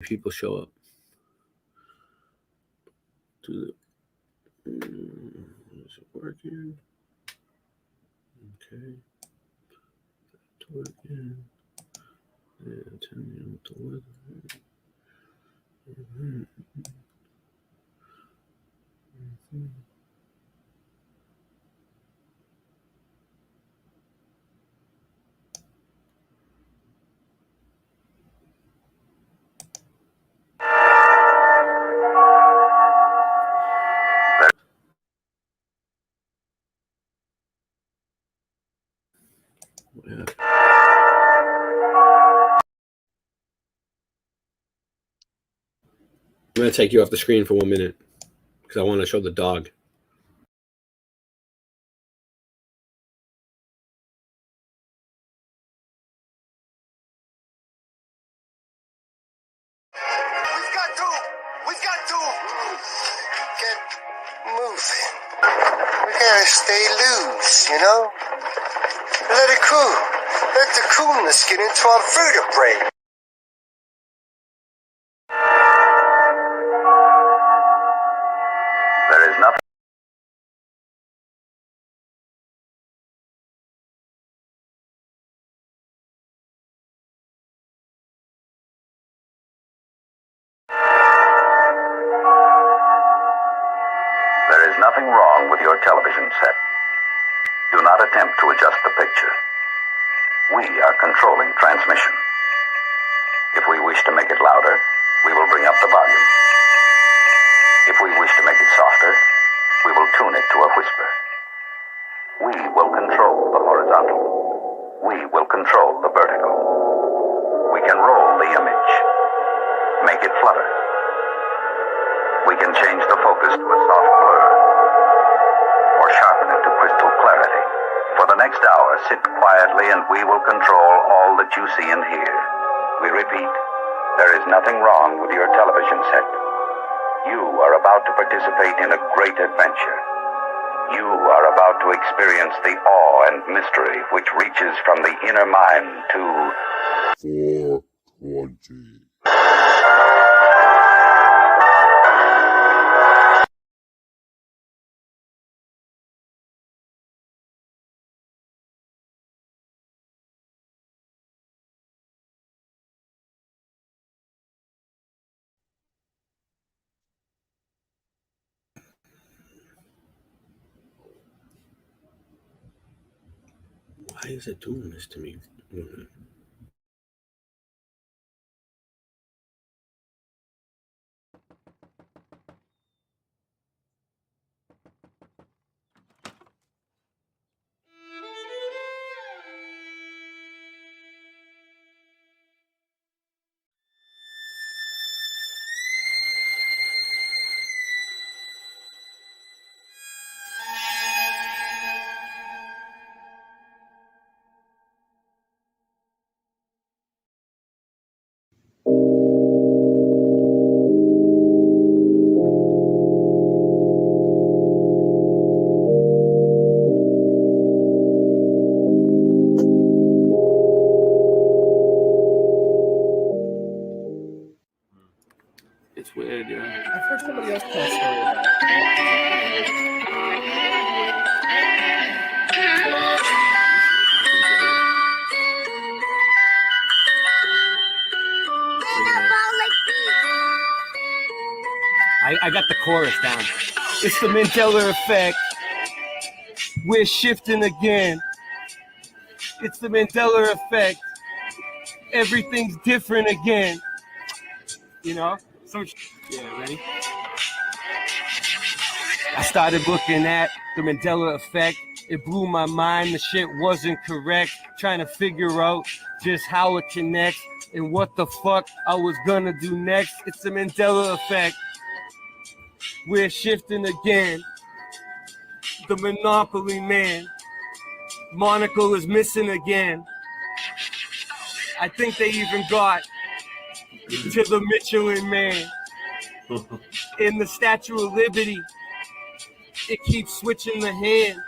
People show up to the. Is it working? Okay. To it again. Yeah, tell me what the weather. Mm-hmm. Mm-hmm. Yeah. I'm gonna take you off the screen for 1 minute because I want to show the dog. We've got to get moving. We gotta stay loose, you know? Let it cool. Let the coolness get into our vertebrae. There is nothing. There is nothing wrong with your television set. Do not attempt to adjust the picture. We are controlling transmission. If we wish to make it louder, we will bring up the volume. If we wish to make it softer, we will tune it to a whisper. We will control the horizontal. We will control the vertical. We can roll the image, make it flutter. We can change the focus to a soft blur, or sharpen it to crystal clarity. For the next hour, sit quietly and we will control all that you see and hear. We repeat, there is nothing wrong with your television set. You are about to participate in a great adventure. You are about to experience the awe and mystery which reaches from the inner mind to 420. Why is it doing this to me? It's weird, yeah. I've heard somebody else tell a story about it. I got the chorus down. It's the Mandela effect. We're shifting again. It's the Mandela effect. Everything's different again. You know? So, yeah, ready? I started looking at the Mandela effect. It blew my mind. The shit wasn't correct. Trying to figure out just how it connects and what the fuck I was gonna do next. It's the Mandela effect. We're shifting again. The Monopoly man. Monocle is missing again. I think they even got to the Michelin man. In the Statue of Liberty, it keeps switching the hand.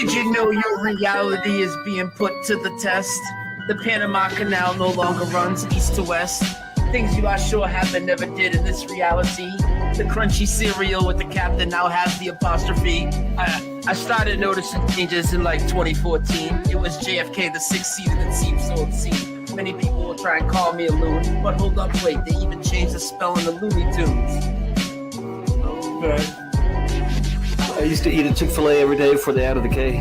Did you know your reality is being put to the test? The Panama Canal no longer runs east to west. Things you are sure happened never did in this reality. The crunchy cereal with the captain now has the apostrophe. I started noticing changes in like 2014. It was JFK, the sixth seater that seemed so obscene. Many people will try and call me a loon, but hold up, wait, they even changed the spelling of Looney Tunes. I used to eat a Chick-fil-A every day before they added the K.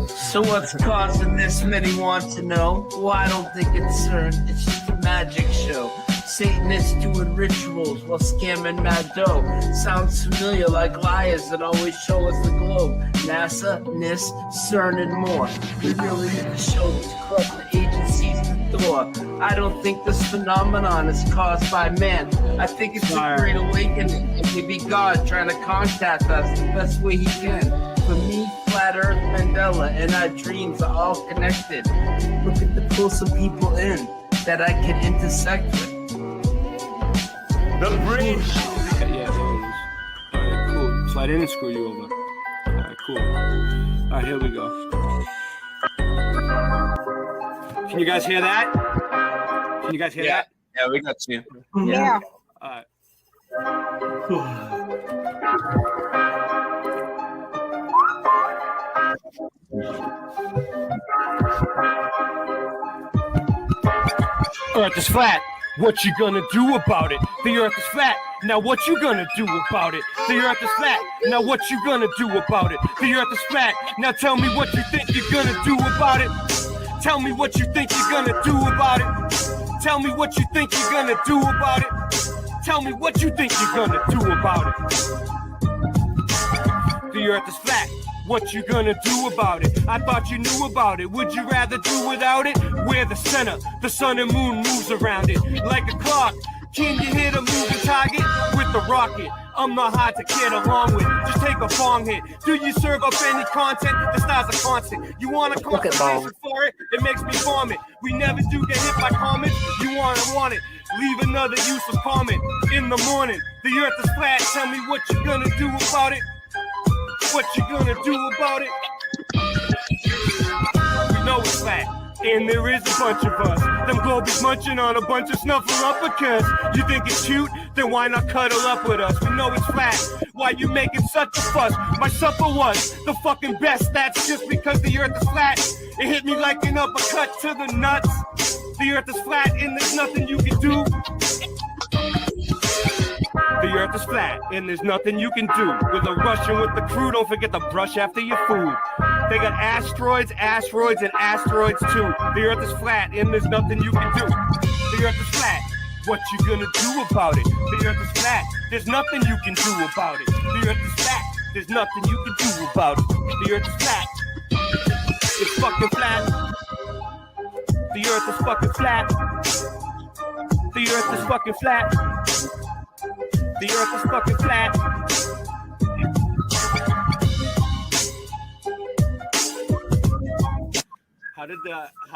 So what's causing this? Many want to know. Well, I don't think it's CERN. It's just a magic show. Satanists doing rituals while scamming mad dough. Sounds familiar, like liars that always show us the globe. NASA, NIST, CERN, and more. We really need to show these corrupt agencies the door. I don't think this phenomenon is caused by man. I think it's a great awakening. It may be God trying to contact us the best way he can. For me, Flat Earth, Mandela, and our dreams are all connected. Looking to pull some people in that I can intersect with. The bridge. Yeah, there it is. All right, cool. So I didn't screw you over. All right, cool. All right, here we go. Can you guys hear that? Can you guys hear that? Yeah, we got you. Yeah. All right. Earth is flat. What you gonna do about it? The earth is flat. Now what you gonna do about it? The earth is flat. Now what you gonna do about it? The earth is flat. Now tell me what you think you're gonna do about it. Tell me what you think you're gonna do about it. Tell me what you think you're gonna do about it. Tell me what you think you're gonna do about it. The earth is flat. What you gonna do about it? I thought you knew about it. Would you rather do without it? We're the center. The sun and moon moves around it like a clock. Can you hit a moving target with the rocket? I'm not hard to get along with. Just take a bong hit. Do you serve up any content? The stars are constant. You want a conversation for it? It makes me vomit. We never do get hit by comments. You want it. Leave another useless comment in the morning. The earth is flat. Tell me what you gonna do about it. What you gonna do about it? We know it's flat, and there is a bunch of us. Them globies munching on a bunch of snuffleupagus. You think it's cute? Then why not cuddle up with us? We know it's flat. Why you making such a fuss? My supper was the fucking best. That's just because the earth is flat. It hit me like an uppercut to the nuts. The earth is flat, and there's nothing you can do. The earth is flat, and there's nothing you can do. With a Russian with the crew, don't forget to brush after your food. They got asteroids, and asteroids too. The earth is flat, and there's nothing you can do. The earth is flat. What you gonna do about it? The earth is flat. There's nothing you can do about it. The earth is flat. There's nothing you can do about it. The earth is flat. It's fucking flat. The earth is fucking flat. The earth is fucking flat. The earth is fucking flat. How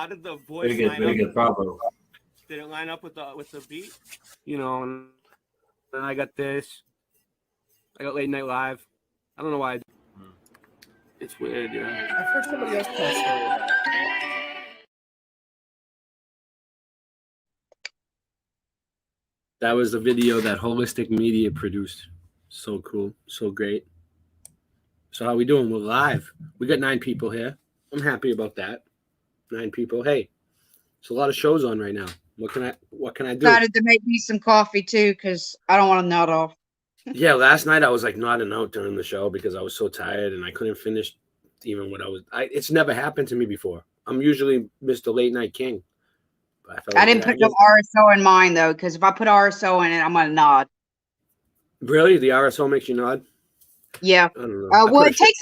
did the voice line up? Bravo. Did it line up with the beat? You know, and then I got this. I got Late Night Live. I don't know why. It's weird, yeah. I've heard somebody else tell a story about it. That was the video that Holistic Media produced. So cool. So great. So how we doing? We're live. We got 9 people here. I'm happy about that. 9 people. Hey, there's a lot of shows on right now. What can I do? Decided to make me some coffee too, because I don't want to nod off. Yeah, last night I was like nodding out during the show because I was so tired and I couldn't finish even what it's never happened to me before. I'm usually Mr. Late Night King. But I didn't put no RSO in mine though, because if I put RSO in it, I'm gonna nod. Really? The RSO makes you nod? Yeah. I don't know. Well, it takes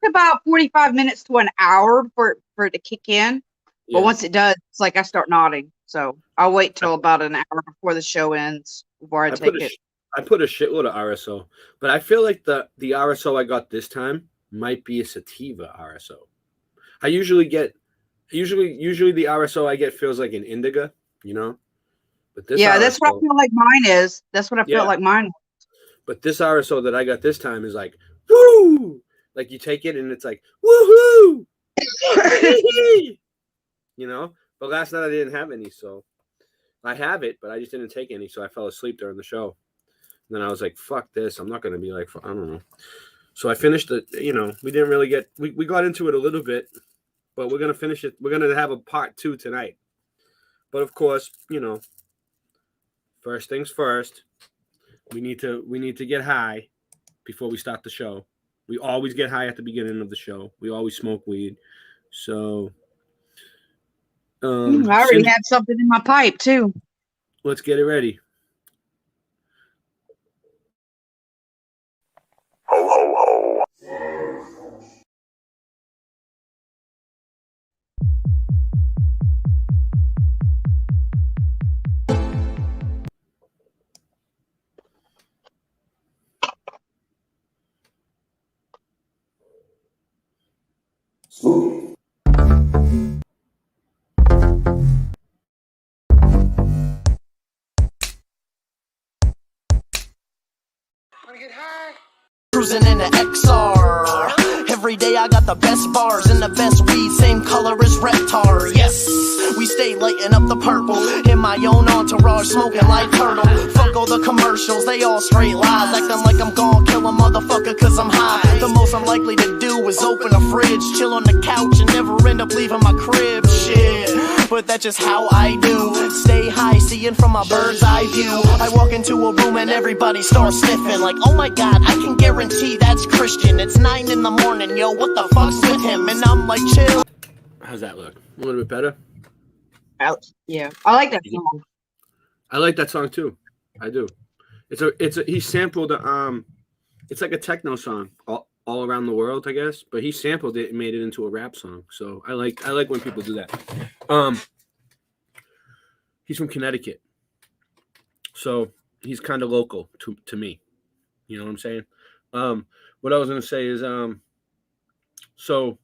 about 45 minutes to an hour for it to kick in. Yeah. But once it does, it's like I start nodding. So I'll wait till about an hour before the show ends before I take it. I put a shitload of RSO, but I feel like the RSO I got this time might be a sativa RSO. I usually the RSO I get feels like an indica, you know. But this that's RSO, what I feel like mine is. That's what I feel like mine is. But this RSO that I got this time is like, woo! Like you take it and it's like, woohoo! You know? But last night I didn't have any, so I have it, but I just didn't take any, so I fell asleep during the show. And then I was like, fuck this. I'm not going to be like, I don't know. So I finished it, you know, we didn't really get, we got into it a little bit, but we're going to finish it. We're going to have a part 2 tonight. But of course, you know, first things first, we need to get high before we start the show. We always get high at the beginning of the show. We always smoke weed. So I already had something in my pipe too. let's get it ready. Ho, ho, ho. Cruising in the XR. Every day I got the best bars and the best weed, same color as Reptar. Yes, we stay lighting up the purple in my own entourage, smoking like turtle. Fuck all the commercials, they all straight lies, acting like I'm gon' kill a motherfucker cause I'm high. The most I'm likely to do is open a fridge, chill on the couch and never end up leaving my crib. Shit, but that's just how I do. Stay high, seeing from my bird's eye view. I walk into a room and everybody starts sniffing like, oh my god, I can guarantee that's Christian. It's 9 in the morning, yo, what the fuck's with him? And I'm like, chill. How's that look? A little bit better? Yeah, I like that song. I like that song too. I do. He sampled it's like a techno song all around the world, I guess, but he sampled it and made it into a rap song. So I like when people do that. He's from Connecticut. So he's kind of local to me. You know what I'm saying? What I was going to say is so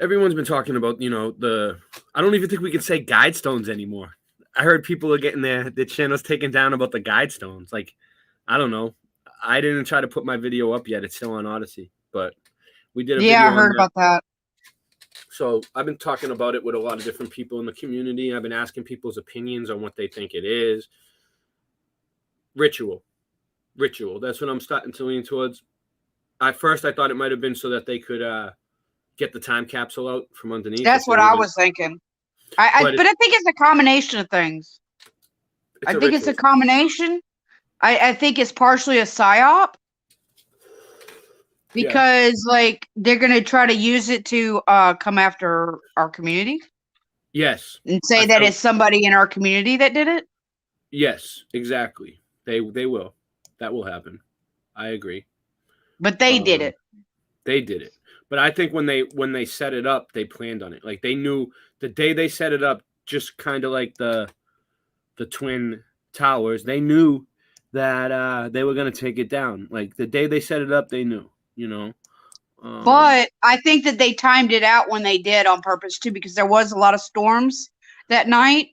everyone's been talking about, you know, I don't even think we can say guide stones anymore. I heard people are getting their channels taken down about the guide stones. Like, I don't know. I didn't try to put my video up yet. It's still on Odyssey, but we did a video. Yeah, I heard about that. So I've been talking about it with a lot of different people in the community. I've been asking people's opinions on what they think it is. Ritual. That's what I'm starting to lean towards. At first, I thought it might have been so that they could get the time capsule out from underneath. That's what I was thinking. But I think it's a combination of things. I think it's a combination. I think it's partially a psyop because, like, they're going to try to use it to come after our community. Yes. And say that it's somebody in our community that did it. Yes, exactly. They will. That will happen. I agree. But they did it. They did it. But I think when they set it up, they planned on it. Like, they knew the day they set it up, just kind of like the Twin Towers, they knew that they were going to take it down. Like, the day they set it up, they knew, you know. But I think that they timed it out when they did on purpose, too, because there was a lot of storms that night.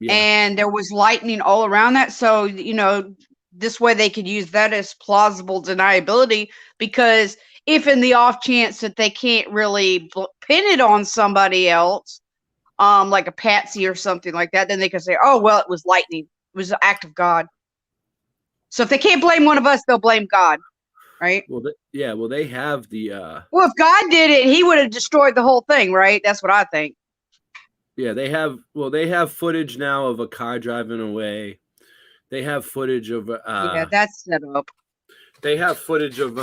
Yeah. And there was lightning all around that. So, you know, this way they could use that as plausible deniability, because if in the off chance that they can't really pin it on somebody else, like a patsy or something like that, then they could say, oh, well, it was lightning. It was an act of God. So if they can't blame one of us, they'll blame God, right? Well, they have the... Well, if God did it, he would have destroyed the whole thing, right? That's what I think. Yeah, they have footage now of a car driving away. They have footage of... yeah, that's set up. They have footage of...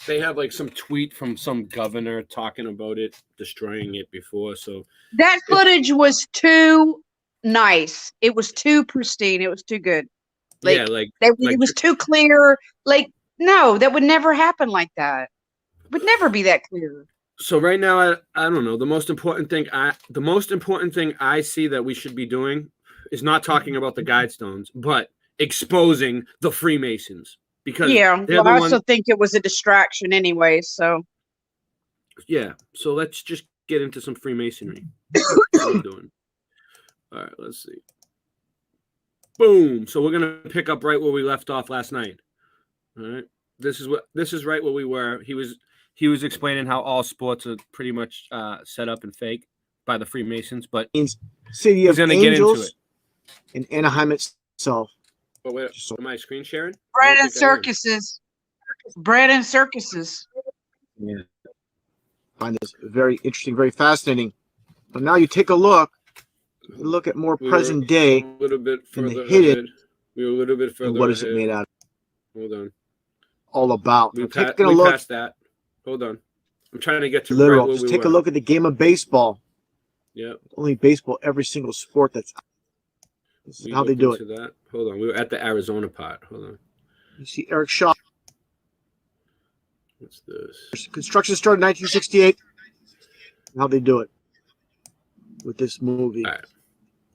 they have, like, some tweet from some governor talking about it, destroying it before, so... That footage was too nice. It was too pristine. It was too good. Like, it was too clear. Like, no, that would never happen like that. It would never be that clear. So right now, I don't know. The most important thing I see that we should be doing is not talking about the guide stones, but exposing the Freemasons. Because I also think it was a distraction anyway. So yeah. So let's just get into some Freemasonry. What I'm doing. All right, let's see. Boom. So we're gonna pick up right where we left off last night. All right. This is right where we were. He was explaining how all sports are pretty much set up and fake by the Freemasons, but City he's of gonna get into Angels it. in Anaheim itself. But wait, Just so- am I screen sharing? I Bread don't and think I am. circuses. Bread and circuses. Yeah. I find this very interesting, very fascinating. But now you take a look at more We were present day. a little bit and further hit it. ahead. We were a little bit further And what is ahead. it made out of? Hold on. All about. We, Now, pa- taking a we look, passed that. Hold on. I'm trying to get to literal. right where Just we take were. a look at the game of baseball. Yep. Only baseball, every single sport that's. This is We how they do it. opened to that. Hold on. We were at the Arizona part. Hold on. You see Eric Shaw. What's this? Construction started in 1968. How they do it with this movie. All right.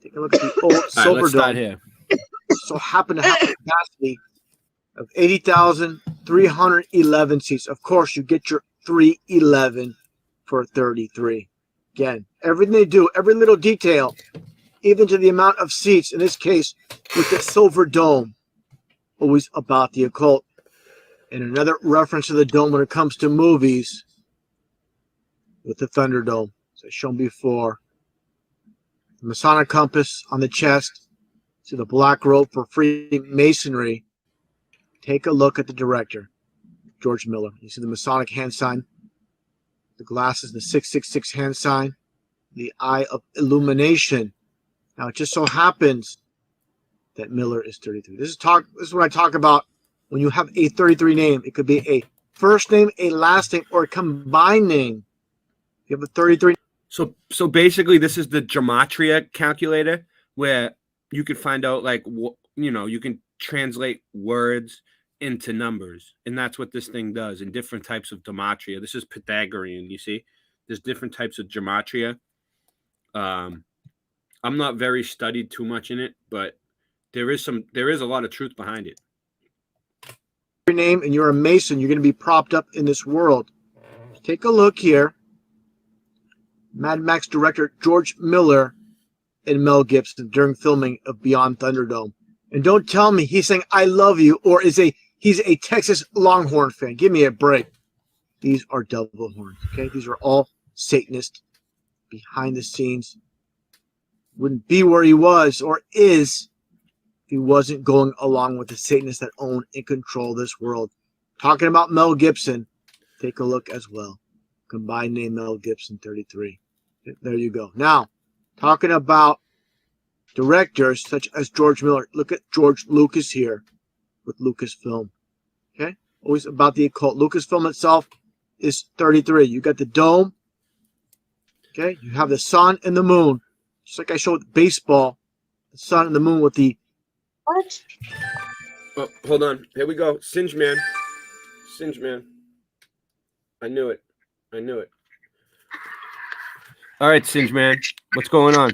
Take a look at the old All right, Silver let's start Dome. here. So happen to have a capacity of 80,311 seats. Of course, you get your 311 for 33. Again, everything they do, every little detail, even to the amount of seats, in this case, with the Silver Dome, always about the occult. And another reference to the dome when it comes to movies with the Thunderdome, as shown before. The Masonic compass on the chest, to the black rope for Freemasonry. Take a look at the director, George Miller. You see the Masonic hand sign, the glasses, the 666 hand sign, the eye of illumination. Now it just so happens that Miller is 33. This is what I talk about when you have a 33 name. It could be a first name, a last name, or a combined name. If you have a 33. So basically, this is the gematria calculator where you can find out, like, you can translate words into numbers, and that's what this thing does in different types of gematria. This is Pythagorean. You see, there's different types of gematria. I'm not very studied too much in it, but there is a lot of truth behind it. Your name and you're a Mason, you're going to be propped up in this world. Take a look here. Mad Max director George Miller and Mel Gibson during filming of Beyond Thunderdome. And don't tell me he's saying I love you or he's a Texas Longhorn fan. Give me a break. These are devil horns, okay? These are all Satanists behind the scenes. Wouldn't be where he was or is if he wasn't going along with the Satanists that own and control this world. Talking about Mel Gibson, take a look as well. Combined name Mel Gibson 33. There you go. Now, talking about directors such as George Miller. Look at George Lucas here with Lucasfilm. Okay? Always about the occult. Lucasfilm itself is 33. You got the dome. Okay? You have the sun and the moon. Just like I showed baseball, the sun and the moon with the... What? Oh, hold on. Here we go. Singe Man. I knew it. All right, Singe Man. What's going on?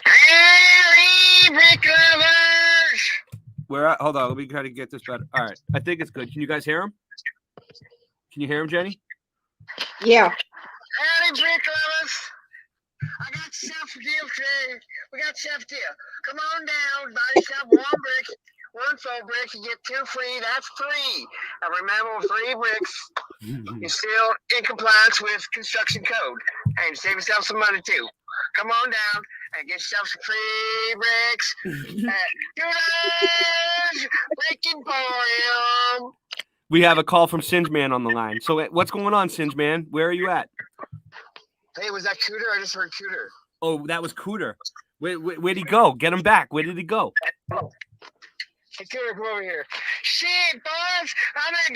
Hey, brick lovers! We're at, hold on. Let me try to get this better. All right. I think it's good. Can you guys hear him? Can you hear him, Jenny? Yeah. Howdy, brick lovers! I got yourself a deal today. We got yourself a deal. Come on down, buy yourself one brick, one full brick, you get 2 free. That's free. Now remember, with 3 bricks, you're still in compliance with construction code. And save yourself some money too. Come on down and get yourself some free bricks at Tudor's Brick Emporium. We have a call from Singe Man on the line. So what's going on, Singe Man? Where are you at? Hey, was that Cooter? I just heard Cooter. Oh, that was Cooter. Where'd he go? Get him back. Where did he go? Hey, Cooter, come over here. Shit, boss, I'm not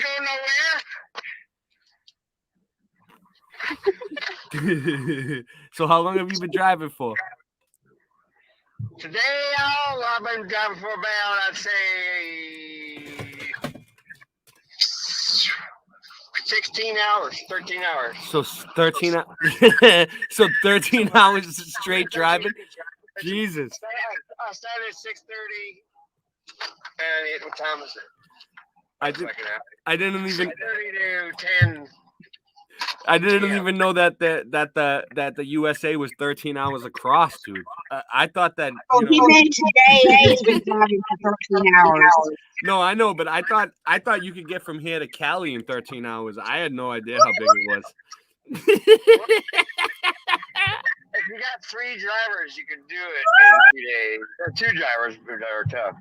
going nowhere. So how long have you been driving for? Today, I've been driving for about, I'd say, 16 hours, 13 hours. So 13 so 13 hours straight driving? Jesus. I started at 6:30. And what time is it? I didn't even 6:30 to 10. I didn't Yeah. even know that the USA was 13 hours across, dude. I thought that. Oh, You he know, meant today he's been driving for 13 hours. no, I know, but I thought you could get from here to Cali in 13 hours. I had no idea how big it was. If you got 3 drivers, you could do it in 3 days. Or 2 drivers are tough.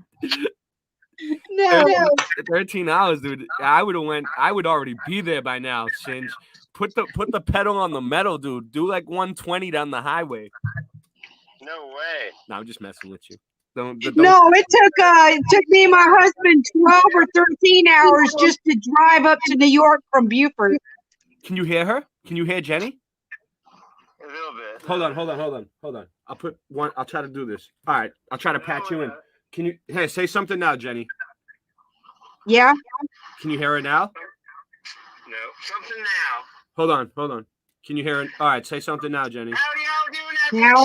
No. 13 hours, dude. I would already be there by now, Singe. Put the pedal on the metal, dude. Do like 120 down the highway. No way. No, I'm just messing with you. Don't No, it took me and my husband 12 or 13 hours just to drive up to New York from Beaufort. Can you hear her? Can you hear Jenny? A little bit. Hold on. I'll try to do this. All right. I'll try to patch you in. Can you say something now, Jenny? Yeah. Can you hear her now? No. Something now. Hold on. Can you hear it? All right, say something now, Jenny. Howdy, how doing that? Now?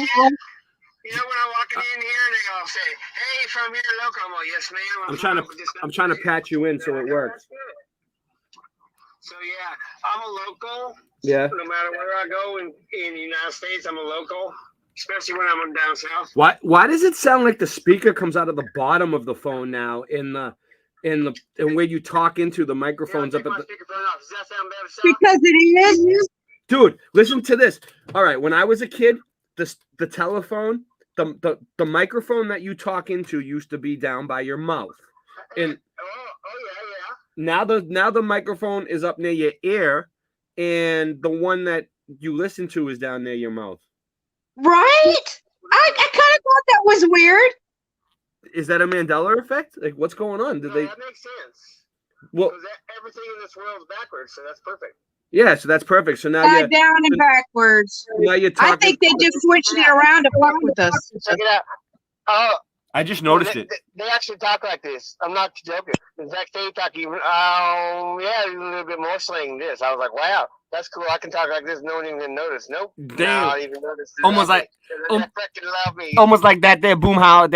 You know, when I'm walking in here and they go say, hey, from here local, I'm like, yes, ma'am. I'm trying to patch you in so it works. So yeah, I'm a local. Yeah. No matter where I go in the United States, I'm a local, especially when I'm down south. Why does it sound like the speaker comes out of the bottom of the phone now and where you talk into the microphones up at the... Does that sound better? Because it is. Dude, listen to this. All right, when I was a kid, the telephone, the microphone that you talk into used to be down by your mouth. And yeah. now the microphone is up near your ear, and the one that you listen to is down near your mouth. Right? I kind of thought that was weird. Is that a Mandela effect? Like, what's going on? Did No, they? that makes sense. Well, Because everything in this world is backwards, so that's perfect. yeah. So that's perfect. So now Side down and backwards. you're I talking. think they just switched it around to fuck with us. Check it out. Oh, I just noticed it. They actually talk like this. I'm not joking. In fact, they talk even, a little bit more slang than this. I was like, wow, that's cool. I can talk like this. No one even noticed. Nope. Damn. Not even noticed. Almost like- They freaking love me. Almost like that there Boomhauer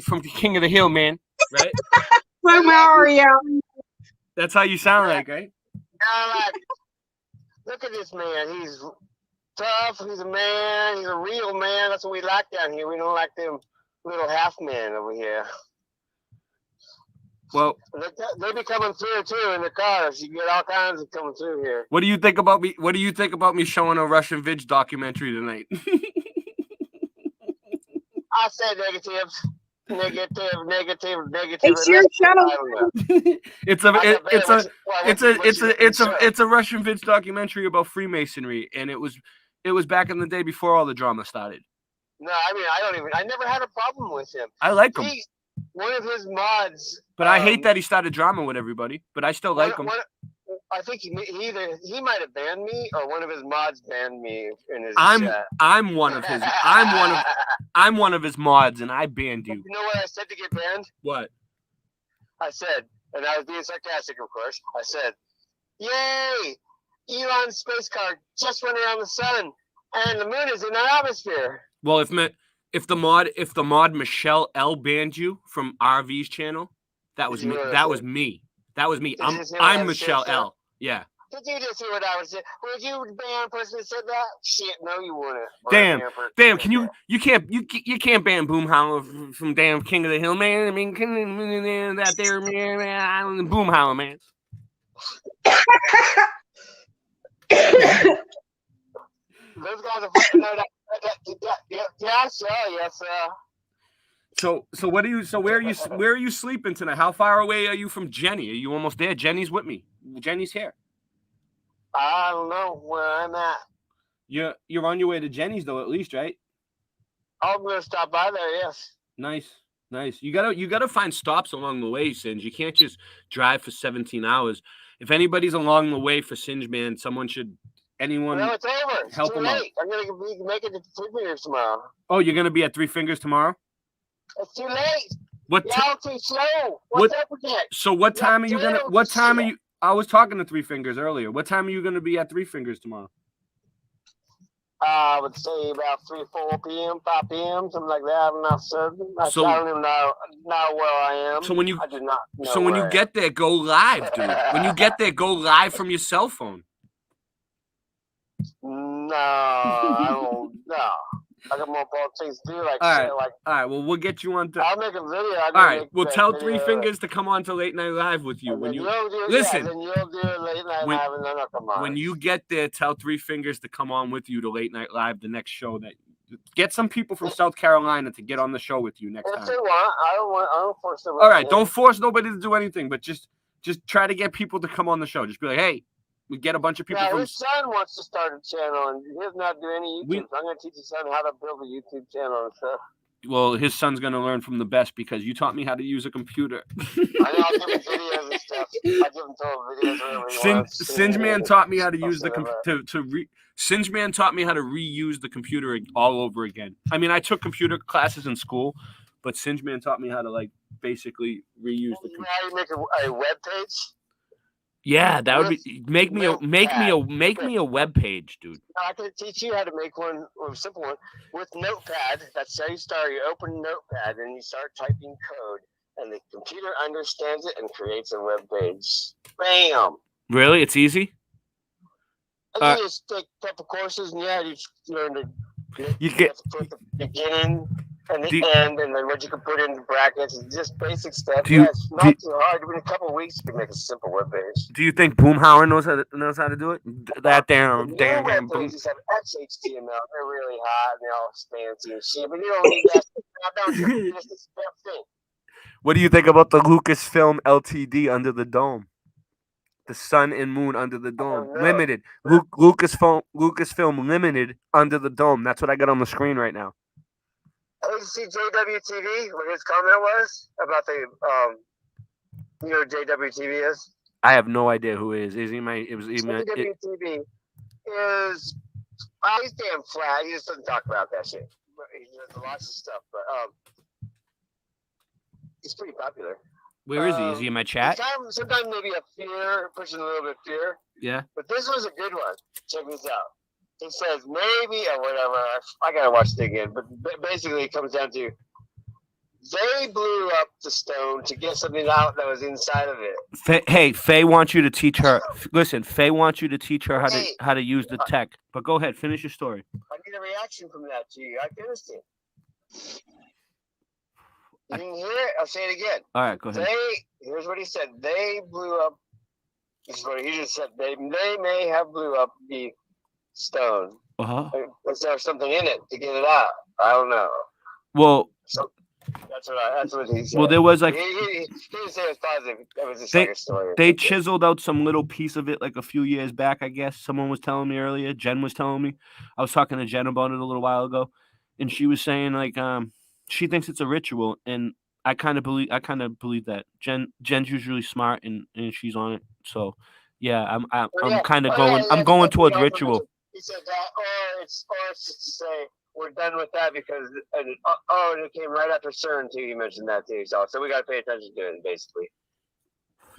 from King of the Hill, man. Right? From Mario. That's how you sound like, right? Like, look at this man. He's tough. He's a man. He's a real man. That's what we like down here. We don't like them little half men over here. Well, They be coming through too in the cars. You get all kinds of coming through here. what do you think about me? What do you think about me showing a Russian Vidge documentary tonight? I said negatives. Negative. It's your show. I don't know. It's a Russian Vidge documentary about Freemasonry, and it was back in the day before all the drama started. No, I mean I never had a problem with him. I like him, He's one of his mods. but I hate that he started drama with everybody. But I still like him. I think he might have banned me or one of his mods banned me in his chat. I'm one of his mods, and I banned you. You know what I said to get banned? What? I said, and I was being sarcastic, of course. I said, "Yay! Elon's space car just went around the sun, and the moon is in our atmosphere." Well, if the mod Michelle L banned you from RV's channel, that was me. That was me. I'm Michelle L. Yeah. Did you just hear what I was saying? Would you ban a person that said that? Shit, no, you wouldn't. Damn! Can you can't ban Boomhauer from damn King of the Hill, man? I mean, that there, man, Boomhauer, man. Those guys are fucking yeah, sir, yes, sir. So where are you sleeping tonight? How far away are you from Jenny? Are you almost there? Jenny's with me. Jenny's here. I don't know where I'm at. You're on your way to Jenny's though, at least, right? I'm gonna stop by there, yes. Nice. You gotta find stops along the way, Singe. You can't just drive for 17 hours. If anybody's along the way for Singe, man, anyone No, it's over. It's help too them out. late. I'm gonna make it to 3 Fingers tomorrow. Oh, you're gonna be at Three Fingers tomorrow? It's too late. What? Y'all too slow. What's up with that? So what time are you gonna? What time are you? I was talking to Three Fingers earlier. What time are you gonna be at Three Fingers tomorrow? I would say about 3, 4 p.m., 5 p.m., something like that. I'm not certain. I don't even know where I am. So when you I do not know So when where you I get there, go live, dude. When you get there, go live from your cell phone. No, I don't. No, I got more important things to do. Like All shit, right. like All right. Well, we'll get you on. I'll make a video. All right. We'll tell Three Fingers to come on to Late Night Live with you. When you listen, then you'll do Late Night when- Live, and then I'll come on. when you get there, tell Three Fingers to come on with you to Late Night Live, the next show. That get some people from South Carolina to get on the show with you next if time. they want, I don't force them. All right. Don't force nobody to do anything, but just try to get people to come on the show. Just be like, hey, we get a bunch of people Yeah, from. his son wants to start a channel, and he does not do any YouTube. So I'm going to teach his son how to build a YouTube channel and stuff. Well, his son's gonna learn from the best because you taught me how to use a computer. I know, I'll give him videos and stuff. I give him videos whenever he wants. Singe Man taught me how to use the Singe Man taught me how to reuse the computer all over again. I mean, I took computer classes in school, but Singe Man taught me how to like basically reuse the computer. How you make a web page? Yeah, that would be make me a web page, dude. I can teach you how to make one, a simple one, with Notepad. That's how you start. You open Notepad and you start typing code, and the computer understands it and creates a web page. Bam! Really, it's easy. And then you just take a couple courses, and you learn to. You get to put the beginning and the end, and then what you can put in brackets. It's just basic stuff. It's not too hard. In a couple of weeks, you can make a simple web page. Do you think Boomhauer knows how to do it? That damn Web boom. pages have XHTML. They're really hot and they're all fancy and shit, but you don't need that. It's the step thing. What do you think about the Lucasfilm LTD Under the Dome? The Sun and Moon Under the Dome. Limited. Lucasfilm Limited Under the Dome. That's what I got on the screen right now. Did you see JWTV? What his comment was about the you know what JWTV is? I have no idea who it is. Is he my? It was even. JWTV is he's damn flat. He just doesn't talk about that shit. He does lots of stuff, but he's pretty popular. Where is he? Is he in my chat? Sometimes maybe a fear, pushing a little bit fear. Yeah. But this was a good one. Check this out. It says maybe or whatever. I gotta watch it again. But basically, it comes down to they blew up the stone to get something out that was inside of it. Faye wants you to teach her. Listen, Faye wants you to teach her how to use the tech. But go ahead, finish your story. I need a reaction from that to you. I can understand. You didn't hear it? I'll say it again. All right, go ahead. Here's what he said. They blew up. This is what he just said. They may have blew up the stone. Was there something in it to get it out? I don't know. Well, so that's what he said. Well, there was like he didn't say it was positive. That was just like a story. They chiseled out some little piece of it like a few years back. I guess someone was telling me earlier. Jen was telling me. I was talking to Jen about it a little while ago, and she was saying like she thinks it's a ritual, and I kind of believe that. Jen's usually smart and she's on it. So yeah, I'm kind of going. I'm going towards ritual. He said that, or it's just to say we're done with that because and it came right after CERN too. You mentioned that too, so we got to pay attention to it basically.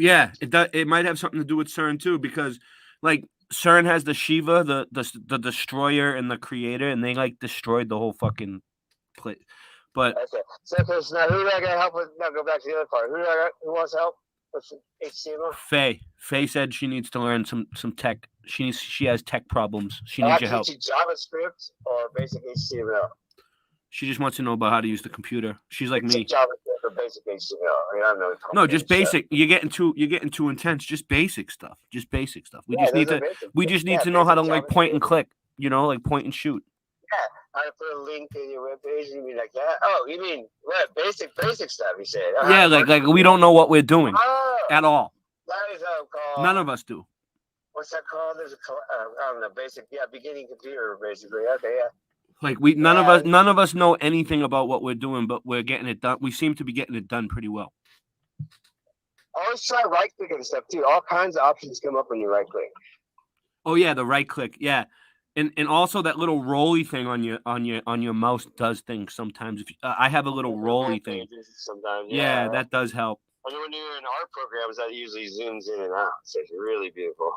Yeah, it might have something to do with CERN too because like CERN has the Shiva, the destroyer and the creator, and they like destroyed the whole fucking place. But okay, so now who do I got to help with? Now go back to the other part. Who wants help with HTML? Faye said she needs to learn some tech. She has tech problems. She needs your help. JavaScript or basic HTML? She just wants to know about how to use the computer. She's like me. JavaScript or basic HTML. I mean, I don't know. No, just basic. You're getting too intense. Just basic stuff. We just need to know how to like point and click. You know, like point and shoot. Yeah. How to put a link in your webpage? You mean like that? Oh, you mean what? Basic stuff. You said. Yeah, like we don't know what we're doing at all. That is called. None of us do. What's that called? There's I don't know. Basic, beginning computer, basically. Okay, yeah. Like none of us know anything about what we're doing, but we're getting it done. We seem to be getting it done pretty well. Always try right clicking stuff too. All kinds of options come up when you right click. Oh yeah, the right click. Yeah. And also that little rolly thing on your mouse does things sometimes. If I have a little rolly thing, sometimes yeah, that does help. And when you're in art programs, that usually zooms in and out, so it's really beautiful.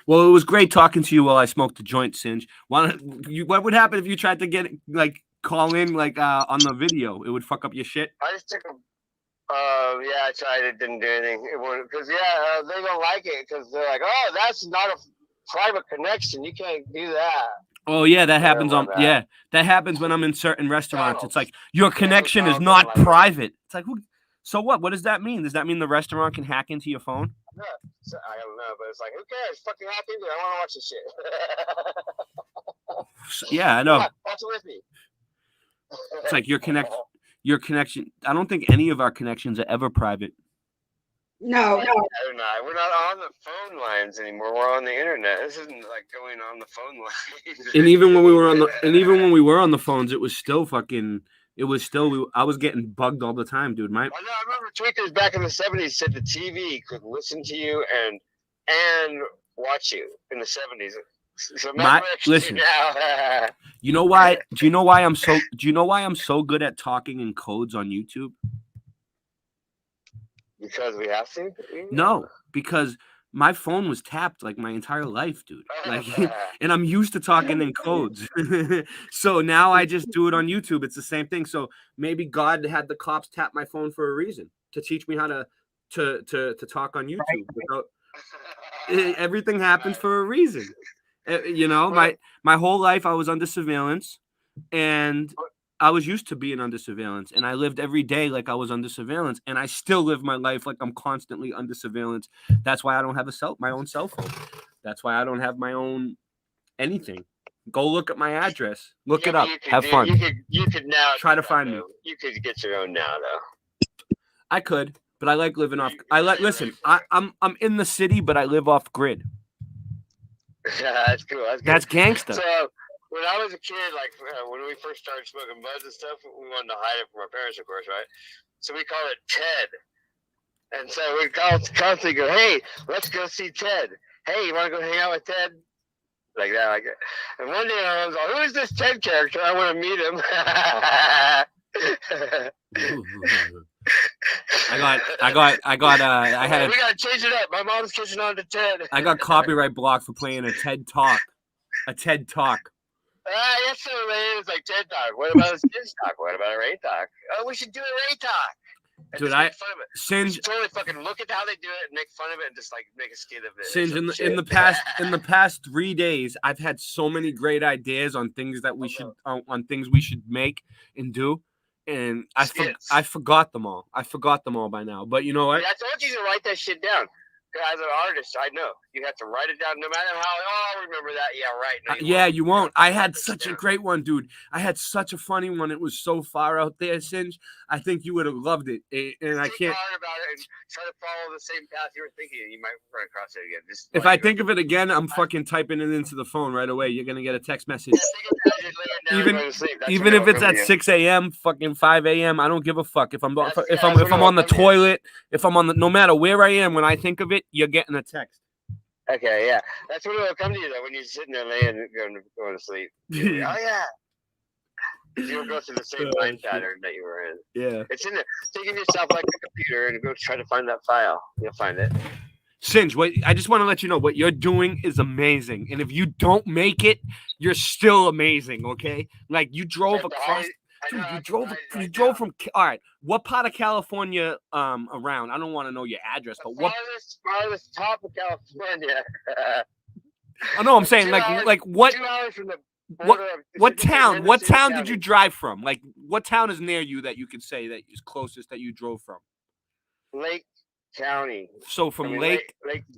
Well, it was great talking to you while I smoked the joint, Singe. What would happen if you tried to get call in on the video? It would fuck up your shit. I just took a. I tried it. Didn't do anything. Because they don't like it because they're like, oh, that's not a private connection. You can't do that. Oh yeah, that happens on about that. yeah, that happens when I'm in certain restaurants. It's like McDonald's. your connection is McDonald's not don't like it. private. It's like, so what? What does that mean? Does that mean the restaurant can hack into your phone? Yeah, so, I don't know, but it's like, who cares? Fucking happy, but I want to watch this shit. Yeah, I know. Yeah, watch it with me. It's like your connection. I don't think any of our connections are ever private. No, We're not on the phone lines anymore. We're on the internet. This isn't like going on the phone lines. And even when we were on the phones, it was still fucking. It was still. I was getting bugged all the time, dude. I know. I remember tweakers back in the 70s said the TV could listen to you and watch you in the 70s. So listen. Now. You know why? Do you know why I'm so? Do you know why I'm so good at talking in codes on YouTube? Because we have to? No, because my phone was tapped like my entire life, dude. Like, and I'm used to talking in codes. So now I just do it on YouTube. It's the same thing. So maybe God had the cops tap my phone for a reason, to teach me how to talk on YouTube. Without, everything happens for a reason. You know, my whole life I was under surveillance, and I was used to being under surveillance, and I lived every day like I was under surveillance, and I still live my life like I'm constantly under surveillance. That's why I don't have my own cell phone. That's why I don't have my own anything. Go look at my address. Look it up. Have fun. You could now try to find me. You could get your own now, though. I could, but I like living off. Listen. I'm in the city, but I live off grid. That's cool. That's gangsta. So when I was a kid, like when we first started smoking buds and stuff, we wanted to hide it from our parents, of course, right? So we called it Ted. And so we constantly go, hey, let's go see Ted. Hey, you want to go hang out with Ted? Like that, like it. And one day I was like, who is this Ted character? I want to meet him. We gotta change it up. My mom's catching on to Ted. I got copyright blocked for playing a TED Talk. A TED Talk. Yes, so man, it's like TED Talk. What about a Kids Talk? What about a Ray Talk? Oh, we should do a Ray Talk. And dude, make fun of it. Singe totally fucking look at how they do it and make fun of it and just like make a skit of it. Singe, in the past 3 days, I've had so many great ideas on things that we should on things we should make and do. And I forgot them all. I forgot them all by now. But you know what? Yeah, I told you to write that shit down. As an artist, I know you have to write it down no matter how. Oh, I remember that. Yeah, right. No, you won't. I had such a great one, dude. I had such a funny one. It was so far out there, Singe. I think you would have loved it. And I can't. Hard about it and try to follow the same path you were thinking, and you might run across it again. If I think of it again, I'm fucking typing it into the phone right away. You're gonna get a text message. Even if it's at 6 a.m., fucking 5 a.m., I don't give a fuck. If I'm on the toilet, no matter where I am, when I think of it, you're getting a text. Okay, yeah, that's when it'll come to you though. When you're sitting there laying, going to sleep. Oh yeah, you'll go through the same mind pattern that you were in. Yeah, it's in there. Think of yourself like a computer and go try to find that file. You'll find it. Singe, I just want to let you know what you're doing is amazing, and if you don't make it, you're still amazing. Okay, like you drove across. Dude, you drove from. All right, what part of California around? I don't want to know your address, but what? Farthest top of California. I know. I'm saying like what? 2 hours from the what town? What town did you drive from? Like what town is near you that you could say that is closest that you drove from? Lake County. So from Lakeview,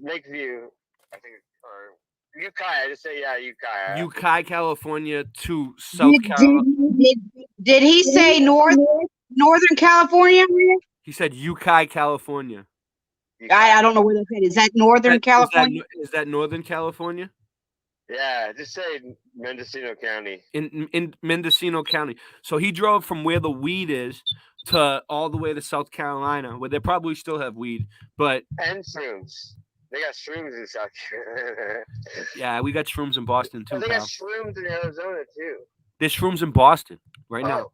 I think, or Ukiah. I just say Ukiah. Ukiah, California to South Carolina. Did he say Northern California? He said Ukiah, California. I don't know where that is. Is that Northern California? Is that Northern California? Yeah, just say Mendocino County. In Mendocino County. So he drove from where the weed is to all the way to South Carolina, where they probably still have weed, and shrooms. They got shrooms in South Carolina. Yeah, we got shrooms in Boston too. They got shrooms in Arizona too. There's shrooms in Boston right now.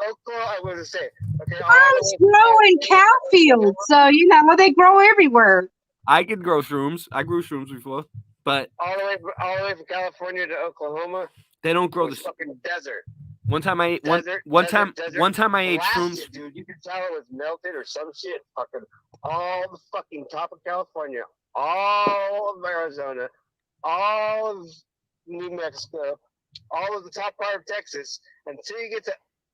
Oklahoma, I was to say. Okay, shrooms grow in cow fields, so they grow everywhere. I could grow shrooms. I grew shrooms before, but all the way from California to Oklahoma, they don't grow the fucking desert. One time I ate desert, one time I ate shrooms. Dude, you can tell it was melted or some shit. Fucking all the fucking top of California, all of Arizona, all of New Mexico, all of the top part of Texas, until you get to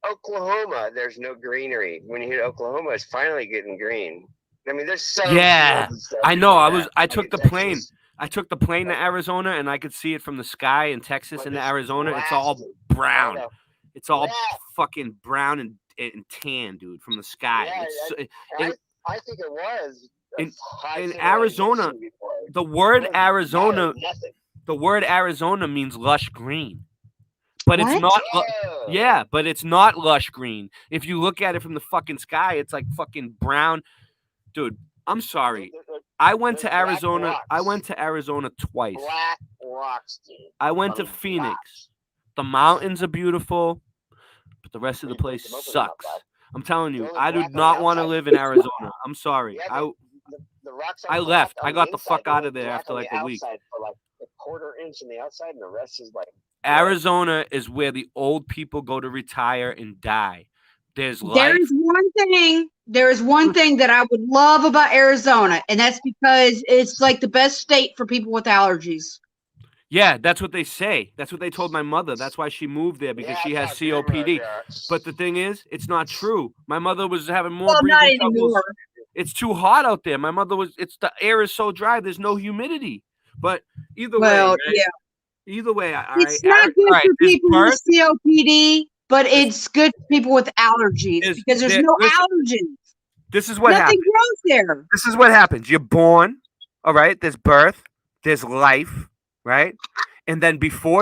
Oklahoma, there's no greenery. When you hit Oklahoma, it's finally getting green. I mean, there's so Yeah, I know. I took the plane. Texas. I took the plane to Arizona, and I could see it from the sky in Texas But and it's Arizona. It's all blasted. brown. I know. It's all Yeah. fucking brown and tan, dude, from the sky. Yeah, It's, And I think it was in- high in civilization Arizona, before. the word It was Arizona, nothing. the word Arizona means lush green, but What? it's not. Oh. Yeah, but it's not lush green. If you look at it from the fucking sky, it's like fucking brown, dude. I'm sorry. I went to They're black Arizona. I rocks. went to Arizona twice. Black rocks, dude. I went to On Phoenix. rocks. The mountains are beautiful, but the rest of the You place picked them up, it's sucks. not bad. I'm telling you, They're only I do black on the not want to outside. live in Arizona. I'm sorry. Yeah, I The rocks are I black left. on I got the inside. fuck They're out of only there black after on like the a week. outside for like a quarter inch on the outside, and the rest is like Arizona is where the old people go to retire and die. There's life. There is one thing that I would love about Arizona, and that's because it's like the best state for people with allergies. Yeah, that's what they say. That's what they told my mother. That's why she moved there, because she has COPD. But the thing is, it's not true. My mother was having more Well, not breathing troubles. anymore. It's too hot out there. My mother was. The air is so dry. There's no humidity. But either Well, way, yeah. Either way, all It's right, not Ari- good all right, for this people birth- with COPD, but it's good for people with allergies Is because there's there- no listen, allergens. This is what Nothing happens. grows there. This is what happens. You're born, all right? There's birth, there's life, right? And then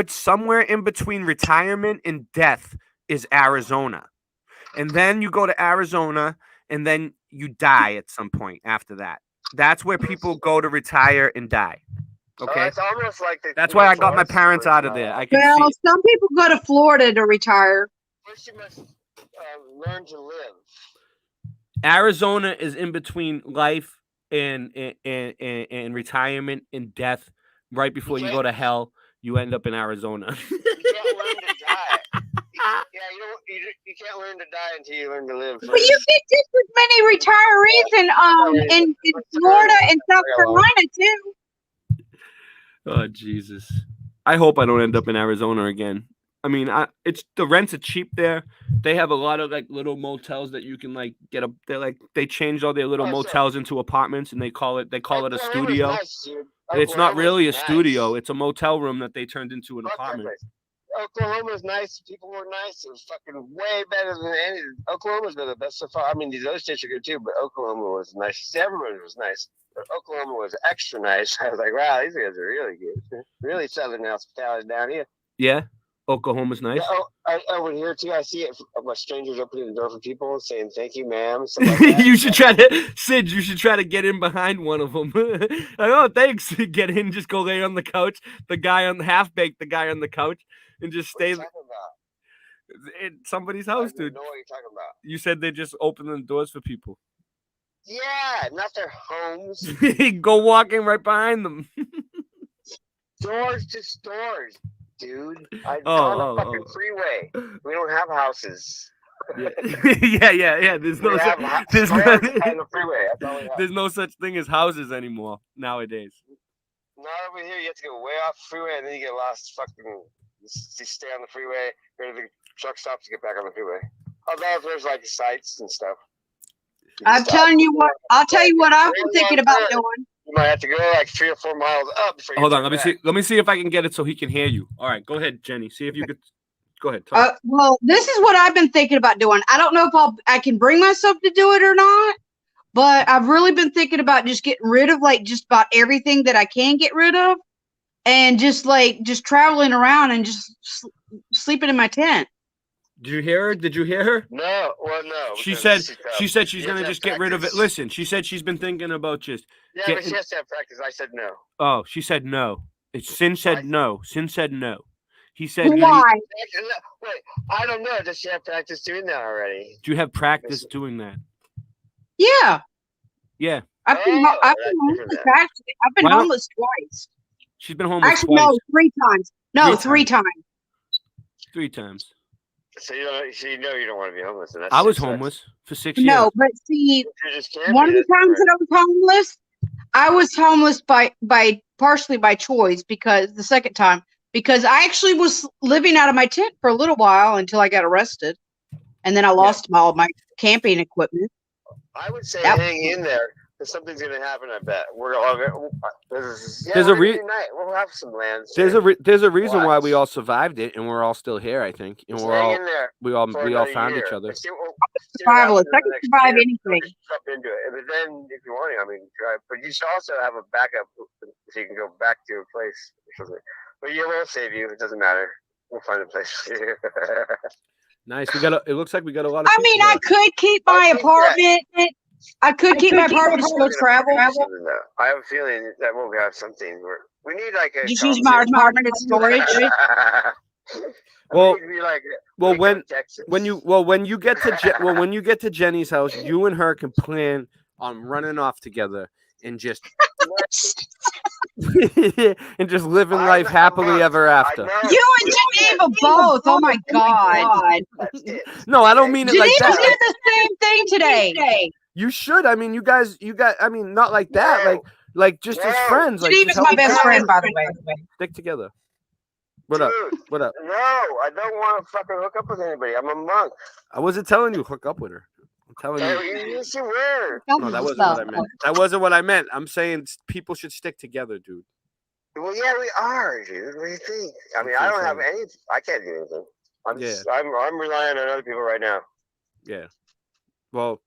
somewhere in between retirement and death is Arizona. And then you go to Arizona and then you die at some point after that. That's where people go to retire and die. Okay? it's almost like That's why I got my parents out of there. I can Well, see. some people go to Florida to retire. First, you must learn to live. Arizona is in between life and retirement and death. Right before you go to hell, you end up in Arizona. You can't learn to die. You can't learn to die until you learn to live. But you get just as many retirees in Florida and South Carolina too. Oh Jesus! I hope I don't end up in Arizona again. I mean, it's the rents are cheap there. They have a lot of like little motels that you can like get a. They changed all their little motels into apartments, and they call it a studio. Nice, dude. It's not really a nice. studio. It's a motel room that they turned into an apartment. Oklahoma's nice. People were nice. It was fucking way better than any. Oklahoma's been the best so far. I mean, these other states are good too, but Oklahoma was nice. Everybody was nice. But Oklahoma was extra nice. I was like, wow, these guys are really good. Really southern hospitality down here. Yeah, Oklahoma's nice. Yeah, over here too. I see it. Strangers opening the door for people, saying "Thank you, ma'am." Stuff like that. You should try to get in behind one of them. Like, oh, thanks. Get in, just go lay on the couch. The guy on the half-baked, the guy on the couch, and just What are you stay talking about? in somebody's I house, don't dude. know what you're talking about. You said they just open the doors for people. Yeah, not their homes. Go walking right behind them. Doors to stores, dude. On Oh, the fucking freeway. We don't have houses. Yeah. yeah. There's no We have there's stores no, on the freeway. That's all we have. there's no such thing as houses anymore nowadays. Not over here. You have to go way off the freeway, and then you get lost. Fucking, you stay on the freeway, go to the truck stop to get back on the freeway. Although there's like sites and stuff. I'll tell you what I've been thinking about doing. You might have to go like 3 or 4 miles up before you Hold get on, let back. me see. Let me see if I can get it so he can hear you. All right, go ahead, Jenny. See if you could. Go ahead. Talk. Well, this is what I've been thinking about doing. I don't know if I can bring myself to do it or not, but I've really been thinking about just getting rid of like just about everything that I can get rid of, and just traveling around and just sleeping in my tent. Did you hear her? Did you hear her? No, well, no. She because said it's, she's you gonna have to just get rid of it. practice. Listen, she said she's been thinking about just. Yeah, but getting- she has to have practice. I said no. Oh, she said no. Sin said no. Sin said no. He said. Why? Wait, I don't know. Does she have practice doing that already? Do you have practice doing that? Yeah, Yeah, I've been Oh, that's homeless. different Actually, I've been Why don't- homeless twice. she's been homeless Actually, twice, no, 3 times. No, 3 times. 3 times. So you know you don't want to be homeless. And that's I was sucks. homeless for 6 years. No, but see, You just can't one be, of the that's times different. that I was homeless by partially by choice because the second time, because I actually was living out of my tent for a little while until I got arrested. And then I lost all my camping equipment. I would say That- hang in there because something's gonna happen. I bet we're all gonna. There's a We'll have some land. There's a reason why we Watch. all survived it, and we're all still here. I think, and Just we're hang all in there. we all for we all another found year. each other. See what Survivalist. happens I in can the next survive year. anything. Jump into it, but then if you want to, I mean, try. But you should also have a backup so you can go back to a place or something. But you will save you. It doesn't matter. We'll find a place for you. Nice. It looks like we got a lot of. I mean, people I here. could keep my apartment. I could keep my apartment to go travel. I have a feeling that we'll have something where we need like a. Just use my apartment as storage. Well, Be like, well, Waco, Texas. when you get to Jenny's house, you and her can plan on running off together and just and just living life happily ever after. I know. You and Geneva both. Oh my God. That's it. No, I don't mean it like Geneva did that. the same thing today. You should. I mean, you guys. I mean, not like that. No. Like just as No. friends. Like Geneva's just my help best each other friend, by the way. stick together. What up? Dude, What up? No, I don't want to fucking hook up with anybody. I'm a monk. I wasn't telling you hook up with her. I'm telling Oh, you. yes, you were. No, that wasn't what I meant. That wasn't what I meant. I'm saying people should stick together, dude. Well, yeah, we are, dude. What do you think? I mean, That's I what don't I'm have any. I can't do anything. I'm Yeah. just, I'm relying on other people right now. Yeah. Well,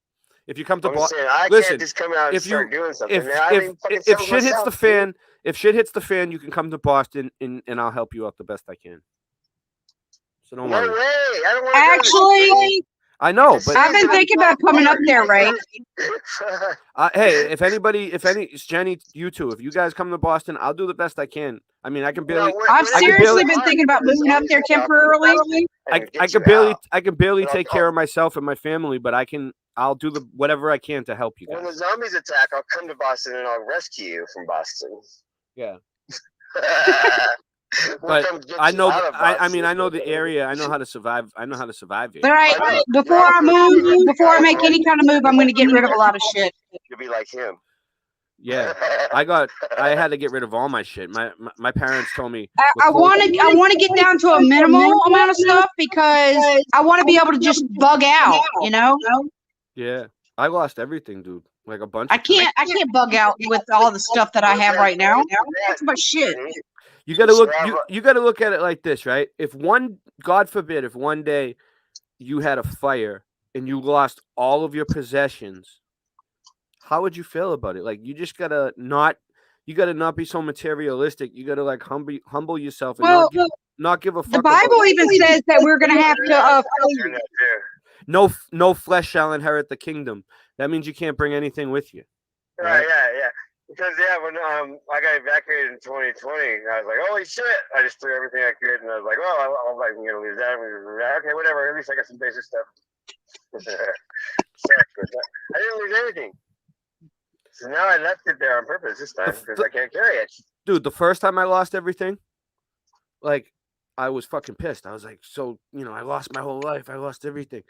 if you come to I'm just Boston, saying, I listen, can't just come out and if you- start doing something. if man. I mean, fucking if settle shit hits myself, the dude. fan, if shit hits the fan, you can come to Boston and I'll help you out the best I can. So don't No way. worry. I don't want to Actually, I know, but I've been thinking about coming up there, Ray. hey, if Jenny, you two, if you guys come to Boston, I'll do the best I can. I mean, I can barely, I've can seriously barely- been thinking about moving up there temporarily. I can barely take care of myself and my family, but I'll do whatever I can to help you When the guys. zombies attack, I'll come to Boston and I'll rescue you from Boston. Yeah. We'll But come get I you know, out of I mean, Boston. I know the area. I know how to survive. I know how to survive here. But before I make any kind of move, I'm going to get rid of a lot of shit. You'll be like him. Yeah, I had to get rid of all my shit. My parents told me. I want to get down to a minimal amount of stuff because I want to be able to just bug out, you know? Yeah, I lost everything, dude. Like a bunch. I can't bug out with all the stuff that I have right now. That's my shit. You gotta look. You gotta look at it like this, right? God forbid, if one day you had a fire and you lost all of your possessions, how would you feel about it? Like you just gotta not be so materialistic. You gotta like humble yourself and not give a fuck. The Bible even says that we're going to have to. No flesh shall inherit the kingdom. That means you can't bring anything with you. Right, yeah. Because when I got evacuated in 2020, I was like, holy shit! I just threw everything I could, and I was like, oh, I'm like, I'm gonna lose that. Okay, whatever. At least I got some basic stuff. I didn't lose anything. So now I left it there on purpose this time because I can't carry it. Dude, the first time I lost everything, like I was fucking pissed. I was like, so I lost my whole life. I lost everything.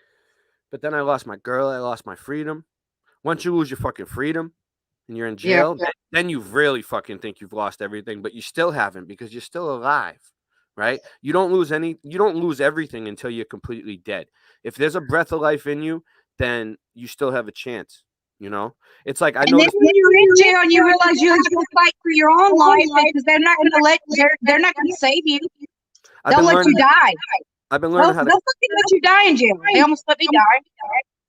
But then I lost my girl. I lost my freedom. Once you lose your fucking freedom and you're in jail, then you really fucking think you've lost everything, but you still haven't because you're still alive, right? You don't lose everything until you're completely dead. If there's a breath of life in you, then you still have a chance. It's like I know. And then when you're in jail, you realize you have to fight for your own life because they're not going to they're not going to save you. They'll let you die. I've been learning how to. They'll fucking let you die in jail. They almost let me die.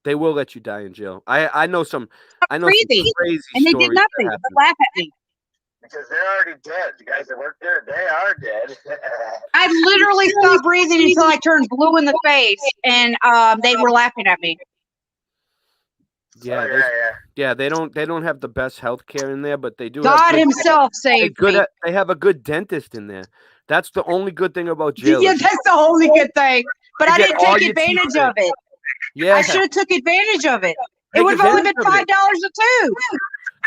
They will let you die in jail. I know some. Crazy. Crazy and they did stories nothing that but laugh at me. Because they're already dead. The guys that work there, they are dead. I literally stopped breathing until I turned blue in the face, and they were laughing at me. Yeah, they don't have the best health care in there, but they do. God Himself saved me. They have a good dentist in there. That's the only good thing about jail. Yeah, that's the only good thing. But You I get didn't all take your advantage teeth of it. Yeah, I should have took advantage of it. It Take would have only been advantage of $5 it. a tooth.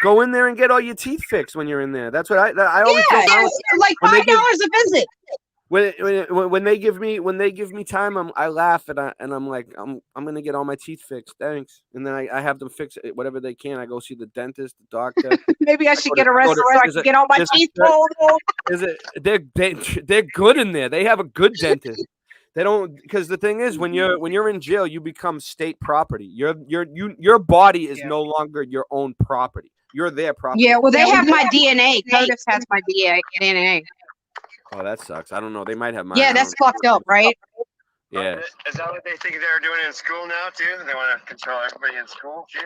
Go in there and get all your teeth fixed when you're in there. That's what I always Yeah, tell it was like when they $5 a visit. When they give me time, I laugh and I'm like I'm gonna get all my teeth fixed. Thanks, and then I have them fix it, whatever they can. I go see the dentist, the doctor. Maybe I should go get to- arrested go to- so I is can it- get all my is it- teeth pulled. Is it they're good in there. They have a good dentist. They don't, because the thing is when you're in jail, you become state property. Your body is no longer your own property. You're their property. Yeah, well, they have my DNA. Curtis has my DNA. Oh, that sucks. I don't know. They might have mine. Yeah, I that's don't fucked up, right? know. Yeah. Is that what they think they're doing in school now too? They want to control everybody in school too.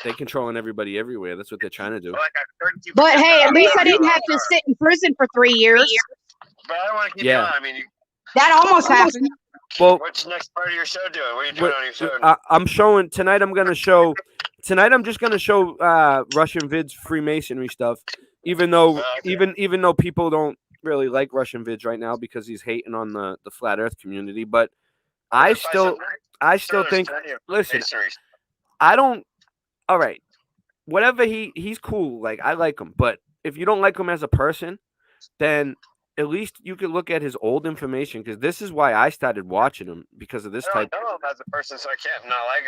They controlling everybody everywhere. That's what they're trying to do. Like I've heard you. But hey, at least I didn't have to sit in prison for 3 years. But I don't want to keep Yeah. going. I mean, That almost happened. Well, what's the next part of your show doing? What are you doing on your show? I'm showing tonight. I'm just gonna show Russian vids Freemasonry stuff. Even though even though people don't really like Russian vids right now because he's hating on the flat Earth community, but I still think. Listen, I don't. All right, whatever he's cool. Like I like him, but if you don't like him as a person, then at least you could look at his old information, because this is why I started watching him, because of this I type. don't know him as a person, so I can't not like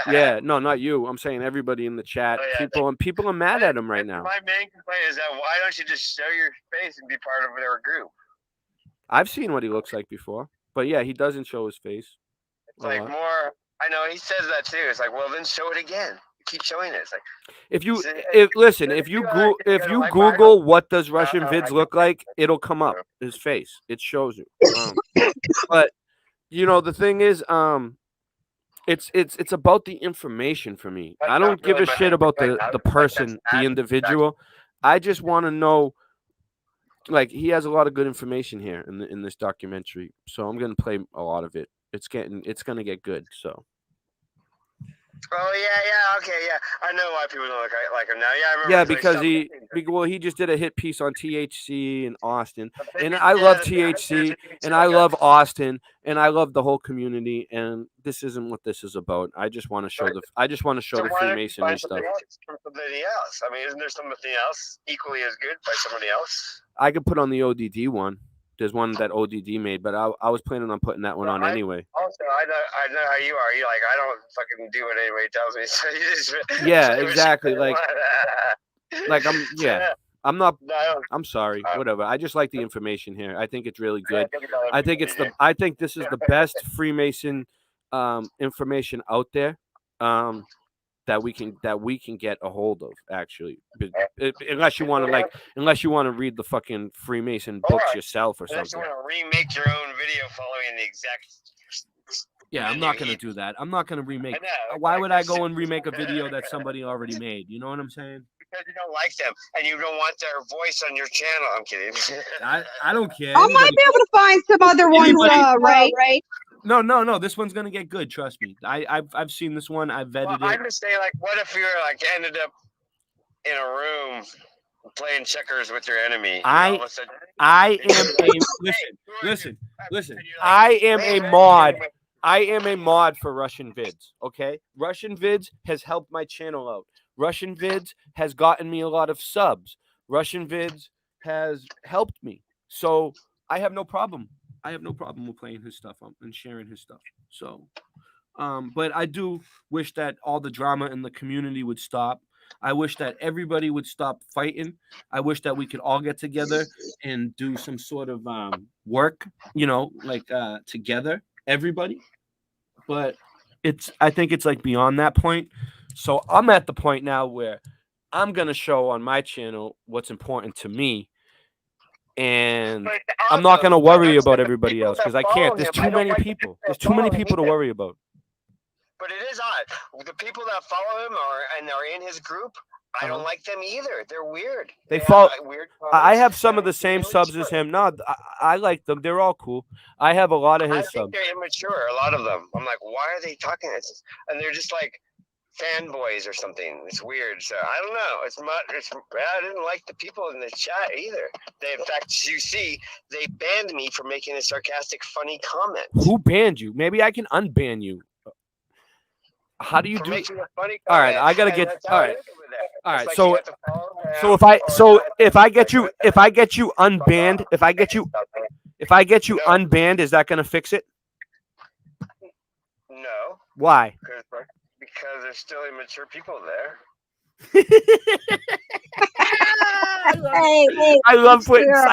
him. Yeah, no, not you. I'm saying everybody in the chat. Oh, yeah, People are mad at him right now. My main complaint is that why don't you just show your face and be part of their group? I've seen what he looks like before, but yeah, he doesn't show his face. It's like more. I know he says that too. It's like, well, then show it again. Keep showing it. It's like If you See, if you if you Google what does Russian vids look like, it'll come up his face. It shows you. But you know the thing is, it's about the information for me. I don't give a shit about the person, the individual. I just want to know. Like, he has a lot of good information here in this documentary, so I'm gonna play a lot of it. It's gonna get good. So. Oh yeah, okay, yeah. I know why people don't like him now. Yeah, I remember. Yeah, like, because he just did a hit piece on THC in Austin, and I love THC, and I love Austin, and I love the whole community. And this isn't what this is about. I just want to show the Freemasonry stuff. Somebody else. I mean, isn't there something else equally as good by somebody else? I could put on the ODD one. There's one that ODD made, but I was planning on putting that one on anyway. Also, I know how you are. You're like, I don't fucking do what anybody tells me. So you just Yeah, exactly. Like Yeah. I'm not. No, I don't. I'm sorry. Whatever. I just like the information here. I think it's really good. I think this is the best Freemason information out there. That we can get a hold of, actually, unless you want to read the fucking Freemason books yourself or Unless something. you want to remake your own video following the exact. Yeah, I'm not gonna do that. I'm not gonna remake. I know, Why would I exactly. go and remake a video that somebody already made? You know what I'm saying? Because you don't like them and you don't want their voice on your channel. I'm kidding. I don't care. I might be able to find some other ones, right? No. This one's gonna get good. Trust me. I've seen this one. I've vetted Well, it. I'm just saying, like, what if you're like ended up in a room playing checkers with your enemy? I all of a sudden- am a listen. I am a mod. I am a mod for Russian vids. Okay, Russian vids has helped my channel out. Russian vids has gotten me a lot of subs. Russian vids has helped me. So I have no problem. I have no problem with playing his stuff and sharing his stuff. So, but I do wish that all the drama in the community would stop. I wish that everybody would stop fighting. I wish that we could all get together and do some sort of work, like together, everybody. But I think it's like beyond that point. So I'm at the point now where I'm going to show on my channel what's important to me. And I'm not going to worry about everybody else because I can't. There's too many people. There's too many people to worry about. But it is odd. The people that follow him are in his group. I don't like them either. They're weird. They have, follow. like, weird I have comments. some of the same subs as him. No, I like them. They're all cool. I have a lot of I his think subs. they're immature. A lot of them. I'm like, why are they talking? And they're just like fanboys or something. It's weird. So I don't know. I didn't like the people in the chat either. In fact, you see, they banned me for making a sarcastic, funny comment. Who banned you? Maybe I can unban you. How do you For do? making a funny All right, comment, I gotta and get. that's how All it right, is over there. all It's right. like So, you have to follow so him, if I get you unbanned, if I get you If I get you No. unbanned, is that gonna fix it? No, Why? because there's still immature people there. I love putting Yeah.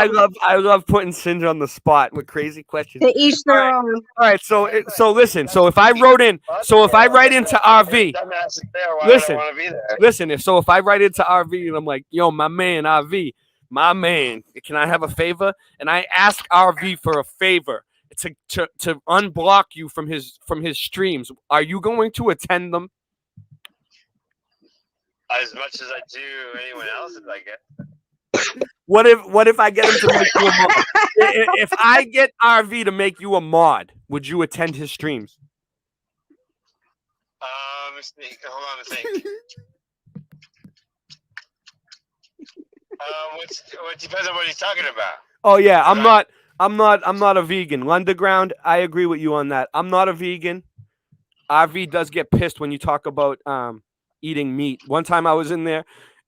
I love putting Singe on the spot with crazy questions. To each their All own. All right, so listen. So if I write into RV, Dumbass is there. Why Listen. would I want to be there? listen. If I write into RV and I'm like, yo, my man RV, my man, can I have a favor? And I ask RV for a favor to unblock you from his streams. Are you going to attend them? As much as I do anyone else, if I get. What if I get him to make you a mod? If I get RV to make you a mod, would you attend his streams? Let's think. Hold on a second. What depends on what he's talking about. Oh yeah, I'm not a vegan. Lunderground, I agree with you on that. I'm not a vegan. RV does get pissed when you talk about eating meat. One time I was in there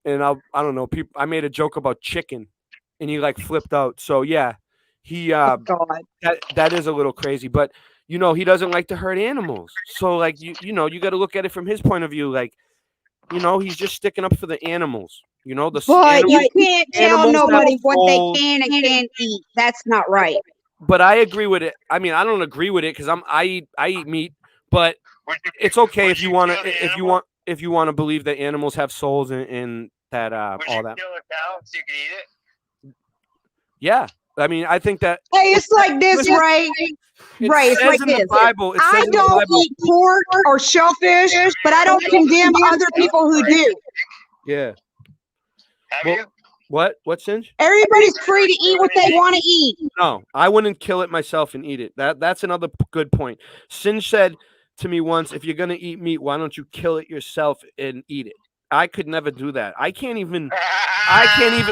and I don't know, I made a joke about chicken and he like flipped out. So yeah, he God. that is a little crazy, but you know, he doesn't like to hurt animals. So like you know, you got to look at it from his point of view. Like, you know, he's just sticking up for the animals. You know, But animals- you can't tell animals have nobody what they souls. can and can't eat. That's not right. But I agree with it. I mean, I don't agree with it because I eat meat, but it's okay if you want to if you want to believe that animals have souls and that Would all you that. kill a cow so you can eat it? Yeah, I mean, I think that Hey, it's like this, Listen, Ray. it Ray, it's says like in this. the Bible. It I says in the don't Bible. eat pork or shellfish, but I don't condemn other people who do. Yeah. Have Well- you? What? What, Singe? Everybody's free to eat what they want to eat. No, I wouldn't kill it myself and eat it. That's another good point. Singe said to me once, if you're gonna eat meat, why don't you kill it yourself and eat it? I could never do that. I can't even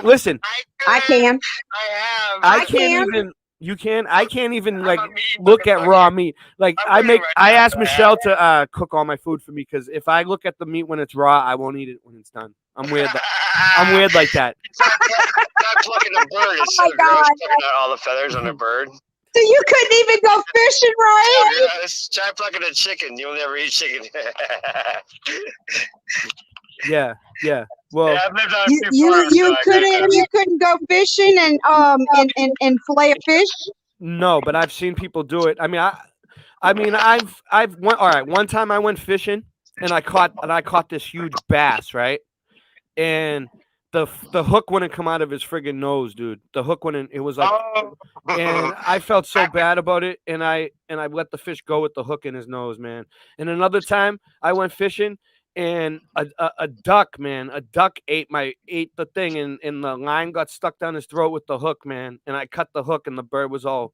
listen. I can. I have. I can. can't even. You can. I can't even like a meat look at motherfucker. raw meat. Like I'm looking right I now, asked so I Michelle to cook all my food for me because if I look at the meat when it's raw, I won't eat it when it's done. I'm weird. I'm weird like that. Try plucking a bird. It's Oh so my gross God. plucking out all the feathers on a bird. So you couldn't even go fishing, right? Try plucking a chicken. You'll never eat chicken. Yeah. Well, Yeah, I've lived on a few You farms, so I you couldn't go fishing and fillet a fish. no, but I've seen people do it. I mean, I've went. All right, one time I went fishing and I caught this huge bass, right? And the hook wouldn't come out of his friggin' nose, dude. The hook wouldn't. It was like, Oh. and I felt so bad about it, and I let the fish go with the hook in his nose, man. And another time I went fishing, and a duck, man, ate the thing, and the line got stuck down his throat with the hook, man. And I cut the hook, and the bird was all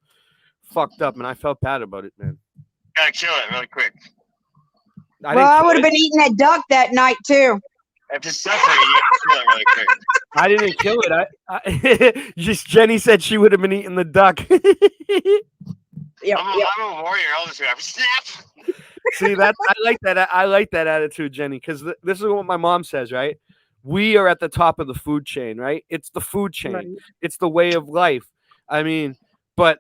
fucked up, and I felt bad about it, man. Gotta kill it really quick. I would have been eating that duck that night too. If it's suffering, you gotta kill it really quick. I didn't kill it. I just Jenny said she would have been eating the duck. Yep, I'm a warrior. I'll just go, snap. See that I like that attitude, Jenny, because this is what my mom says, right? We are at the top of the food chain, right? It's the food chain. Right. It's the way of life. I mean, but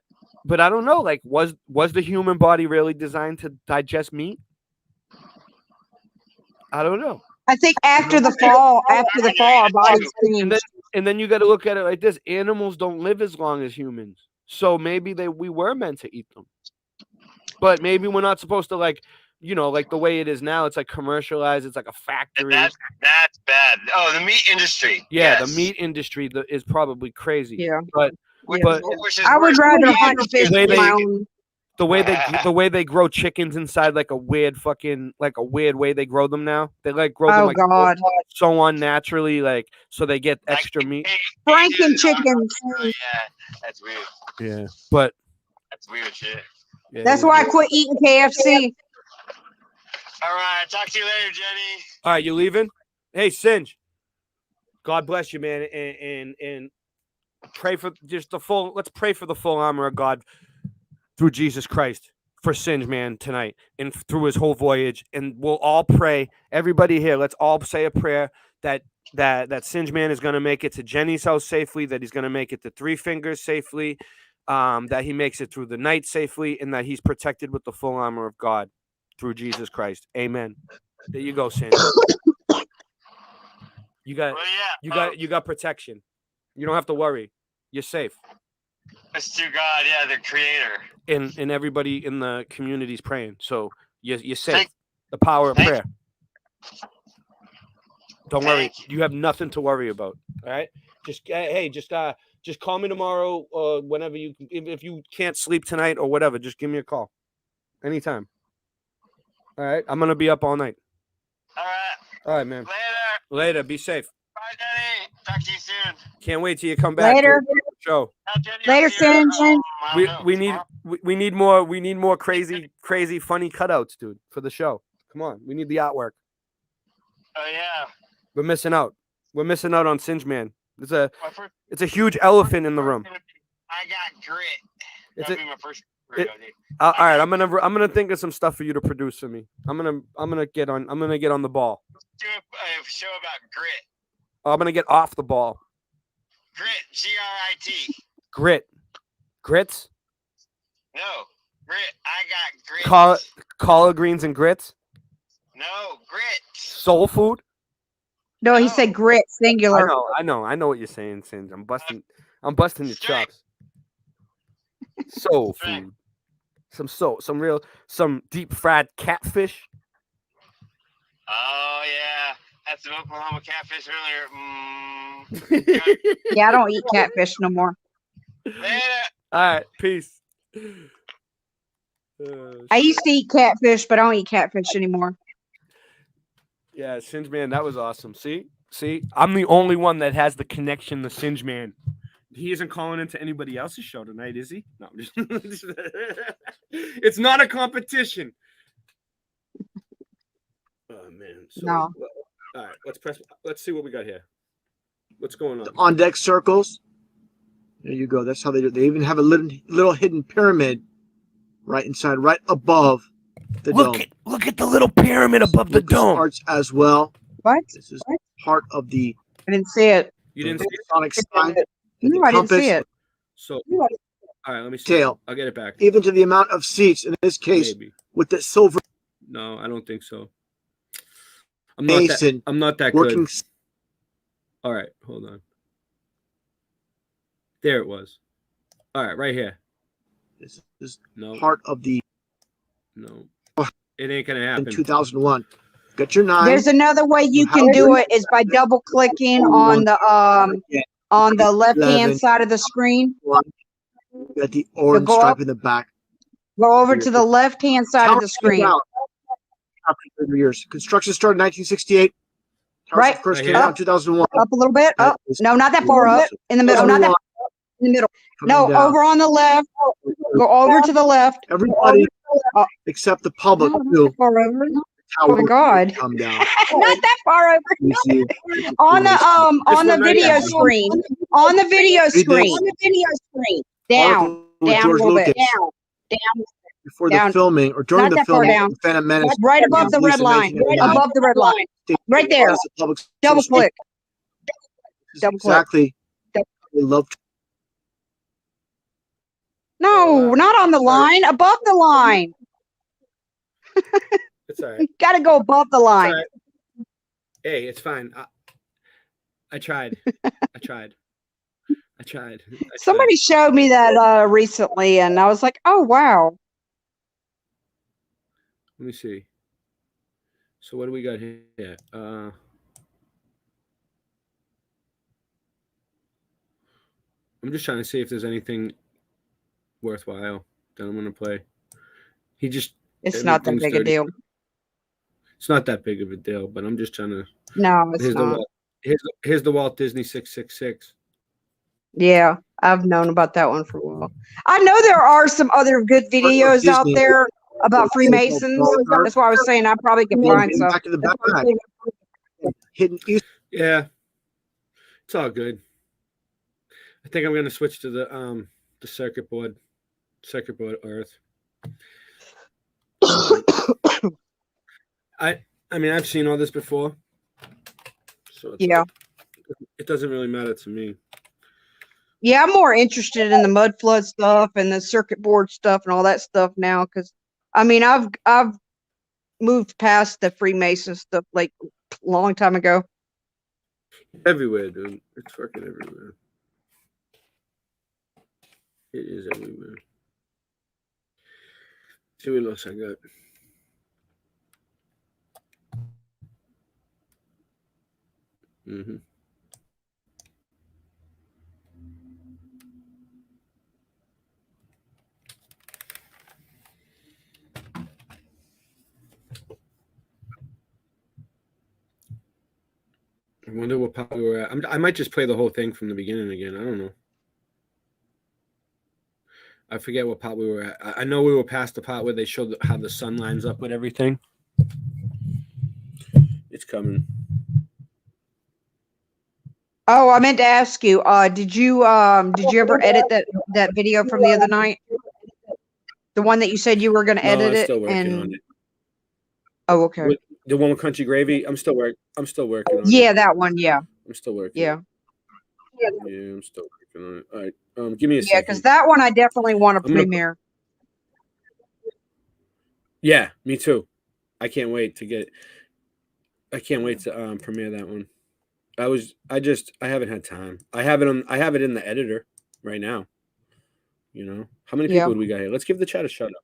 I don't know. Like, was the human body really designed to digest meat? I don't know. I think after the fall, our bodies change. And then you got to look at it like this: animals don't live as long as humans, so maybe we were meant to eat them. But maybe we're not supposed to, like, you know, like the way it is now. It's like commercialized. It's like a factory. That's bad. Oh, the meat industry. Yeah, Yes. the meat industry is probably crazy. Yeah. But Which is I would worse. rather hunt and fish The way on my they- own. the way they grow chickens inside like a weird way they grow them now. They like grow them Oh like God, so unnaturally, like so they get Like, extra meat. Franken chickens. Oh, yeah, that's weird. Yeah, but That's weird shit. yeah, That's why I quit eating KFC. All right, talk to you later, Jenny. All right, you leaving? Hey, Singe. God bless you, man, and pray for just the full. Let's pray for the full armor of God through Jesus Christ for Singe, man, tonight and through his whole voyage. And we'll all pray. Everybody here, let's all say a prayer that Singe man is going to make it to Jenny's house safely. That he's going to make it to Three Fingers safely. that he makes it through the night safely, and that he's protected with the full armor of God through Jesus Christ. Amen. There you go, Sandy. You got Well, yeah. you got protection. You don't have to worry. You're safe. It's to God, yeah, the Creator. And everybody in the community is praying. So you're safe. Thank- The power of thank- prayer. Don't worry. Thank You have nothing to worry about. All right. Just call me tomorrow or whenever you. If you can't sleep tonight or whatever, just give me a call. Anytime. All right. I'm gonna be up all night. All right. All right, man. Later. Be safe. Bye, Daddy. Talk to you soon. Can't wait till you come back. Later. To the show. How Jenny Later, up here? St. I We don't know. we need we need more crazy funny cutouts, dude, for the show. Come on, we need the artwork. Oh yeah. We're missing out. We're missing out on Singe Man. My first. It's a huge elephant in the room. I got grit. It's That'll a- be my first. it- all right, I'm gonna think of some stuff for you to produce for me. I'm gonna get on the ball. Do a show about grit. I'm gonna get off the ball. Grit. Grit. Grits, No. Grit. I got grit. collard greens and grits, No. Grit. soul food. No, he said grit, singular. I know what you're saying, Singe. I'm busting your chops. Soul food. Some deep fried catfish. Oh yeah. Had some Oklahoma catfish earlier. Yeah, I don't eat catfish no more. Later. All right, peace. I used to eat catfish, but I don't eat catfish anymore. Yeah, Singe Man, that was awesome. See, I'm the only one that has the connection to Singe Man. He isn't calling into anybody else's show tonight, is he? No, I'm just. It's not a competition. Oh man. So, No. All right, let's see what we got here. What's going on? On deck circles. There you go. That's how they do it. They even have a little hidden pyramid right inside, right above the dome. Look at the little pyramid above the Lucas dome. Arts as well. What? This is part of the I didn't see it. You didn't see it? Sonic sign. No, I didn't see it. So, all right, let me see. Tail. I'll get it back. Even to the amount of seats in this case Maybe. with the silver No, I don't think so. I'm Mason not that working. good. All right, hold on. There it was. All right, right here. This is No, part of the no. It ain't gonna in happen. 2001. Got your 9. There's another way you can do it is by double clicking on the left hand 11. side of the screen. Got the orange go stripe up. in the back. Go over to the left hand side of the screen. After 30 years. Construction started in 1968. Towers Right. First Right came here. out in 2001. Up a little bit. Oh, no, not that far up. In the middle. Not that in the middle. No, Coming down. over on the left. Go over to the left. Everybody Oh. except the public No, not knew that far over. how Oh my God. come down. Not that far over. You see, On the on the one right video here. screen. On the video Read this. screen. Down. article with Down a George little Lucas bit. Down. before down. the filming or during Not the that far filming down. of The Phantom Menace. Right above the red released in line. 1989. Above the red line. Right there. As a public Double association. click. This is Double click. exactly. Double- They love No, not on the line. Above the line. It's all right. You gotta go above the It's all line. right. Hey, it's fine. I tried. I tried. Somebody showed me that recently, and I was like, "Oh wow!" Let me see. So what do we got here? I'm just trying to see if there's anything worthwhile that I'm gonna play. It's not that Everything's big a 30. deal. It's not that big of a deal, but I'm just trying to. No, it's Here's the not. Walt, here's the Walt Disney 666. Yeah, I've known about that one for a while. I know there are some other good videos out Disney. there about Freemasons. That's why I was saying I probably could find some. back to the backpack. Hidden East. Yeah, it's all good. I think I'm gonna switch to the circuit board Earth. I mean, I've seen all this before, so Yeah. it doesn't really matter to me. Yeah, I'm more interested in the mud flood stuff and the circuit board stuff and all that stuff now because I mean I've moved past the Freemason stuff like a long time ago. Everywhere, dude. It's fucking everywhere. It is everywhere. See what else I got. Mm-hmm. I wonder what part we were at. I might just play the whole thing from the beginning again. I don't know. I forget what part we were at. I know we were past the part where they showed how the sun lines up with everything. It's coming. Oh, I meant to ask you, did you ever edit that video from the other night? The one that you said you were going to No, edit I'm it? still working on it. Oh, okay. The one with Country Gravy. I'm still working on it. Yeah, that one. Yeah. I'm still working. Yeah. Yeah, I'm still working on it. All right. Give me a second. Yeah, because that one I definitely want to premiere. Yeah, me too. I can't wait to premiere that one. I haven't had time. I have it in the editor right now. You know, how many people do we got here? Let's give the chat a shout out.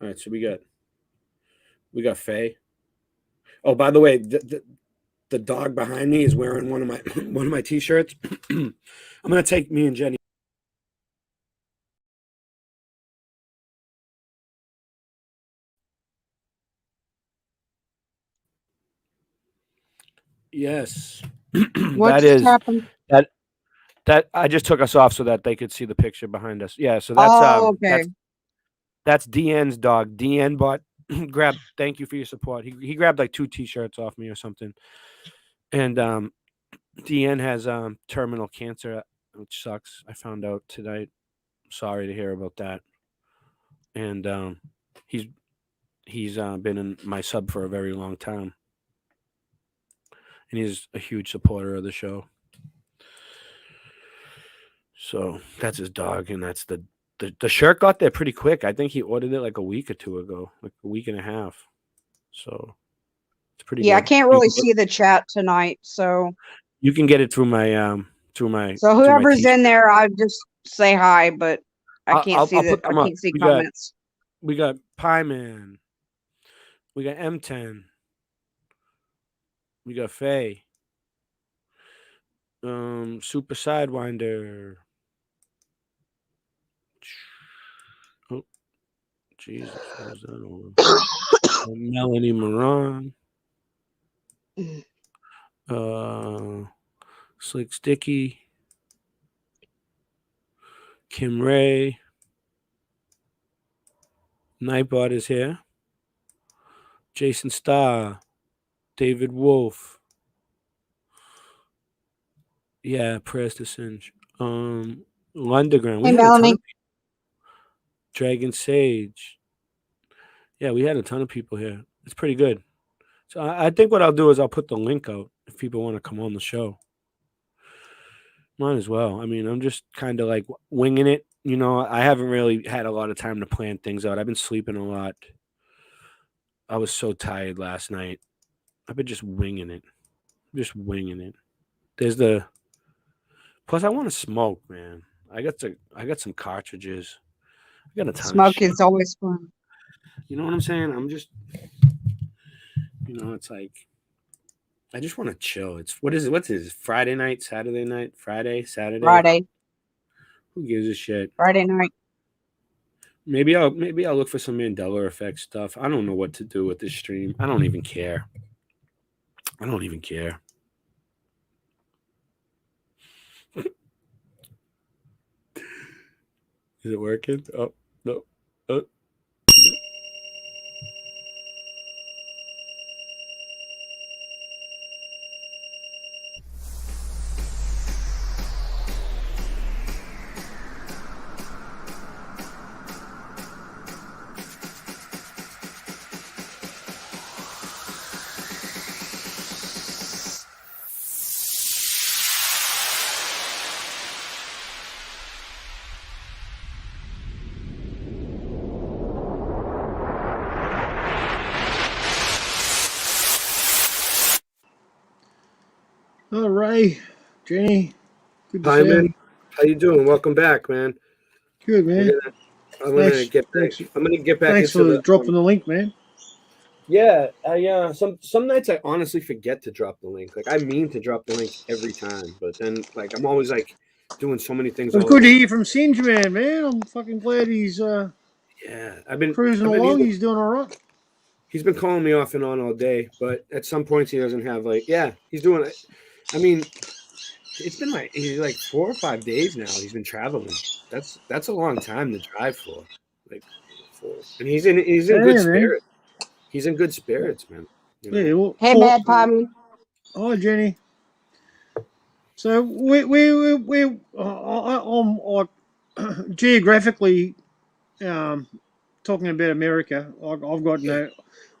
All right, so we got Faye. Oh, by the way, the dog behind me is wearing one of my t-shirts. I'm gonna take me and Jenny. Yes. Happened? That I just took us off so that they could see the picture behind us. Yeah, so that's okay. That's DN's dog. DN bought grabbed. Thank you for your support. He grabbed like 2 t-shirts off me or something. And DN has terminal cancer, which sucks. I found out tonight. Sorry to hear about that. And he's been in my sub for a very long time. And he's a huge supporter of the show. So that's his dog, and that's the shirt got there pretty quick. I think he ordered it like a week or 2 ago, like a week and a half. So it's pretty. Yeah, good. I can't really see the chat tonight, so you can get it through my So whoever's in there, I just say hi, but I can't I'll see I can't see comments. We got Pie Man. We got M10. We got Faye. Super Sidewinder. Oh, Jesus, what was that one? Melanie Moran. Slick Sticky. Kim Ray. Nightbot is here. Jason Starr. David Wolf. Yeah, Press to Singe. Lunderground. Hey, Melanie. Dragon Sage. Yeah, we had a ton of people here. It's pretty good. So I think what I'll do is I'll put the link out if people want to come on the show. Might as well. I mean, I'm just kind of like winging it. You know, I haven't really had a lot of time to plan things out. I've been sleeping a lot. I was so tired last night. I've been just winging it. There's the. Plus, I want to smoke, man. I got some cartridges. I got a ton Smoke of shit. is always fun. You know what I'm saying? I'm just, it's like, I just want to chill. What's this? Friday night, Saturday night, Friday, Saturday. Friday. Who gives a shit? Friday night. Maybe I'll look for some Mandela effect stuff. I don't know what to do with this stream. I don't even care. Is it working? Oh, no. Oh. Oh, Ray, Jenny, good to Hi, see you. man. How you doing? Welcome back, man. Good, We're man. gonna, I'm gonna Thanks, get back. thanks, I'm gonna get back thanks into for the. dropping the link, man. Yeah, I some nights I honestly forget to drop the link. Like I mean to drop the link every time, but then like I'm always like doing so many things. It was all good at to once. hear from Singe, man. I'm fucking glad he's Yeah, cruising along. He's doing all right. he's been calling me off and on all day, but at some points he doesn't have like he's doing it. I mean, it's been like 4 or 5 days now. He's been traveling. That's a long time to drive for. Like and he's in Yeah, good man. spirits. He's in good spirits, man. You know? Yeah. Well, Hey, Mad Pommy. Hi, Jenny. So I'm like geographically talking about America.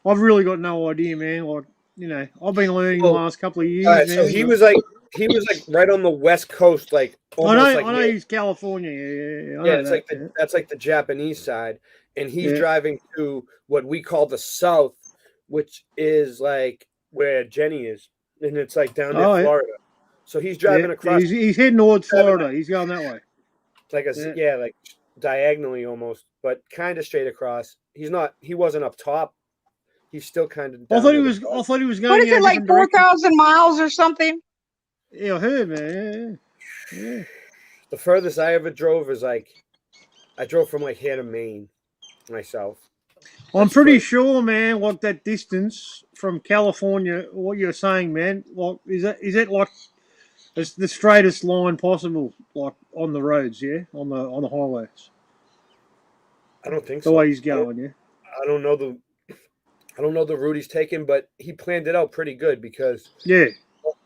I've really got no idea, man. Like, you know, I've been learning the last couple of years, All right, man. so he was like right on the west coast, like almost I know near, he's California. Yeah, I know it's that, like that's like the Japanese side, and he's Yeah. driving to what we call the south, which is like where Jenny is, and it's like down near Oh, yeah. Florida. So he's driving across. He's heading towards Florida. He's going that way. Like like diagonally almost, but kind of straight across. He wasn't up top. He's still kind of. I thought he was going. What is in it, a like different direction. 4,000 miles or something? Yeah, I heard, man. Yeah. The furthest I ever drove is like, I drove from like here to Maine, myself. I'm pretty sure, man. Like that distance from California, what you're saying, man. Like, is that like it's the straightest line possible, like on the roads, yeah, on the highways. I don't think The so. way he's going, yeah. I don't know the route he's taking, but he planned it out pretty good because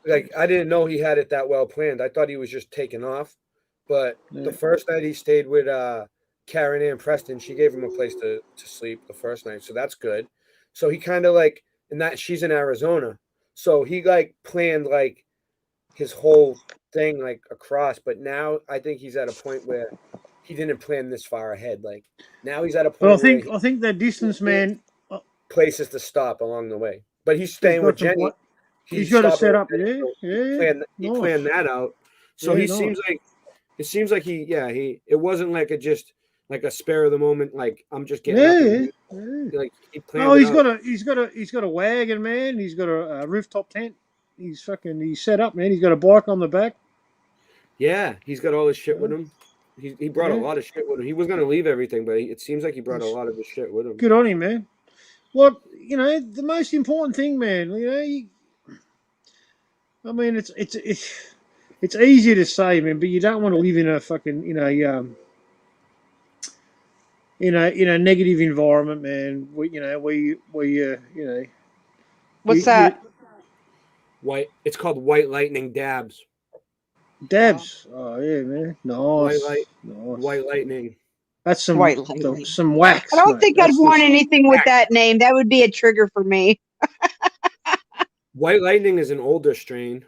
like I didn't know he had it that well planned. I thought he was just taking off. But the first night he stayed with Karen Ann Preston, she gave him a place to sleep the first night. So that's good. So he kind of like, and that she's in Arizona. So he like planned like his whole thing like across. But now I think he's at a point where he didn't plan this far ahead. Like now he's at a point But I think that distance, man. Places to stop along the way. But he's staying with Jenny. He's got to set up, He planned that out. So Yeah, he seems like it seems like it wasn't like just like a spare of the moment, like I'm just getting up. Like he planned. Oh, it out. He's got a wagon, man. He's got a rooftop tent. He's set up, man. He's got a bike on the back. Yeah, he's got all his shit with him. He brought a lot of shit with him. He was gonna leave everything, but it seems like he brought a lot of his shit with him. Good on him, man. Look, you know, the most important thing, man. You know, I mean, it's easier to say, man, but you don't want to live in a fucking, in a negative environment, man. What's that? It's called White Lightning Dabs. Dabs. Oh yeah, man. Nice. White Lightning. That's some White Lightning. some wax. I don't mate. think I'd want anything with that name. That would be a trigger for me. White Lightning is an older strain.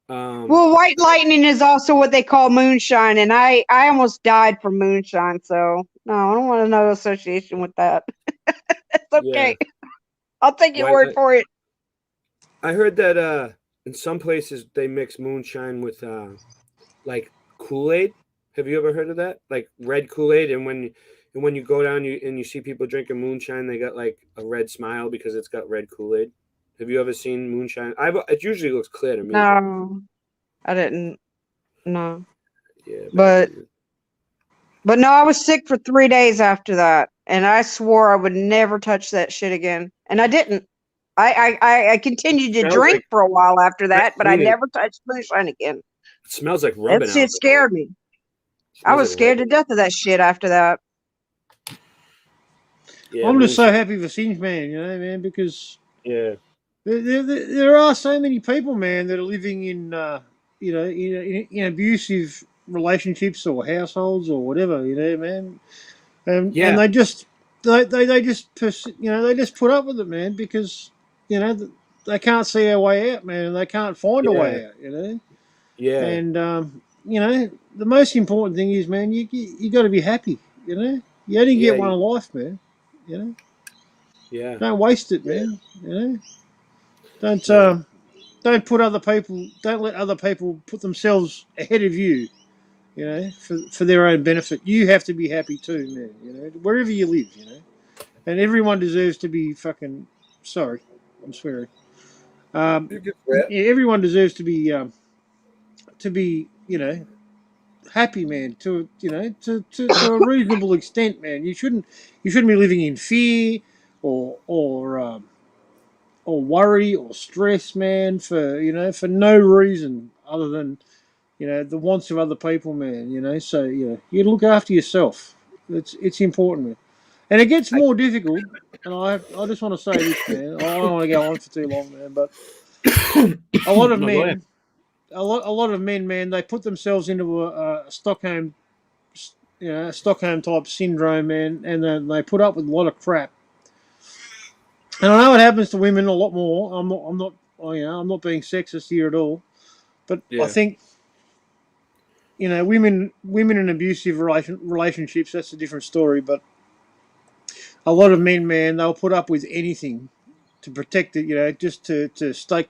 Well, White Lightning is also what they call moonshine, and I almost died from moonshine, so no, I don't want no association with that. It's okay. Yeah. I'll take your word for it. I heard that in some places they mix moonshine with like Kool-Aid. Have you ever heard of that? Like red Kool-Aid, and when you go down and you see people drinking moonshine, they got like a red smile because it's got red Kool-Aid. Have you ever seen moonshine? It usually looks clear to me. No, I didn't. No. Yeah. But no, I was sick for 3 days after that, and I swore I would never touch that shit again, and I didn't. I continued to drink for a while after that, but I never touched moonshine again. It smells like rubbing. That shit scared me. I was scared to death of that shit after that. Yeah, I'm just so happy for Singe, man. You know, man, because yeah. There are so many people, man, that are living in, in abusive relationships or households or whatever, you know, man. And they just put up with it, man, because, you know, they can't see a way out, man, and they can't find a way out, you know. Yeah. And you know, the most important thing is, man, you got to be happy, you know. You only get one life, man, you know. Yeah. Don't waste it, man, you know. Don't don't let other people put themselves ahead of you. You know, for their own benefit. You have to be happy too, man. You know, wherever you live. You know, and everyone deserves to be fucking. Sorry, I'm swearing. Yeah, everyone deserves to be happy, man, to a reasonable extent, man. You shouldn't be living in fear or worry or stress, man, for no reason other than the wants of other people, man. So you look after yourself. It's important, man. And it gets more difficult. And I just want to say this, man. I don't want to go on for too long, man. But a lot of No, go ahead. men, a lot of men, man, they put themselves into a Stockholm type syndrome, man, and then they put up with a lot of crap. And I know it happens to women a lot more. I'm not being sexist here at all, but Yeah. I think women in abusive relationships, that's a different story. But a lot of men, man, they'll put up with anything to protect it, just to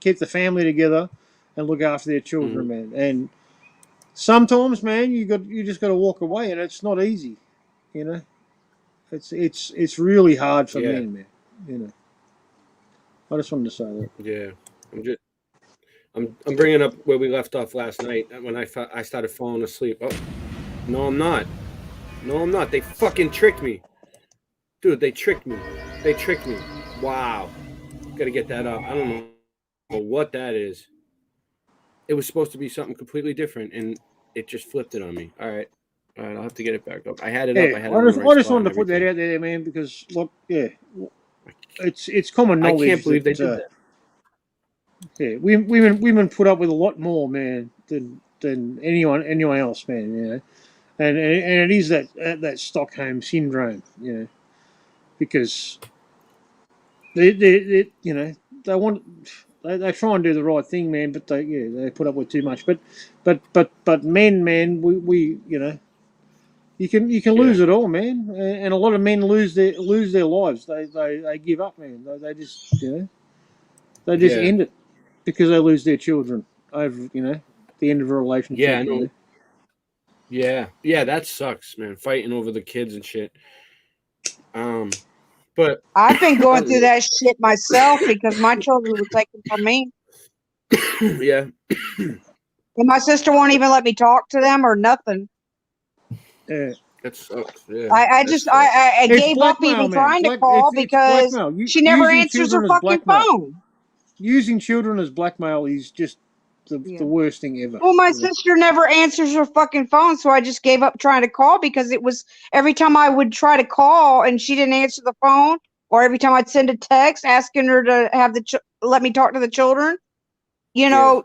keep the family together and look after their children, man. And sometimes, man, you just got to walk away, and it's not easy. It's really hard for men, man. I just wanted to say that. Yeah, I'm bringing up where we left off last night when I started falling asleep. Oh, no, I'm not. No, I'm not. They fucking tricked me, dude. They tricked me. Wow, gotta get that up. I don't know what that is. It was supposed to be something completely different, and it just flipped it on me. All right, I'll have to get it back up. I had it up. I just wanted to put that out there, man, because look, it's common knowledge. I can't believe they did that. Yeah, women put up with a lot more, man, than anyone else, man. And it is that Stockholm syndrome, because they want. They try and do the right thing, man, but they put up with too much. But men, man, we you can lose it all, man, and a lot of men lose their lives. They give up, man. They just end it because they lose their children over the end of a relationship. Yeah, I know. Yeah, that sucks, man. Fighting over the kids and shit. But I've been going through that shit myself because my children were taken from me. Yeah. And my sister won't even let me talk to them or nothing. Yeah. That sucks. Yeah. I gave up even trying to call because she never answers her fucking phone. Using children as blackmail is just the worst thing ever. Well, my sister never answers her fucking phone, so I just gave up trying to call because it was every time I would try to call and she didn't answer the phone, or every time I'd send a text asking her to have let me talk to the children,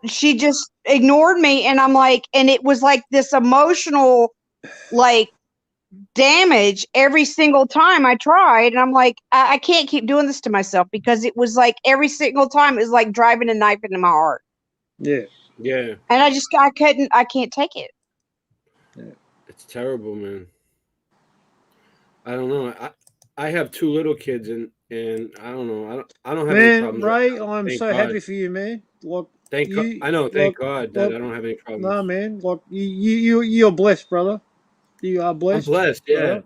she just ignored me, and I'm like, and it was like this emotional, like, damage every single time I tried, and I'm like, I can't keep doing this to myself because it was like every single time it was like driving a knife into my heart. Yeah. Yeah. And I can't take it. Yeah. It's terrible, man. I don't know. I have 2 little kids and I don't know. I don't have any problems. Ray, I'm so happy for you, man. Look, thank God that I don't have any problems. No, man. Look, you're blessed, brother. You are blessed. I'm blessed, yeah.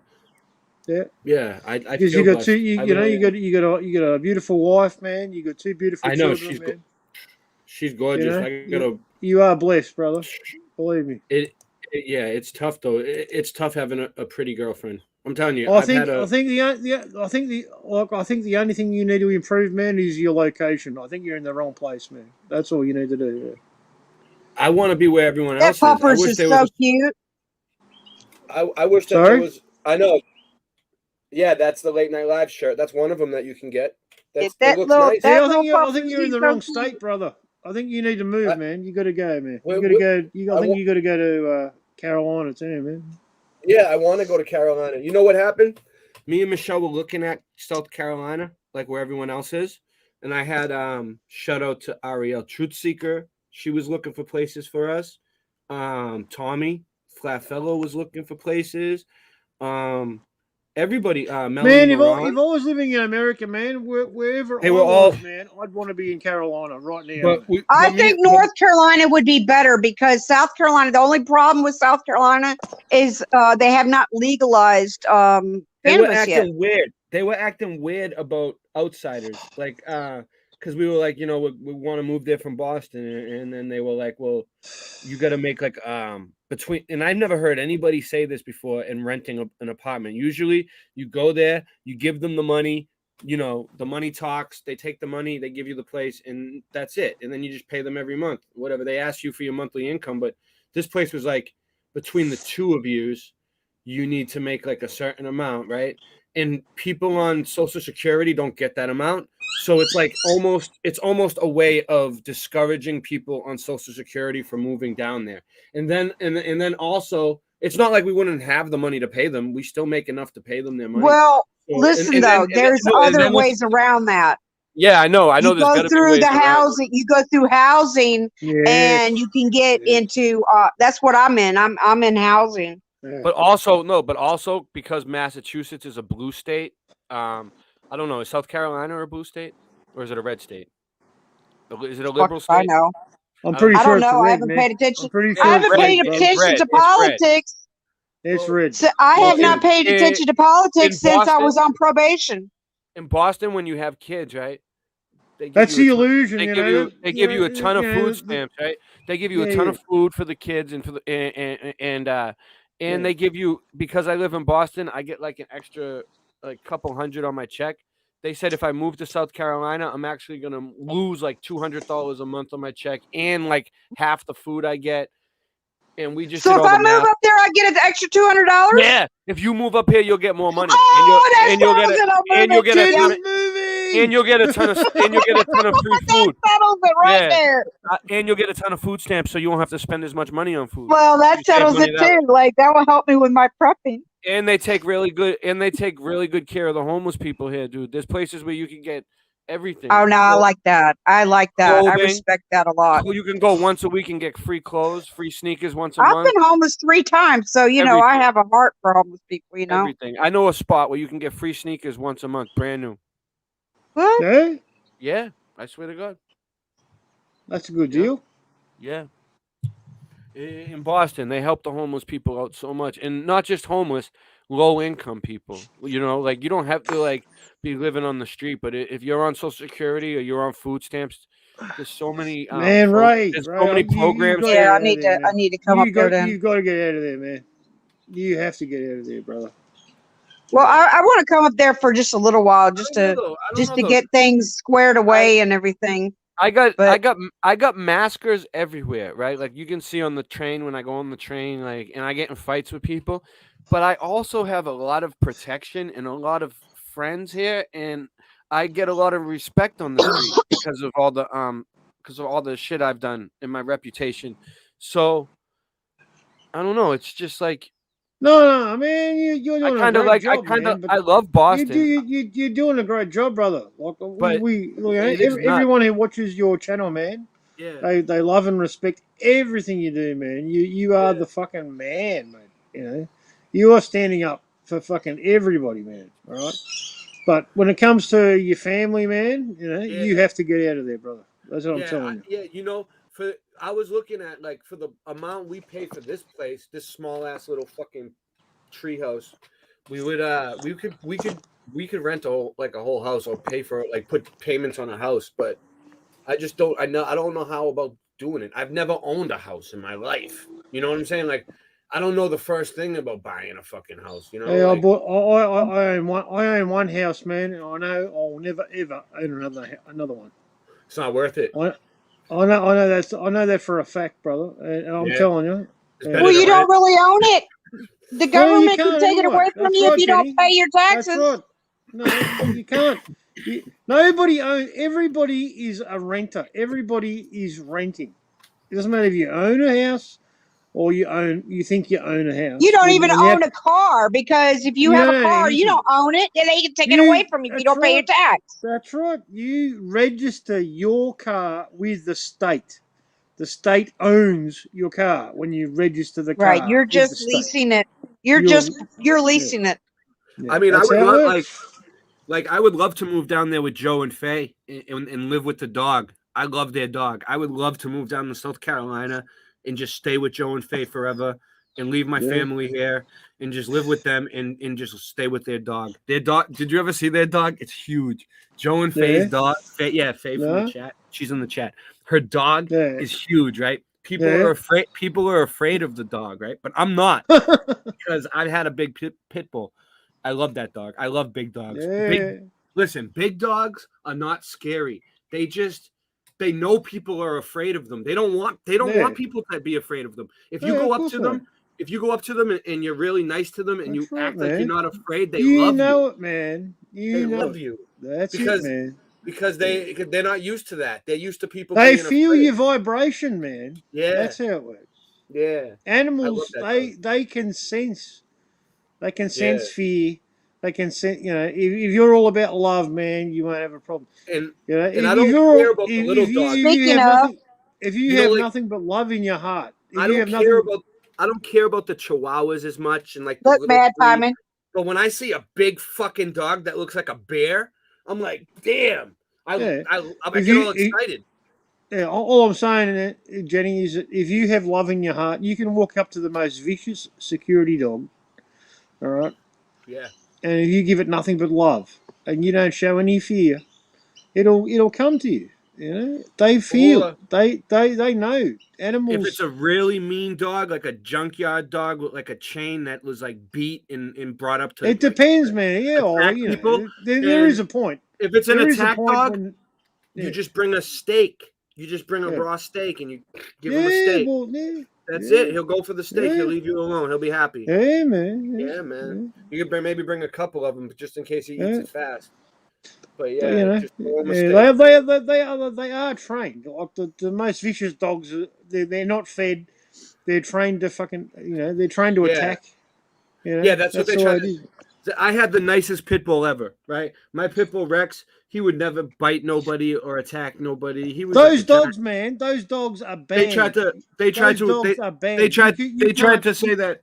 Yeah. Yeah, I because feel you got blessed. you got a beautiful wife, man. You got 2 beautiful children. I know she's gorgeous. You are blessed, brother. Believe me. It's tough though. It's tough having a pretty girlfriend. I'm telling you. I think the only thing you need to improve, man, is your location. I think you're in the wrong place, man. That's all you need to do. Yeah. I want to be where everyone else is. That puppers is so cute. I wish that there was. I know. Yeah, that's the Late Night Live shirt. That's one of them that you can get. It looks nice. I think you're in the wrong state, brother. I think you need to move, man. You got to go, man. I think you got to go to Carolina too, man. Yeah, I want to go to Carolina. You know what happened? Me and Michelle were looking at South Carolina, like where everyone else is, and I had shout out to Ariel Truthseeker. She was looking for places for us. Tommy Flat Fellow was looking for places. And everybody. Man, Melanie if I Moran. was living in America, man, wherever They I were was, all- man, I'd want to be in Carolina right now. But man. I think North Carolina would be better because South Carolina, the only problem with South Carolina is they have not legalized they were cannabis yet. acting weird. They were acting weird about outsiders, like because we were like, we want to move there from Boston, and then they were like, well, you got to make like between. And I've never heard anybody say this before in renting an apartment. Usually, you go there, you give them the money. The money talks. They take the money, they give you the place, and that's it. And then you just pay them every month, whatever they ask you for your monthly income. But this place was like between the two of yous, you need to make like a certain amount, right? And people on Social Security don't get that amount. So it's like it's almost a way of discouraging people on Social Security from moving down there. And then also, it's not like we wouldn't have the money to pay them. We still make enough to pay them their money. Well, So- listen and though, then- there's no, and other then ways around that. Yeah, I know. You there's go gotta be through ways the around it. housing. You go through housing, Yeah. and you can get into. That's what I'm in. I'm in housing. But also because Massachusetts is a blue state. I don't know. Is South Carolina a blue state or is it a red state? Is it a liberal I state? know. I'm pretty I sure don't it's know. I red, haven't man. paid attention. I'm pretty I sure haven't it's paid red, bro. attention red. to It's red. politics. It's red. So I Well, have not paid attention to politics since I Boston- was on probation. In Boston, when you have kids, right? They give That's you the a ton- illusion, They you give know. you they give you a ton of you know, food stamps, right? They give you a Yeah, ton yeah. of food for the kids and for the and Yeah. they give you, because I live in Boston, I get like an extra like couple hundred on my check. They said if I move to South Carolina, I'm actually gonna lose like $200 a month on my check and like half the food I get. And we just So did if all I the move math. up there, I get an extra $200. Yeah, if you move up here, you'll get more money. Oh, that's and you'll settles get it. I'm and you'll moving get a to ton you. of, and you'll get a ton of free food. That settles it right Yeah. there. And you'll get a ton of food stamps, so you won't have to spend as much money on food. Well, that You save settles money it that too. Like that will help me with my prepping. And they take really good care of the homeless people here, dude. There's places where you can get everything. Oh no, I like that. I like that. I Clothing. respect that a lot. You can go once a week and get free clothes, free sneakers once a I've month. been homeless 3 times, so you know I Everything. have a heart for homeless people. You know. Everything. I know a spot where you can get free sneakers once a month, brand new. What? Yeah, Yeah, I swear to God. that's a good deal. Yeah. In Boston, they help the homeless people out so much, and not just homeless, low income people. Like you don't have to like be living on the street, but if you're on Social Security or you're on food stamps, there's so many Man, right, There's right. so many You programs. gotta Yeah, get I out need of to. there, I man. need to come up there then. You got to get out of there, man. You have to get out of there, brother. Well, I want to come up there for just a little while, just to get things squared away and everything. I got maskers everywhere, right? Like you can see on the train when I go on the train, like, and I get in fights with people. But I also have a lot of protection and a lot of friends here, and I get a lot of respect on the street because of all the shit I've done and my reputation. So I don't know. It's just like No, man, you're doing I a great job, kind man. of but I love Boston. You're doing a great job, brother. Like But it is not. everyone who watches your channel, man, Yeah. they love and respect everything you do, man. You are the fucking man, mate. You know, you are standing up for fucking everybody, man. All right. But when it comes to your family, man, you have to get out of there, brother. That's what I'm telling you. Yeah, I was looking at like for the amount we pay for this place, this small ass little fucking treehouse, we could rent a whole house or pay for like put payments on a house, but I don't know how about doing it. I've never owned a house in my life. You know what I'm saying? Like I don't know the first thing about buying a fucking house. You know? Hey, like, I own one house, man, and I know I'll never ever own another one. it's not worth it. I know that for a fact, brother, and I'm telling you. Well, you don't really own it. The government can can't take it anyway. away from That's you right, if you Jenny. don't pay your taxes. That's right. No, you can't. Nobody owns. Everybody is a renter. Everybody is renting. It doesn't matter if you own a house or you think you own a house. You don't When- even when you own have- a car because if you You have a don't car, own you don't own it, and they can take it away from you if you that's don't pay your right. tax. That's right. You register your car with the state. The state owns your car when you register the car. Right, you're with the just state. leasing it. You're leasing it. Yeah, I mean, I that's would how it love works. like I would love to move down there with Joe and Faye and live with the dog. I love their dog. I would love to move down to South Carolina and just stay with Joe and Faye forever and leave my Yeah. family here and just live with them and just stay with their dog. Their dog. Did you ever see their dog? It's huge. Joe and Faye's Yeah. dog. Faye from No. the chat. She's in the chat. Her dog Yeah. is huge, right? People Yeah. are afraid. People are afraid of the dog, right? But I'm not because I've had a big pit bull. I love that dog. I love big dogs. Yeah. Listen, big dogs are not scary. They know people are afraid of them. They don't want Yeah. people to be afraid of them. If you Yeah, go of up course to not. them, if you go up to them and you're really nice to them and That's you right, act like you're man. not afraid, they You love know you. it, man. They You know love it. you That's because it, man. because they're not used to that. They're used to people They being feel afraid. your vibration, man. Yeah, That's how it works. yeah. Animals, that they can sense. They can Yeah. sense fear. They can sense. You know, if you're all about love, man, you won't have a problem. And You know, and I don't care about the little dogs. if you Speaking have of- nothing, if you, You know, have like, nothing but love in your heart, if I you don't have care nothing, about the Chihuahuas as much and like the Look, little Mad breed. Pieman. But when I see a big fucking dog that looks like a bear, I'm like, damn. I Yeah. get If you- all excited. yeah, all I'm saying, Jenny, is that if you have love in your heart, you can walk up to the most vicious security dog, all right, Yeah. and if you give it nothing but love and you don't show any fear, it'll come to you. You know, they feel, Or- they know. Animals. If it's a really mean dog, like a junkyard dog with like a chain that was like beat and brought up to It depends, man. Yeah, attack you know, people, there is a and point. if it's an There is a attack point dog, when- yeah. you just bring a steak. You just bring a Yeah. raw steak and you give him a Yeah, steak. well, yeah, That's yeah. it. He'll go for the steak. Yeah. He'll leave you alone. He'll be happy. Yeah, man. Yeah, man. You can maybe bring a couple of them just in case he eats Yeah. it fast. But You yeah, know, just throw him a yeah, steak. they are trained. Like the most vicious dogs, they're not fed. They're trained to fucking, they're trained to Yeah. attack. You know, Yeah, that's what they the try way to it is. I had the nicest pit bull ever, right? My pit bull Rex, he would never bite nobody or attack nobody. He was like Those a giant- dogs, man, those dogs are banned. They tried to Those dogs are banned. they tried You they tried can't- to say that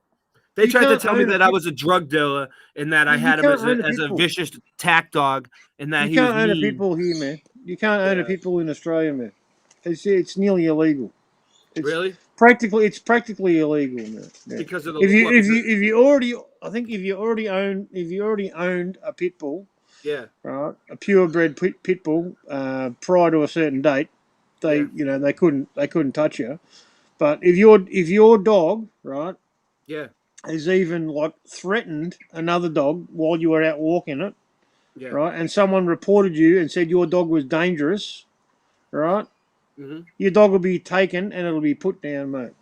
they you tried to can't tell me own a that I pit- was a drug dealer and that I You had him can't own a as pit a bull. vicious attack dog and that You he was can't own a mean. pit bull here, man. You can't own a Yeah. pit bull in Australia, man. It's nearly illegal. It's Really? It's practically illegal, man. Yeah. Because of the If you what, if because- you if you already, I think if you already owned a pit bull, yeah. right, a purebred pit bull, prior to a certain date, they Yeah. they couldn't touch you. But if your dog, right, Yeah. has even like threatened another dog while you were out walking it, Yeah. right, and someone reported you and said your dog was dangerous, right, hmm your dog will be taken and it'll be put down, mate.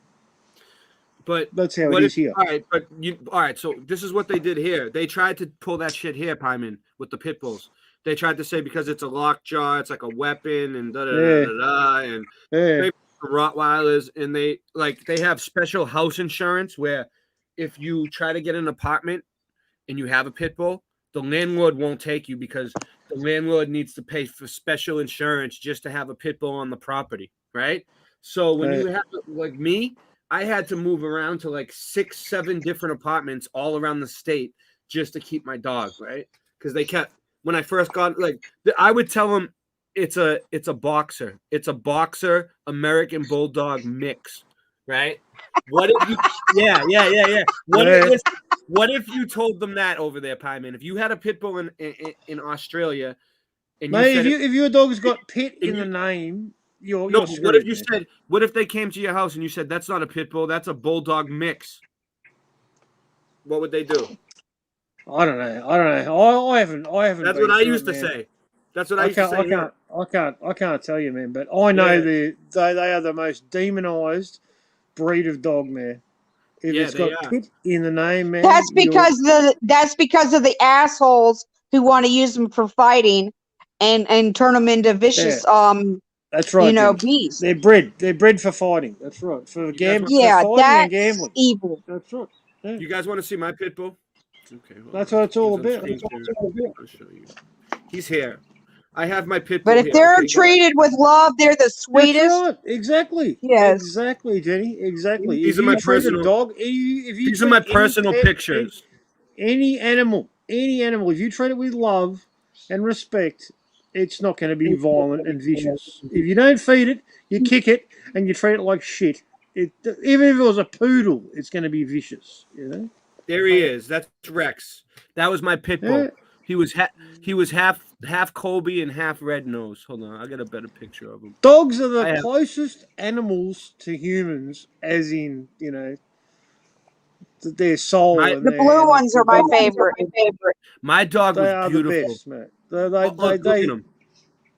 But That's how what it if- is here. All right, but all right. So this is what they did here. They tried to pull that shit here, Pyman, with the pit bulls. They tried to say because it's a lockjaw, it's like a weapon, and da da da da da, and Yeah. maybe the Rottweilers, and they have special house insurance where if you try to get an apartment and you have a pit bull, the landlord won't take you because the landlord needs to pay for special insurance just to have a pit bull on the property, right? So when you Right. have like me, I had to move around to like 6-7 different apartments all around the state just to keep my dog, right? Because they kept when I first got I would tell them it's a boxer. It's a boxer American bulldog mix, right? What if you yeah. Yeah. What if you told them that over there, Pyman? If you had a pit bull in Australia and you Mate, said if your dog's got pit and in the you- name, you're no, but what if screwed, you man. said what if they came to your house and you said that's not a pit bull, that's a bulldog mix? What would they do? I don't know. I haven't. That's been what I through used it, to man. say. That's what I used to say. here. I can't tell you, man. But I know Yeah. they are the most demonized breed of dog, man. If Yeah, it's they got are. pit in the name, man. That's you're- because of the assholes who want to use them for fighting and turn them into vicious That's right. Jim. beasts. They're bred for fighting. That's right. For gambling, Yeah, for fighting and that's gambling. evil. That's right. Yeah. You guys want to see my pit bull? Okay. hold That's on. what it's all He's on about. screen That's what it's share. all about. I'll show you. He's here. I have my pit bull But if here. they're Okay, treated with love, they're the That's sweetest. right. Exactly. Yes. Exactly, Jenny. Exactly. These If are my you treat a personal- dog, if you These are my treat any personal pet, pictures. Any animal any animal, if you treat it with love and respect, it's not going to be violent and vicious. If you don't feed it, you kick it, and you treat it like shit, even if it was a poodle, it's going to be vicious. You know. There he is. That's Rex. That was my pit bull. Yeah. He was half Colby and half red nose. Hold on, I got a better picture of him. Dogs are I the have- closest animals to humans, as in, you know, their soul. My- and The their- blue ones are my dogs- favorite. My dog They was are beautiful. the best, mate. Look at him.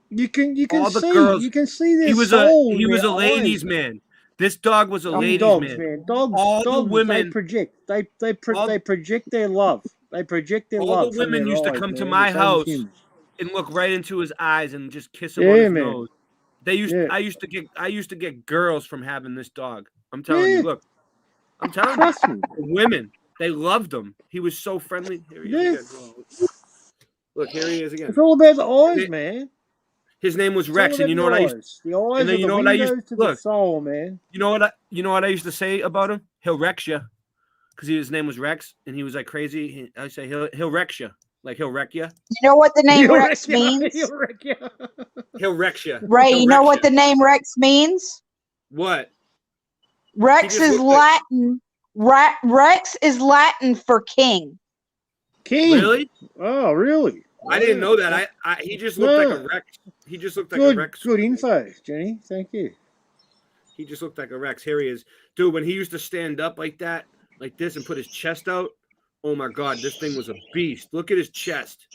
You can All the see girls- you can see their He was soul. a in ladies' their eyes. man. This dog was a ladies' Dogs, man. Dogs, All the dogs, women- they project. They all- project their love. They project their All love. the women from their used to eyes, come to man, my the same as house humans. and look right into his eyes and just kiss him Yeah, on his man. nose. They used. Yeah. I used to get girls from having this dog. I'm telling Yeah. you. Look, I'm telling you. Trust me. Women, they loved him. He was so friendly. Here he Yeah. is again. Look, here he is again. It's all about the eyes, It- man. His name was It's all Rex, and about you know the what I used. eyes. The eyes and then are you the know what I used- windows to look. the soul, man. You know what I used to say about him? He'll wreck you, because his name was Rex, and he was like crazy. I say he'll wreck you, like he'll wreck you. You know what the name He'll Rex wreck ya, means? he'll wreck ya. He'll wreck you. Ray, you know what the name Rex means? What? Rex He just is looked like- Latin. Rex is Latin for king. King. Really? Oh, really? I didn't know that. He just looked like No. a Rex. He just looked like Good, a Rex. good info, Jenny. Thank you. He just looked like a Rex. Here he is, dude. When he used to stand up like that, like this, and put his chest out. Oh my God, this thing was a beast. Look at his chest.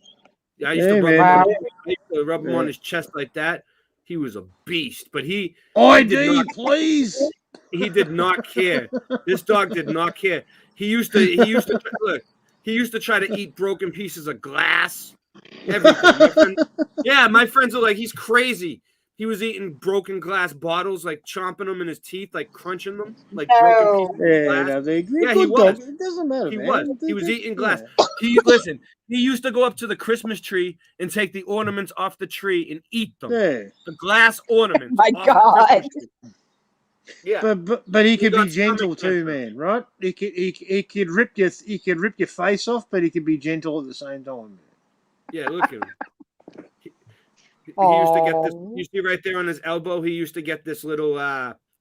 I used Hey, to rub, man. him, Wow. on, I used to rub him on Yeah. his chest like that. He was a beast, but he did ID, not- please. he did not care. This dog did not care. He used to look. He used to try to eat broken pieces of glass. Everything. My friends are like, he's crazy. He was eating broken glass bottles, like chomping them in his teeth, like crunching them, like broken pieces of Yeah, glass. no, they're Yeah, good he was. dogs. It doesn't matter, He man. was. He was eating glass. He used to go up to the Christmas tree and take the ornaments off the tree and eat them. Yeah. The glass ornaments. My off the God. Christmas tree. Yeah. But he could be got gentle stomach too, cancer. man. Right? He could rip your face off, but he could be gentle at the same time. Yeah, look at him. He used to get this. You see right there on his elbow. He used to get this little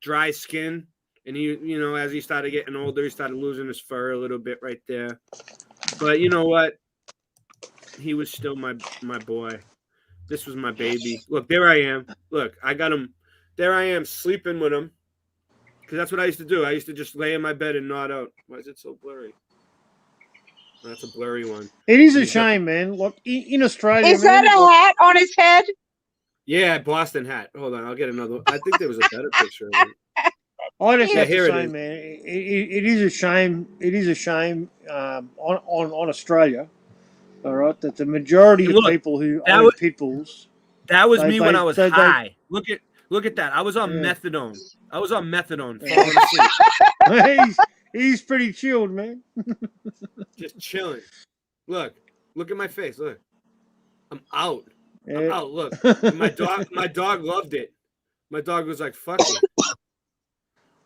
dry skin, and as he started getting older, he started losing his fur a little bit right there. But you know what? He was still my boy. This was my baby. Look, there I am. Look, I got him. There I am sleeping with him, because that's what I used to do. I used to just lay in my bed and nod out. Why is it so blurry? That's a blurry one. It is a He's got- shame, man. Look, in Australia, Is that man, a hat on his head? Yeah, Boston hat. Hold on, I'll get another one. I think there was a better picture of it. I just Yeah, have here to it say, is. man, it is a shame. It is a shame on Australia. All right, that the majority And of look, people who that own was- pit bulls. That was They- me when they- I was they- high. Look at that. I was on Yeah. methadone. Falling Yeah. asleep, he's pretty chilled, man. just chilling. Look at my face. Look, I'm out. I'm Yeah. out. Look, And my dog loved it. My dog was like, "Fuck it."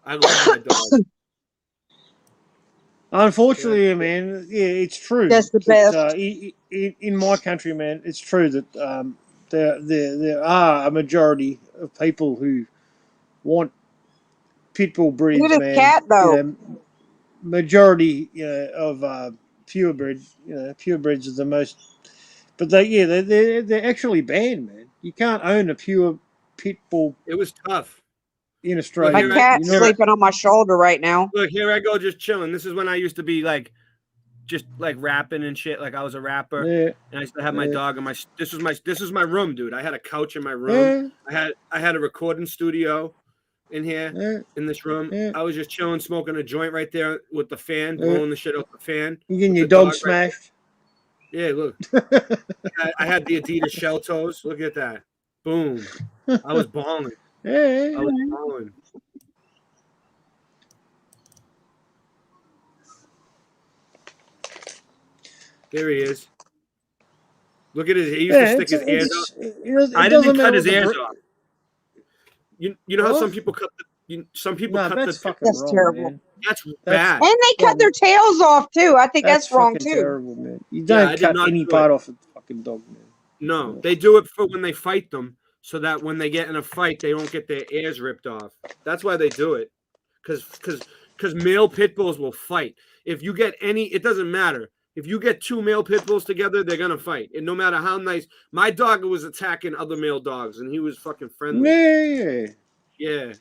I love my dog. Unfortunately, man, yeah, it's true. That's the that, best. in my country, man, it's true that there are a majority of people who want pit bull breeds, Look at man. his cat, though. Majority, of purebred, purebreds are the most. But they're actually banned, man. You can't own a pure pit bull It was tough. in Australia. My Here I- cat's You know- sleeping on my shoulder right now. Look, here I go, just chilling. This is when I used to be like, just like rapping and shit. Like I was a rapper. Yeah, And I used to have my Yeah. dog and this was my room, dude. I had a couch in my room. yeah, I had a recording studio in here yeah. in this room. Yeah. I was just chilling, smoking a joint right there with the fan, Yeah. blowing the shit out the fan. You getting With your the dog dog right smashed? Yeah, look. I had the Adidas shell toes. Look at that. Boom. I was balling. Yeah, I was balling. There he is. Look at his. He used to stick his ears off. I didn't cut his ears off. You know how some people cut Some people No, cut that's the. fucking That's wrong, terrible. man. That's That's bad. And they cut their tails off too. I think that's that's wrong fucking too. terrible, man. You Yeah, don't I did cut not any do part it. off a fucking dog, man. No, they do it for when they fight them, so that when they get in a fight, they don't get their ears ripped off. That's why they do it, because male pit bulls will fight. If you get any, it doesn't matter. If you get two male pit bulls together, they're gonna fight, and no matter how nice. My dog was attacking other male dogs, and he was fucking friendly. Yeah. Yeah,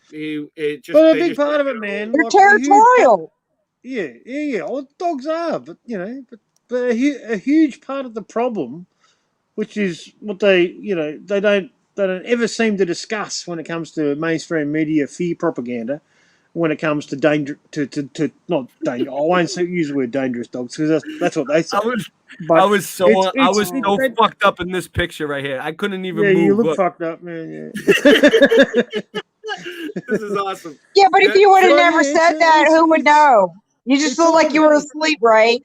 But a big part of it, man. They're Like, a huge part, territorial. yeah. Well, dogs are, but but a huge part of the problem, which is what they don't ever seem to discuss when it comes to mainstream media fear propaganda. When it comes to danger, to not danger, I won't use the word dangerous dogs because that's what they say. I was so it's fucked up in this picture right here. I couldn't even yeah, move. you look fucked up, man. Yeah. This is awesome. Yeah, but if you would have So, never yeah, said that, who would know? You just it's look all like you were about- asleep, right?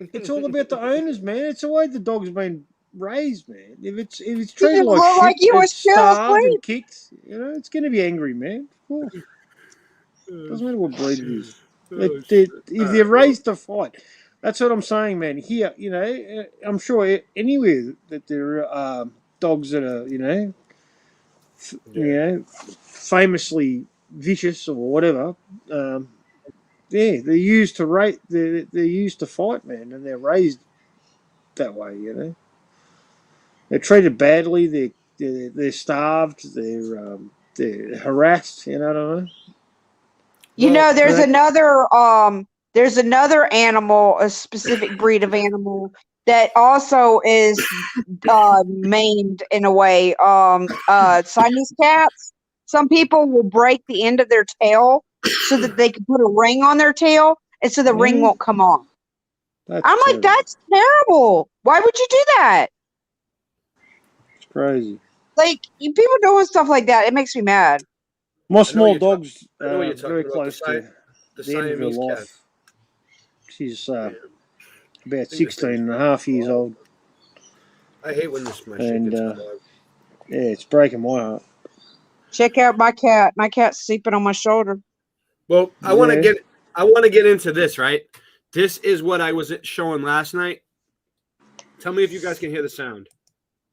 It's all about the owners, man. It's the way the dog's been raised, man. If it's You treated just like look shit, like you and were still starved asleep. and kicked, it's going to be angry, man. Cool. Doesn't matter what breed it is. If they're raised to fight, that's what I'm saying, man. Here, I'm sure anywhere that there are dogs that are, famously vicious or whatever. They're used to they're used to fight, man, and they're raised that way. They're treated badly. They're starved. They're harassed. I don't know. There's another animal, a specific breed of animal that also is maimed in a way. Siamese cats. Some people will break the end of their tail so that they can put a ring on their tail, and so the ring won't come off. I'm like, that's terrible. Why would you do that? It's crazy. Like, people doing stuff like that, it makes me mad. My small dog's I know what you're talking very about, close to the the end of her Siamese life. cat. She's about 16 and a half years old. I hate when my shit And gets clogged. yeah, it's breaking my heart. Check out my cat. My cat's sleeping on my shoulder. Well, I want to get into this, right? This is what I was showing last night. Tell me if you guys can hear the sound,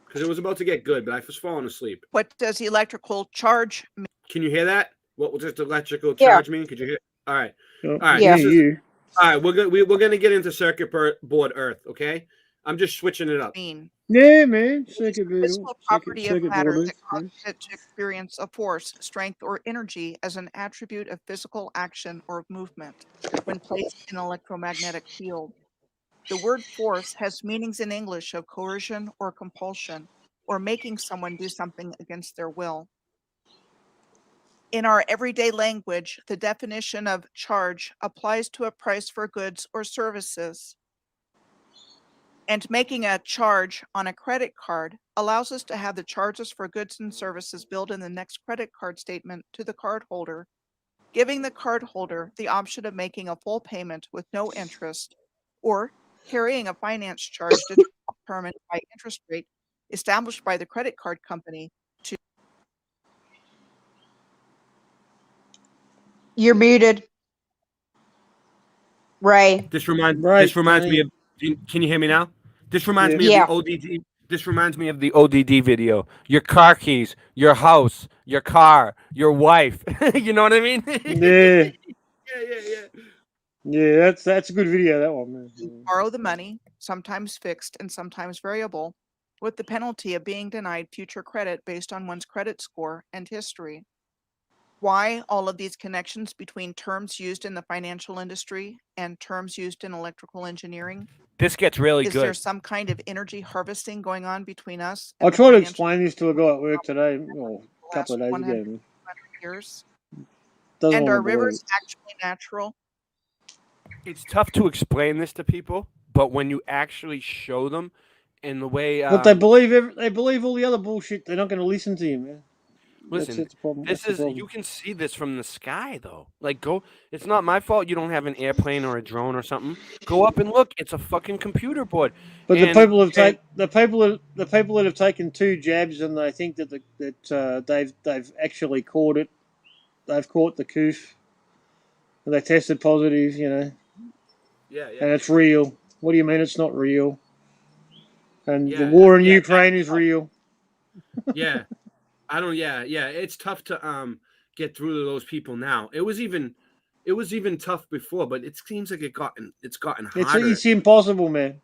because it was about to get good, but I was falling asleep. What does electrical charge mean? Can you hear that? What was this electrical charge mean? Could you hear? All right. All right. Yeah. All right. We're gonna get into circuit board Earth. Okay. I'm just switching it up. Yeah, man. Circuit board. Physical property of matter board. that causes it to experience a force, strength, or energy as an attribute of physical action or movement when placed in an electromagnetic field. The word force has meanings in English of coercion or compulsion, or making someone do something against their will. In our everyday language, the definition of charge applies to a price for goods or services. And making a charge on a credit card allows us to have the charges for goods and services billed in the next credit card statement to the cardholder, giving the cardholder the option of making a full payment with no interest, or carrying a finance charge determined by interest rate established by the credit card company. You're muted. Ray. This reminds Right, me of. Can you hear me now? This reminds me Yeah. of the ODD. This reminds me of the ODD video. Your car keys, your house, your car, your wife. You know what I mean? Yeah. Yeah. Yeah, that's a good video, that one, man. Borrow the money, sometimes fixed and sometimes variable, with the penalty of being denied future credit based on one's credit score and history. Why all of these connections between terms used in the financial industry and terms used in electrical engineering? This gets really Is good. there some kind of energy harvesting going on between us? I tried to explain this to a guy at work today, or a couple of days 100 ago. years? Doesn't And wanna are believe rivers it. actually natural? It's tough to explain this to people, but when you actually show them in the way But they believe all the other bullshit. They're not going to listen to you, man. listen, That's the problem. this That's the is problem. you can see this from the sky though. Like it's not my fault you don't have an airplane or a drone or something. Go up and look. It's a fucking computer board. But And- the people that have taken 2 jabs and they think that they've actually caught it. they've caught the coof, and they tested positive, you know, Yeah, and it's real. What do you mean it's not real? And the yeah, war in yeah, Ukraine is real. yeah. I don't. Yeah, yeah. It's tough to get through to those people now. It was even tough before, but it seems like it's gotten harder. It's impossible, man.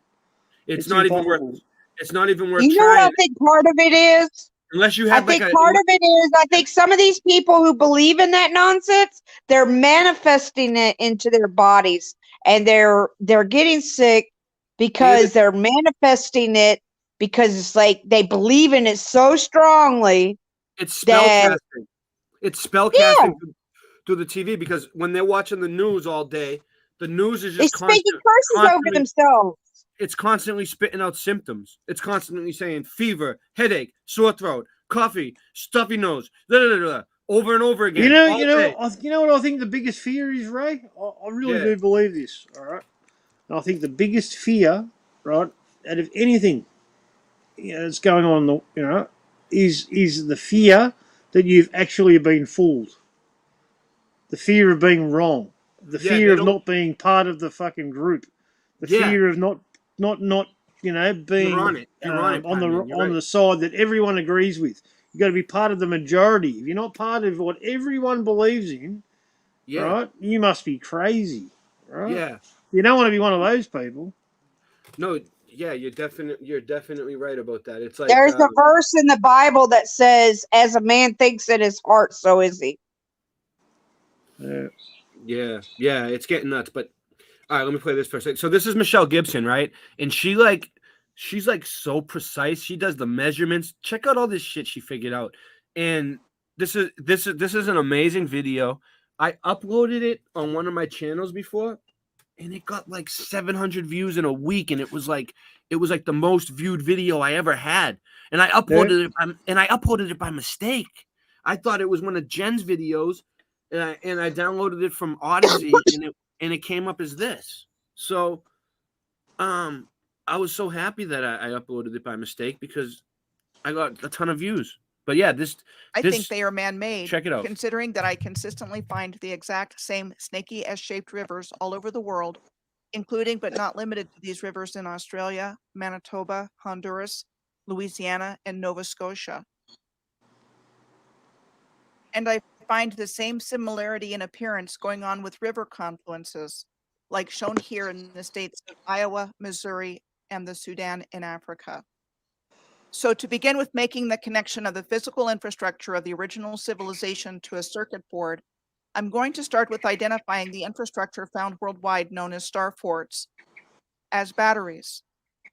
It's It's not even worth. impossible. It's not even worth You know what I trying think part of it is? unless you I have like think a. part of it is I think some of these people who believe in that nonsense, they're manifesting it into their bodies, and they're getting sick because they're manifesting it because it's like they believe in it so strongly. It's that spellcasting. It's spellcasting through the TV because when they're watching the news all day, the news is they're just speaking curses over themselves. It's constantly spitting out symptoms. It's constantly saying fever, headache, sore throat, coffee, stuffy nose, over and over again. You know, day. you know what I think the biggest fear is, Ray. I really Yeah. do believe this. All right, and I think the biggest fear, right, out of anything, that's going on, is the fear that you've actually been fooled, the fear of being wrong, the Yeah, fear they of don't- not being part of the fucking group, the Yeah. fear of not being You're on it. You're on it, on Pyman. You're right. the side that everyone agrees with. You got to be part of the majority. If you're not part of what everyone believes in, Yeah. right, you must be crazy, right? Yeah. You don't want to be one of those people. No, yeah, you're definitely right about that. It's like There's a verse in the Bible that says, "As a man thinks in his heart, so is he." Yeah, it's getting nuts. But all right, let me play this for a second. So this is Michelle Gibson, right? And she's like so precise. She does the measurements. Check out all this shit she figured out. And this is an amazing video. I uploaded it on one of my channels before, and it got like 700 views in a week, and it was like the most viewed video I ever had. And I uploaded it by mistake. I thought it was one of Jen's videos, and I downloaded it from Odyssey, and it came up as this. So, I was so happy that I uploaded it by mistake because I got a ton of views. But yeah, I think they are man-made. Check it out. Considering that I consistently find the exact same snaky S-shaped rivers all over the world, including but not limited to these rivers in Australia, Manitoba, Honduras, Louisiana, and Nova Scotia. And I find the same similarity in appearance going on with river confluences, like shown here in the states of Iowa, Missouri, and the Sudan in Africa. So to begin with making the connection of the physical infrastructure of the original civilization to a circuit board, I'm going to start with identifying the infrastructure found worldwide known as star forts as batteries.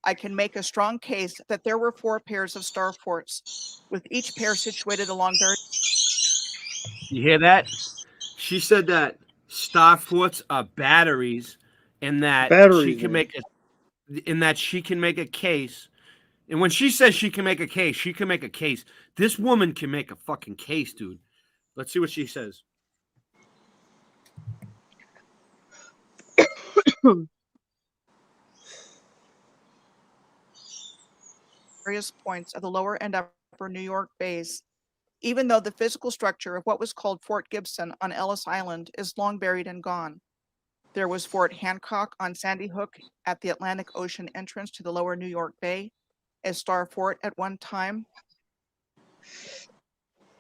I can make a strong case that there were 4 pairs of star forts, with each pair situated along very... You hear that? She said that star forts are batteries, and that she can make a case. And when she says she can make a case, she can make a case. This woman can make a fucking case, dude. Let's see what she says. various points of the lower and upper New York bays, even though the physical structure of what was called Fort Gibson on Ellis Island is long buried and gone. There was Fort Hancock on Sandy Hook at the Atlantic Ocean entrance to the lower New York Bay, a star fort at one time,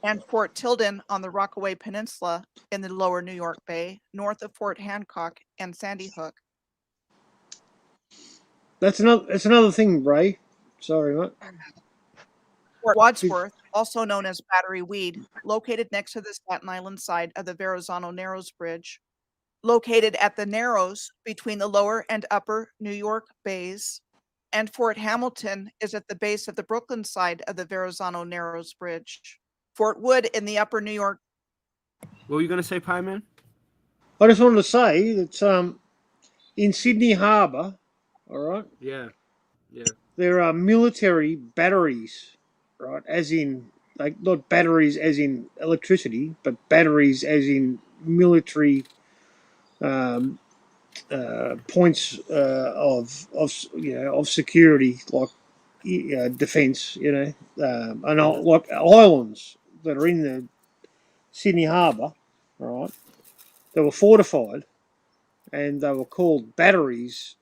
and Fort Tilden on the Rockaway Peninsula in the lower New York Bay, north of Fort Hancock and Sandy Hook. That's another thing, Ray. Sorry, mate. Fort Wadsworth, also known as Battery Weed, located next to the Staten Island side of the Verrazano Narrows Bridge, located at the Narrows between the lower and upper New York bays, and Fort Hamilton is at the base of the Brooklyn side of the Verrazano Narrows Bridge. Fort Wood in the upper New York. What were you going to say, Pie Man? I just wanted to say that in Sydney Harbour, all right? Yeah. There are military batteries, right? As in, like, not batteries as in electricity, but batteries as in military points of security, like defence, and like islands that are in the Sydney Harbour, all right? They were fortified, and they were called batteries,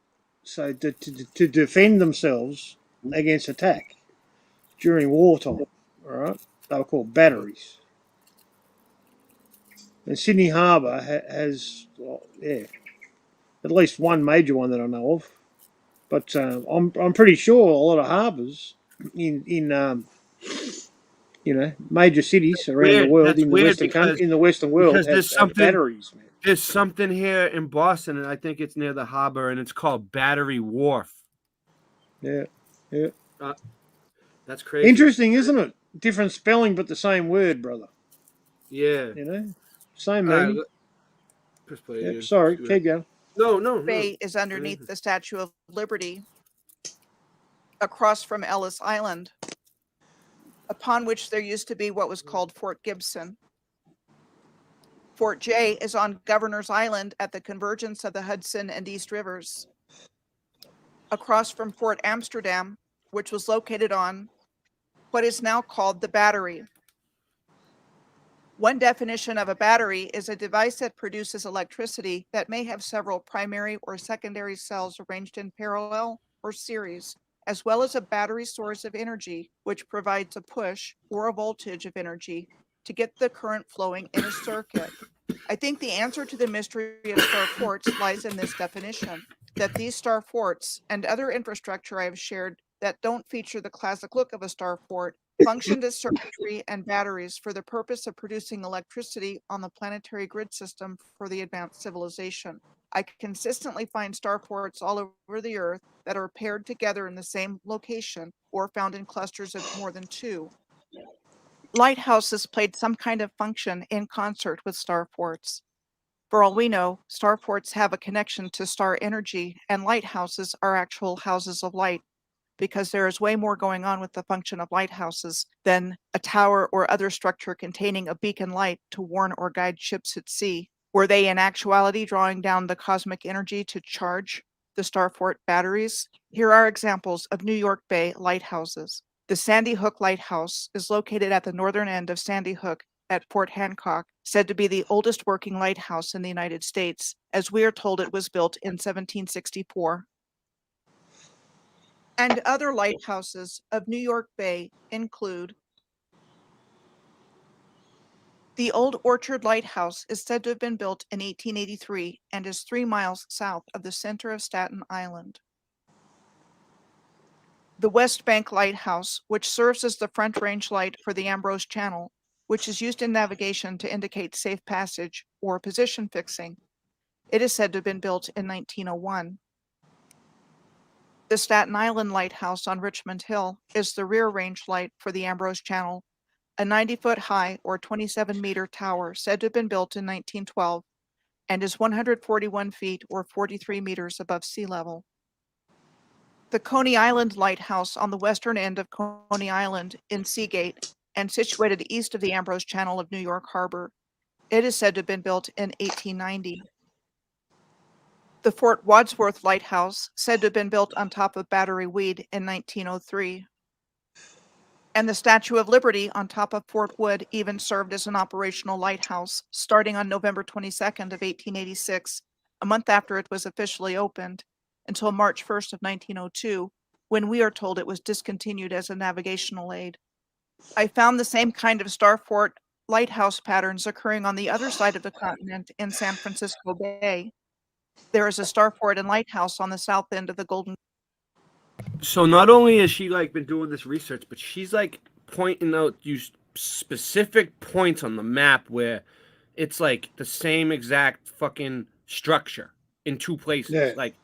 so to defend themselves against attack during wartime, all right? They were called batteries. And Sydney Harbour has, well, yeah, at least one major one that I know of. But I'm pretty sure a lot of harbours in major cities around the Weird. world That's in the weird in the Western world because have batteries, man. There's something here in Boston, and I think it's near the harbor, and it's called Battery Wharf. Yeah. That's crazy. Interesting, isn't it? Different spelling, but the same word, brother. Yeah. Same All right, meaning. Press play Yep, again. sorry, keep going. No. Bay is underneath the Statue of Liberty, across from Ellis Island, upon which there used to be what was called Fort Gibson. Fort J is on Governor's Island at the convergence of the Hudson and East Rivers, across from Fort Amsterdam, which was located on what is now called the Battery. One definition of a battery is a device that produces electricity that may have several primary or secondary cells arranged in parallel or series, as well as a battery source of energy, which provides a push or a voltage of energy to get the current flowing in a circuit. I think the answer to the mystery of star forts lies in this definition, that these star forts and other infrastructure I have shared that don't feature the classic look of a star fort functioned as circuitry and batteries for the purpose of producing electricity on the planetary grid system for the advanced civilization. I consistently find star forts all over the earth that are paired together in the same location or found in clusters of more than two. Lighthouses played some kind of function in concert with star forts. For all we know, star forts have a connection to star energy, and lighthouses are actual houses of light, because there is way more going on with the function of lighthouses than a tower or other structure containing a beacon light to warn or guide ships at sea. Were they in actuality drawing down the cosmic energy to charge the star fort batteries? Here are examples of New York Bay lighthouses. The Sandy Hook Lighthouse is located at the northern end of Sandy Hook at Fort Hancock, said to be the oldest working lighthouse in the United States, as we are told it was built in 1764. And other lighthouses of New York Bay include the Old Orchard Lighthouse is said to have been built in 1883 and is 3 miles south of the center of Staten Island. The West Bank Lighthouse, which serves as the front range light for the Ambrose Channel, which is used in navigation to indicate safe passage or position fixing. It is said to have been built in 1901. The Staten Island Lighthouse on Richmond Hill is the rear range light for the Ambrose Channel, a 90-foot high or 27-meter tower said to have been built in 1912 and is 141 feet or 43 meters above sea level. The Coney Island Lighthouse on the western end of Coney Island in Seagate and situated east of the Ambrose Channel of New York Harbor. It is said to have been built in 1890. The Fort Wadsworth Lighthouse, said to have been built on top of Battery Weed in 1903. And the Statue of Liberty on top of Fort Wood even served as an operational lighthouse starting on November 22nd of 1886, a month after it was officially opened, until March 1st of 1902, when we are told it was discontinued as a navigational aid. I found the same kind of star fort lighthouse patterns occurring on the other side of the continent in San Francisco Bay. There is a star fort and lighthouse on the south end of the Golden. So not only has she like been doing this research, but she's like pointing out you specific points on the map where it's like the same exact fucking structure in two places. Yeah. Like,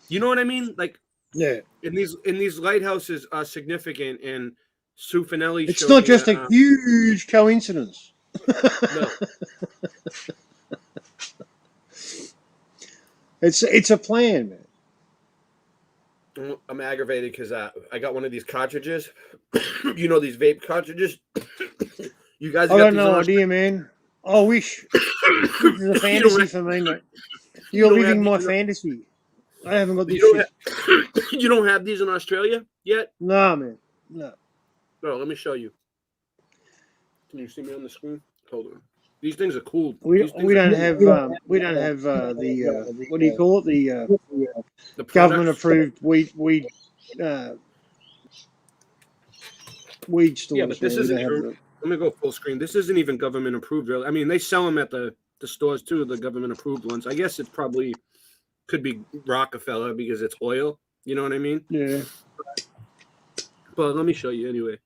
you know what I mean? Like, yeah. And these lighthouses are significant. And Sue Finelli. It's not just a huge coincidence. No. It's a plan, man. I'm aggravated because I got one of these cartridges. You know these vape cartridges. You guys. I got no idea, man. I wish. This is a fantasy for me, mate. You're living my fantasy. I haven't got this shit. You don't have these in Australia yet? No, man. No. No, let me show you. Can you see me on the screen? Hold on. These things are cool. We These things we are don't cool. have the what do you call it, The government products. approved weed stores. Yeah, but this man. We isn't don't have even. the, Let me go full screen. This isn't even government approved, really. I mean, they sell them at the stores too, the government approved ones. I guess it probably could be Rockefeller because it's oil. You know what I mean? yeah. But let me show you anyway.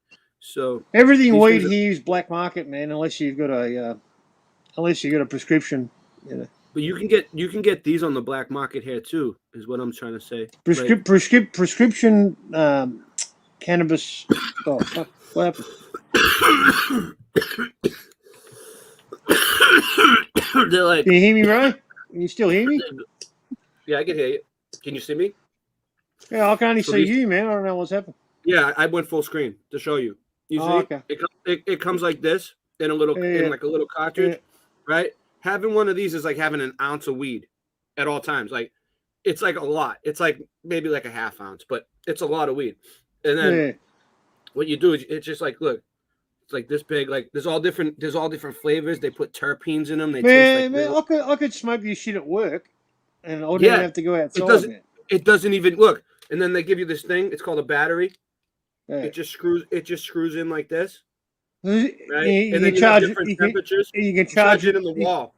So Everything these weed things are- here is black market, man. Unless you've got a prescription, you know. but you can get these on the black market here too, is what I'm trying to say. Prescription cannabis. Oh fuck! What happened? They're like, Can you hear me, Ray? Can you still hear me? yeah, I can hear you. Can you see me? Yeah, I can only So see these- you, man. I don't know what's happened. Yeah, I went full screen to show you. You see, Oh, okay. it comes like this in a little Yeah. in like a little cartridge, right? Having one of these is like having an ounce of weed at all times. Like it's like a lot. It's like maybe like a half ounce, but it's a lot of weed. And then Yeah. what you do is it's just like look, it's like this big. Like there's all different flavors. They put terpenes in them. They taste Man, like I could smoke this shit at work, and I wouldn't Yeah, even have to go outside. it doesn't even look. And then they give you this thing. It's called a battery. Yeah. It just screws in like this. You, Right? you And then can you have charge different you can, temperatures. you can Charge charge it in the wall.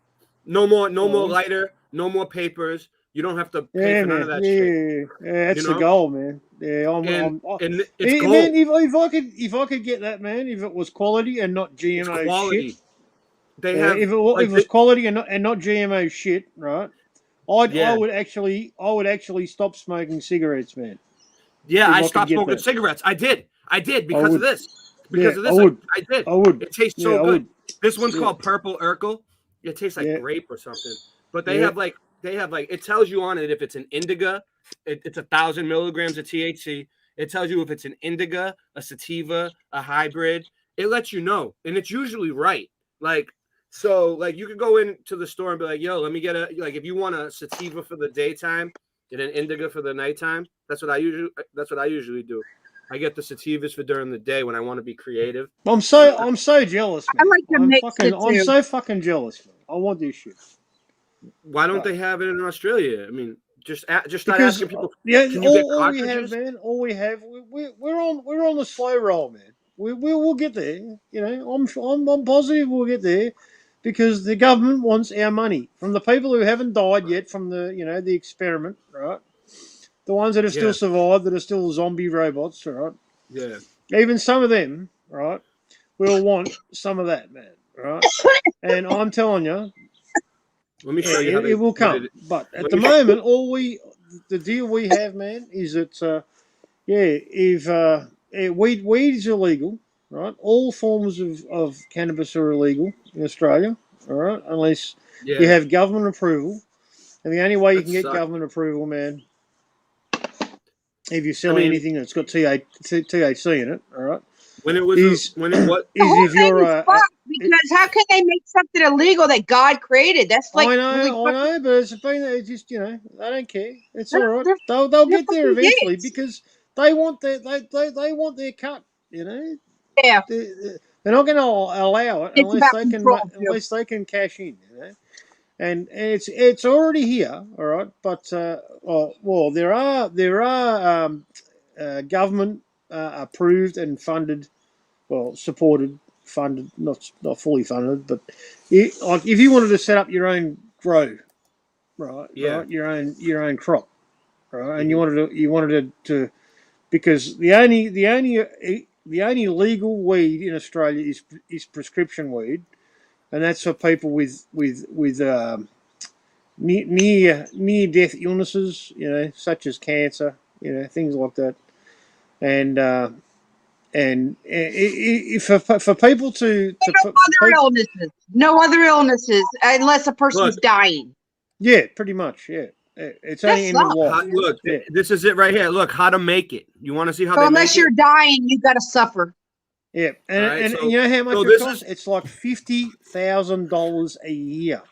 No more Oh. lighter, no more papers. You don't have to pay Yeah, for none man. of that Yeah, shit. yeah, that's You the know? goal, man. Yeah, And it's Hey, gold. man, if I could get that, man, if it was quality and not GMO It's quality. shit, They yeah, have if it like was quality and not GMO shit, right? I Yeah. would actually stop smoking cigarettes, man. yeah, if I I could stopped get smoking that. cigarettes. I did because would. of this. Because Yeah, of I this, would. I did. I would. It tastes Yeah, so I good. would. This one's Yeah. called Purple Urkel. It tastes like Yeah. grape or something. But they Yeah. have like it tells you on it if it's an indica, it's 1,000 milligrams of THC. It tells you if it's an indica, a sativa, a hybrid. It lets you know, and it's usually right. Like so, like you could go into the store and be like, "Yo, let me get a like if you want a sativa for the daytime, get an indica for the nighttime." That's what I usually do. I get the sativas for during the day when I want to be creative. I'm so jealous, man. I like to mix it I'm too. so fucking jealous, man. I want this shit. Why don't they have it in Australia? I mean, just start Because asking people. yeah, Can you get all we have, cartridges? man, all we have, we're on the slow roll, man. We'll get there. You know, I'm positive we'll get there, because the government wants our money from the people who haven't died yet from the experiment, right? The ones that have still Yeah. survived, that are still zombie robots, right? Yeah. Even some of them, right, will want some of that, man, right? And I'm telling you, Let me show you how it will did come. it. But at Let the me- moment, the deal we have, man, is that if weed is illegal, right? All forms of cannabis are illegal in Australia, all right, unless Yeah. you have government approval. And the only way you That can get sucks. government approval, man, if you're selling mean- anything that's got THC in it, all right, When it was is The whole if you're thing is fucked, because how can they make something illegal that God created? That's like I know, really I know, but it's just they don't care. It's all right. They'll they're get there fucking eventually, dicks. because they want they want their cut. You know, Yeah. they're not going to allow it It's unless about they can control, too. unless they can cash in. You know, and it's already here. All right, but well, there are government approved and funded, well, supported, funded, not fully funded, but like if you wanted to set up your own grow, right, Yeah. right, your own crop, right, and you wanted to because the only legal weed in Australia is prescription weed, and that's for people with near death illnesses, such as cancer, things like that, and for people to No other illnesses unless a person's Look. dying. yeah, pretty much, yeah. It's That only end of sucks. life. Look, Yeah. this is it right here. Look, how to make it. You want to see how So they unless make you're it? dying, you got to suffer. Yeah, and, All right, and so- you know how much so it this costs? is- It's like $50,000 a year.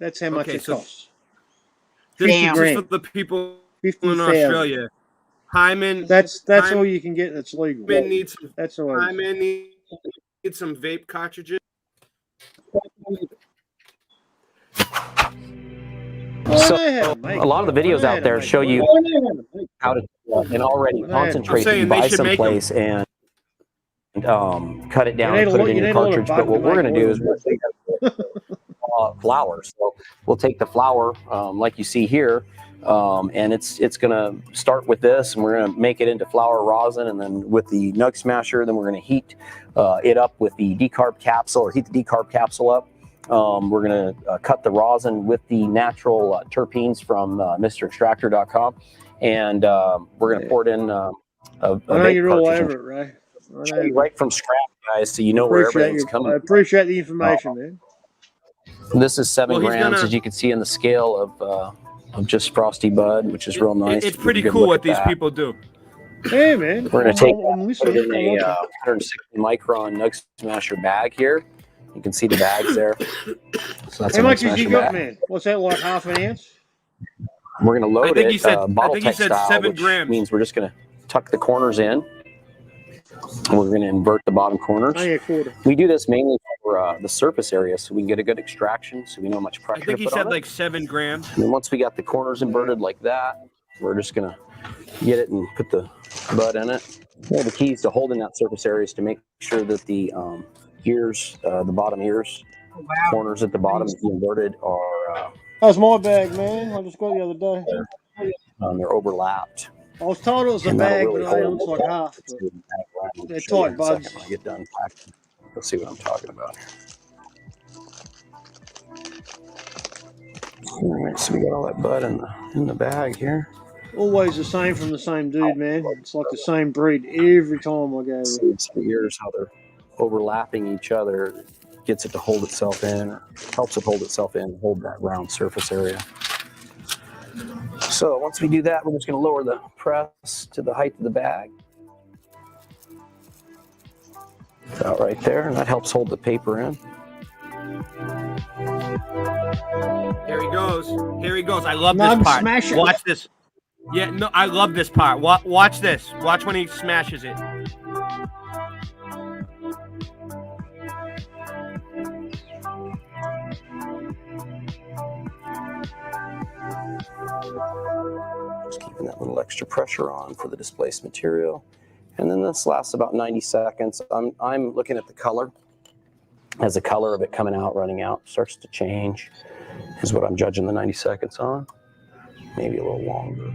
That's how much Okay, it so- costs. This 50 is grand. for the people in 50,000. Australia. Hyman. That's Hyman, all you can get that's legal. Hyman needs some. That's all. it is. Hyman needs some vape cartridges. So a lot of the videos out there show you how to an already concentrate you buy someplace and cut it down and put it in your cartridge. But what we're going to do is we'll take flour. So we'll take the flour like you see here, and it's going to start with this, and we're going to make it into flour rosin, and then with the Nug Smasher, then we're going to heat it up with the decarb capsule, or heat the decarb capsule up. We're going to cut the rosin with the natural terpenes from MrExtractor.com, and we're going to pour it in a vape cartridge. Show you right from scratch, guys, so you know where everything's coming. I appreciate the information, man. This is 7 grams, as you can see in the scale of just Frosty Bud, which is real nice. It's pretty cool what these people do. Hey, man. We're going to take put it in a 160 micron Nug Smasher bag here. You can see the bags there. So that's how much has you got, man? What's that, like half an ounce? We're going to load it. I think he said 7 grams. Means we're just going to tuck the corners in. And we're going to invert the bottom corners. We do this mainly for the surface area, so we can get a good extraction, so we know how much pressure I think to he put said on like it. 7 grams. And then once we got the corners inverted like that, we're just going to get it and put the bud in it. One of the keys to holding that surface area is to make sure that the ears, the bottom ears, corners at the bottom inverted are... How's my bag, man? I just got it the other day. they're overlapped. I was told it was a And bag, that'll but really it hold looks like half. They're Show you tight in a buds. second when I get done packing. You'll see what I'm talking about. All right, so we got all that bud in the bag here. Always the same from the same dude, man. It's like the same breed every time I go there. See the ears, how they're overlapping each other, gets it to hold itself in, or helps it hold itself in, hold that round surface area. So once we do that, we're just going to lower the press to the height of the bag. About right there, and that helps hold the paper in. Here he goes. Here he goes. I love Nug this part. Smasher. Watch this. Yeah, no, I love this part. Watch this. Watch when he smashes it. Just keeping that little extra pressure on for the displaced material. And then this lasts about 90 seconds. I'm looking at the color. As the color of it coming out, running out, starts to change, is what I'm judging the 90 seconds on. Maybe a little longer.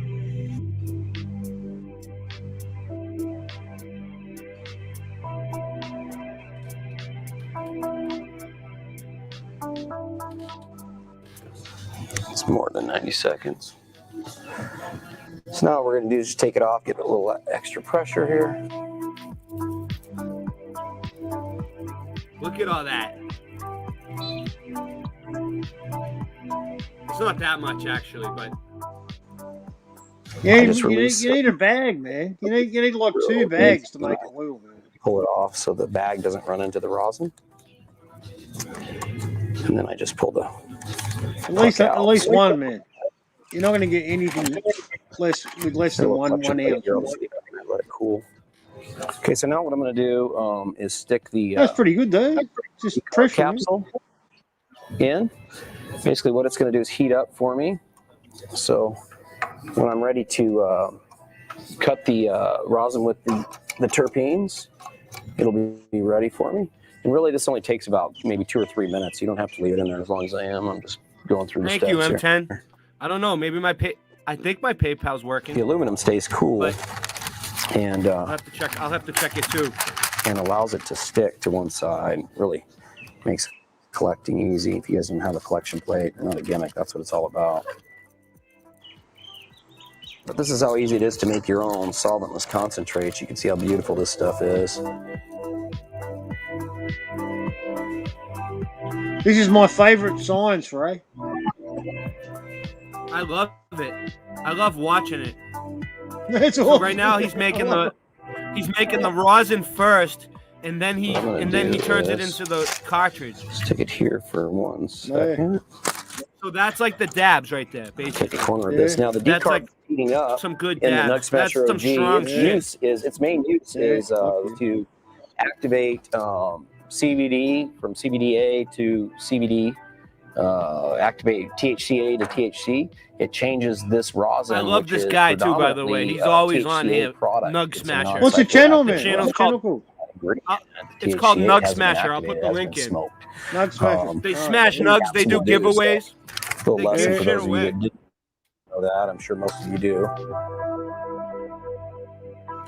It's more than 90 seconds. So now what we're going to do is just take it off, get a little extra pressure here. Look at all that. It's not that much actually, but Yeah, you need a bag, man. You need like 2 bags to make a wheel, man. Pull it off so the bag doesn't run into the rosin. And then I just pull the At least one, man. You're not going to get anything less than one ounce. Let it cool. Okay, so now what I'm going to do is stick the That's pretty good, though. Just pressure capsule in. Basically, what it's going to do is heat up for me. So when I'm ready to cut the rosin with the terpenes, it'll be ready for me. And really, this only takes about maybe 2 or 3 minutes. You don't have to leave it in there as long as I am. I'm just going through the thank steps you, M10. here. I don't know. Maybe I think my PayPal's working. The aluminum stays cool, and I'll have to check. I'll have to check it too. And allows it to stick to one side. Really makes collecting easy. If you guys don't have a collection plate, not a gimmick, that's what it's all about. But this is how easy it is to make your own solventless concentrates. You can see how beautiful this stuff is. This is my favorite science, Ray. I love it. I love watching it. That's So awesome. right now he's making the rosin first, and then he turns it into the cartridge. Let's take it here for 1 second. So that's like the dabs right there, basically. Take a corner of this. Now the That's decarb like heating up some good in the dabs. Nug Smasher That's some strong shit. its main use is to activate CBD from CBDA to CBD activate THCA to THC. It changes this rosin. I love which this is guy too, by the way. predominantly, He's always on THCA here. product. Nug It's a Smasher. What's the channel, non-psychoactive man? The channel's What's the called channel called? It's called THCA Nug hasn't been Smasher. I'll put activated, the has link been in. smoked. Nug Smasher. They All smash right. nugs. They do Absolutely. giveaways. A little They lesson give for shit those of you away. that didn't know that. I'm sure most of you do.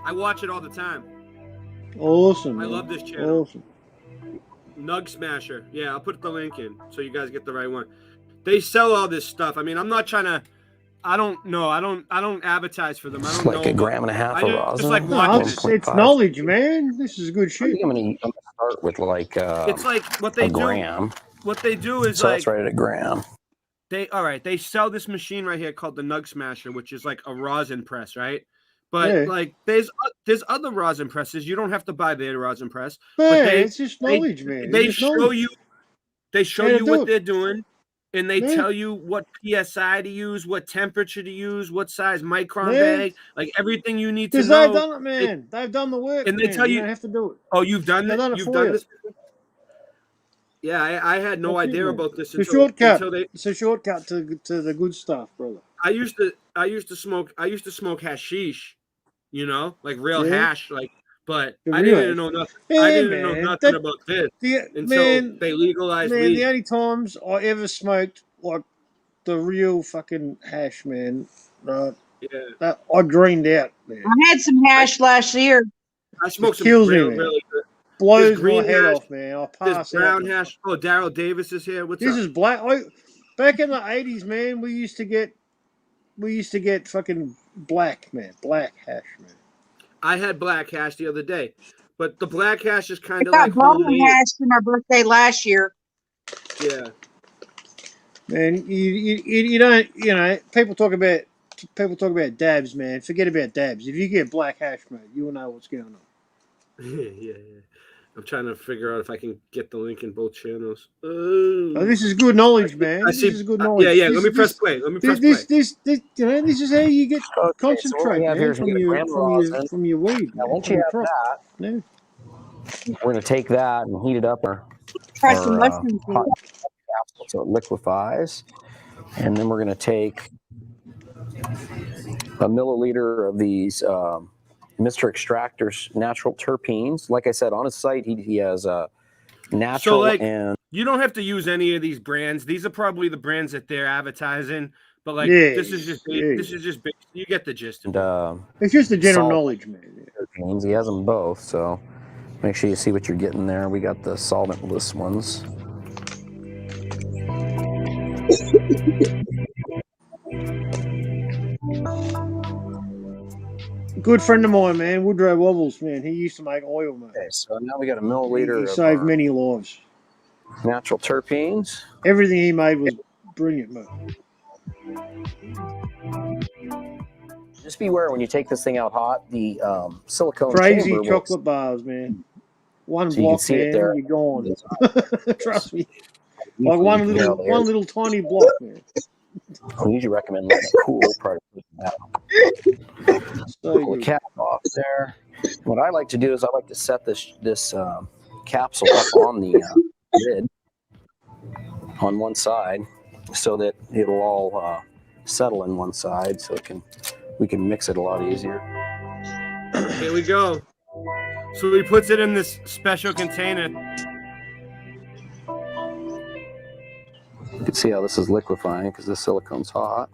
I watch it all the time. Awesome. I man. love this channel. Awesome. Nug Smasher. Yeah, I'll put the link in so you guys get the right one. They sell all this stuff. I mean, I'm not trying to. I don't know. I don't advertise for them. I It's don't like know. a gram and a half I of just rosin. like No, watching it's, it. it's knowledge, man. This is good I shit. think I'm gonna start with like It's like what they a do. gram. What they do is So like that's right at a gram. They sell this machine right here called the Nug Smasher, which is like a rosin press, right? But Yeah. like there's other rosin presses. You don't have to buy their rosin press. Yeah, But it's just knowledge, man. They It's just show knowledge. you. They show How to you do what it. they're doing, and they Yeah. tell you what PSI to use, what temperature to use, what size micron Yeah. bag, like everything you need to Because know. they've done it, man. They've done the work, and they man. tell You you- don't have to do it. Oh, you've done They've this. done it You've for done you. this. Yeah, I had no That's it, idea man. about this It's a shortcut. until they. It's a shortcut to the good stuff, brother. I used to smoke hashish, you know, like real Yeah. hash, like. But The I real didn't hash. know nothing. Yeah, I didn't know man. nothing That- about this until man, they legalized man, weed. the only times I ever smoked like the real fucking hash, man, right? Yeah, That I greened out, man. I had some hash last year. I smoked some kills me, real, man. really good. Blows There's my green head hash, off, man. I There's pass brown out. hash. Oh, Daryl Davis is here. What's This up? is black. Back in the 80s, man, we used to get fucking black, man. Black hash, man. I had black hash the other day, but the black hash is I kind of got like brown homemade. hash for my birthday last year. Yeah, Man, you don't, you know, people talk about dabs, man. Forget about dabs. If you get black hash, man, you will know what's going on. yeah. I'm trying to figure out if I can get the link in both channels. Oh, this is good knowledge, man. I This see. is good knowledge. Yeah. This- Let me press this- play. Let me This, press play. this, you know, this is how you get Okay, so what concentrate, we have here man, is we get a gram of rosin. from your weed. Now, man, once from you your have crop. that, Yeah. we're going to take that and heat it up or Try some mushrooms. hot capsule so it liquefies. And then we're going to take a milliliter of these Mr. Extractor's natural terpenes. Like I said, on his site, he has natural like, and You don't have to use any of these brands. These are probably the brands that they're advertising. But like, Yeah, this is just yeah. you get the gist of it. It's just the general Salt. knowledge, man. terpenes. He has them both, so make sure you see what you're getting there. We got the solventless ones. Good friend of mine, man, Woodrow Wobbles, man. He used to make oil, man. Okay, so now we got a He milliliter of saved our many lives. natural terpenes. Everything he made was brilliant, man. Just beware when you take this thing out hot, the silicone Crazy chamber will chocolate bars, man. One So you can block, see it man, there. you're gone. Trust me. You Like can one barely little tiny block, man. I usually recommend letting it cool prior to putting it out. So Pull the good. cap off there. What I like to do is I like to set this capsule up on the lid on one side so that it'll all settle in one side, so we can mix it a lot easier. Here we go. So he puts it in this special container. You can see how this is liquefying because the silicone's hot.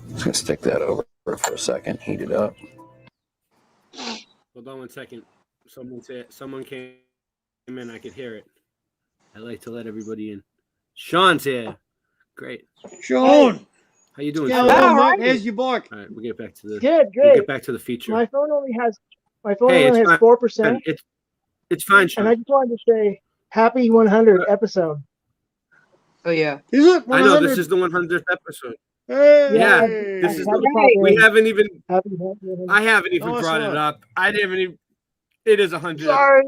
Just gonna stick that over for a second, heat it up. Hold on 1 second. Someone came in. I could hear it. I like to let everybody in. Sean's here. Great. Sean! How you doing? What's Sean? going on, mate? How's your bike? All right, we'll get back to the Good, We'll good. get back to the feature. My phone only has Hey, it's fine. 4%, It's fine, Sean. and I just wanted to say happy 100 episode. Oh yeah. Is it? I know 100? this is the 100th episode. Hey! Yeah, this is. We haven't even. I haven't even Nice brought one. it up. I didn't even. It is 100. Sorry.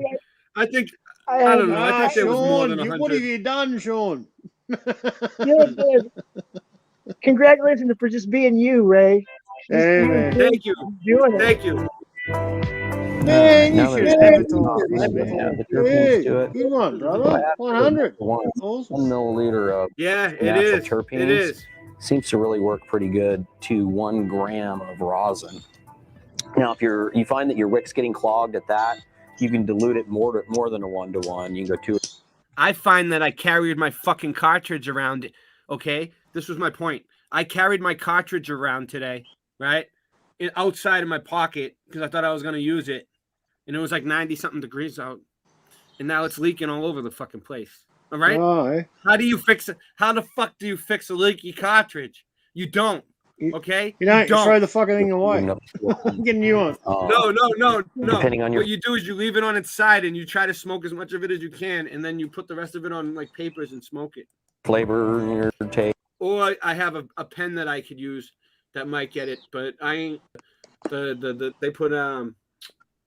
I think. I I don't know. I Ah, think there was more Sean, than what have 100. you done, Sean? Good, good. Congratulations for just being you, Ray. Hey, man. Thank you. Doing it. Thank you. Man, you Now should that advertise it's this, add man. the terpenes Hey, to it. good one, So brother. I added 100. one Awesome. milliliter of Yeah, it natural is. terpenes. It is. Seems to really work pretty good to 1 gram of rosin. Now, if you find that your wick's getting clogged at that, you can dilute it more than a 1-to-1. You can go 2. I find that I carried my fucking cartridge around. Okay, this was my point. I carried my cartridge around today, right, outside of my pocket because I thought I was gonna use it, and it was like 90-something degrees out, and now it's leaking all over the fucking place. All right. Oh, How do you fix it? How the fuck do you fix a leaky cartridge? You don't. Okay. You don't throw the fucking thing away. Get a new one. No. Depending on your- What you do is you leave it on its side and you try to smoke as much of it as you can, and then you put the rest of it on like papers and smoke it. Flavor in your taste. Or I have a pen that I could use that might get it, but I ain't. They put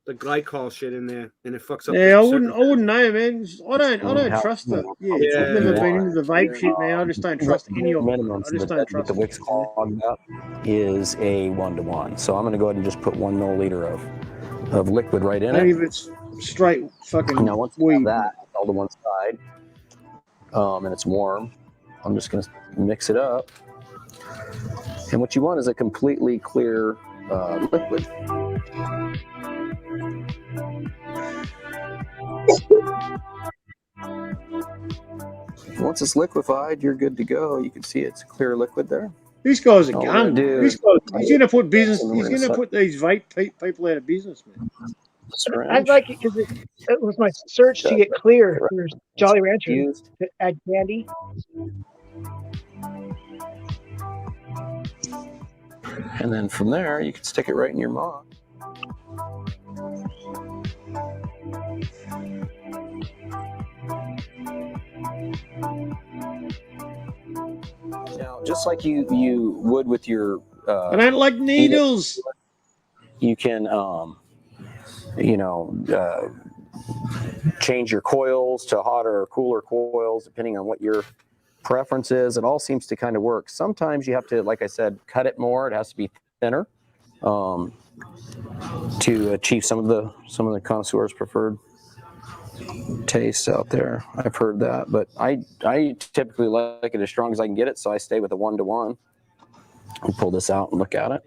the glycol shit in there and it fucks up. Yeah, I wouldn't know, man. I don't trust it. Yeah, Yeah. I've never been into the vape shit, man. I just don't trust any of it. Minimum I just so don't that trust the wick's clogged up is a 1-to-1. So I'm going to go ahead and just put 1 milliliter of liquid right in Maybe it. if it's straight fucking Now once I have that all to one side, and it's warm, I'm just going to mix it up. And what you want is a completely clear liquid. Once it's liquefied, you're good to go. You can see it's a clear liquid there. This guy's a All we're gun. gonna do He's going to put business. And He's we're going to gonna put these vape people out of business, man. I like it because it was my search to get clear. There's Jolly Rancher to add candy. And then from there, you can stick it right in your mouth. Now, just like you would with your, I don't like needles. you can, change your coils to hotter or cooler coils depending on what your preference is. It all seems to kind of work. Sometimes you have to, like I said, cut it more. It has to be thinner to achieve some of the connoisseurs' preferred taste out there. I've heard that, but I typically like it as strong as I can get it, so I stay with a 1-to-1. I'll pull this out and look at it,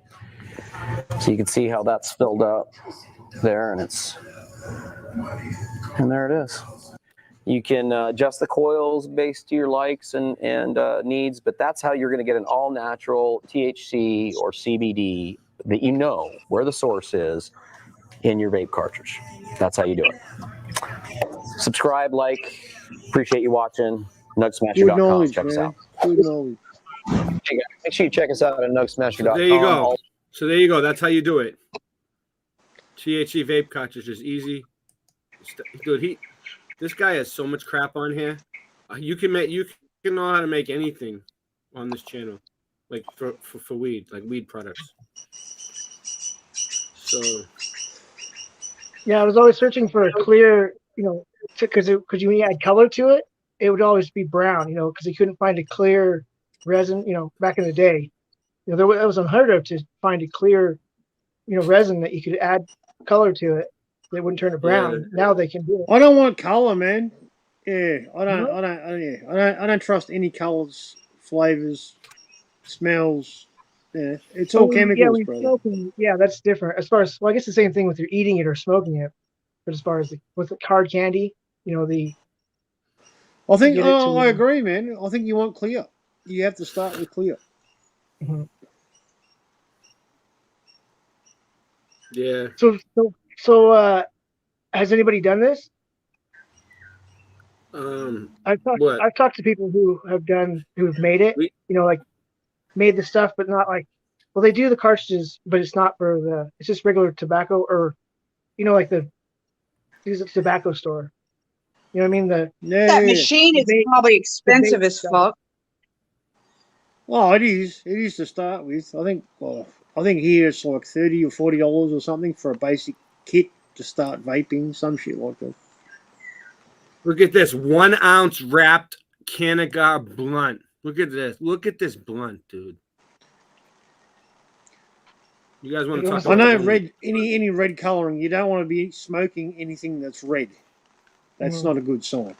so you can see how that's filled up there, and there it is. You can adjust the coils based to your likes and needs, but that's how you're going to get an all-natural THC or CBD that you know where the source is in your vape cartridge. That's how you do it. Subscribe, like, appreciate you watching. NugSmasher.com. Check us out. Good knowledge. Hey guys, make sure you check us out at NugSmasher.com. There you go. So there you go. That's how you do it. THC vape cartridge is easy. Dude, this guy has so much crap on here. You can know how to make anything on this channel, like for weed, like weed products. So Yeah, I was always searching for a clear, because when you add color to it, it would always be brown, because you couldn't find a clear resin, back in the day. That was unheard of to find a clear, resin that you could add color to it. They wouldn't turn it brown. Yeah. Now they can do it. I don't want color, man. Yeah, I don't trust any colors, flavors, smells. Yeah, it's all chemicals, bro. Yeah, that's different. As far as, I guess the same thing with you're eating it or smoking it. But as far as with the hard candy, I think. I agree, man. I think you want clear. You have to start with clear. Mm-hmm. Yeah. So, has anybody done this? I've talked to people who have made it. Made the stuff, but not they do the cartridges, but it's not for it's just regular tobacco or, use a tobacco store. You know what I mean? That machine is probably expensive as fuck. Well, it is. It is to start with. I think here it's like $30 or $40 or something for a basic kit to start vaping, some shit like that. Look at this 1 ounce wrapped Canagar blunt. Look at this. Look at this blunt, dude. You guys want to talk I about know weed? red. Any red coloring. You don't want to be smoking anything that's red. That's not a good sign.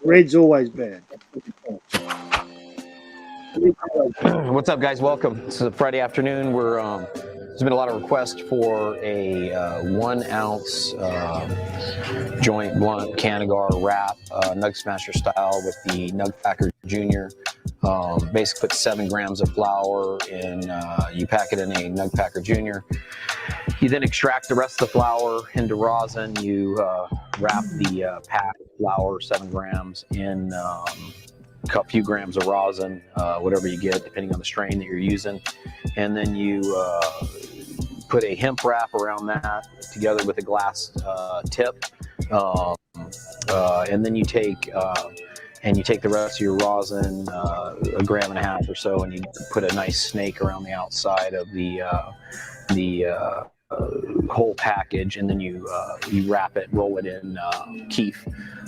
Red's always bad. What's up, guys? Welcome. This is a Friday afternoon. There's been a lot of requests for a 1 ounce joint blunt Canagar wrap, Nug Smasher style with the Nug Packer Junior. Basically, put 7 grams of flour in. You pack it in a Nug Packer Junior. You then extract the rest of the flour into rosin. You wrap the pack flour, 7 grams, in a few grams of rosin, whatever you get, depending on the strain that you're using. And then you put a hemp wrap around that together with a glass tip. And then you take the rest of your rosin, 1.5 grams or so, and you put a nice snake around the outside of the whole package, and then you wrap it, roll it in keef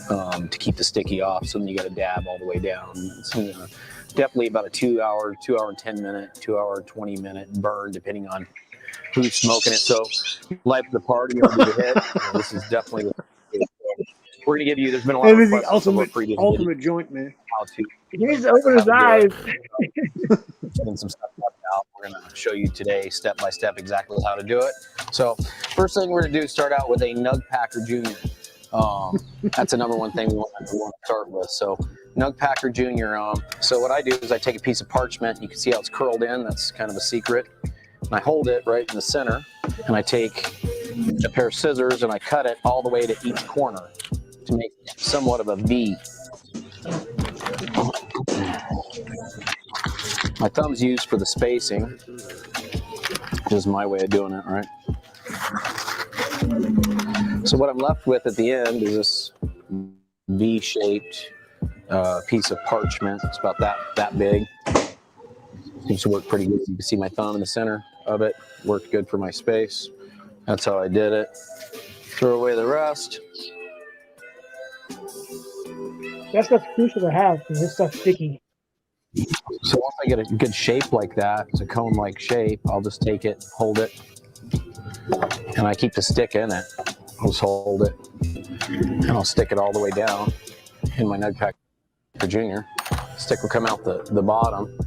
to keep the sticky off. So then you got to dab all the way down. It's definitely about a 2 hour and 10 minute, 2 hour, 20 minute burn, depending on who's smoking it. So, life of the party, you'll do the hit. This is definitely. We're gonna give you. There's been a lot of It is the requests ultimate joint, man. how to. He needs to open his eyes. And some stuff out. We're going to show you today, step by step, exactly how to do it. So, first thing we're going to do is start out with a Nug Packer Junior. That's the number one thing we want to start with. So, Nug Packer Junior. So what I do is I take a piece of parchment. You can see how it's curled in. That's kind of a secret. And I hold it right in the center, and I take a pair of scissors and I cut it all the way to each corner to make somewhat of a V. My thumb's used for the spacing. This is my way of doing it, right? So what I'm left with at the end is this V-shaped piece of parchment. It's about that big. Seems to work pretty good. You can see my thumb in the center of it. Worked good for my space. That's how I did it. Throw away the rest. That's what's crucial to have because this stuff's sticky. So once I get a good shape like that, it's a cone-like shape, I'll just take it, hold it, and I keep the stick in it. I'll just hold it, and I'll stick it all the way down in my Nug Packer Junior. Stick will come out the bottom,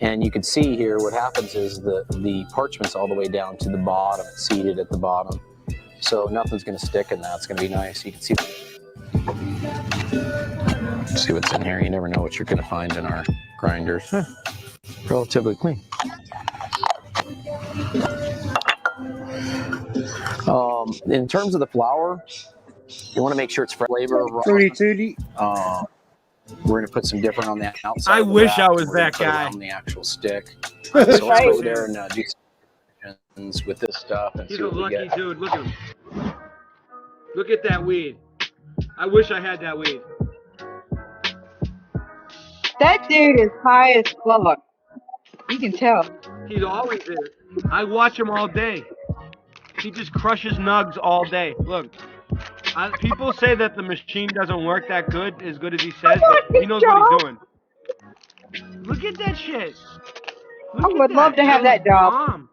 and you can see here what happens is the parchment's all the way down to the bottom, seated at the bottom. So nothing's going to stick in that. It's going to be nice. You can see what's in here. You never know what you're going to find in our grinders. Relatively clean. In terms of the flour, you want to make sure it's flavor. Fruity Tooty. We're going to put some different on the outside. I wish I was that guy. On the actual stick. So let's go there and do some with this stuff and He's see a what we lucky get. dude. Look at him. Look at that weed. I wish I had that weed. That dude is high as fuck. You can tell. He always is. I watch him all day. He just crushes nugs all day. Look, people say that the machine doesn't work that good, as good as he says, but he knows what he's doing. Look at that shit. I would love to have that job.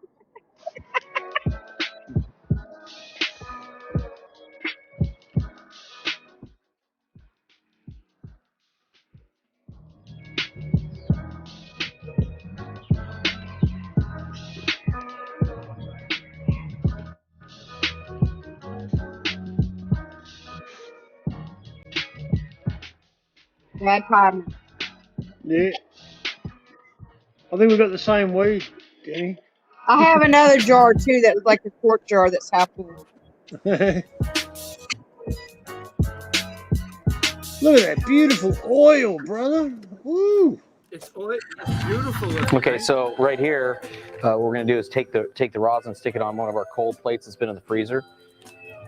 Bad time. Yeah. I think we got the same weed, Danny. I have another jar too that's like a quart jar that's half full. Look at that beautiful oil, brother. Woo! It's beautiful. Okay, so right here, what we're gonna do is take the rosin, stick it on one of our cold plates that's been in the freezer,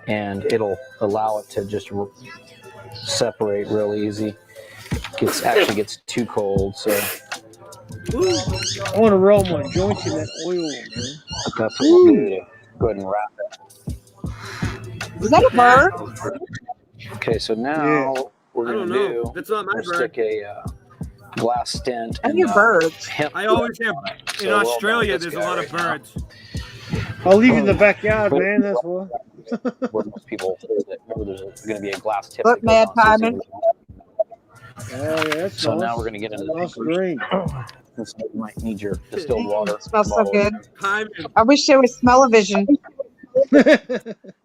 and it'll allow it to just separate real easy. Actually gets too cold, so. I want to roll my joints in that oil, man. That's what we'll do to go ahead and wrap it. Is that a bird? Okay, so now we're I gonna don't know. do. That's not my we'll bird. stick a glass stent. I hear birds. I always have. In So, Australia, this there's a guy lot right of now. birds. I live in the backyard, man. That's why. Where most people hold it. Remember, there's going to be a glass tip. Look, that goes mad on, timing. Oh, yeah, that's So nice. now we're going to get into the Nice papers. green. And so you might need your distilled water. Smells so bottle. good. Timing. I wish there was smell-o-vision.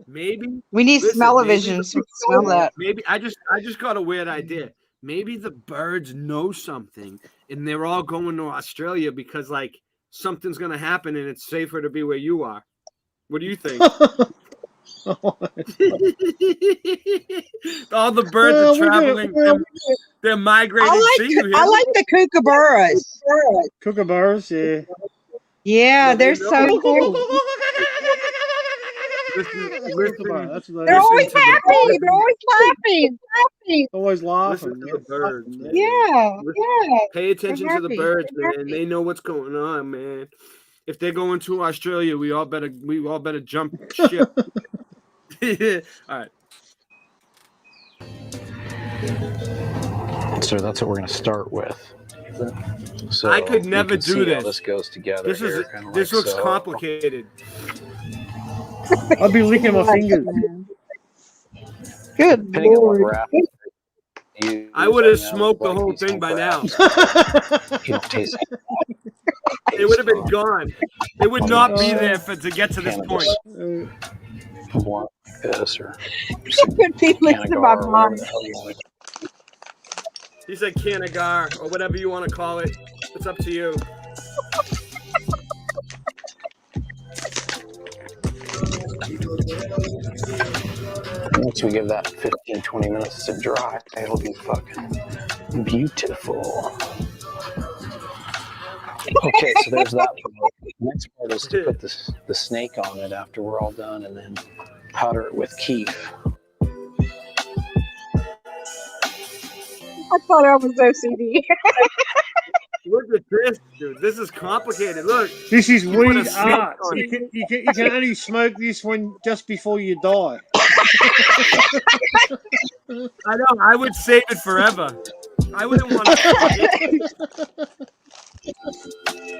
Maybe We need listen, smell-o-vision so we can smell that. Maybe I just got a weird idea. Maybe the birds know something, and they're all going to Australia because like something's gonna happen, and it's safer to be where you are. What do you think? All the birds are traveling. They're migrating. I like the kookaburras. Kookaburras, yeah. Yeah, they're so cool. They're always happy. They're always laughing. Always laughing. Listen to the birds, man. Yeah, yeah. Pay attention They're to the happy. birds, They're man. They know what's going on, man. If they're going to Australia, we all better jump ship. All right. So that's what we're going to start with. So I could you never can do see how this. this goes together. This is here, kinda this like looks so. complicated. I'd be licking my fingers. Good Depending on what Lord. wrap you I would have use, smoked the like whole these thing by now. wraps, you don't taste It would have been gone. It would not be there to get to this point. one like this or Could be listening to my mom. He said Canagar or whatever you want to call it. It's up to you. Once we give that 15-20 minutes to dry, it'll be fucking beautiful. Okay, so there's that part. The next part is to put the snake on it after we're all done and then powder it with keef. I thought I was OCD. Look at this, dude. This is complicated. Look. This is You put weed a snake art. on You it. can only smoke this one just before you die. I know. I would save it forever. I wouldn't want to.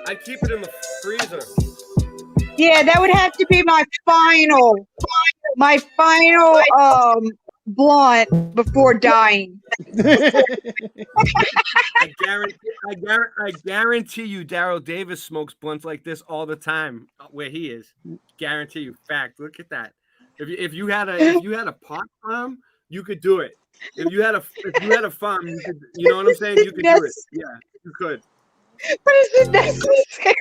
I'd keep it in the freezer. Yeah, that would have to be my final blunt before dying. I guarantee you, Daryl Davis smokes blunts like this all the time where he is. Guarantee you. Fact. Look at that. If you had a pot farm, you could do it. If you had a farm, you could. You know what I'm saying? You could do it. Yeah, you could. But is it necessary?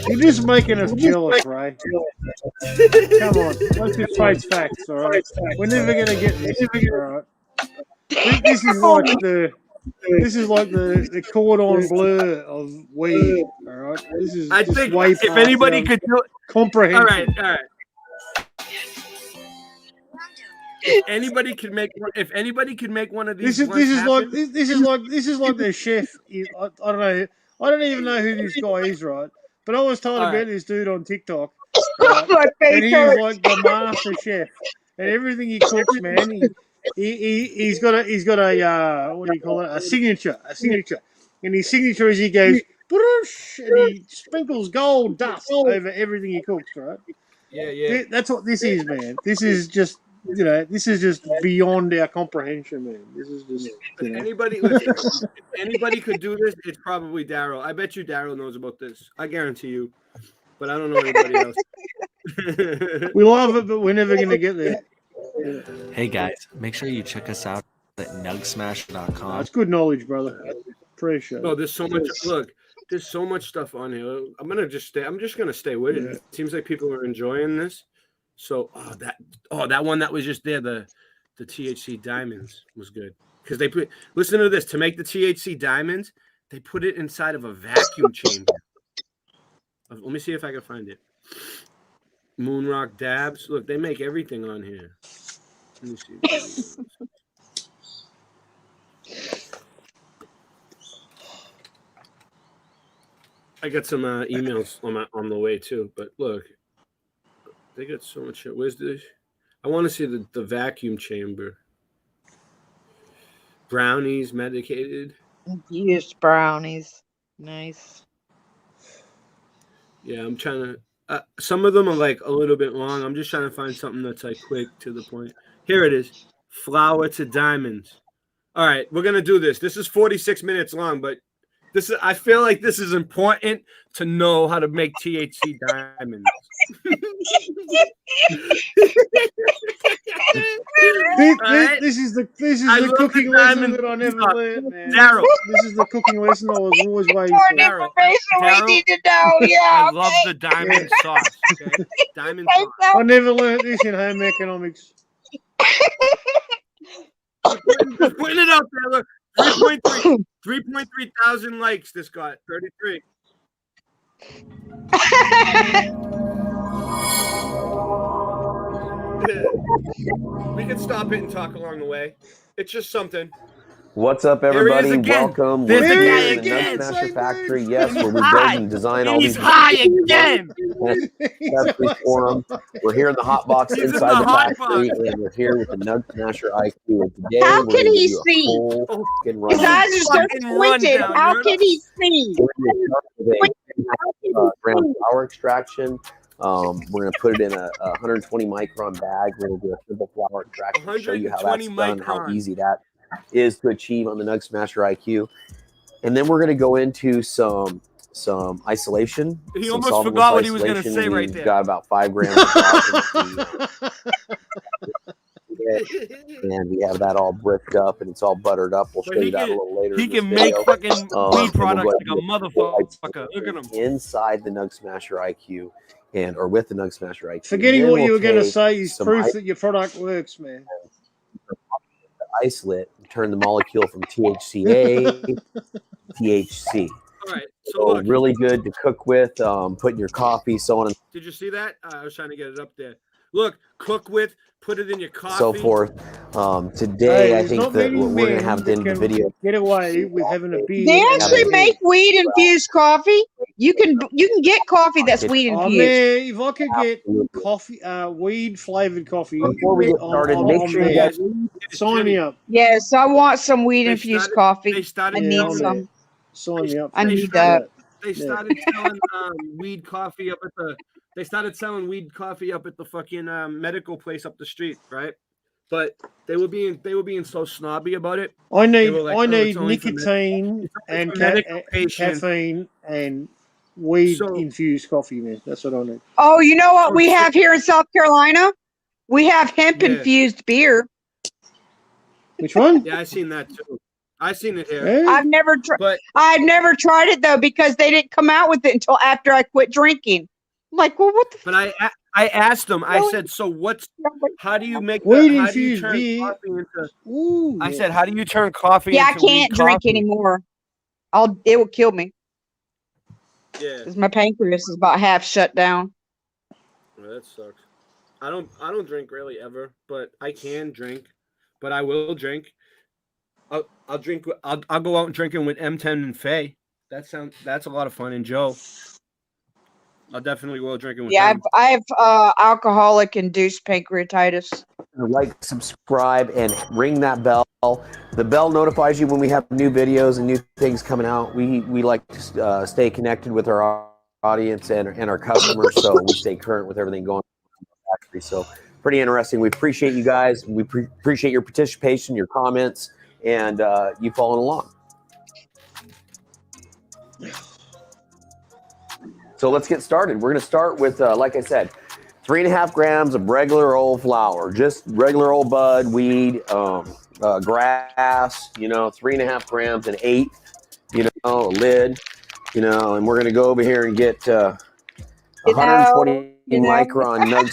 You're just making us jealous, Ray. Come on, let's just face facts, all right? We're never gonna get this, all right? This is like the cordon bleu of weed, all right? This is. I just think way if past anybody our could do it, comprehension. all right. If anybody could make one of these, This blunts is happen, like the chef. I don't know. I don't even know who this guy is, right? But I was told All about right. this dude on TikTok, right? And he is like the master chef, and everything he cooks, man, he's got a what do you call it? A signature, and his signature is he goes "Broosh," and he sprinkles gold dust over everything he cooks, right? Yeah. That's what this is, man. This is just. This is just beyond our comprehension, man. This is just. If anybody could do this, it's probably Daryl. I bet you Daryl knows about this. I guarantee you, but I don't know anybody else. We love it, but we're never gonna get there. Hey guys, make sure you check us out at nugsmash.com. That's good knowledge, brother. Appreciate No, it. there's so much. Look, there's so much stuff on here. I'm just gonna stay with it. It seems like people are enjoying this. So that one that was just there, the THC diamonds was good because they listen to this, to make the THC diamonds, they put it inside of a vacuum chamber. Let me see if I can find it. Moonrock dabs. Look, they make everything on here. Let me see. I got some emails on the way too. But look, they got so much shit. Where's the? I want to see the vacuum chamber. Brownies medicated. Used brownies. Nice. Yeah, I'm trying to. Some of them are like a little bit long. I'm just trying to find something that's like quick to the point. Here it is. Flower to diamonds. All right, we're gonna do this. This is 46 minutes long, but this is. I feel like this is important to know how to make THC diamonds. This is the cooking lesson that I never learned, man. Daryl. This is the cooking lesson I was always waiting for. Information we need to know. Yeah. I love the diamond sauce. Okay? Diamond sauce. I never learned this in home economics. Just putting it out there. Look, 3.3 thousand likes. This got 33. We can stop it and talk along the way. It's just something. What's up, There he is everybody? again. Welcome. There's We're the here guy in the again. Nut Smasher Factory. Yes, where we high. build and design all He's these high again. factories for them. We're here in the hot box He's in inside the the hot factory, box. and we're here with the Nut Smasher IQ. And today How we're can going to he do a see? full fucking His run. eyes are so Fucking squinted. rundown, How you can he see? We're going to start with a gram flour extraction. We're going to put it in a 120 micron bag. We're going to do a simple flour extraction to show you how that's 120 done, how micron. easy that is to achieve on the Nug Smasher IQ. And then we're going to go into some isolation. He some almost solvent forgot what he was gonna isolation. say right We've there. got about 5 grams of rosin, and we have that all bricked up and it's all buttered up. We'll But show he you that can- a little later. he in this can make video. fucking And weed we'll products go like ahead a and motherfucker. Look at him. inside the Nug Smasher IQ or with the Nug Smasher IQ. Forgetting And then what you we'll were going to take say is some proof that your product works, man. isolate, turn the molecule from THCA to THC. All right. So So look, really good to cook with, put in your coffee, so on and did you see that? I was trying to get it up there. Look, cook with, put it in your coffee. so forth. Today, Hey, I there's think not that many what we're going to men have at the that end of the can video. get away with having a beer. They and actually a make weed infused coffee. You can get coffee that's weed Oh infused. man, if I could get coffee, weed flavored coffee, Before we get started, make sure you there. guys Sign me up. Yes, I want some weed They infused started- coffee. they started I need telling me- some. Sign me up. I for need it. that. They Yeah. started selling weed coffee up at the. They started selling weed coffee up at the fucking medical place up the street, right? But they were being so snobby about it. I They need were like, I "Oh, it's need only for nicotine it's only and for medical patients." caffeine and weed So- infused coffee, man. That's what I need. Oh, you know what we have here in South Carolina? We have hemp Yeah. infused beer. Which one? Yeah, I seen that too. I seen it here. Eh? I've never tried. But I've never tried it though because they didn't come out with it until after I quit drinking. I'm like, well, what the? but I asked them. I Really? said, so what's? How do you make? Weed How do you infused turn beer. coffee into? Ooh, I yeah. said, how do you turn coffee? Yeah, I into weed can't drink coffee? anymore. It will kill me Yeah, because my pancreas is about half shut down. well, that sucks. I don't drink really ever, but I can drink. But I will drink. I'll drink. I'll go out and drinking with M10 and Faye. That's a lot of fun. And Joe, I'll definitely go drinking with Yeah, them. I have alcoholic induced pancreatitis. like, subscribe, and ring that bell. The bell notifies you when we have new videos and new things coming out. We like to stay connected with our audience and our customers, so we stay current with everything going on in the factory. So pretty interesting. We appreciate you guys. We appreciate your participation, your comments, and you following along. So let's get started. We're going to start with, like I said, 3.5 grams of regular old flour, just regular old bud, weed, grass, 3.5 grams, an eighth, a lid, and we're going to go over here and get 120 micron nugs.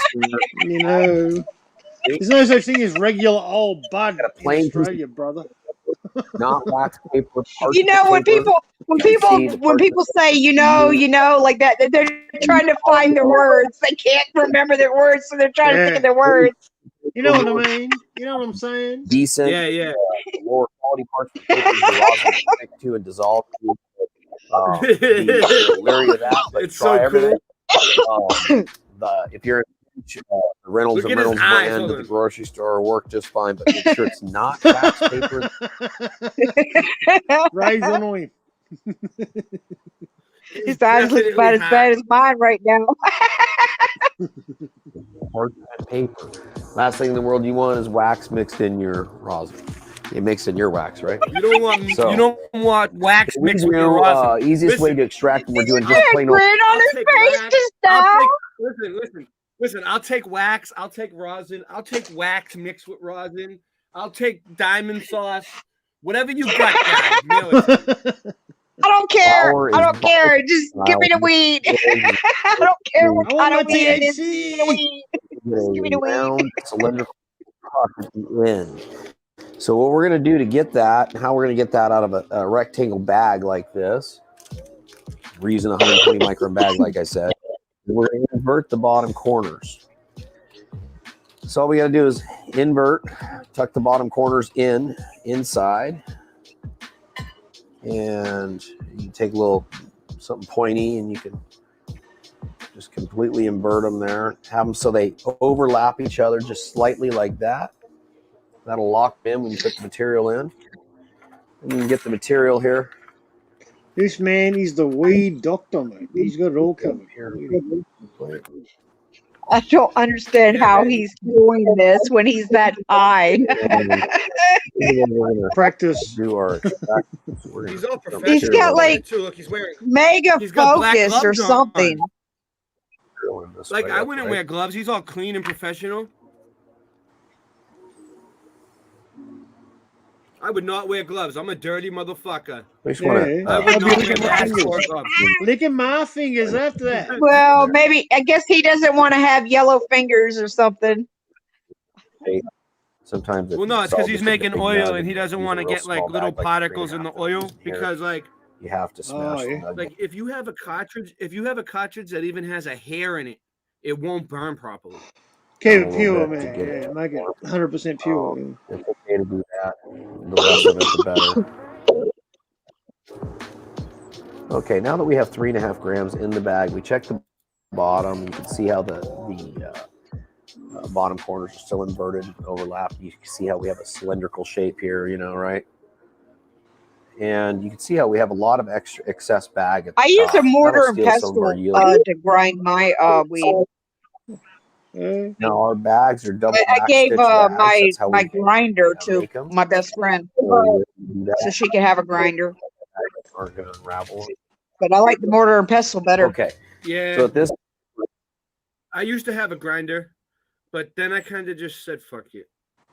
There's no such thing as regular old bud in plain piece of- Australia, brother. Not wax paper. You know, when paper. people say, like that, they're trying to find their words. They can't remember their words, so they're trying to think of their words. You know what I mean? You know what I'm saying? Decent. Yeah. Lower quality parts of the paper, you rosin, stick to and dissolve to. Be wary of that, but It's try so everything. cool. If you're the Reynolds Look and at his Reynolds eyes, brand hold at the on. grocery store will work just fine, but make sure it's not wax paper. Ray's annoying. His eyes look about as bad as mine right now. Parchment paper. Last thing in the world you want is wax mixed in your rosin. It mixed in your wax, right? You don't want So- you don't want wax We mixed with your rosin. easiest way to extract them, we're doing just plain old. on his face just now. Listen. I'll take wax. I'll take rosin. I'll take wax mixed with rosin. I'll take diamond sauce. Whatever you got, guys. Mail it to me. I don't care. Flour I is don't care. Just give me the weed. I don't care what I want kind my of weed it is. THC. Give me the weed. Give me the weed. Round cylindrical cup at the end. So what we're going to do to get that, and how we're going to get that out of a rectangle bag like this, we're using a 120 micron bag, like I said. We're going to invert the bottom corners. So all we got to do is invert, tuck the bottom corners inside, and you can take a little something pointy, and you can just completely invert them there. Have them so they overlap each other just slightly like that. That'll lock them in when you put the material in. And you can get the material here. This man is the weed doctor, mate. He's got it all covered. I don't understand how he's doing this when he's that high. Practice. Do our He's all professional. He's got like too. Look, he's wearing mega he's got black focus or gloves on. something. Like I wouldn't wear gloves. He's all clean and professional. I would not wear gloves. I'm a dirty motherfucker. I would not wear gloves or gloves. Licking my fingers after that. Well, maybe I guess he doesn't want to have yellow fingers or something. Sometimes Well, no, it's because he's making oil and he doesn't want to get like little particles in the oil because like you have to smash the nugget. like if you have a cartridge that even has a hair in it, it won't burn properly. Keep it pure, man. Yeah, make it 100% pure. It's okay to do that. The less of it, the better. Okay, now that we have 3.5 grams in the bag, we check the bottom. You can see how the bottom corners are still inverted and overlapped. You can see how we have a cylindrical shape here, you know, right? And you can see how we have a lot of excess bag. At the I use a top. mortar That'll and steal some of our pestle yield. to grind my weed. Now our bags are double. I gave backstitch bags. my grinder to my best friend so she could have a grinder. Aren't going to unravel. But I like the mortar and pestle better. Okay. Yeah. So at this, I used to have a grinder, but then I kind of just said fuck it.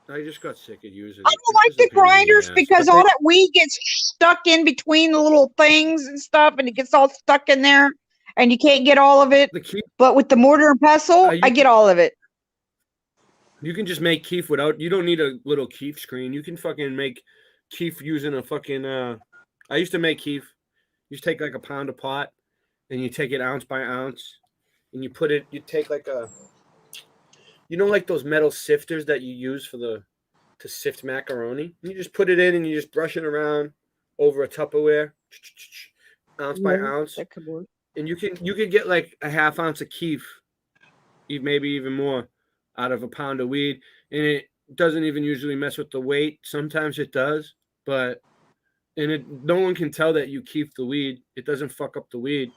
I just got sick of using it. I don't like the grinders because all that weed gets stuck in between the little things and stuff, and it gets all stuck in there, and you can't get all of it. But with the mortar and pestle, I get all of it. You can just make keef without. You don't need a little keef screen. You can fucking make keef using a fucking. I used to make keef. You just take like a pound of pot, and you take it ounce by ounce, and you put it. You take like a. You know, like those metal sifters that you use for to sift macaroni. You just put it in and you just brush it around over a Tupperware, ounce by ounce, and you can get like a half ounce of keef, maybe even more, out of a pound of weed, and it doesn't even usually mess with the weight. Sometimes it does, but no one can tell that you keef the weed. It doesn't fuck up the weed,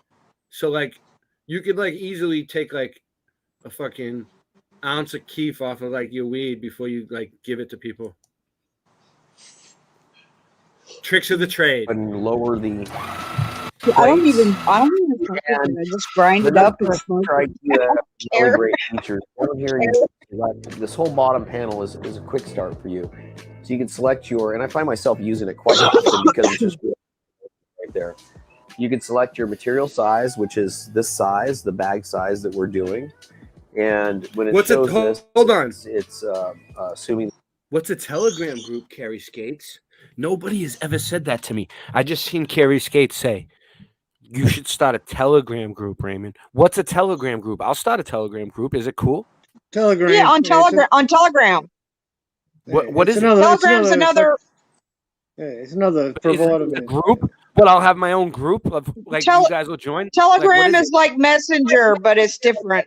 so like you could like easily take like a fucking ounce of keef off of like your weed before you like give it to people. Tricks of the trade. And lower the. I don't even smoke it. I just grind it up and smoke it. Really great features. Down here, this whole bottom panel is a quick start for you. So you can select and I find myself using it quite often because it's just right there. You can select your material size, which is this size, the bag size that we're doing. And when it shows this, hold on. It's assuming. What's a Telegram group, Carrie Skates? Nobody has ever said that to me. I just seen Carrie Skates say, you should start a Telegram group, Raymond. What's a Telegram group? I'll start a Telegram group. Is it cool? Telegram. Yeah, on Telegram. On Telegram. What is it? Telegram's another. Yeah, it's another provider. A group? But I'll have my own group of like you guys will join. Telegram like, is like Messenger, but it's different.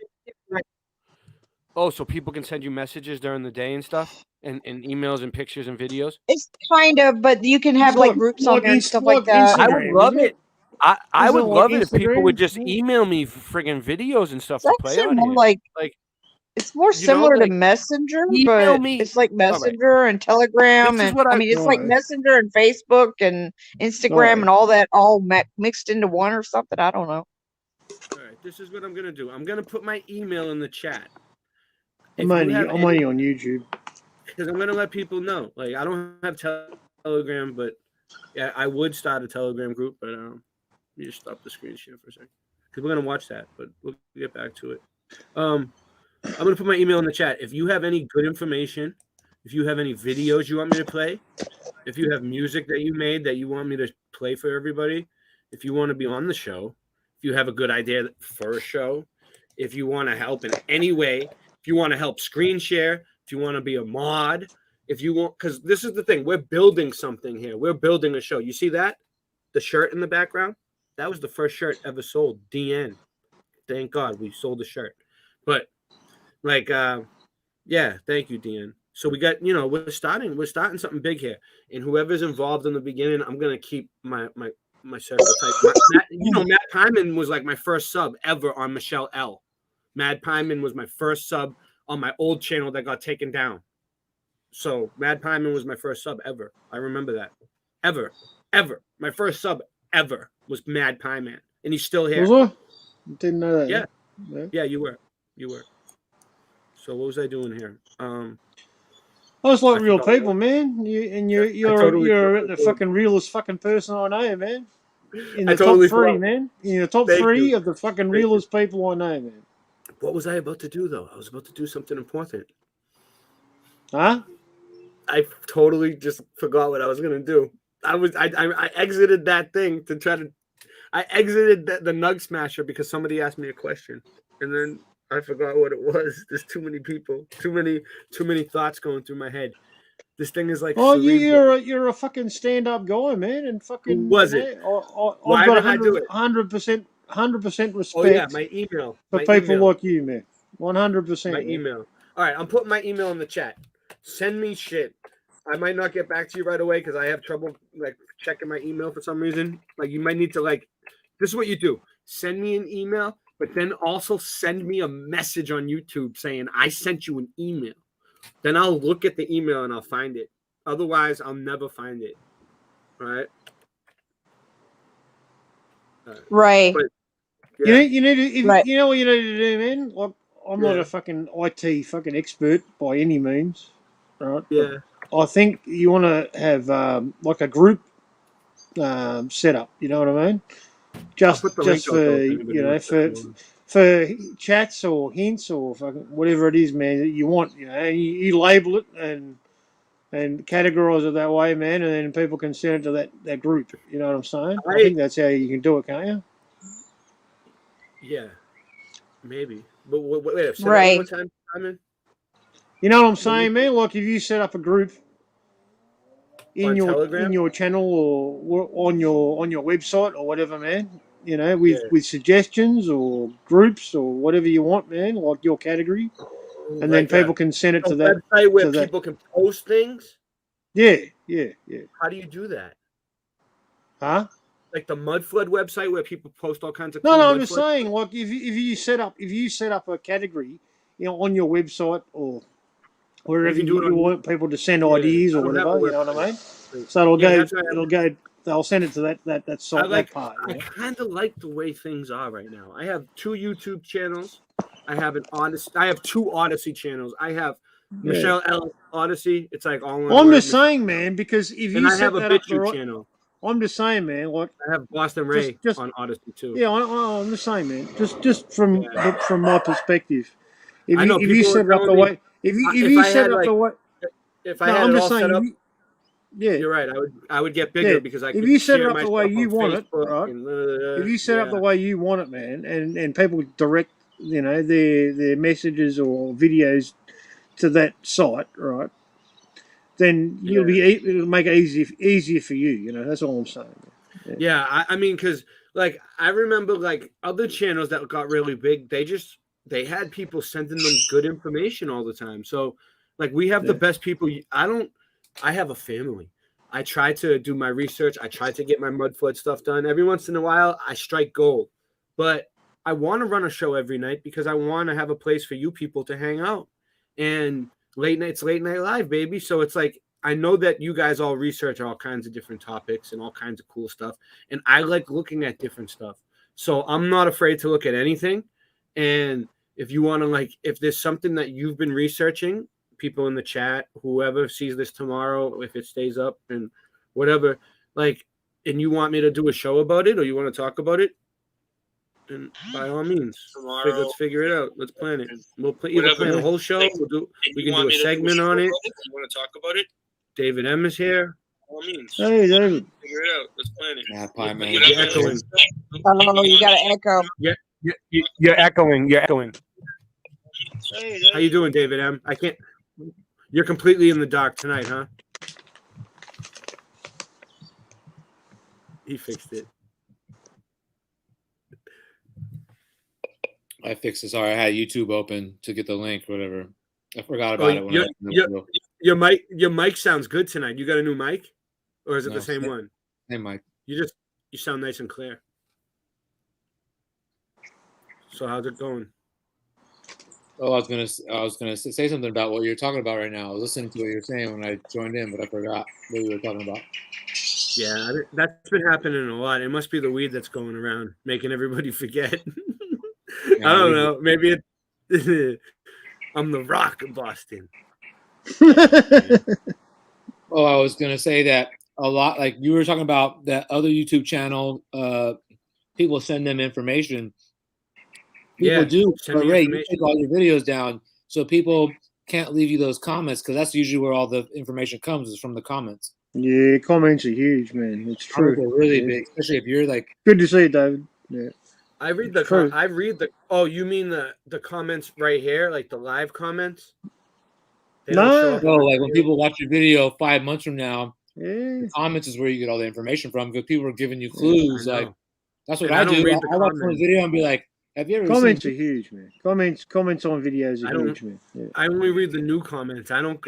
Oh, so people can send you messages during the day and stuff, and emails and pictures and videos. It's kind of, but you can have like groups on there and stuff like that. I would love it. I would love it if people would Instagram? just email me friggin' videos and stuff It's to play actually on more here. like it's more you know, similar like, to Messenger, email but me. it's like All right. Messenger and Telegram, This is and what I I- mean, it's like Right. Messenger and Facebook and Instagram Right. and all that all mixed into one or something. I don't know. All right, this is what I'm gonna do. I'm gonna put my email in the chat. I'm only on YouTube. Because I'm gonna let people know. Like, I don't have Telegram, but yeah, I would start a Telegram group, but you just stop the screen share for a second because we're gonna watch that, but we'll get back to it. I'm gonna put my email in the chat. If you have any good information, if you have any videos you want me to play, if you have music that you made that you want me to play for everybody, if you want to be on the show, if you have a good idea for a show, if you want to help in any way, if you want to help screen share, if you want to be a mod, if you want, because this is the thing, we're building something here. We're building a show. You see that? The shirt in the background? That was the first shirt ever sold. DN. Thank God we sold the shirt. But like, yeah, thank you, DN. So we got, we're starting something big here. And whoever's involved in the beginning, I'm gonna keep my circle tight. Matt Pyman was like my first sub ever on Michelle L. Mad Pyman was my first sub on my old channel that got taken down. So Mad Pyman was my first sub ever. I remember that. Ever. My first sub ever was Mad Pyman. And he's still here. Was I? Didn't know that. Yeah, you were. So what was I doing here? I just like real people, man. You're the fucking realest fucking person I know, man. In the top three, man. In the top three of the fucking realest people I know, man. What was I about to do though? I was about to do something important. Huh? I totally just forgot what I was gonna do. I exited that thing to try to. I exited the Nug Smasher because somebody asked me a question, and then I forgot what it was. There's too many people, too many thoughts going through my head. This thing is like. Oh, cerebral. you're a fucking stand-up guy, man, and fucking. Who was it? I've got 100% respect. Oh yeah, my email. For people like you, man. 100%. My email. All right, I'm putting my email in the chat. Send me shit. I might not get back to you right away because I have trouble like checking my email for some reason. Like you might need to like. This is what you do. Send me an email, but then also send me a message on YouTube saying I sent you an email. Then I'll look at the email and I'll find it. Otherwise, I'll never find it. All right. Right. But, yeah. You know what you need to do, man. Like, I'm not a fucking IT fucking expert by any means, right? Yeah. But I think you want to have like a group set up. You know what I mean? Just for for chats or hints or fucking whatever it is, man, that you want. You label it and categorize it that way, man, and then people can send it to that group. You know what I'm saying? I think that's how you can do it, can't you? Yeah, maybe. But wait, right. One time, Simon? You know what I'm saying, man? Like if you set up a group in your channel or on your website or whatever, man. With suggestions or groups or whatever you want, man, like your category, and then people can send it to that website where people can post things. Yeah. How do you do that? Huh? Like the Mudflood website where people post all kinds of. No, I'm just saying, like if you set up a category, on your website or wherever you want people to send ideas or whatever, you know what I mean? So it'll go. They'll send it to that site. I part. I kind of like the way things are right now. I have 2 YouTube channels. I have I have 2 Odyssey channels. I have Michelle L Odyssey. It's like all. Well, I'm just saying, man, because if you I have a BitChute channel. I'm just saying, man. Like I have Boston Ray on Odyssey too. Yeah, I'm just saying, man. Just from my perspective, if I know you set it up the way, if you set it up the way, if I had it all set up. Yeah, you're right. I would get bigger because I could if you set it share up my the way stuff you on want Facebook it, right? and, if you set up the way you want it, man, and people direct their messages or videos to that site, right? Then it'll make it easier for you. That's all I'm saying. Yeah, I mean, because like I remember like other channels that got really big, they had people sending them good information all the time. So like we have the best people. I have a family. I try to do my research. I try to get my Mudflood stuff done. Every once in a while, I strike gold. But I want to run a show every night because I want to have a place for you people to hang out. And late night live, baby. So it's like, I know that you guys all research all kinds of different topics and all kinds of cool stuff. And I like looking at different stuff. So I'm not afraid to look at anything. And if you want to, like, if there's something that you've been researching, people in the chat, whoever sees this tomorrow, if it stays up and whatever, like, and you want me to do a show about it or you want to talk about it, then by all means, let's figure it out. Let's plan it. We'll either plan a whole show. We can do a segment on it. You want to talk about it? David M is here. By all means. Hey, David. Figure it out. Let's plan it. Yeah, pie man. You're echoing. Oh, you got to echo. You're echoing. You're echoing. How you doing, David M? I can't. You're completely in the dark tonight, huh? He fixed it. I fixed it. Sorry, I had YouTube open to get the link or whatever. I forgot about it. When your mic sounds good tonight. You got a new mic, or is it No, the same one? Same mic. You sound nice and clear. So how's it going? Oh, I was gonna say something about what you're talking about right now. I was listening to what you're saying when I joined in, but I forgot what you were talking about. Yeah, that's been happening a lot. It must be the weed that's going around, making everybody forget. I don't know. Maybe I'm the Rock of Boston. Oh, I was gonna say that a lot. Like you were talking about that other YouTube channel. People send them information. People do, but Ray, you take all your videos down, so people can't leave you those comments because that's usually where all the information comes is from the comments. Yeah, comments are huge, man. It's true. Comments are really big, especially if you're like. Good to see you, David. Yeah. I read the. Oh, you mean the comments right here, like the live comments? No, like when people watch your video 5 months from now, the comments is where you get all the information from because people are giving you clues. Yeah, like that's what And I I don't do. read I the watch one comments. video and be like, "Have you ever Comments seen?" are huge, man. Comments on videos I are don't- huge, man. Yeah. I only read the new comments. I don't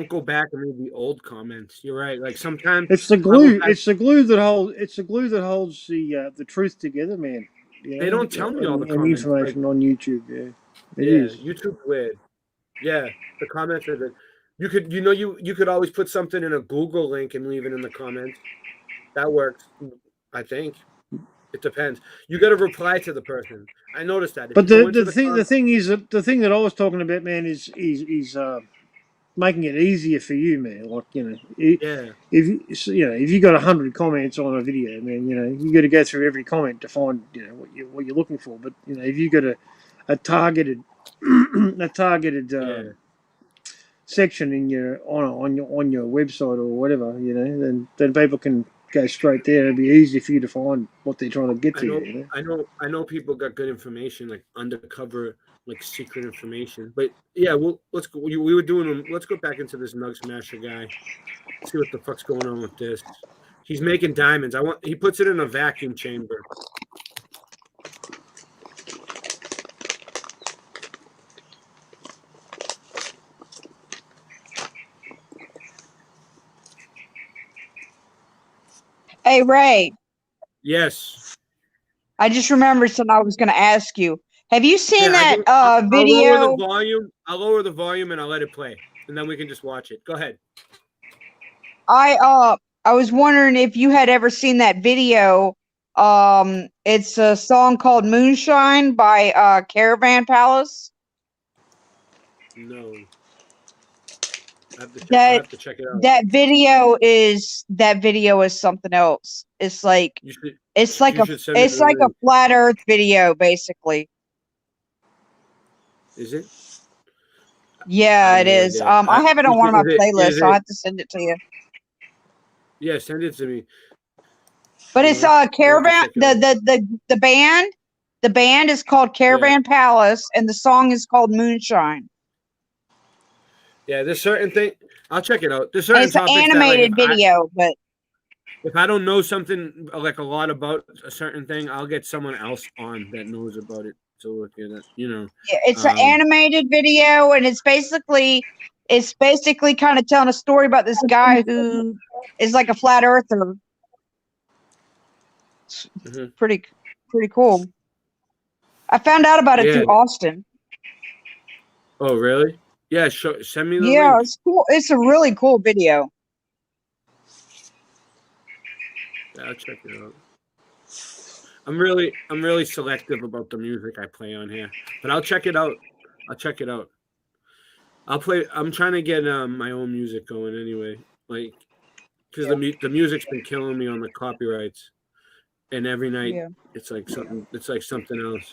go back and read the old comments. You're right. Like sometimes It's the I glue. look back- It's the glue that holds. It's the glue that holds the truth together, man. You They don't tell me all the and comments, information on YouTube. Yeah, it yeah, is. YouTube's weird. Yeah, the comments are good. You could always put something in a Google link and leave it in the comments. That works, I think. It depends. You got to reply to the person. I noticed that. If But you go the into thing is that the thing that I was talking about, man, is making it easier for you, man. Like Yeah. if you got 100 comments on a video, man, you got to go through every comment to find what you're looking for. But if you got a targeted section in on your website or whatever, then people can go straight there. It'll be easy for you to find what they're trying to get to. I know people got good information, like undercover, like secret information. But yeah, let's go. We were doing them. Let's go back into this Nug Smasher guy. See what the fuck's going on with this. He's making diamonds. He puts it in a vacuum chamber. Hey, Ray, Yes. I just remembered something I was going to ask you. Have you seen Yeah, that I'll video? lower the volume and I'll let it play, and then we can just watch it. Go ahead. I was wondering if you had ever seen that video. It's a song called Moonshine by Caravan Palace. No. I have to check it out. That video is something else. It's like You should- it's like you a should send me it's the like a link. flat Earth video, basically. Is it? Yeah, I it have no is. idea. I have it on one of my Is it- playlists, is so I it- have to send it to you. Yeah, send it to me. But it's Caravan. The band is called Caravan Palace, and the song is called Moonshine. Yeah, there's certain thing. I'll check it out. There's And certain it's an topics that, like, animated if I- video, but if I don't know something like a lot about a certain thing, I'll get someone else on that knows about it to look at it. You know, It's an animated video, and it's basically kind of telling a story about this guy who is like a flat earther. Mm-hmm. Pretty cool. I found out about it through Austin. Oh, really? Yeah, send me the Yeah, link. it's cool. It's a really cool video. Yeah, I'll check it out. I'm really selective about the music I play on here, but I'll check it out. I'm trying to get my own music going anyway, like because the music's been killing me on the copyrights, and every night it's like something else.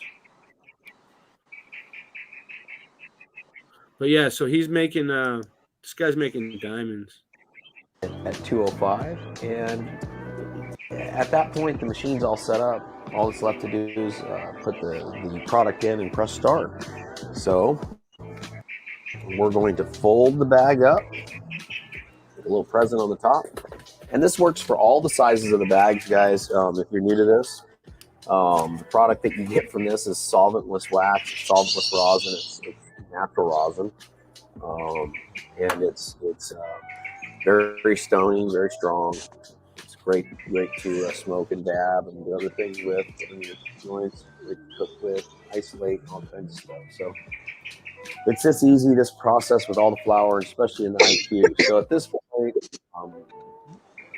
But yeah, so he's making this guy's making diamonds at 205, and at that point the machine's all set up. All that's left to do is put the product in and press start. So we're going to fold the bag up, a little present on the top, and this works for all the sizes of the bags, guys. If you're new to this, the product that you get from this is solventless wax, solventless rosin. It's natural rosin, and it's very stony, very strong. It's great to smoke and dab and do other things with, in your joints, cook with, isolate, all kinds of stuff. So it's just easy, this process with all the flour, especially in the IQ. So at this point,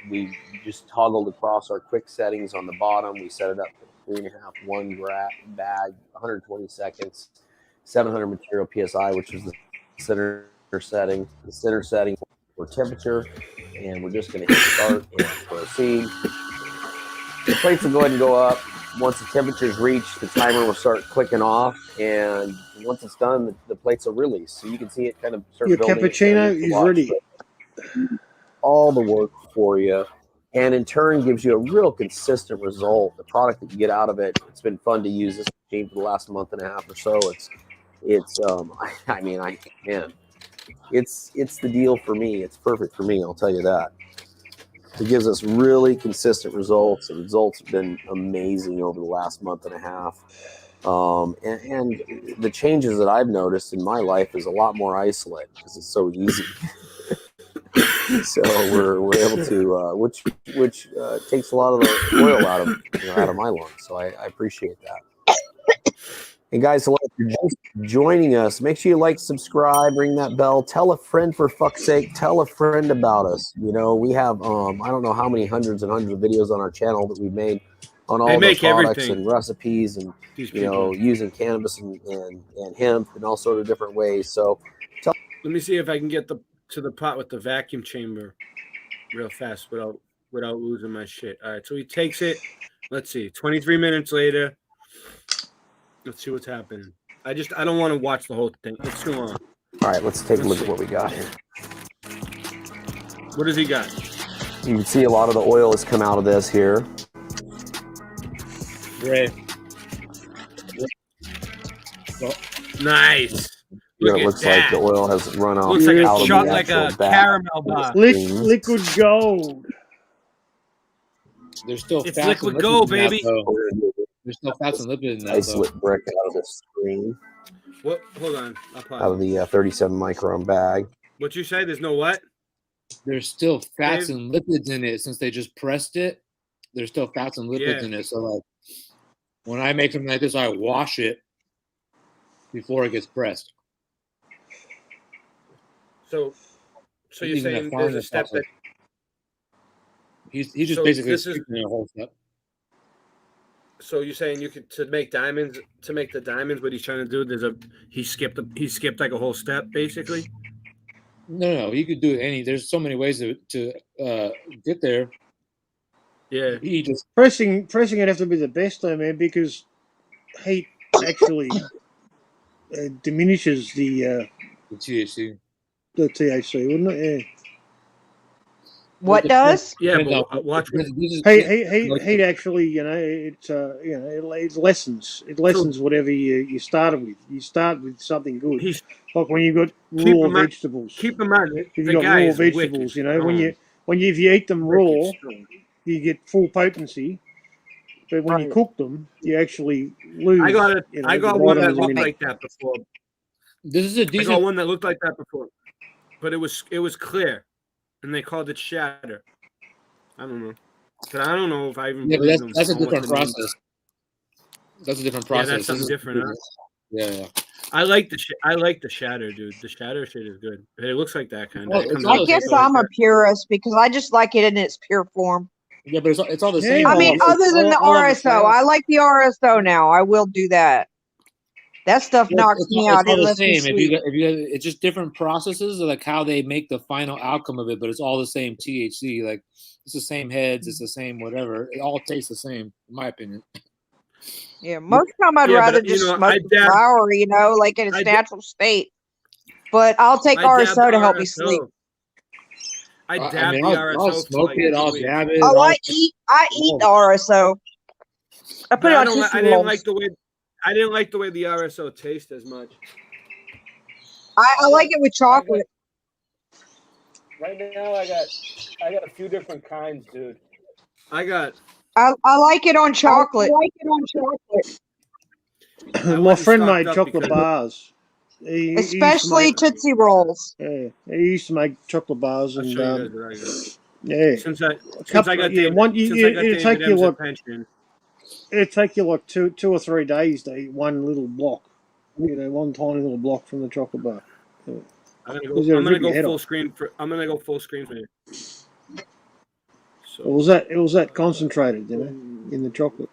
we just toggled across our quick settings on the bottom. We set it up to 3.5, 1 bag, 120 seconds, 700 material PSI, which is the center setting. The center setting for temperature, and we're just going to hit start and proceed. The plates will go ahead and go up. Once the temperature is reached, the timer will start clicking off, and once it's done, the plates will release. So you can see it kind of start Your building. cappuccino is ready. All the work for you, and in turn gives you a real consistent result. The product that you get out of it, it's been fun to use this machine for the last month and a half or so. It's the deal for me. It's perfect for me, I'll tell you that. It gives us really consistent results. The results have been amazing over the last month and a half. And the changes that I've noticed in my life is a lot more isolate because it's so easy. So we're able to, which takes a lot of the oil out of my lungs. So I appreciate that. And guys, if you're just joining us, make sure you like, subscribe, ring that bell, tell a friend, for fuck's sake, tell a friend about us. You know, we have I don't know how many hundreds and hundreds of videos on our channel that we've made on all the products and recipes, and using cannabis and hemp and all sort of different ways. So let me see if I can get to the pot with the vacuum chamber real fast without losing my shit. All right, so he takes it. Let's see, 23 minutes later. Let's see what's happening. I don't want to watch the whole thing. It's too long. All right, let's take a look at what we got here. What does he got? You can see a lot of the oil has come out of this here. Great. Nice. It looks like the oil has run off. Looks like out a shot of the like a actual bag. caramel bar. Liquid gold. There's still It's fats liquid and gold, lipids in that, baby. though. There's still fats and lipids in that, Isolate though. brick out of the screen, What? Hold on. I'll pause. out of the 37 micron bag. What you say? There's no what? There's still fats Dave? and lipids in it since they just pressed it. There's still fats and lipids Yeah. in it. So like when I make something like this, I wash it before it gets pressed. So you're Even saying that there's a farmer step that he's just So basically this is- skipping a whole step. So you're saying you could to make the diamonds? What he's trying to do? He skipped like a whole step, basically. No, you could do it there's so many ways to get there. Yeah. He just Pressing would have to be the best though, man, because heat actually diminishes the THC. The THC, wouldn't it? Yeah. What does? Yeah, but watch. Heat actually, it lessens. It lessens whatever you started with. You start with something good. Like when you got raw vegetables. Keep in mind, if you got raw vegetables, if you eat them raw, you get full potency, but when you cook them, you actually lose. I got it. You know, I got the one that vitamins and looked minerals. like that before. This is a I decent. got one that looked like that before, but it was clear, and they called it shatter. I don't know, but I don't know if I even. Yeah, but believe them that's a on what different the name- process. That's a different Yeah, process. that's This something is- different. Huh? Yeah. I like the shatter, dude. The shatter shit is good. It looks like that kind of. Oh, It comes I out guess shaped like I'm a that. purist because I just like it in its pure form. Yeah, but it's all the Yeah, same. I mean, I other than the love the RSO, shatter. I like the RSO now. I will do that. That stuff Well, knocks me out. It's all It the lets me same. If you sleep. it's just different processes of like how they make the final outcome of it, but it's all the same THC. Like it's the same heads, it's the same whatever. It all tastes the same, in my opinion. Yeah, most time I'd Yeah, rather but, you just know, smoke I the dab- flower, like in its I da- natural state. But I'll take I dabbed RSO the to help me sleep. RSO. I I dabbed mean, the I'll RSO for smoke like it, 2 I'll weeks. dab it. Oh, I'll, I eat the RSO. I put But it I on don't. Tootsie I didn't Rolls. like the way. I didn't like the way the RSO tastes as much. I like it with chocolate. Right now, I got a few different kinds, dude. I like it on chocolate. I My went and friend stocked made up chocolate because- bars. He used to Especially make, Tootsie Rolls. yeah, he used to make chocolate bars I'll and show you guys what I got. yeah. Since I Couple- got yeah, David, one- since I got it'd David take you M's like- attention. It'd take you like two or 3 days to eat one little block. One tiny little block from the chocolate bar. Yeah. I'm Because gonna it'll rip go your head full off. screen for. I'm gonna go full screen for you. It was that concentrated, in the chocolate.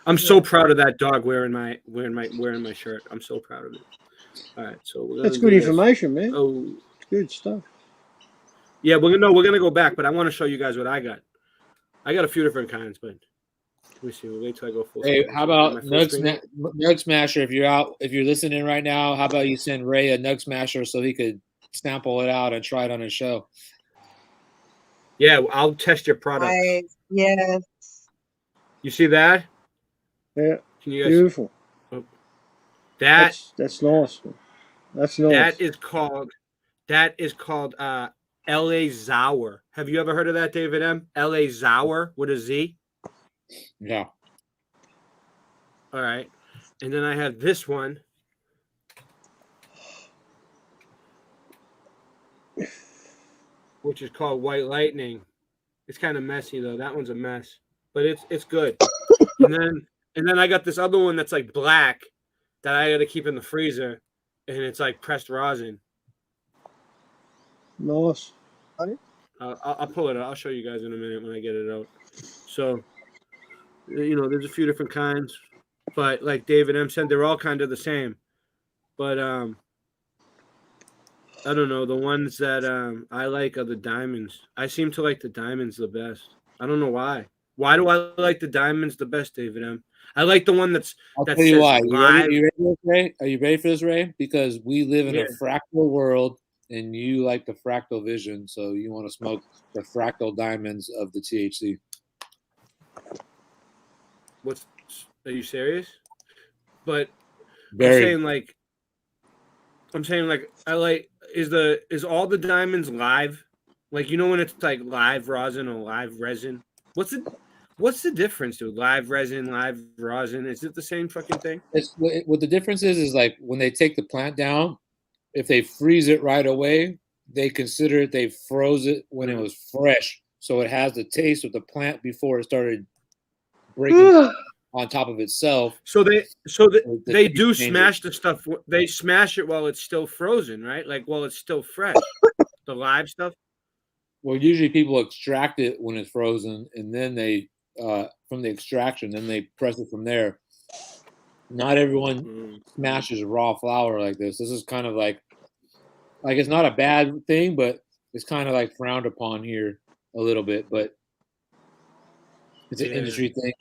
I'm so proud of that dog wearing my shirt. I'm so proud of it. All right, so we're gonna That's do good this. information, man. Oh, It's good stuff. yeah, we're gonna go back, but I want to show you guys what I got. I got a few different kinds, but let me see. We'll wait till I go full. Hey, screen. how about Am I full screen? Nug Smasher? If you're listening right now, how about you send Ray a Nug Smasher so he could sample it out and try it on his show? Yeah, I'll test your product. Yes. You see that? Yeah. Can you guys? Beautiful. Oh. That That's nice. That's nice. that is called LA Zauer. Have you ever heard of that, David M? LA Zauer with a Z? Yeah. All right. And then I have this one. Which is called White Lightning. It's kind of messy though. That one's a mess. But it's good. and then I got this other one that's like black that I gotta keep in the freezer. And it's like pressed rosin. Nice. I'll pull it out. I'll show you guys in a minute when I get it out. So, there's a few different kinds, but like David M said, they're all kind of the same. But I don't know. The ones that I like are the diamonds. I seem to like the diamonds the best. I don't know why. Why do I like the diamonds the best, David M? I like the one that Tell you says why. live. You ready for this, Ray? Are you ready for this, Ray? Because we live in a fractal world, and you like the fractal vision, so you want to smoke the fractal diamonds of the THC. Are you serious? But Very. I'm saying like I like is all the diamonds live? Like when it's like live rosin or live resin? What's the difference, dude? Live resin, live rosin. Is it the same fucking thing? It's what the difference is like when they take the plant down, if they freeze it right away, they consider it they froze it when it was fresh, so it has the taste of the plant before it started breaking on top of itself. So they do change smash the stuff. They smash it while it's still frozen, right? Like while it's still fresh. The live stuff. Well, usually people extract it when it's frozen, and then they from the extraction, then they press it from there. Not everyone smashes raw flour like this. This is kind of like it's not a bad thing, but it's kind of like frowned upon here a little bit. But it's an industry thing,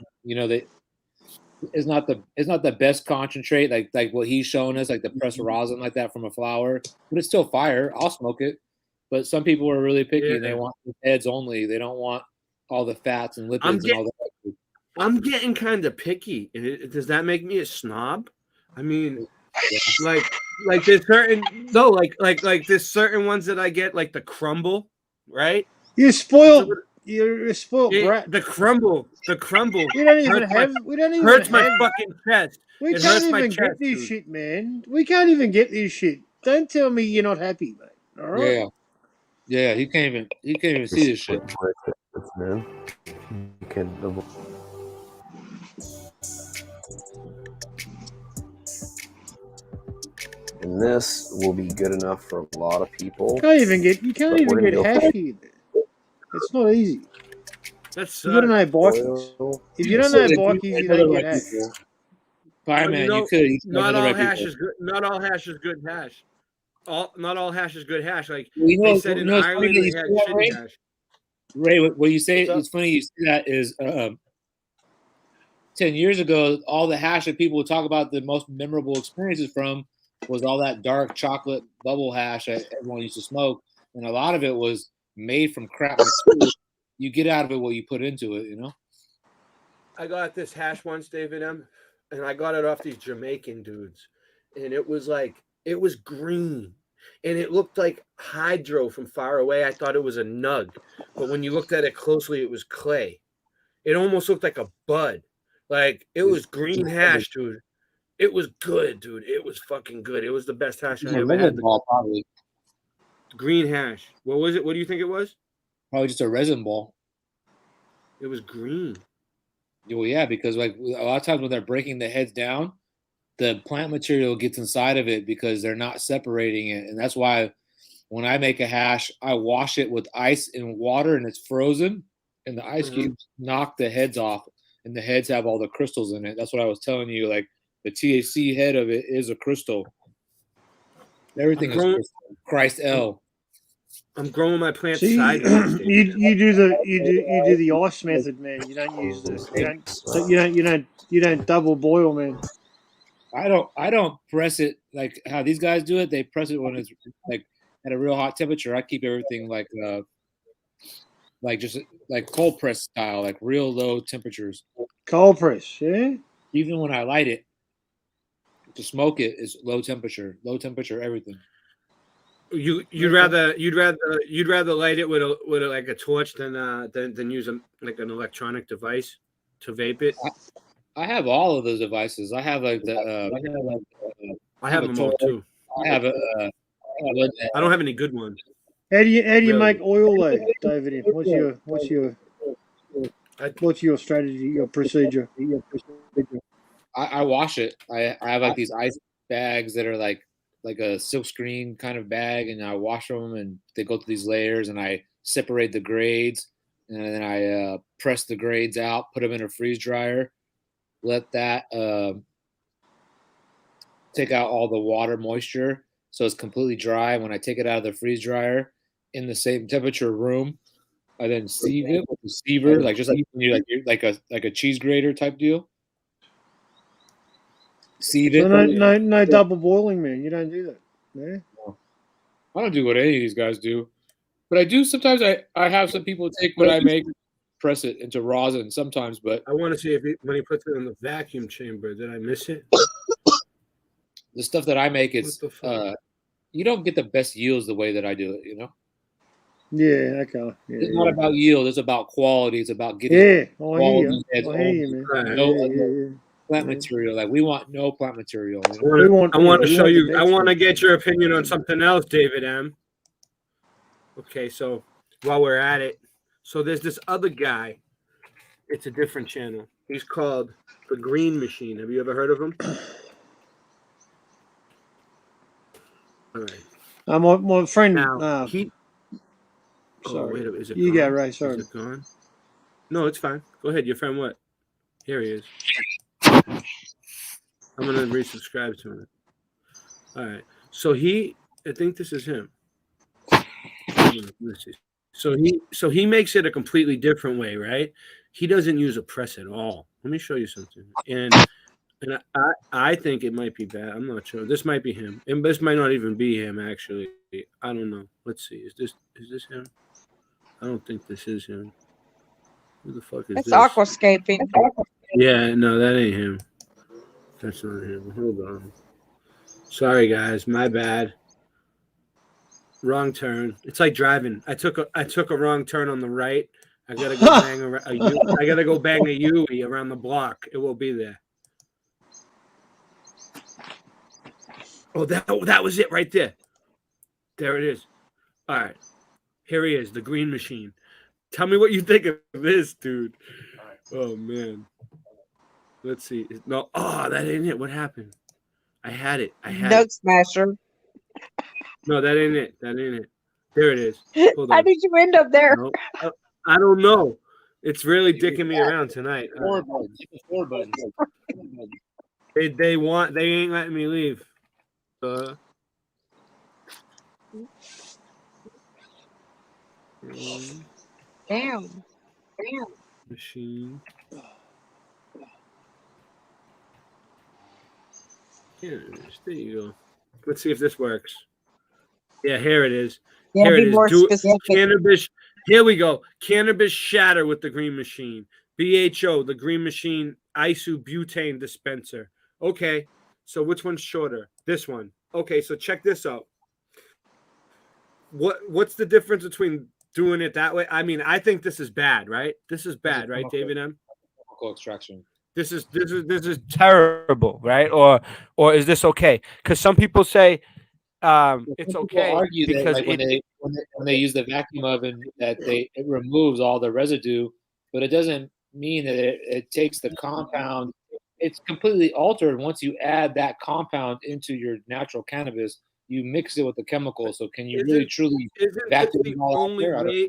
it's not the best concentrate like what he's showing us, like the pressed rosin like that from a flower, but it's still fire. I'll smoke it. But some people are really picky and they want the heads only. They don't want all the fats and lipids and all that. I'm getting kind of picky. Does that make me a snob? I mean, like there's certain like there's certain ones that I get, like the crumble, right? You spoiled You're a spoiled brat. The crumble. We don't even have. We don't even hurts my have- fucking chest. We It can't hurts my even get chest, this dude. shit, man. We can't even get this shit. Don't tell me you're not happy, mate. All right. Yeah. He can't even see this shit. Man. You can. And this will be good enough for a lot of people. You can't even get go happy. It's not easy. That's You gotta know bikies. If you don't know bikies, you don't get hash. Fireman, you could. Not all hash is good. Not all hash is good hash. Not all hash is good hash. Like Well, they said in Ireland, they had shitty hash. Ray, what you say? It's funny you say that. Is 10 years ago, all the hash that people would talk about the most memorable experiences from was all that dark chocolate bubble hash that everyone used to smoke, and a lot of it was made from crap material. You get out of it what you put into it, you know. I got this hash once, David M, and I got it off these Jamaican dudes, and it was green, and it looked like hydro from far away. I thought it was a nug, but when you looked at it closely, it was clay. It almost looked like a bud. Like it was green hash, dude. It was good, dude. It was fucking good. It was the best hash I ever had. Probably. Green hash. What was it? What do you think it was? Probably just a resin ball. It was green. Well, yeah, because like a lot of times when they're breaking the heads down, the plant material gets inside of it because they're not separating it, and that's why when I make a hash, I wash it with ice and water, and it's frozen, and the ice cubes knock the heads off, and the heads have all the crystals in it. That's what I was telling you. Like the THC head of it is a crystal. Everything is crystal. Christ L. I'm growing my plants See, sideways. you do the ice method, man. You don't use this. You don't double boil, man. I don't press it like how these guys do it. They press it when it's like at a real hot temperature. I keep everything like just like cold press style, like real low temperatures. Cold press, yeah. Even when I light it to smoke it, is low temperature everything. You'd rather light it with like a torch than use like an electronic device to vape it. I have all of those devices. I have like the. I have them all too. I don't have any good ones. How do you make oil, though, David? What's your strategy, your procedure? I wash it. I have like these ice bags that are like a silkscreen kind of bag, and I wash them, and they go through these layers, and I separate the grades, and then I press the grades out, put them in a freeze dryer, let that take out all the water moisture, so it's completely dry. When I take it out of the freeze dryer in the same temperature room, I then sieve it with a siever, like just like a cheese grater type deal. Sieve it. No double boiling, man. You don't do that. Yeah. I don't do what any of these guys do, but I do sometimes. I have some people take what I make, press it into rosin sometimes. But I want to see when he puts it in the vacuum chamber. Did I miss it? The stuff that I make, it's you don't get the best yields the way that I do it. You know. Yeah. Okay. Yeah, it's not about yield. It's about quality. It's about getting. I hear you, man. Plant material. Like we want no plant material. I want to show you. I want to get your opinion on something else, David M. Okay, so while we're at it, so there's this other guy. It's a different channel. He's called The Green Machine. Have you ever heard of him? All right. My friend. Now, sorry. Wait, is it you gone? go, Ray. Sorry. Is it gone? No, it's fine. Go ahead. Your friend what? Here he is. I'm gonna resubscribe to him. All right. So I think this is him. So he makes it a completely different way, right? He doesn't use a press at all. Let me show you something. And I think it might be bad. I'm not sure. This might be him. And this might not even be him, actually. I don't know. Let's see. Is this him? I don't think this is him. Who the fuck is It's this? aquascaping. Yeah, no, that ain't him. That's not him. Hold on. Sorry, guys. My bad. Wrong turn. It's like driving. I took a wrong turn on the right. I gotta go bang I gotta go bang a Yui around the block. It will be there. Oh, that was it right there. There it is. All right. Here he is, the Green Machine. Tell me what you think of this, dude. Oh, man. Let's see. No, that ain't it. What happened? I had it. Nug Smasher. No, that ain't it. That ain't it. There it is. Hold on. How did you end up there? No, I don't know. It's really dicking me around tonight. Four buttons. They ain't letting me leave. Damn. Machine. There you go. Let's see if this works. Yeah, here it is. Yeah, here be it is. more specific. Cannabis. Here we go. Cannabis shatter with the Green Machine. BHO, the Green Machine isobutane dispenser. Okay, so which one's shorter? This one. Okay, so check this out. What's the difference between doing it that way? I mean, I think this is bad, right? This is bad, right, David M? Chemical extraction. This is terrible, right? Or is this okay? Because some people say it's okay argue because that, like, when they use the vacuum oven that it removes all the residue, but it doesn't mean that it takes the compound. It's completely altered once you add that compound into your natural cannabis. You mix it with the chemical. So can you really truly vacuum all out there?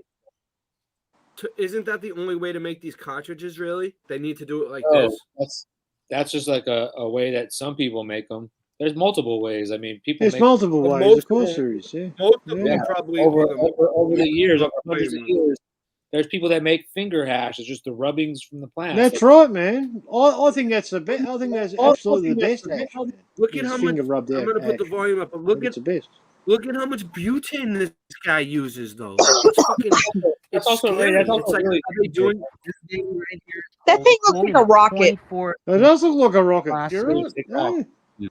Isn't that the only way to make these cartridges? Really, they need to do it like Oh, this. that's just like a way that some people make them. There's multiple ways. I mean, people. There's make multiple ways, of course there is. Yeah. Most of Yeah. them probably over the years, over Wait a hundreds of minute. years. There's people that make finger hash. It's just the rubbings from the plant. That's right, man. I think that's the best. I think that's absolutely the best. Actually. Look at Is how much. finger rubbed I'm out gonna put the action. volume up, but I look think at it's the best. look at how much butane this guy uses, though. It's fucking. It's also scary. that's also It's like, really are they doing? That thing looks like a rocket. It does look like a rocket. Classic. You're right. Yeah.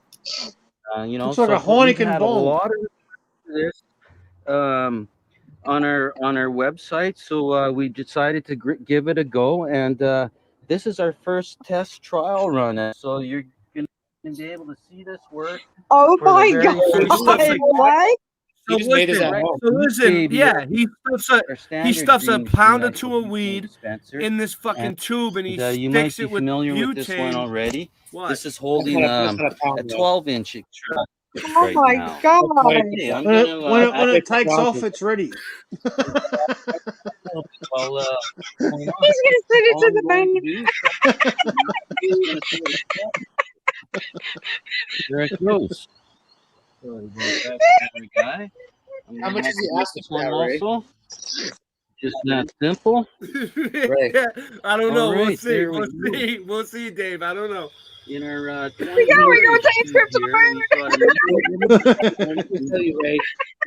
Looks like a we've Heineken had bomb. a lot of this on our website, so we decided to give it a go, and this is our first test trial run. So you're gonna be able to see this work. Oh for the my very god! first time. What? So just made his at home. listen, yeah, he stuffs a Green pound or Machine two of weed dispenser. in this fucking And, tube, and he you might sticks be it with familiar with this one butane. already. What? This is holding That's not a pound, a though. 12-inch extract Oh right my now. god! Okay, I'm When it, gonna, when it, when it take the takes off, process. it's ready. well, He's gonna send it to the man. there it goes. Sorry about that, camera guy. I'm How gonna much have is he to make asking this for one that, Ray? also. Just that simple. Right. I don't know. All We'll right, see. there we We'll go. see. We'll see, Dave. I don't know. In our We go take scripts on the Let me just tell you, Ray,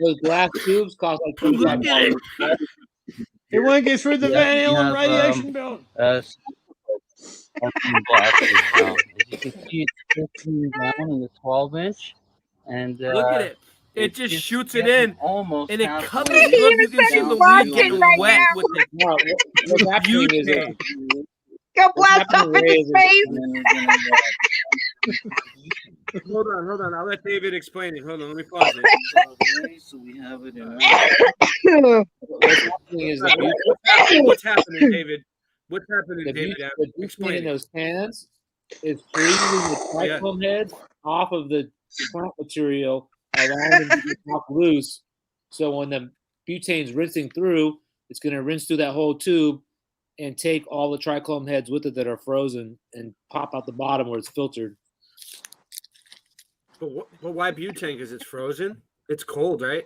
those glass tubes cost like $25. It won't get through the Yeah, Van we Allen have, radiation belt. glasses now. As you can see, it's 15 down in the 12-inch, and Look at it. It just shoots it getting in, almost and it halfway covers. Look, you can see down the to, weed getting wet with it. No, what's happening is Butane. Go blast happening, off in Ray, his is face. and then we're gonna Hold on. I'll let David explain it. Hold on. Let me pause it. away, so we have it in what's happening is What's happening, David? What's happening, the David? butane Explain in it. those cans is freezing the cyclone heads off of the plant material, allowing them to get knocked loose. So when the butane's rinsing through, it's going to rinse through that whole tube and take all the trichome heads with it that are frozen and pop out the bottom where it's filtered. But why butane? Because it's frozen. It's cold, right?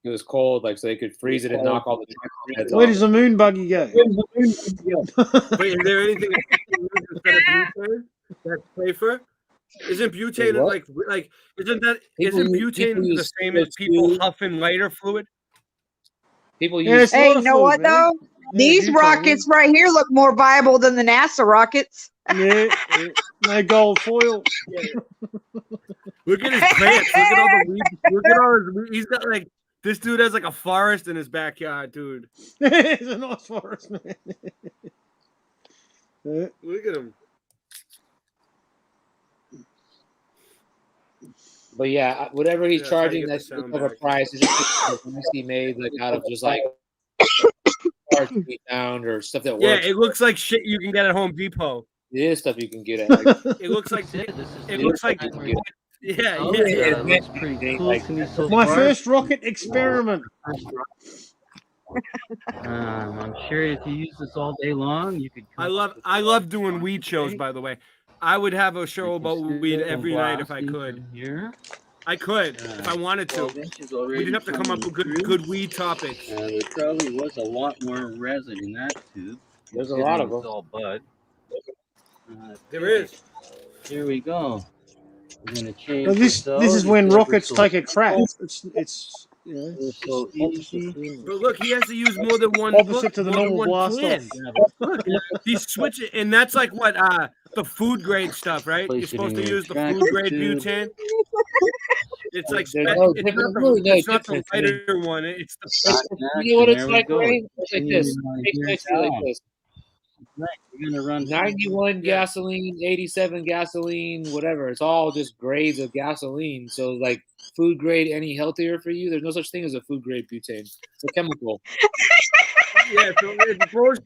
It was cold, like so they could freeze it and knock all the trichome heads Where off. does the moon buggy go? Wait, is there anything instead of butane that's safer? Isn't butane what? like isn't that People isn't use- butane people the use same as people CO2. huffing lighter fluid? People Yeah, use it's a Hey, lot you of know fluid, what man. though? Yeah, These butane, rockets right here look more viable than the NASA rockets. Yeah, no gold foil. Look at his plants. Look at all the weed. Look at all his weed. He's got like This dude has like a forest in his backyard, dude. It's a nice forest, man. Look at him. But yeah, whatever he's Yeah, that's how you charging, get the that's sound whatever back. price. It's just he made like out of just like parts to be found or stuff that Yeah, works. it looks like shit you can get at Home Depot. It is stuff you can get at. Like, It looks like it looks like yeah, Oh, yeah. yeah, It looks pretty cool like, to me so My far. first rocket experiment. I'm sure if you use this all day long, you could. I love doing weed shows, by the way. I would have a show about weed every night if I could. Here. I could if I wanted to. We just have to come up with good weed topics. There probably was a lot more resin in that tube. There's a lot of them. It's all bud. There is. Here we go. We're gonna change. Now this is when rockets take a crap. It's you know, It's so easy. But look, he has to use more than one. Opposite to the more than normal one blast can. off. Look, he's switching, and that's like what the food grade stuff, right? You're supposed to use the food grade butane. It's like There's no it's not difference. the, Really no it's not the difference. I mean, lighter one. It's the you know what it's There we like, go. Ray? It's like this. It's Here's basically like how. this. You're gonna run 91 gasoline, 87 gasoline, whatever. It's all just grades of gasoline. So, like, food grade any healthier for you? There's no such thing as a food grade butane. It's a chemical. Yeah, so,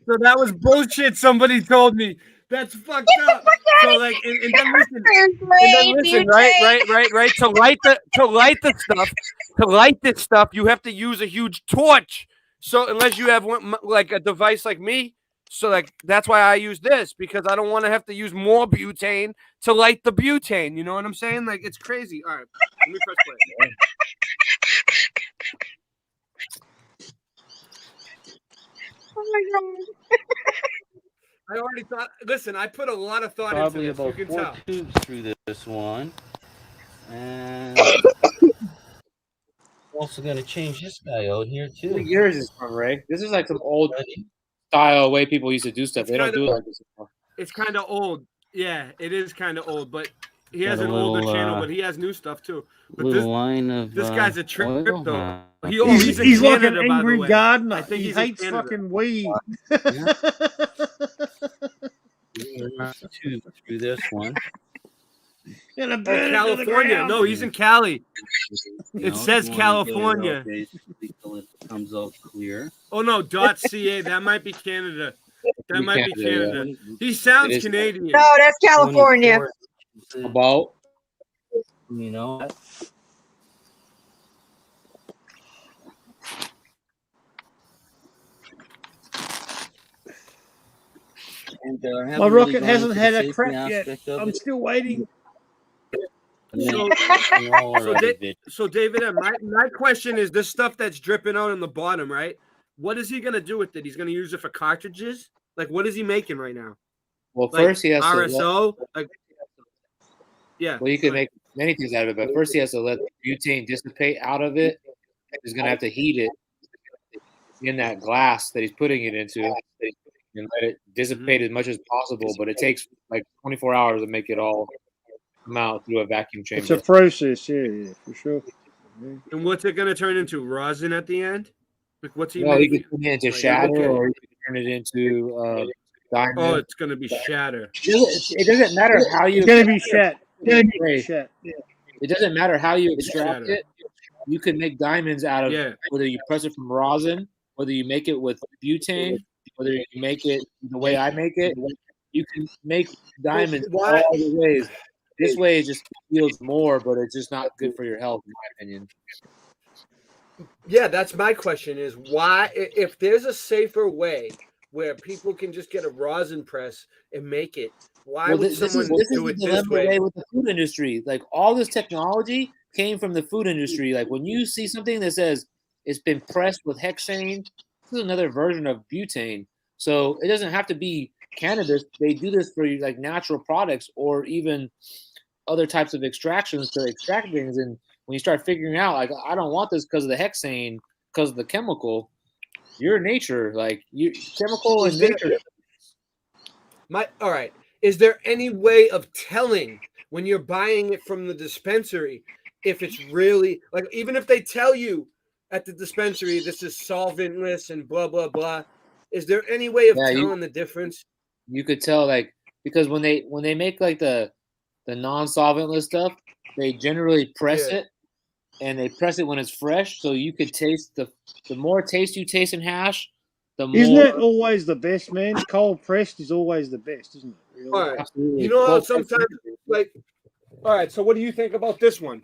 so that was bullshit. Somebody told me that's fucked up. So like, and then listen, right. To light this stuff, you have to use a huge torch. So unless you have one, like a device like me, so like that's why I use this because I don't want to have to use more butane to light the butane. You know what I'm saying? Like it's crazy. All right, let me press play. Oh my god. I already thought. Listen, I put a lot of thought probably into this. about You can 4 tell. tubes through this one, and also gonna change this guy out here I too. think yours is from, Ray. This is like some old style way people used to do stuff. They don't do it like this anymore. It's kind of old. Yeah, it is kind of old, but he Got has a an older little, channel, but he has new stuff too. But Little line of this guy's a trip oil. though. He's like an Canada, by the angry way. gardener. I think He he's in hates Canada. fucking weed. Two through this one. In a Oh, bed into the California. ground. No, he's in Cali. You It know, says you wanna get it out California. basically till it comes out clear. Oh no, .ca. That might be Canada. That might be Canada, Canada. yeah. He sounds It is. Canadian. No, that's California. 24 inches, About you know. And, haven't My really rocket gone hasn't into had the a safety crap yet. aspect of I'm it. still waiting. And then So, all our so, other Da- videos. so David, my question is this stuff that's dripping out in the bottom, right? What is he gonna do with it? He's gonna use it for cartridges? Like what is he making right now? well, Like first he has to. RSO? Like yeah. Well, you can make many things out of it, but first he has to let the butane dissipate out of it. He's gonna have to heat it in that glass that he's putting it into, and let it dissipate as much as possible. But it takes like 24 hours to make it all come out through a vacuum It's chamber. a process, yeah, for sure. Yeah. And what's it gonna turn into? Rosin at the end? Like what's he Well, you making? can turn it into Like, shatter, okay. or you can turn it into diamond. Oh, it's gonna be shatter. It doesn't matter how you. It's gonna be shat. Ray, Shat. it doesn't matter how you extract shatter. it. You can make diamonds out of Yeah. whether you press it from rosin, whether you make it with butane, whether you make it the way I make it. You can make diamonds Why- all the ways. This way it just yields more, but it's just not good for your health, in my opinion. Yeah, that's my question is why if there's a safer way where people can just get a rosin press and make it, why Well, would this is someone the do it this dilemma way? Ray, with the food industry. Like all this technology came from the food industry. Like when you see something that says it's been pressed with hexane, this is another version of butane. So it doesn't have to be cannabis. They do this for like natural products or even other types of extractions to extract things. And when you start figuring out, like, I don't want this because of the hexane, because of the chemical, your nature, like you chemical and nature. All right. Is there any way of telling when you're buying it from the dispensary if it's really like even if they tell you at the dispensary, this is solventless and blah blah blah. Is there any way of telling the difference? You could tell, like, because when they make like the non-solventless stuff, they generally press it, and they press it when it's fresh, so you could taste the more taste you taste in hash, the more. Isn't that always the best, man? Cold pressed is always the best, isn't it? Really? All right. Absolutely. You know how sometimes, like, all right. So, what do you think about this one?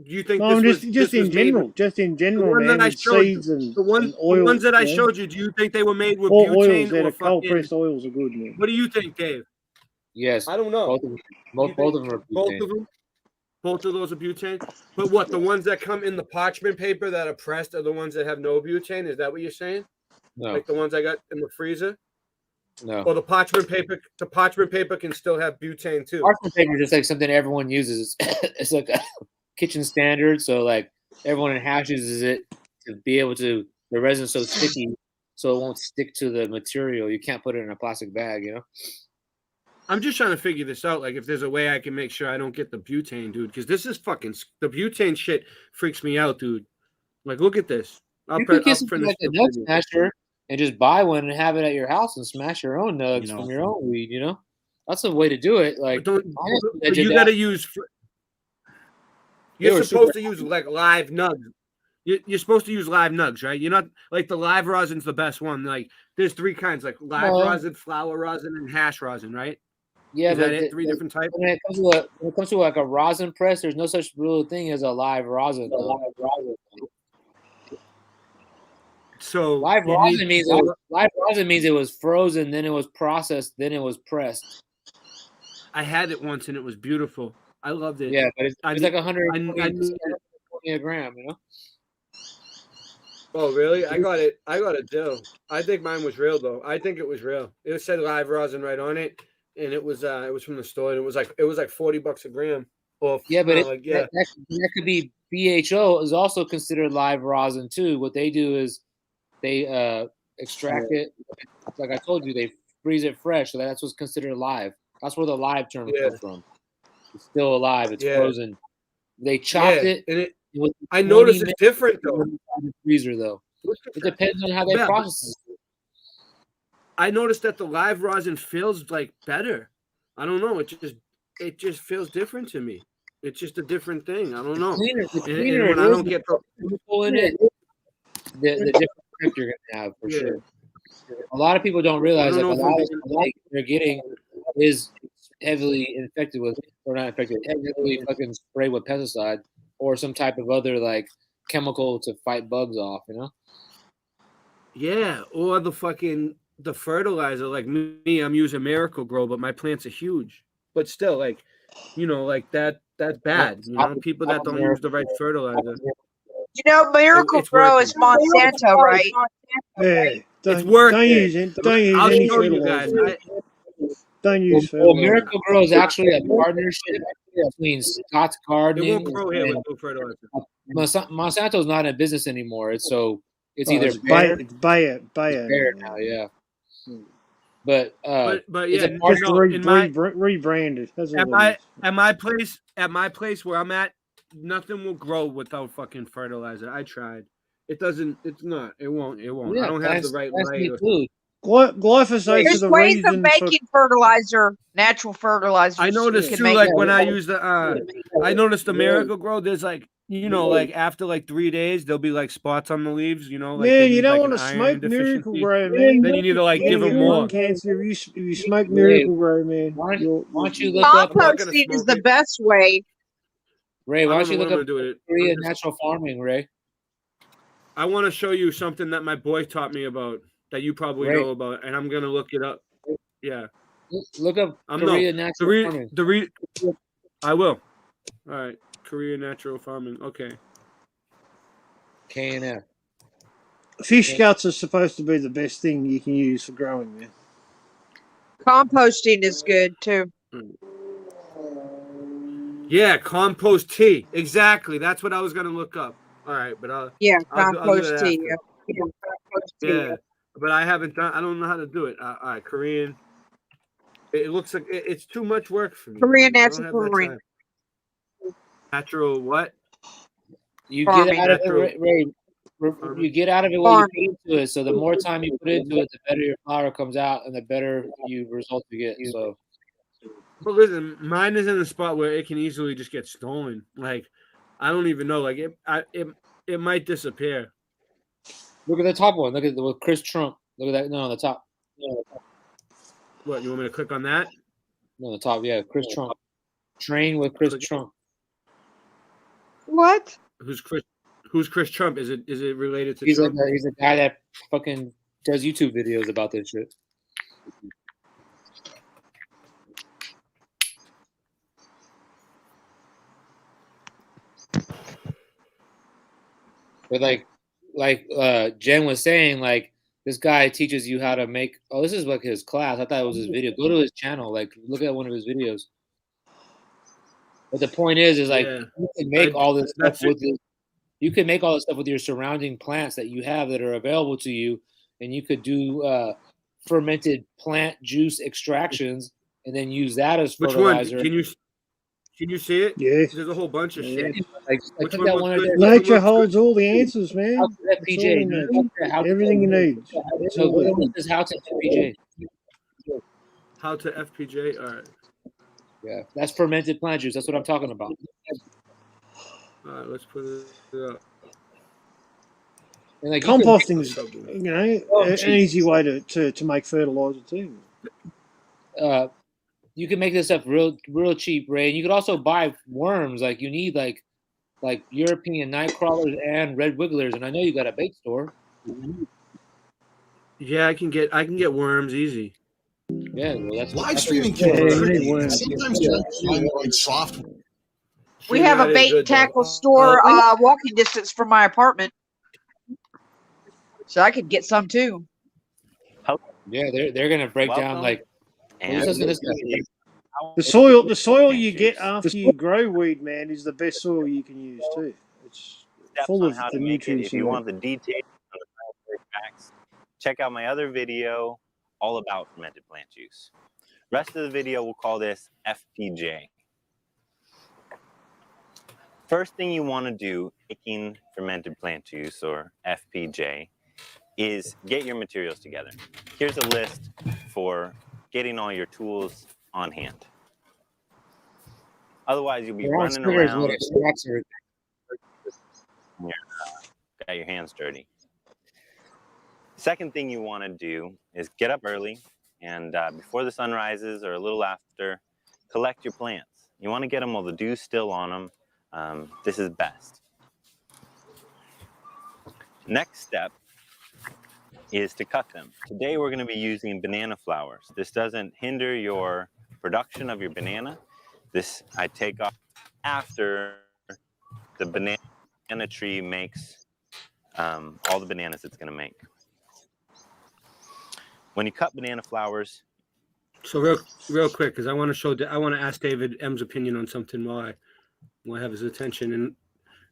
Do you think No, this just in general, the one man, that I with showed seeds you, and the oils, ones that I you know? showed you? Do you think they were made with All butane oils, yeah, or the cold fucking? pressed oils are good, man. What do you think, Dave? Yes, I don't know. Both of them are Both butane. of them. Both of those are butane. But what, the ones that come in the parchment paper that are pressed are the ones that have no butane? Is that what you're saying? No. Like the ones I got in the freezer? No. Or the parchment paper can still have butane too. Parchment paper is just like something everyone uses. It's like a kitchen standard, so like everyone in hash uses it to be able to. The resin's so sticky, so it won't stick to the material. You can't put it in a plastic bag, you know. I'm just trying to figure this out. Like, if there's a way I can make sure I don't get the butane, dude, because this is fucking the butane shit freaks me out, dude. Like, look at this. You could get something like a nut smasher and just buy one and have it at your house and smash your own nugs from your own weed. You know, that's a way to do it. Like, but you got to use. You're supposed to use like live nugs. You're supposed to use live nugs, right? You're not like the live rosin's the best one. Like, there's three kinds, like live rosin, flower rosin, and hash rosin, right? Yeah, is but that it? Three different types. When it comes to like a rosin press, there's no such real thing as a live rosin. So live rosin means it was frozen, then it was processed, then it was pressed. I had it once and it was beautiful. I loved it. Yeah, but it's like 120 a gram, you know. Oh really? I got it. I got it too. I think mine was real though. I think it was real. It said live rosin right on it, and it was from the store, and it was like $40 a gram. Or yeah, but that could be BHO is also considered live rosin too. What they do is they extract it. Like I told you, they freeze it fresh, so that's what's considered live. That's where the live term comes from. It's still alive. It's frozen. They chopped it. And I noticed it's different though. In the freezer though. It depends on how they process it. I noticed that the live rosin feels like better. I don't know. It just feels different to me. It's just a different thing. I don't know. It's cleaner. And when I don't get chemical in it, the different effect you're gonna have for sure. A lot of people don't realize that a lot of the light they're getting is heavily infected with, or not infected, heavily fucking sprayed with pesticide or some type of other like chemical to fight bugs off, you know? Yeah, or the fertilizer. Like me, I'm using Miracle Grow, but my plants are huge. But still, like, you know, like that's bad. You know, people that don't use the right fertilizer. You know, Miracle Grow is Monsanto, right? Yeah, it's working. Don't use any fertilizer. Don't use fertilizer. Well, Miracle Grow is actually a partnership between Scott's Gardening. It won't grow here with no fertilizer. Monsanto's not in business anymore. It's either it's Bayer now, yeah. But yeah, just rebranded. That's at my place where I'm at, nothing will grow without fucking fertilizer. I tried. It doesn't. It's not. It won't. Yeah, I don't have the right way. Glyphosate There's ways of making fertilizer, natural fertilizer. I noticed too, like when I use the, I noticed the Miracle Grow. There's like, you know, like after like 3 days, there'll be like spots on the leaves. You know, like man, you don't want to smoke Miracle Grow, man. Then you need to like give them more. Cancer. If you smoke Miracle Grow, man. Why don't you look up? Composting is the best way. Ray, why don't you look up Korean natural farming, Ray? I want to show you something that my boy taught me about that you probably know about, and I'm gonna look it up. Yeah, look up Korean natural farming. I will. All right, Korean natural farming. Okay. KNF. Fish guts are supposed to be the best thing you can use for growing, man. Composting is good too. Yeah, compost tea. Exactly. That's what I was gonna look up. All right, but I'll compost tea. Yeah, but I haven't done. I don't know how to do it. All right, Korean. It looks like it's too much work for me. Korean natural farming. Natural what? You get out of it, Ray. You get out of it what you put into it. So the more time you put into it, the better your flower comes out, and the better results you get. So, but listen, mine is in a spot where it can easily just get stolen. Like, I don't even know. Like, it might disappear. Look at the top one. Look at with Chris Trump. Look at that. No, on the top. No, what, you want me to click on that? No, the top. Yeah, Chris Trump. Train with Chris Trump. What? Who's Chris Trump? Is it related to he's Trump? He's a guy that fucking does YouTube videos about this shit. But like Jen was saying, like, this guy teaches you how to make. Oh, this is like his class. I thought it was his video. Go to his channel. Like, look at one of his videos. But the point is like, you can make all this stuff with it. You can make all this stuff with your surrounding plants that you have that are available to you, and you could do fermented plant juice extractions, and then use that as fertilizer. Which one? Can you see it? Yeah. There's a whole bunch of shit. Which one Nature holds all the answers, man. FPJ. Everything you need. So this is how to FPJ. How to FPJ? All right. Yeah, that's fermented plant juice. That's what I'm talking about. All right, let's put it up. And like, composting is, an easy way to make fertilizer too. You can make this stuff real cheap, Ray. And you could also buy worms. Like, you need like European night crawlers and red wigglers. And I know you got a bait store. Yeah, I can get worms easy. Yeah, well, that's live streaming can be tricky. Sometimes soft. We have a bait and tackle store walking distance from my apartment, so I could get some too. Yeah, they're gonna break down like. The soil you get after you grow weed, man, is the best soil you can use too. It's full of the nutrients. If you want the details on the scientific facts, check out my other video all about fermented plant juice. Rest of the video we'll call this FPJ. First thing you want to do making fermented plant juice, or FPJ, is get your materials together. Here's a list for getting all your tools on hand. Otherwise, you'll be running around. Got your hands dirty. Second thing you want to do is get up early and before the sun rises or a little after, collect your plants. You want to get them while the dew's still on them. This is best. Next step is to cut them. Today we're going to be using banana flowers. This doesn't hinder your production of your banana. This I take off after the banana tree makes all the bananas it's going to make. When you cut banana flowers. So real quick, because I want to ask David M's opinion on something while I have his attention,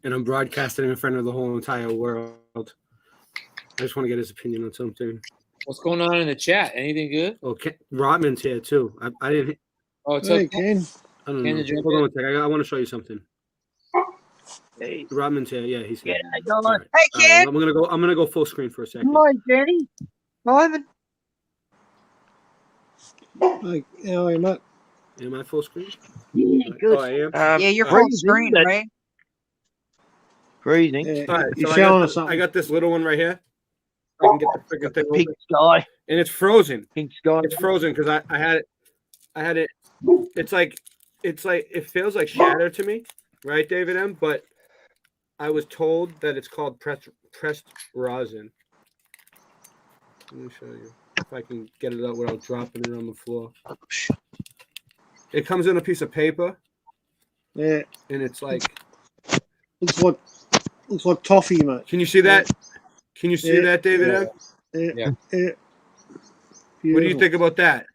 and I'm broadcasting in front of the whole entire world. I just want to get his opinion on something. What's going on in the chat? Anything good? Okay, Rotman's here too. I didn't. Oh, it's okay. Ken. I don't know. Hold on a second. I want to show you something. Hey, Rotman's here. Yeah, he's here. Right. Hey, kid. I'm gonna go full screen for a second. Come on, Jenny. Ivan. Like, how are you, Matt? Am I full screen? Yeah, good. Oh, I am. Yeah, you're full screen, right? Freezing. All right, so I got this little one right here. I can get the freaking thing Pink open. sky. And it's frozen. Pink sky. It's frozen because I had it. It's like it feels like shatter to me, right, David M? But I was told that it's called pressed rosin. Let me show you if I can get it out without dropping it on the floor. It comes in a piece of paper. Yeah. And it's like looks like toffee, mate. Can you see that? Can you see that, David M? Yeah. What do you think about that?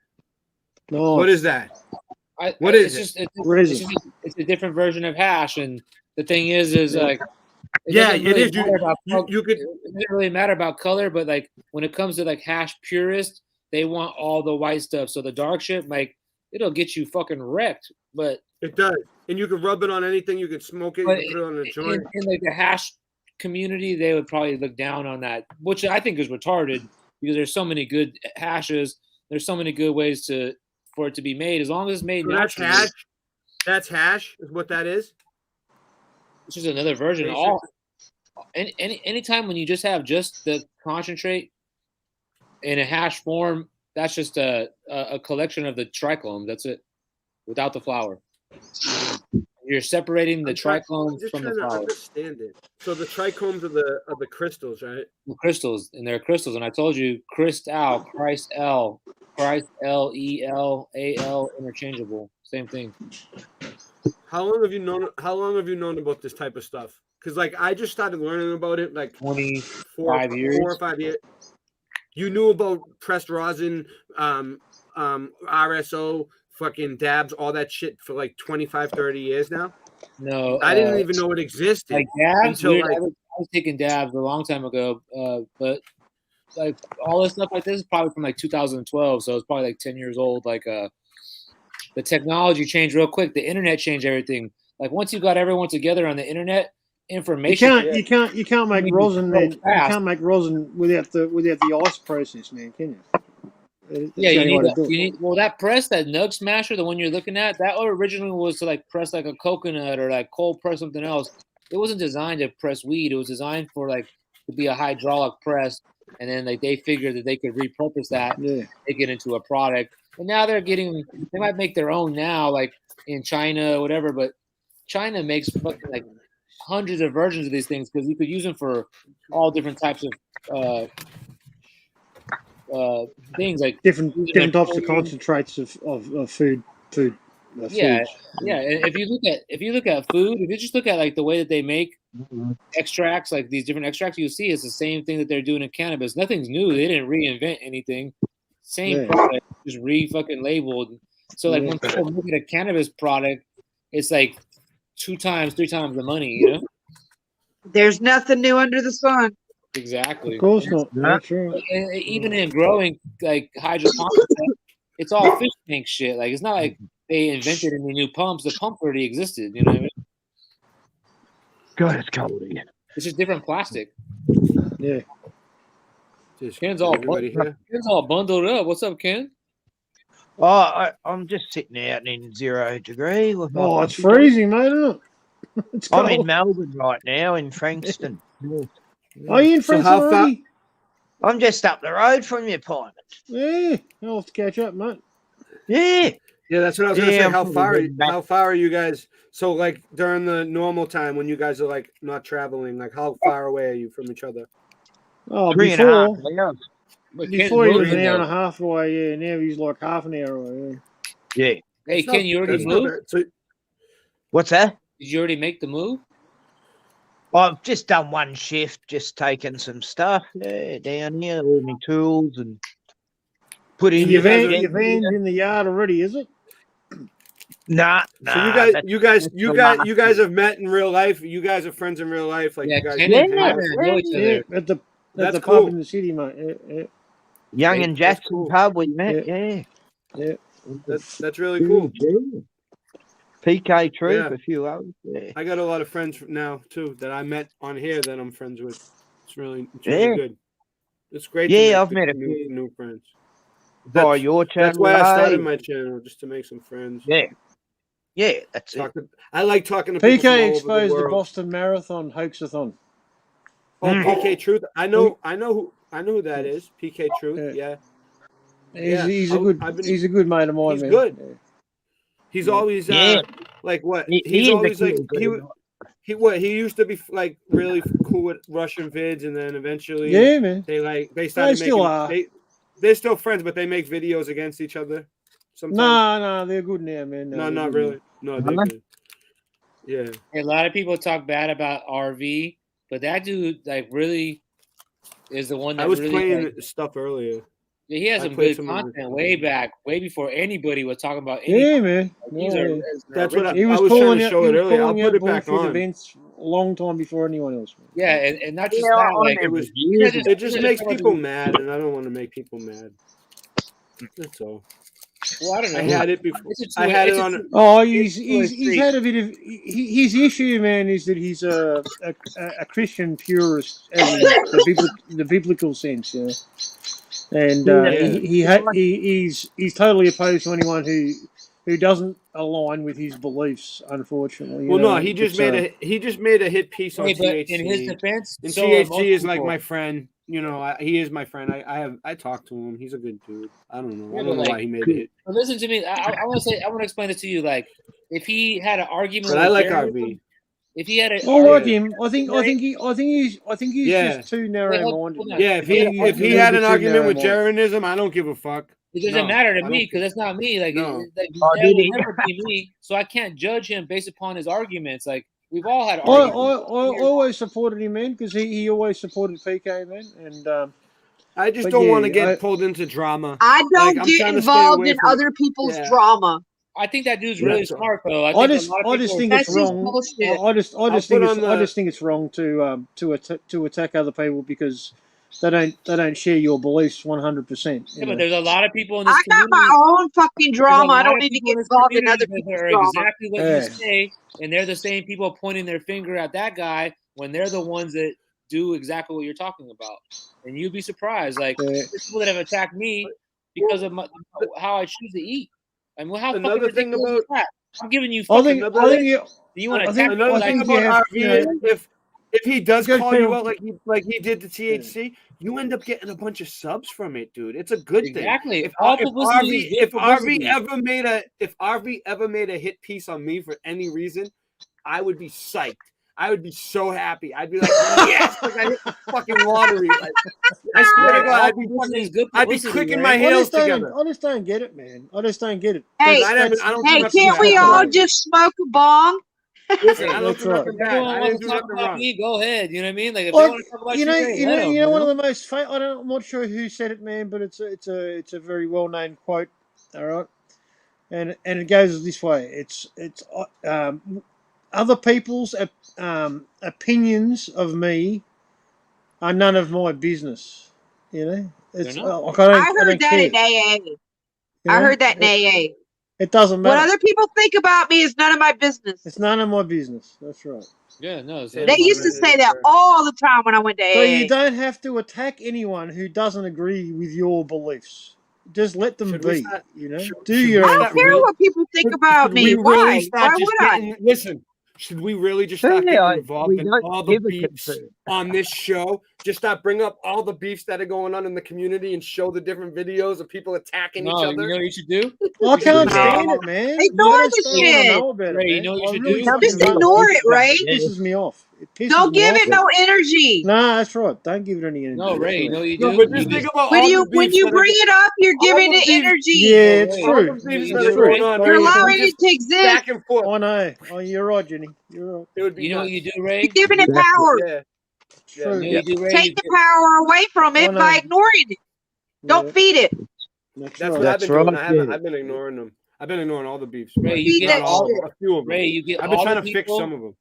No. What is that? What is it? It's a different version of hash, and the thing is like, it doesn't really matter about color, but like when it comes to like hash purists, they want all the white stuff. So the dark shit, like, it'll get you fucking wrecked. But it does, and you can rub it on anything. You can smoke it. You can put it on a joint. In like the hash community, they would probably look down on that, which I think is retarded because there's so many good hashes. There's so many good ways for it to be made. As long as it's made So that's naturally. hash. That's hash is what that is. It's just another version. Anytime when you just have just the concentrate in a hash form, that's just a collection of the trichomes. That's it, without the flour. You're separating the trichomes from the flour. Understand it. So the trichomes are the crystals, right? The crystals, and they're crystals. And I told you, crystal, Christ L, L-E-L-A-L, interchangeable. Same thing. How long have you known about this type of stuff? Because like I just started learning about it like 25 years. 4 or 5 years. You knew about pressed rosin, RSO, fucking dabs, all that shit for like 25, 30 years now? No. I didn't even know it existed. Like dabs? Until I was taking dabs a long time ago. But like all this stuff like this is probably from like 2012. So it's probably like 10 years old. Like the technology changed real quick. The internet changed everything. Like once you got everyone together on the internet, information. You can't make rosin, man. You can't make rosin without the ice process, man. Can you? Yeah, you need well, that press, that Nug Smasher, the one you're looking at, that originally was to like press like a coconut or like cold press something else. It wasn't designed to press weed. It was designed for like to be a hydraulic press, and then like they figured that they could repurpose that, make it into a product. And now they might make their own now, like in China or whatever. But China makes fucking like hundreds of versions of these things because you could use them for all different types of things, like different types of concentrates of food. Yeah. And if you look at food, if you just look at like the way that they make extracts, like these different extracts, you'll see it's the same thing that they're doing in cannabis. Nothing's new. They didn't reinvent anything. Same product, just fucking labeled. So like when people look at a cannabis product, it's like 2 times, 3 times the money, you know? There's nothing new under the sun. Exactly. Of course not. That's true. And even in growing like hydroponics, it's all fish tank shit. Like it's not like they invented any new pumps. The pump already existed. You know what I mean? God, it's cold here. It's just different plastic. Yeah. Ken's all bundled up. What's up, Ken? Oh, I'm just sitting out in 0 degree. With my it's freezing, mate, isn't it? I'm in Melbourne right now, in Frankston. Are you in Frankston already? I'm just up the road from your apartment. Yeah, I'll have to catch up, mate. Yeah. Yeah, that's what I was gonna say. How far are you guys? So like during the normal time when you guys are like not traveling, like how far away are you from each other? Oh, 3.5 hours. Before he was an hour and a half away, yeah. Now he's like half an hour away. Yeah. Hey, Ken, you already moved? What's that? Did you already make the move? I've just done one shift, just taken some stuff down here, all my tools, and put in your van's in the yard already, is it? Nah. So you guys have met in real life. You guys are friends in real life, like you guys. At the pub in the city, mate. Young and Jackson pub we met. Yeah. That's really cool. PK Troop, a few others. Yeah. I got a lot of friends now too that I met on here that I'm friends with. It's really good. It's great. Yeah, I've met a few new friends. By your channel. That's why I started my channel, just to make some friends. Yeah, that's it. I like talking to people PK exposed the Boston Marathon hoaxathon. Oh, PK Truth. I know who that is. PK Truth. Yeah. He's a good mate of mine. He's man. good. He's always like what? He's always like he used to be like really cool with Russian vids, and then eventually they started making. They're still friends, but they make videos against each other. Sometimes. No, they're good now, man. No, not really. No, they're good. Yeah. A lot of people talk bad about RV, but that dude like really is the one that I was really, playing like, stuff earlier. Yeah, he has some good content way back, way before anybody was talking about anything. Yeah, man. That's what he was trying to show it earlier. I'll put it back on. Events a long time before anyone else. Man. Yeah, and not just that. Like it just makes people mad, and I don't want to make people mad. That's all. Well, I don't know. I had it before. It's I had it on. He's had a bit of his issue, man, is that he's a Christian purist, as in the biblical sense, you know. And he's totally opposed to anyone who doesn't align with his beliefs. Unfortunately, Well, no, he just made a hit piece on Hey, but THC. in his defense, and so are THC most is like people. my friend. You know, he is my friend. I talked to him. He's a good dude. I don't know. Yeah, I don't know but, why he made it. But listen to me. I want to explain it to you. Like, if he had an argument, But with I like Jerry, RV. If he had a, I like him. I think he's Yeah. just too narrow-minded. Yeah, if he had an argument with Jeranism, I don't give a fuck. It doesn't matter to me because that's not me. Like, No. that Oh, will did he? never be me. So I can't judge him based upon his arguments. Like, we've all had I arguments. always supported him, man, because he always supported PK, man, and I just but don't yeah, want to get I- pulled into drama. I don't I'm get trying to stay involved away in from- other people's Yeah. drama. I think that dude's Yeah. really smart, though. I think just a lot of people think are- it's wrong. I just I'll think put it's on the- I just think it's wrong to attack other people because they don't share your beliefs 100%. Yeah, but there's a lot of people in this I got community. my own fucking There's a drama. I lot don't of need to people get in this involved in community other that people's are drama. exactly what Yeah. you say, and they're the same people pointing their finger at that guy when they're the ones that do exactly what you're talking about. And you'd be surprised. Like, there's people that have attacked me because of how I choose to eat. I mean, how Another fucking thing ridiculous is that? I'm giving you I fucking think you want to I attack think- me? I Another Like, thing think you about have, RV you know, is if he does Good call you people- out like he did the THC, you end up getting a bunch of subs from it, dude. It's a good Exactly. thing. All publicity is good If RV publicity. ever made a hit piece on me for any reason, I would be psyched. I would be so happy. I'd be like, yes, like I hit the fucking lottery. Like, I swear to God, I'd be clicking my heels together. I just don't get it, man. I just don't get it. Hey, I don't hey, do nothing can't bad. we all just smoke a bong? Listen, I don't That's do right. nothing bad. Everyone I wants didn't to do talk nothing about wrong. me. Go ahead. You know what I mean? Like, if they Like, want to talk about you know, great, you let know, them, you know, one of the most I'm not sure who said it, man, but it's a very well known quote. All right, and it goes this way: it's other people's opinions of me are none of my business. You know, it's They're not. like I I don't heard that care. in AA. You I know? heard that in AA. It doesn't What matter. other people think about me is none of my business. It's none of my business. That's right. Yeah, no. They used to say that all the time when I went to AA. So you don't have to attack anyone who doesn't agree with your beliefs. Just let them Should we be. start- You know, should- do should your we own I don't start thing. care what people think about Should me. we Why? really start Why just would I? getting? Listen, should we really just start Yeah, getting involved we in don't all the give a beefs concern. on this show? Just start bring up all the beefs that are going on in the community and show the different videos of people attacking No, each you other. know what you should do? I can't No. stand it, man. Ignore You the don't want to shit. know about Ray, it, you man. know what you I should really do? fucking Just don't. ignore it, Ray. It pisses me off. It pisses Don't me give off. it no energy. No, that's right. Don't give it any energy. No, Ray, you know what you do? No, but just You think just- about When all you the beefs that are bring it up, you're all giving the it beefs- energy. Yeah, it's Ray, all true. the beefs You that do are it, going Ray. on. You're Ray, allowing just it to exist. back and forth. I know. Oh, you're right, Jenny. You're right. It would be You know what nuts. you do, Ray? You're giving it Exactly. power. Yeah. True. You know what you do, Ray? You Take the get- power away from I it know. by ignoring it. Don't Yeah, feed it. that's That's right. what I've That's been doing. right. I've been ignoring them. I've been ignoring all the beefs. Ray, Like, you Feed get that all, shit. a few of them. Ray, you get I've been all trying the to fix people. some of them.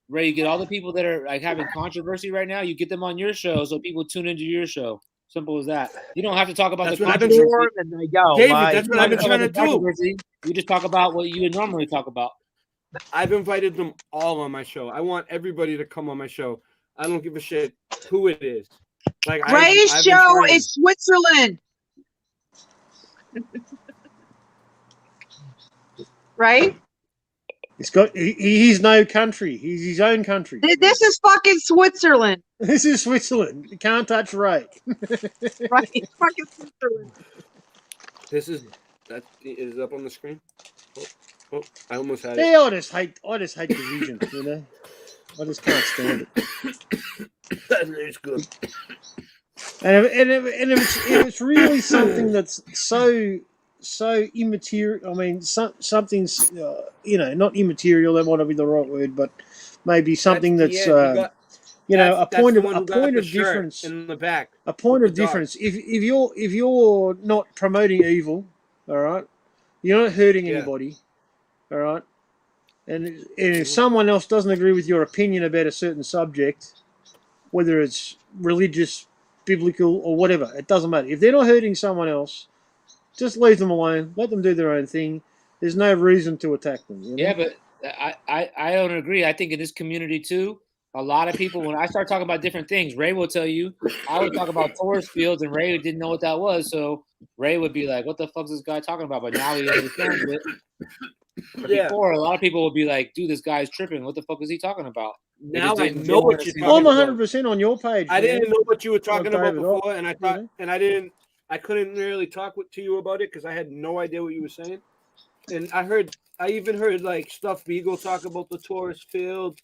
Ray, you get all the people that are like having controversy right now. You get them on your show, so people tune into your show. Simple as that. You don't have to talk about That's the what I've been controversy. And they go, David, mate. that's You what don't I've have been to talk trying to about the do. controversy. You just talk about what you would normally talk about. I've invited them all on my show. I want everybody to come on my show. I don't give a shit who it is. Like Ray's I've been show trying. is Switzerland. Right? He's no country. He's his own country. This is fucking Switzerland. This is Switzerland. You can't touch Ray. Right? It's fucking Switzerland. This is that is up on the screen. Oh, I almost had it. Yeah, I just hate division. You know, I just can't stand it. It's good. And if it's really something that's so immaterial. I mean, something's not immaterial. That might be the right word, but maybe something that's a point of difference in the back. A point with of the dog. difference. If you're not promoting evil, all right, you're not hurting anybody, all right, and if someone else doesn't agree with your opinion about a certain subject, whether it's religious, biblical, or whatever, it doesn't matter. If they're not hurting someone else, just leave them alone. Let them do their own thing. There's no reason to attack them. You know? Yeah, but I don't agree. I think in this community too, a lot of people, when I start talking about different things, Ray will tell you, I would talk about tourist fields, and Ray didn't know what that was. So Ray would be like, what the fuck is this guy talking about? But now he understands it. But before, a lot of people would be like, dude, this guy's tripping. What the fuck is he talking about? Now I know what you're talking I'm about. 100% on your page. I didn't know what you were talking about David, before, and I thought, and I couldn't really talk to you about it because I had no idea what you were saying. And I even heard like Stuff Beagle talk about the tourist field.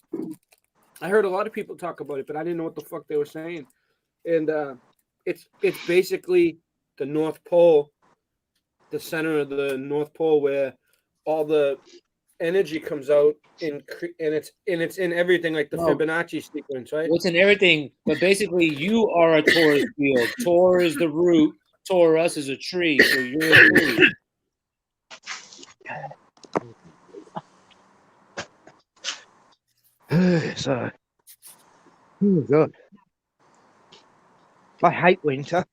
I heard a lot of people talk about it, but I didn't know what the fuck they were saying. And it's basically the North Pole, the center of the North Pole, where all the energy comes out and it's in everything, like the Fibonacci sequence, right? What's in everything, but basically you are a tourist field. Tor is the root. Taurus is a tree, so you're a tree. So, oh God, I hate winter.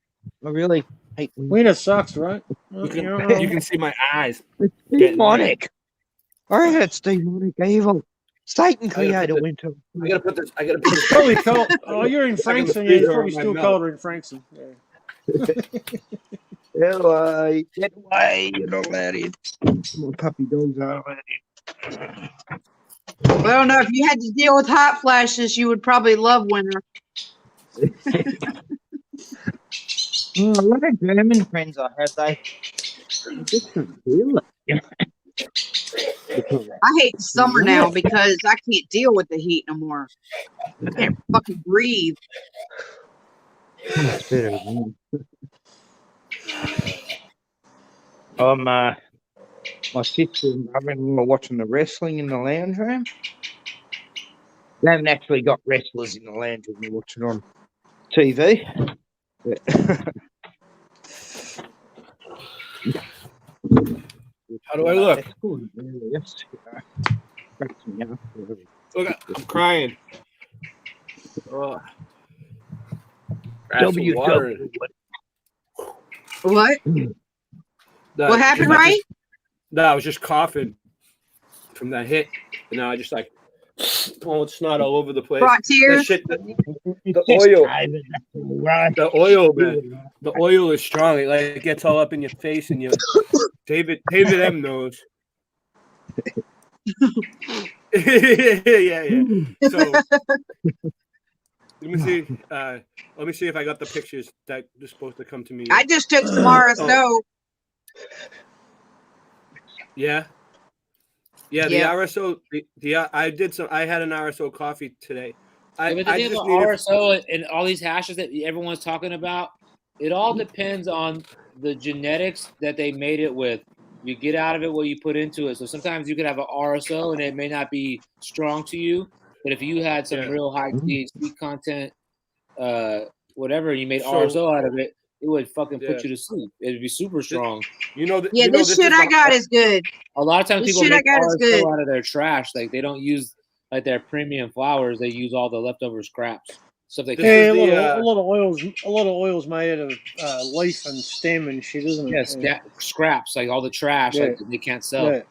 I really hate winter. Winter sucks, right? You can see my eyes. It's demonic. I heard it's demonic evil. Satan created winter. I gotta put this. It's probably cold. Oh, you're in Frankston. Yeah, it's probably still colder in Frankston. Yeah. Get away, you're not allowed in. My puppy dogs are allowed in. Well, no, if you had to deal with hot flashes, you would probably love winter. A lot of German friends I have, they just don't feel it. I hate the summer now because I can't deal with the heat no more. I can't fucking breathe. It's better than my sister and brother-in-law watching the wrestling in the lounge room. They haven't actually got wrestlers in the lounge room. They're watching on TV. How do I look? Look, I'm crying. Oh. What? What happened, right? No, I was just coughing from that hit. And now I just like pulling snot all over the place. Brought tears. The oil. The oil, man. The oil is strong. It gets all up in your face, and David M knows. yeah. So let me see if I got the pictures that are supposed to come to me. I just took some RSO. Yeah, the RSO. I had an RSO coffee today. But the thing about RSO and all these hashes that everyone's talking about, it all depends on the genetics that they made it with. You get out of it what you put into it. So sometimes you could have an RSO and it may not be strong to you, but if you had some real high THC content, whatever, you made RSO out of it, it would fucking put you to sleep. It would be super strong. This shit I got is good. A lot of times people make RSO out of their trash. Like they don't use like their premium flowers. They use all the leftover scraps. Stuff like a lot of oils made out of leaf and stem and shit, isn't it? Yes, scraps, like all the trash like they can't sell. Yeah.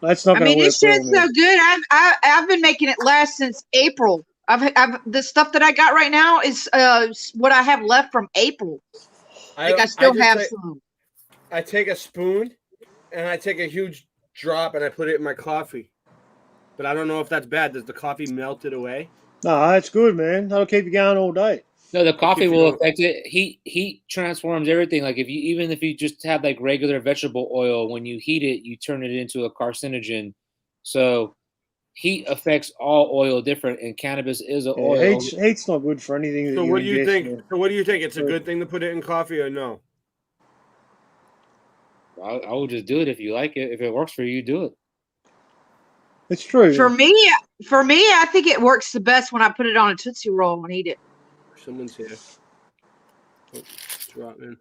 That's not. I mean, this shit's so good. I've been making it last since April. The stuff that I got right now is what I have left from April. I still have some. I take a spoon and I take a huge drop and I put it in my coffee. But I don't know if that's bad. Does the coffee melt it away? No, that's good, man. That'll keep you going all day. No, the coffee will affect it. Heat transforms everything. Like even if you just have like regular vegetable oil, when you heat it, you turn it into a carcinogen. So heat affects all oil different, and cannabis is an oil. Heat's not good for anything. So what do you think? Man. So what do you think? It's a good thing to put it in coffee or no? I would just do it if you like it. If it works for you, do it. It's true. For me, I think it works the best when I put it on a Tootsie Roll and eat it. Someone's here. Oh, drop in.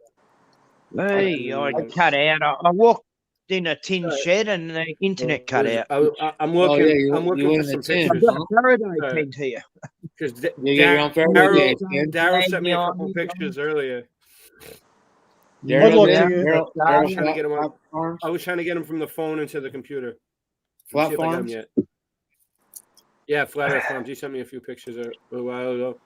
Hey, I cut out. I walked in a tin shed and the internet cut out. I'm looking. I'm looking for some pictures. I've got a Faraday tent here. Because Darryl sent me a couple pictures earlier. I'd like to. I was trying to get him on. I was trying to get him from the phone into the computer. Flat Farms? Yet. Yeah, Flat Earth Farms. He sent me a few pictures a while ago,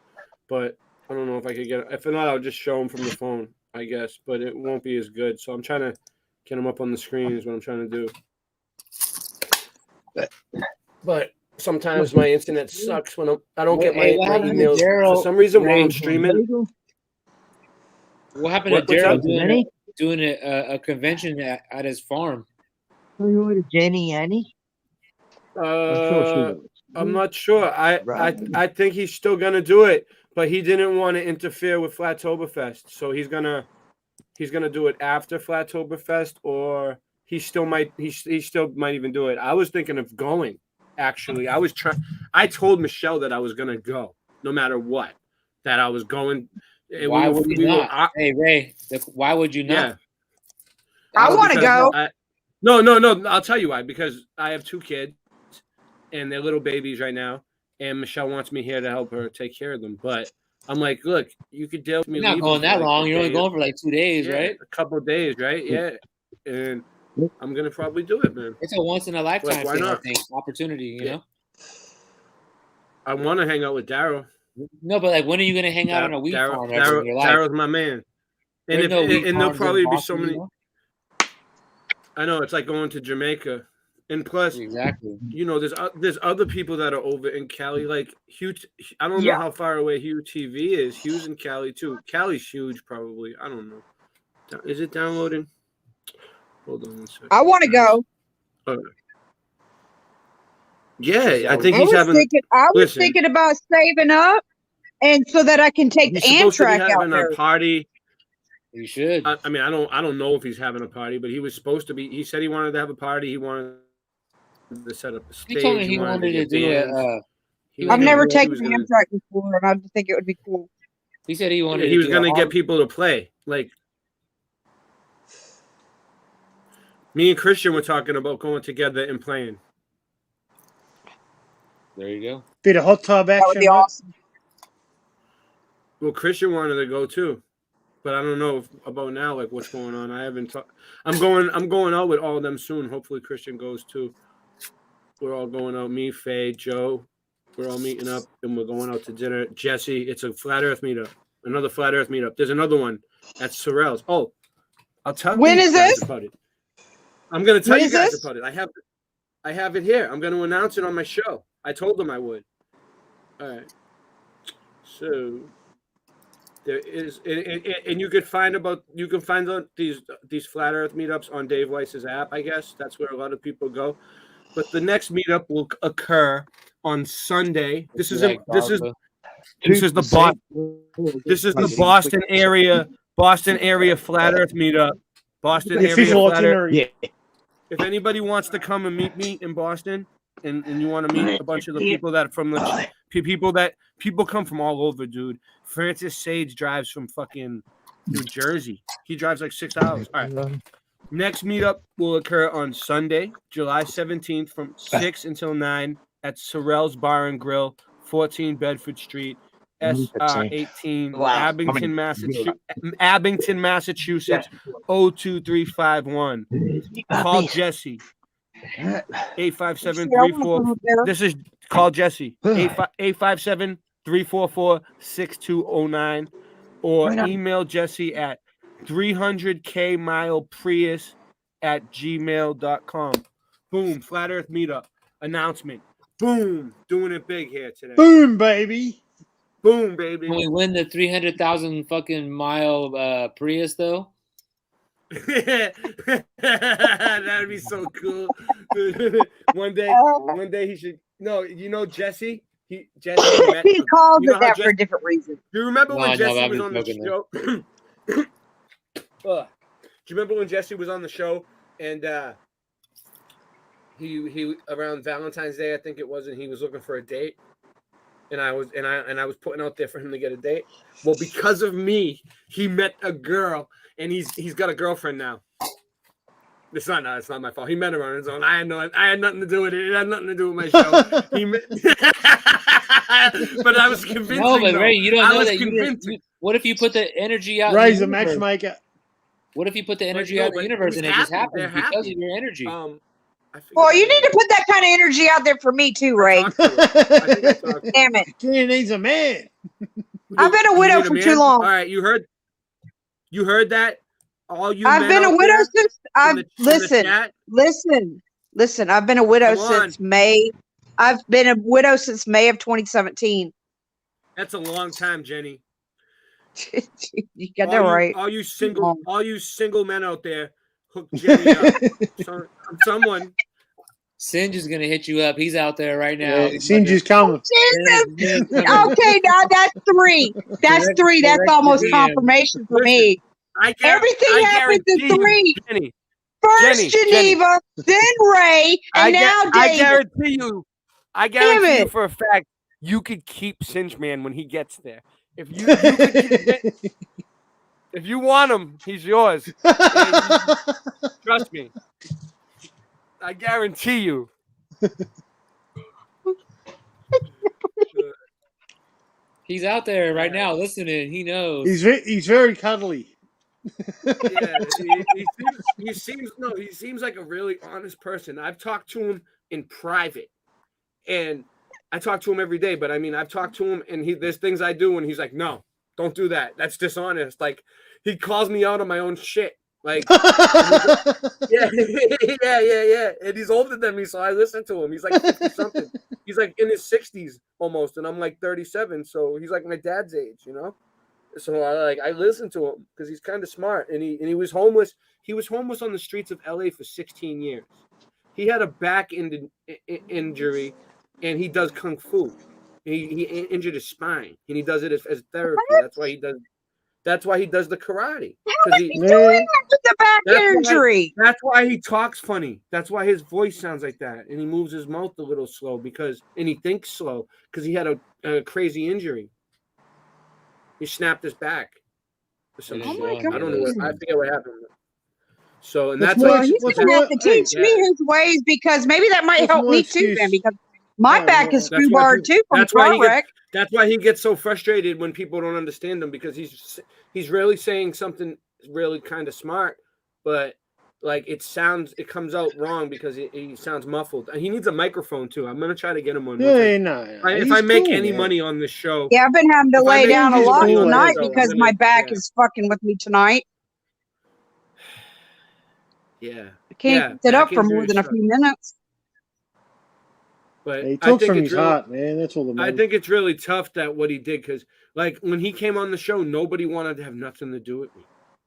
but I don't know if I could get. If not, I'll just show him from the phone, I guess. But it won't be as good. So I'm trying to get him up on the screen. Is what I'm trying to do. But sometimes my internet sucks when I don't get my emails for some reason while I'm streaming. What happened to Daryl doing a convention at his farm? Jenny Annie? I'm not sure. I think he's still gonna do it, but he didn't want to interfere with Flattoberfest, so he's gonna do it after Flattoberfest, or he still might even do it. I was thinking of going. Actually, I told Michelle that I was gonna go, no matter what. That I was going. Why would you not? Hey Ray, why would you not? Yeah. I want to go. No. I'll tell you why. Because I have 2 kids, and they're little babies right now, and Michelle wants me here to help her take care of them. But I'm like, look, you could deal with me. You're not going that long. You're only going for like 2 days, right? A couple of days, right? Yeah. And I'm gonna probably do it, man. It's a once in a lifetime why thing, not? I think. Opportunity, you know. I want to hang out with Daryl. No, but like, when are you gonna hang out on a wheat farm ever in your life? Daryl's my man. And there'll probably be so many. I know, it's like going to Jamaica, and plus, exactly. You know, there's other people that are over in Cali, like Hugh. I don't know how far away Hugh TV is. Hugh's in Cali too. Cali's huge, probably. I don't know. Is it downloading? Hold on one second. I want to go. Yeah, I think he's having. I was thinking about saving up, and so that I can take the Amtrak out there. A party. You should. I mean, I don't know if he's having a party, but he was supposed to be. He said he wanted to have a party. He wanted to set up a stage. He told me he wanted to do it. I've never taken the Amtrak before, and I think it would be cool. He said he wanted. He was going to get people to play. Like me and Christian were talking about going together and playing. There you go. Bit of hot tub action. That would be awesome. Well, Christian wanted to go too, but I don't know about now. Like what's going on? I haven't talked. I'm going out with all of them soon. Hopefully, Christian goes too. We're all going out. Me, Faye, Joe. We're all meeting up, and we're going out to dinner. Jesse, it's a Flat Earth meetup. Another Flat Earth meetup. There's another one at Sorrel's. Oh, I'll tell you guys about it. I'm going to tell you guys about it. I have it here. I'm going to announce it on my show. I told them I would. All right. So there is, and you can find these Flat Earth meetups on Dave Weiss's app. I guess that's where a lot of people go. But the next meetup will occur on Sunday. This is the Boston area Flat Earth meetup. Boston area Flat Earth. Yeah. If anybody wants to come and meet me in Boston, and you want to meet a bunch of the people that from the people come from all over, dude. Francis Sage drives from fucking New Jersey. He drives like 6 hours. All right. Next meetup will occur on Sunday, July 17th from 6 until 9 at Sorrel's Bar and Grill, 14 Bedford Street, SR 18, Abington, Massachusetts, 02351. Call Jesse. 857-34. This is call Jesse. 857-344-6209, or email Jesse at 300kmileprius@gmail.com. Boom, Flat Earth meetup announcement. Boom, doing it big here today. Boom, baby. Boom, baby. Can we win the 300,000 fucking mile Prius though? That'd be so cool. one day he should. No, you know Jesse. He calls it that for a different reason. Do you remember when Jesse was on the show? Do you remember when Jesse was on the show and he around Valentine's Day, I think it was, and he was looking for a date, and I was putting out there for him to get a date. Well, because of me, he met a girl, and he's got a girlfriend now. It's not my fault. He met her on his own. I had nothing to do with it. It had nothing to do with my show. But I was convinced. No, but Ray, you don't know that. What if you put the energy out? Ray's a matchmaker. What if you put the energy out in the universe and it just happens They're because happy. of your energy? Well, you need to put that kind of energy out there for me too, Ray. Damn it. Jenny needs a man. I've been a widow for too long. All right, you heard that? All you I've men been a out widow there since in the chat? listen. I've been a widow Come on. since May. I've been a widow since May of 2017. That's a long time, Jenny. You got that right. All you single men out there, hook Jenny up. Someone. Singe is gonna hit you up. He's out there right now. Yeah, Singe is coming. Jesus. Okay, now that's 3. That's 3. That's almost confirmation for me. Everything happens in 3. Jenny, First Geneva, then Ray, and now David. I guarantee you for a fact you could keep Singe Man when he gets there. If you want him, he's yours. Trust me. I guarantee you. He's out there right now listening. He knows. He's very cuddly. Yeah, he seems like a really honest person. I've talked to him in private, and I talk to him every day. But I mean, I've talked to him, and there's things I do, and he's like, "No, don't do that. That's dishonest." Like he calls me out on my own shit. Like, yeah. And he's older than me, so I listen to him. He's like 50 something. He's like in his 60s almost, and I'm like 37. So he's like my dad's age, you know. So I listen to him because he's kind of smart, and he was homeless. He was homeless on the streets of LA for 16 years. He had a back injury, and he does kung fu. He injured his spine, and he does it as therapy. What? That's why he does the karate. How is he doing that with the back injury? That's why he talks funny. That's why his voice sounds like that, and he moves his mouth a little slow and he thinks slow because he had a crazy injury. He snapped his back. Oh my God. I don't know. I forget what happened. So, and He's gonna have to teach me his ways because maybe that might help me too, man. Because my back is screw barred too from car wreck. That's why he gets so frustrated when people don't understand him because he's really saying something really kind of smart, but like it comes out wrong because he sounds muffled. And he needs a microphone too. I'm gonna try to get him one. If I make any money on this show, yeah, I've been having to lay down a lot tonight because my back is fucking with me tonight. Yeah, I can't sit up for more than a few minutes. But he talks from his heart, man. That's all the matters. I think it's really tough that what he did because, like, when he came on the show, nobody wanted to have nothing to do with me.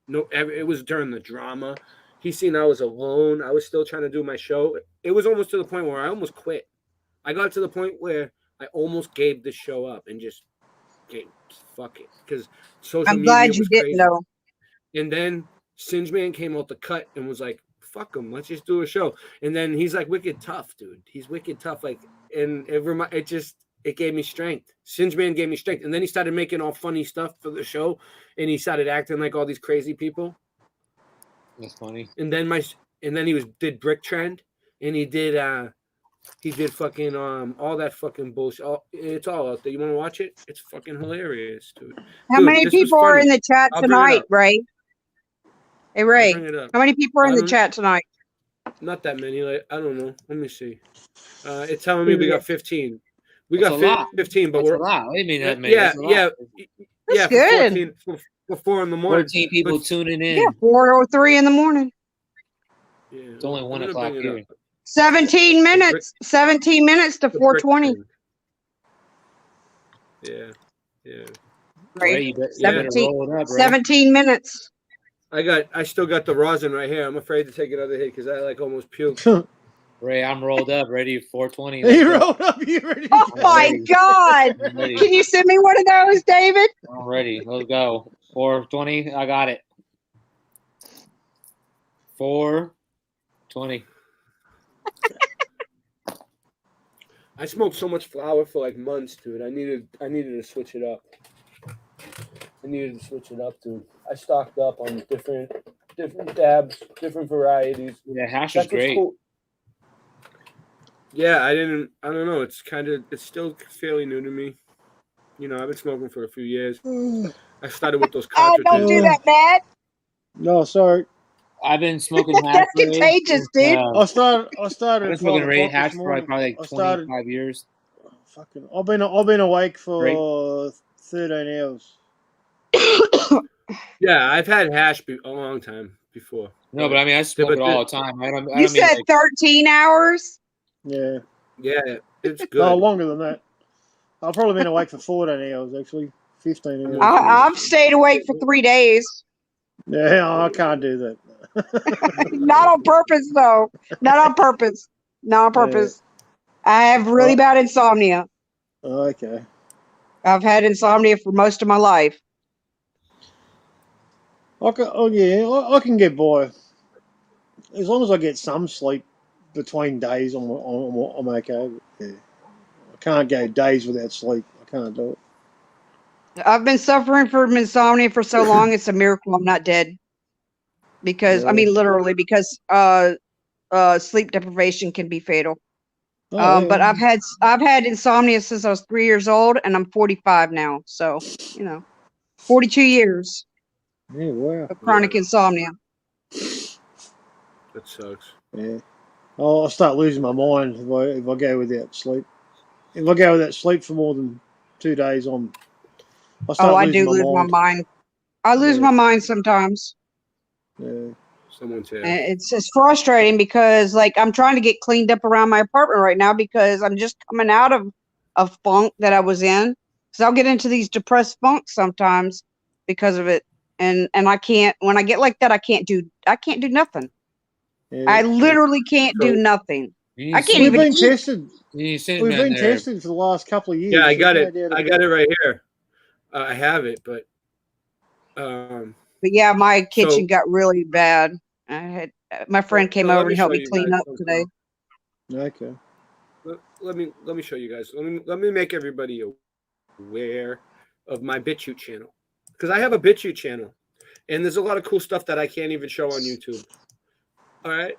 No, it was during the drama. He seen I was alone. I was still trying to do my show. It was almost to the point where I almost quit. I got to the point where I almost gave the show up and just fuck it because social media. I'm glad you was didn't crazy. know. And then Singe Man came out the cut and was like, fuck him, let's just do a show. And then he's like wicked tough, dude. He's wicked tough. Like, and it gave me strength. Singe Man gave me strength. And then he started making all funny stuff for the show, and he started acting like all these crazy people. That's funny. And then did Brick Trend, and he did fucking all that fucking bullshit. It's all out there. You want to watch it? It's fucking hilarious, dude. How many people are in the chat tonight, Ray? Hey, Ray, how many people are in the chat tonight? Not that many. Like, I don't know. Let me see. It's telling me we got 15. We got 15, but we're a lot. What do you mean that many? Yeah. That's good. 14, for 4 in the morning. 14 people tuning in. Yeah, 4:03 in the morning. Yeah, it's only 1 o'clock here. 17 minutes. 17 minutes to 4:20. Yeah. Right. 17 minutes. I still got the rosin right here. I'm afraid to take another hit because I like almost puked. Ray, I'm rolled up, ready 420. You rolled up, you ready? Oh my God! Can you send me one of those, David? I'm ready. Let's go. 420. I got it. 420. I smoked so much flower for like months, dude. I needed to switch it up. Dude. I stocked up on different dabs, different varieties. Yeah, hash is great. Cool. Yeah, I don't know. It's still fairly new to me. You know, I've been smoking for a few years. I started with those cartridges. Oh, don't do that, Matt. No, sorry. I've been smoking hash. That's contagious, dude. I started. I've been smoking at 12 hash this for morning. probably like 25 years. Fucking, I've been awake for 13 hours. Yeah, I've had hash a long time before. No, but I mean, I smoke it all the time. I don't You mean said like, 13 hours? Yeah. Yeah, it's good. No, longer than that. I've probably been awake for 14 hours, actually. 15 hours. I've stayed awake for 3 days. Yeah, I can't do that. Not on purpose, though. Not on purpose. Not on purpose. I have really bad insomnia. Okay. I've had insomnia for most of my life. I can get by. As long as I get some sleep between days, I'm okay. Yeah. I can't go days without sleep. I can't do it. I've been suffering from insomnia for so long, it's a miracle I'm not dead. Because, I mean, literally, because sleep deprivation can be fatal. But I've had insomnia since I was 3 years old, and I'm 45 now. So, 42 years Yeah, wow. of chronic insomnia. That sucks. Yeah. I'll start losing my mind if I go without sleep. If I go without sleep for more than 2 days, I do lose my mind. I lose my mind sometimes. Yeah. Someone's here. It's frustrating because, like, I'm trying to get cleaned up around my apartment right now because I'm just coming out of a funk that I was in. So I'll get into these depressed funks sometimes because of it, and I can't. When I get like that, I can't do nothing. Yeah. I literally can't do nothing. I can't even. We've been eat. tested. We've been tested for the last couple of years. Yeah, I got it. I got it right here. I have it, but. But yeah, my kitchen got really bad. I had my friend came over and helped me clean up today. Okay. Let me show you guys. Let me make everybody aware of my BitChute channel, because I have a BitChute channel, and there's a lot of cool stuff that I can't even show on YouTube. All right.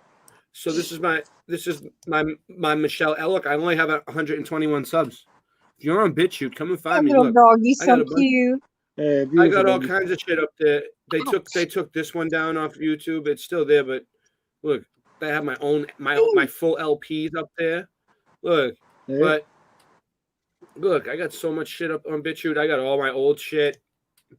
So this is my Michelle Ellick. I only have 121 subs. If you're on BitChute, come and find me. Little Look, dog, he's I got so a bunch- cute. I got all kinds of shit up there. They took this one down off YouTube. It's still there, but look, I have my full LPs up there. Look, but look, I got so much shit up on BitChute. I got all my old shit.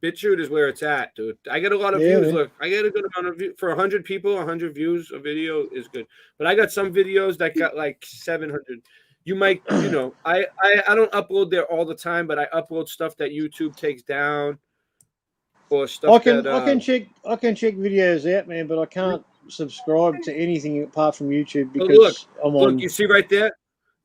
BitChute is where it's at, dude. I get a lot of views. Man. Look, I get a good amount of views. For 100 people, 100 views a video is good. But I got some videos that got like 700. You might, I don't upload there all the time, but I upload stuff that YouTube takes down, or stuff I can check videos out, man, but I can't subscribe to anything apart from YouTube because I'm on. Look, you see right there,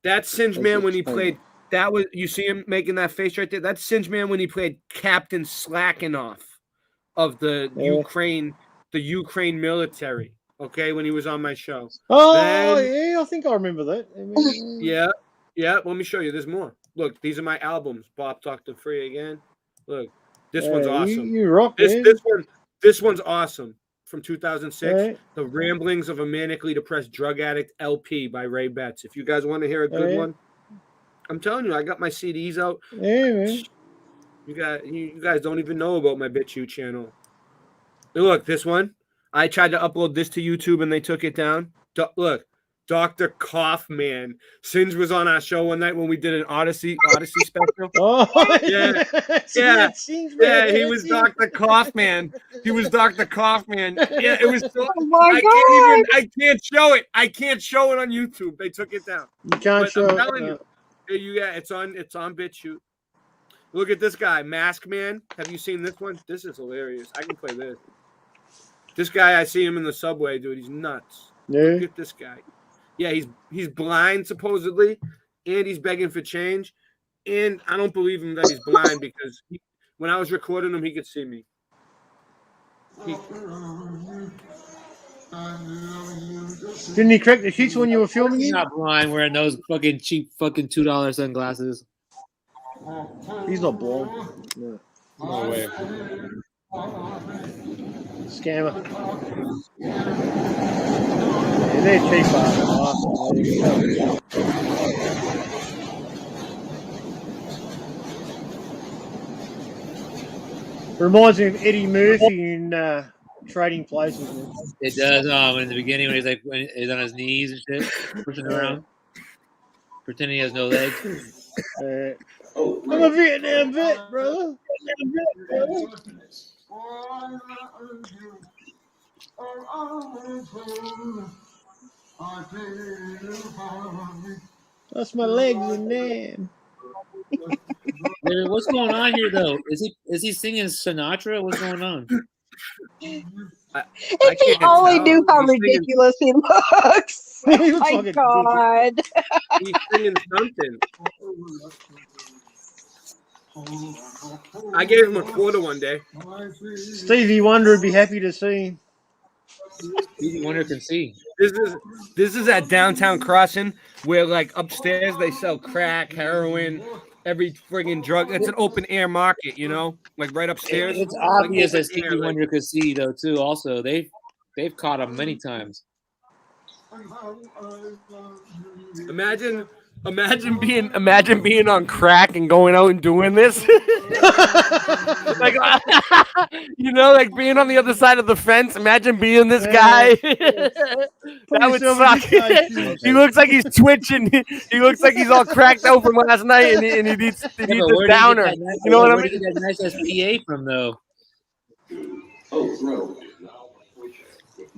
that's Singe Man when he played. That was, you see him making that face right there. That's Singe Man when he played Captain Slackenoff of the Ukraine military. Okay, when he was on my show. Oh, yeah, I think I remember that. Yeah. Let me show you. There's more. Look, these are my albums. Bob Dr. Free again. Look, this one's awesome. You rock, man. This one's awesome. From 2006, Right. The Ramblings of a Manically Depressed Drug Addict LP by Ray Betts. If you guys want to hear a good one, I'm telling you, I got my CDs out. Yeah, man. You guys don't even know about my BitChute channel. Look, this one. I tried to upload this to YouTube and they took it down. Look, Dr. Kaufman. Singe was on our show one night when we did an Odyssey special. Oh, yeah. He was Dr. Kaufman. He was Dr. Kaufman. Yeah, it was. So, I can't show it. I can't show it on YouTube. They took it down. You can't show I'm it. telling you, it's on BitChute. Look at this guy, Mask Man. Have you seen this one? This is hilarious. I can play this. This guy, I see him in the subway, dude. He's nuts. Yeah. Look at this guy. Yeah, he's blind supposedly, and he's begging for change. And I don't believe him that he's blind because when I was recording him, he could see me. Didn't he crack the sheets when you were filming He's it? not blind wearing those fucking cheap fucking $2 sunglasses. He's not blind. No. No way. Scammer. Yeah, they're cheap. Reminds me of Eddie Murphy in trading places, man. It does. In the beginning when he's on his knees and shit, pushing around, pretending he has no legs. I'm a Vietnam vet, brother. That's my legs in there. What's going on here, though? Is he singing Sinatra? What's going on? If he only knew how ridiculous he looks. Oh my God. He's singing something. I gave him a quarter one day. Stevie Wonder would be happy to see him. Stevie Wonder can see. This is at Downtown Crossing, where like upstairs they sell crack, heroin, every friggin' drug. It's an open air market, you know, like right upstairs. It's obvious that Stevie Wonder could see though too. Also, they've caught him many times. Imagine being on crack and going out and doing this. Like, you know, like being on the other side of the fence. Imagine being this guy. That would suck. He looks like he's twitching. He looks like he's all cracked out from last night, and he needs a downer. You know what I mean? Where did you get that nice SPA from, though?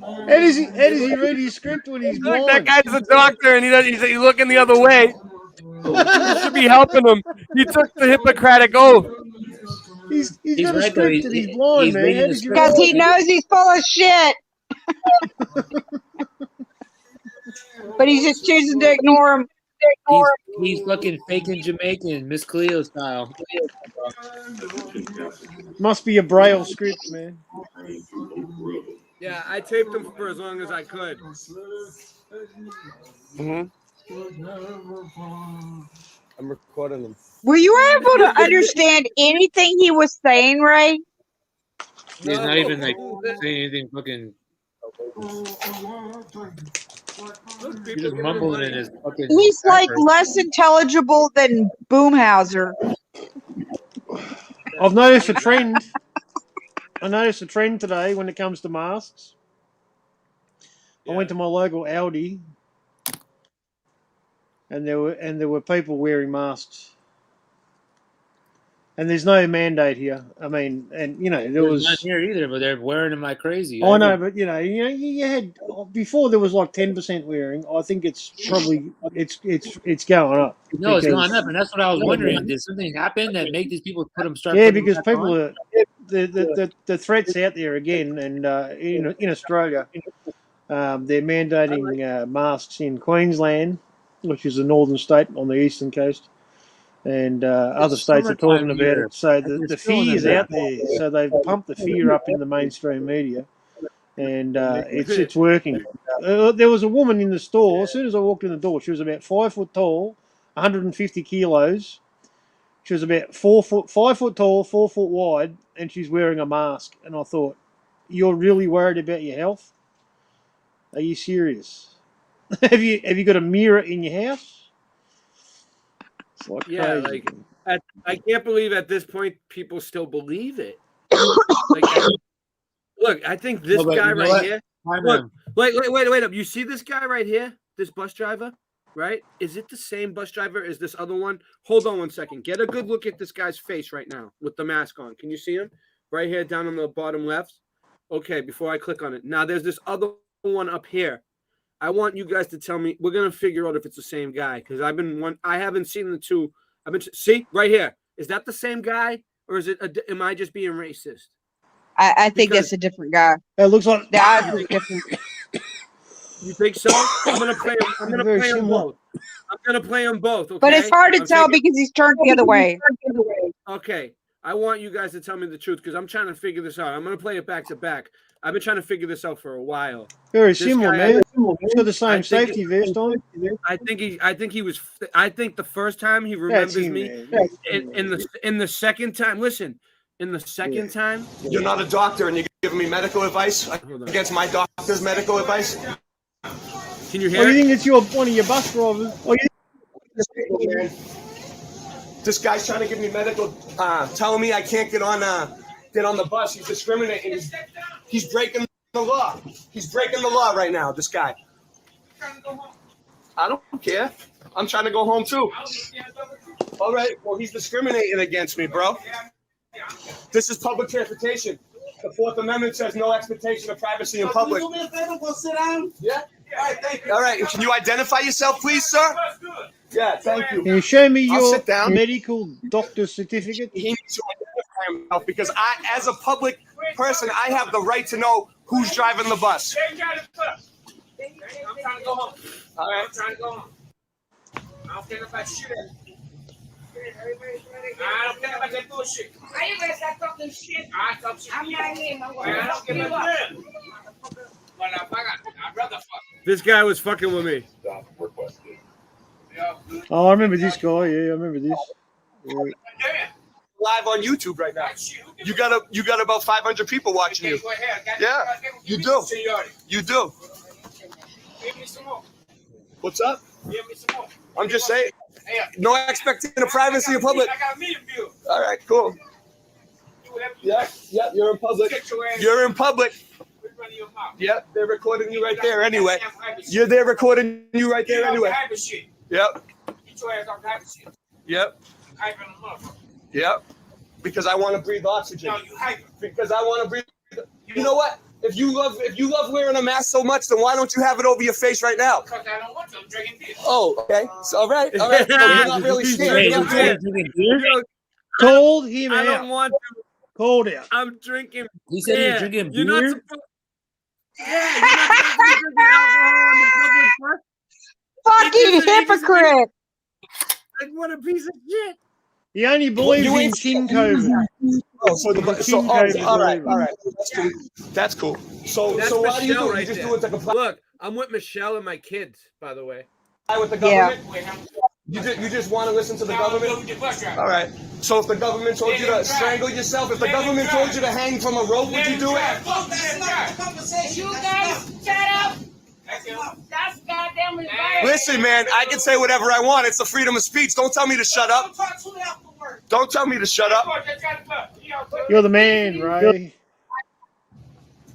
How does he read his script when he's blind? Look, that guy's a doctor, and he's looking the other way. You should be helping him. He took the Hippocratic oath. He's got a script and he's blind, man. Because he knows he's full of shit. But he's just choosing to ignore him. He's fucking faking Jamaican, Miss Cleo style. Must be a Braille script, man. Yeah, I taped him for as long as I could. I'm recording them. Were you able to understand anything he was saying, Ray? He's not even like saying anything fucking. He's just mumbling in his fucking. He's like less intelligible than Boomhauser. I've noticed a trend. I noticed a trend today when it comes to masks. I went to my local Aldi, and there were people wearing masks. And there's no mandate here. I mean, and you know there was not here either, but they're wearing them like crazy. I know, but you had before there was like 10% wearing. I think it's probably it's going up. No, it's going up, and that's what I was wondering. Did something happen that make these people put them start? Yeah, because people are the threats out there again, and in Australia, they're mandating masks in Queensland, which is a northern state on the eastern coast. And other states are talking about it. So the fear is out there. So they've pumped the fear up in the mainstream media. And it's working. There was a woman in the store. As soon as I walked in the door, she was about 5 foot tall, 150 kilos. She was about 5 foot tall, 4 foot wide, and she's wearing a mask. And I thought, you're really worried about your health? Are you serious? Have you got a mirror in your house? Like yeah, crazy. like I can't believe at this point people still believe it. Look, I think this guy right here. Look, wait up. You see this guy right here? This bus driver, right? Is it the same bus driver as this other one? Hold on one second. Get a good look at this guy's face right now with the mask on. Can you see him? Right here down on the bottom left. Okay, before I click on it. Now there's this other one up here. I want you guys to tell me. We're gonna figure out if it's the same guy because I haven't seen the two. See right here. Is that the same guy or is it? Am I just being racist? I think that's a different guy. It looks like the eyes are different. You think so? I'm gonna play them both. I'm gonna play them both. Okay? But it's hard to tell because he's turned the other way. Okay, I want you guys to tell me the truth because I'm trying to figure this out. I'm gonna play it back to back. I've been trying to figure this out for a while. Very similar, man. He's got the same safety vest on. I think the first time he remembers me, in the second time. Listen, in the second time, you're not a doctor and you're giving me medical advice against my doctor's medical advice. Can you hear? Oh, you think it's one of your bus drivers? Oh, This guy's trying to give me medical, telling me I can't get on get on the bus. He's discriminating. He's breaking the law. He's breaking the law right now, this guy. I don't care. I'm trying to go home too. All right, well, he's discriminating against me, bro. This is public transportation. The Fourth Amendment says no expectation of privacy in public. Can you do me a favor? Go sit down. Yeah. All right, thank you. All right, can you identify yourself, please, sir? Yeah, thank you. Can you show me I'll your sit down. medical doctor's certificate? He needs to identify himself because I, as a public person, I have the right to know who's driving the bus. I'm trying to go home. All right. I'm trying to go home. I don't care about shit. I don't care about that bullshit. How you gonna start talking shit? I talk shit. I'm not here, my boy. I don't give a damn. I'd rather fuck. This guy was fucking with me. Oh, I remember this guy. Yeah, I remember this. Yeah. Live on YouTube right now. You got about 500 people watching you. Yeah, you do. You do. Give me some more. What's up? Give me some more. I'm just saying. No expectation of privacy in public. I got a million views. All right, cool. Yeah, you're in public. You're in public. Yep, they're recording you right there anyway. You're there recording you right there anyway. Yep. Get your ass off the hyper shit. Yep. Hyper in the motherfucker. Yep. Because I want to breathe oxygen. No, you hyper. Because I want to breathe. You know what? If you love wearing a mask so much, then why don't you have it over your face right now? Because I don't want to. I'm drinking beer. Oh, okay. So, all right. So you're not really scared. You're not scared. Called him I out. don't want to. Called out. I'm drinking. He said he was drinking You're not beer? supposed. Yeah, you're not supposed to be drinking alcohol in the public park. Fucking hypocrite. Like, what a piece of shit. He only believes in chin COVID. Oh, so all right. That's cool. So That's why do you Michelle do it? right You just there. do it to comply Look, I'm with Michelle and my kids, by the way. with the government? You just want to listen to the government? All right. So if the government told you to strangle yourself, if the government told you to hang from a rope, would you do it? You guys, shut up. That's goddamn embarrassing. Listen, man, I can say whatever I want. It's the freedom of speech. Don't tell me to shut up. Don't tell me to shut up. You're the man, Ray.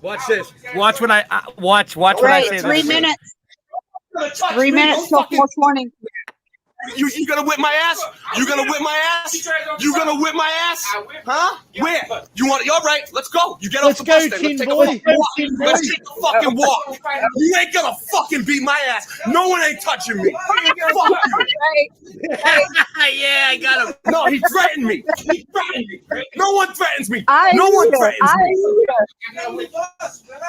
Watch this. Watch what I watch. Watch what I Right, say. 3 this minutes. 3 minutes till 420. You gonna whip my ass? You gonna whip my ass? You gonna whip my ass? Huh? Where? You want? All right. Let's go. You get off the bus. Then. Let's take a fucking walk. Let's take a fucking walk. You ain't gonna fucking beat my ass. No one ain't touching me. Fuck you. Yeah, I got him. No, he threatened me. He threatened me. No one threatens me. I No one hear. threatens I me. hear.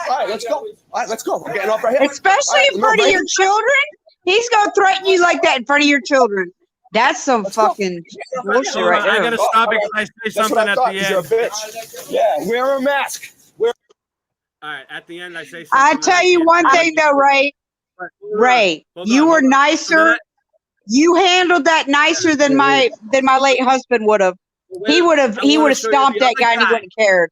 All right, let's go. All right, let's go. I'm getting off right here. Especially in front of your children. He's gonna threaten you like that in front of your children. That's some fucking bullshit Hold right on, I there. gotta stop because I say That's what something I at thought. the 'Cause you're a end. bitch. Yeah, wear a mask. All right, at the end I say something. I tell you one thing though, Ray. Ray, you were nicer. You handled that nicer than my late husband would have. He would have stomped that guy and he wouldn't have cared.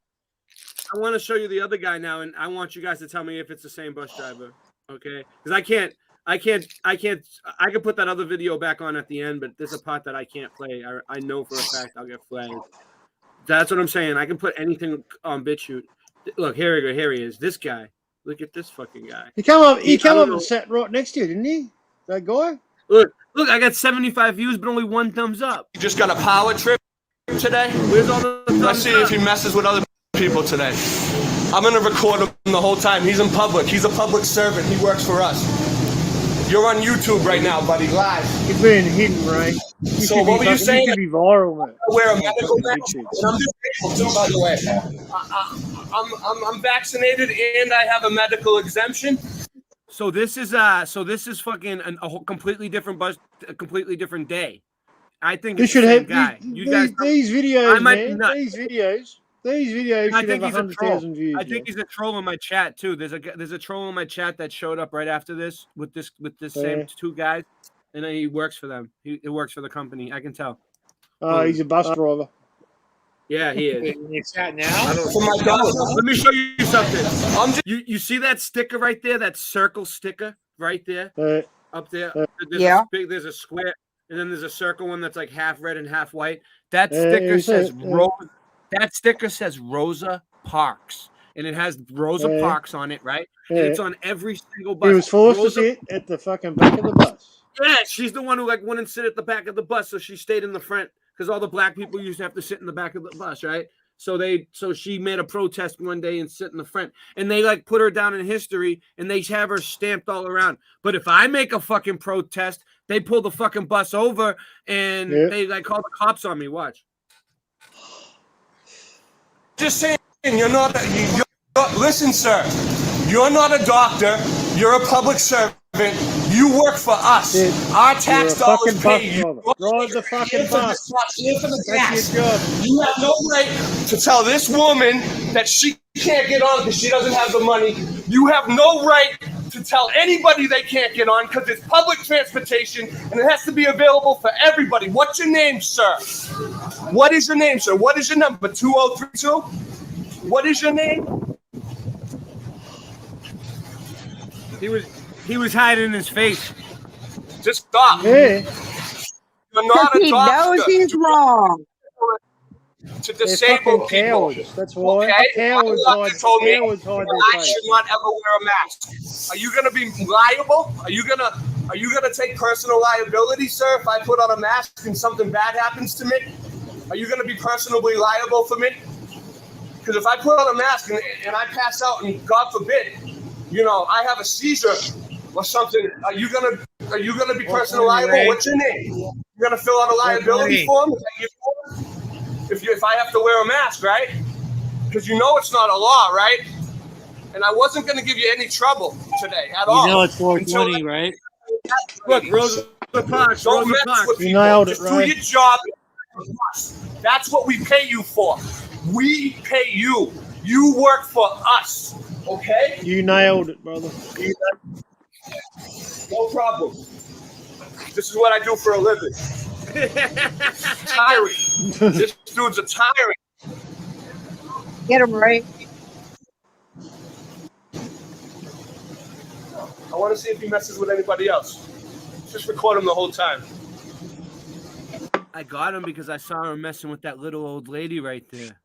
I want to show you the other guy now, and I want you guys to tell me if it's the same bus driver. Okay? Because I can put that other video back on at the end, but there's a part that I can't play. I know for a fact I'll get flagged. That's what I'm saying. I can put anything on BitChute. Look, here he is. This guy. Look at this fucking guy. He came up and sat right next to you, didn't he? That guy? Look, I got 75 views, but only 1 thumbs up. You just got a power trip today? Where's all the thumbs Let's see if he messes with other people today. I'm gonna record him the whole time. He's in public. He's a public servant. He works for us. You're on YouTube right now, buddy, live. He's being hidden, Ray. So what were you saying? You should be viral, man. I wear a medical mask, and I'm disabled too, by the way. I'm vaccinated and I have a medical exemption. So this is fucking a whole completely different bus, a completely different day. I think You it's should the same have guy. these videos, I might be man. nuts. These videos I should think have he's a troll. 100,000 views. I think he's a troll in my chat too. There's a troll in my chat that showed up right after this with this same 2 guys, and then he works for them. He works for the company. I can tell. He's a bus driver. Yeah, he is. In your chat now? Let me show you something. You see that sticker right there? That circle sticker right there, up there. There's a square, and then there's a circle one that's like half red and half white. That sticker says That sticker says Rosa Parks, and it has Rosa Yeah. Parks on it, right? And Yeah. it's on every single bus. He was forced Rosa, to sit at the fucking back of the bus. yeah, she's the one who like wouldn't sit at the back of the bus, so she stayed in the front because all the black people used to have to sit in the back of the bus, right? So she made a protest one day and sit in the front, and they like put her down in history, and they have her stamped all around. But if I make a fucking protest, they pull the fucking bus over and they like call the cops on me. Watch. Just saying, you're not. Listen, sir. You're not a doctor. You're a public servant. You work for us. Our tax dollars pay you. Drive the fucking bus. That's your job. You have no right to tell this woman that she can't get on because she doesn't have the money. You have no right to tell anybody they can't get on because it's public transportation and it has to be available for everybody. What's your name, sir? What is your name, sir? What is your number? 2032? What is your name? He was hiding his face. Just stop. Hey. You're not a He doctor. knows he's wrong. To They're disable fucking people. cowards. That's why. Okay? Cowards My doctor told me hide their I face. should not ever wear a mask. Are you gonna be liable? Are you gonna take personal liability, sir, if I put on a mask and something bad happens to me? Are you gonna be personally liable for me? Because if I put on a mask and I pass out and God forbid, I have a seizure or something, are you gonna be personally liable? What's your name? You're gonna fill out a liability form? Is that your form? If I have to wear a mask, right? Because it's not a law, right? And I wasn't going to give you any trouble today at all. You know it's 420, right? Look, Rosa Parks. Don't Rosa mess Parks. with You people. nailed it, Just right? do your job. That's what we pay you for. We pay you. You work for us. Okay? You nailed it, brother. No problem. This is what I do for a living. Tyrant. This dude's a tyrant. Get him right. I want to see if he messes with anybody else. Just record him the whole time. I got him because I saw him messing with that little old lady right there.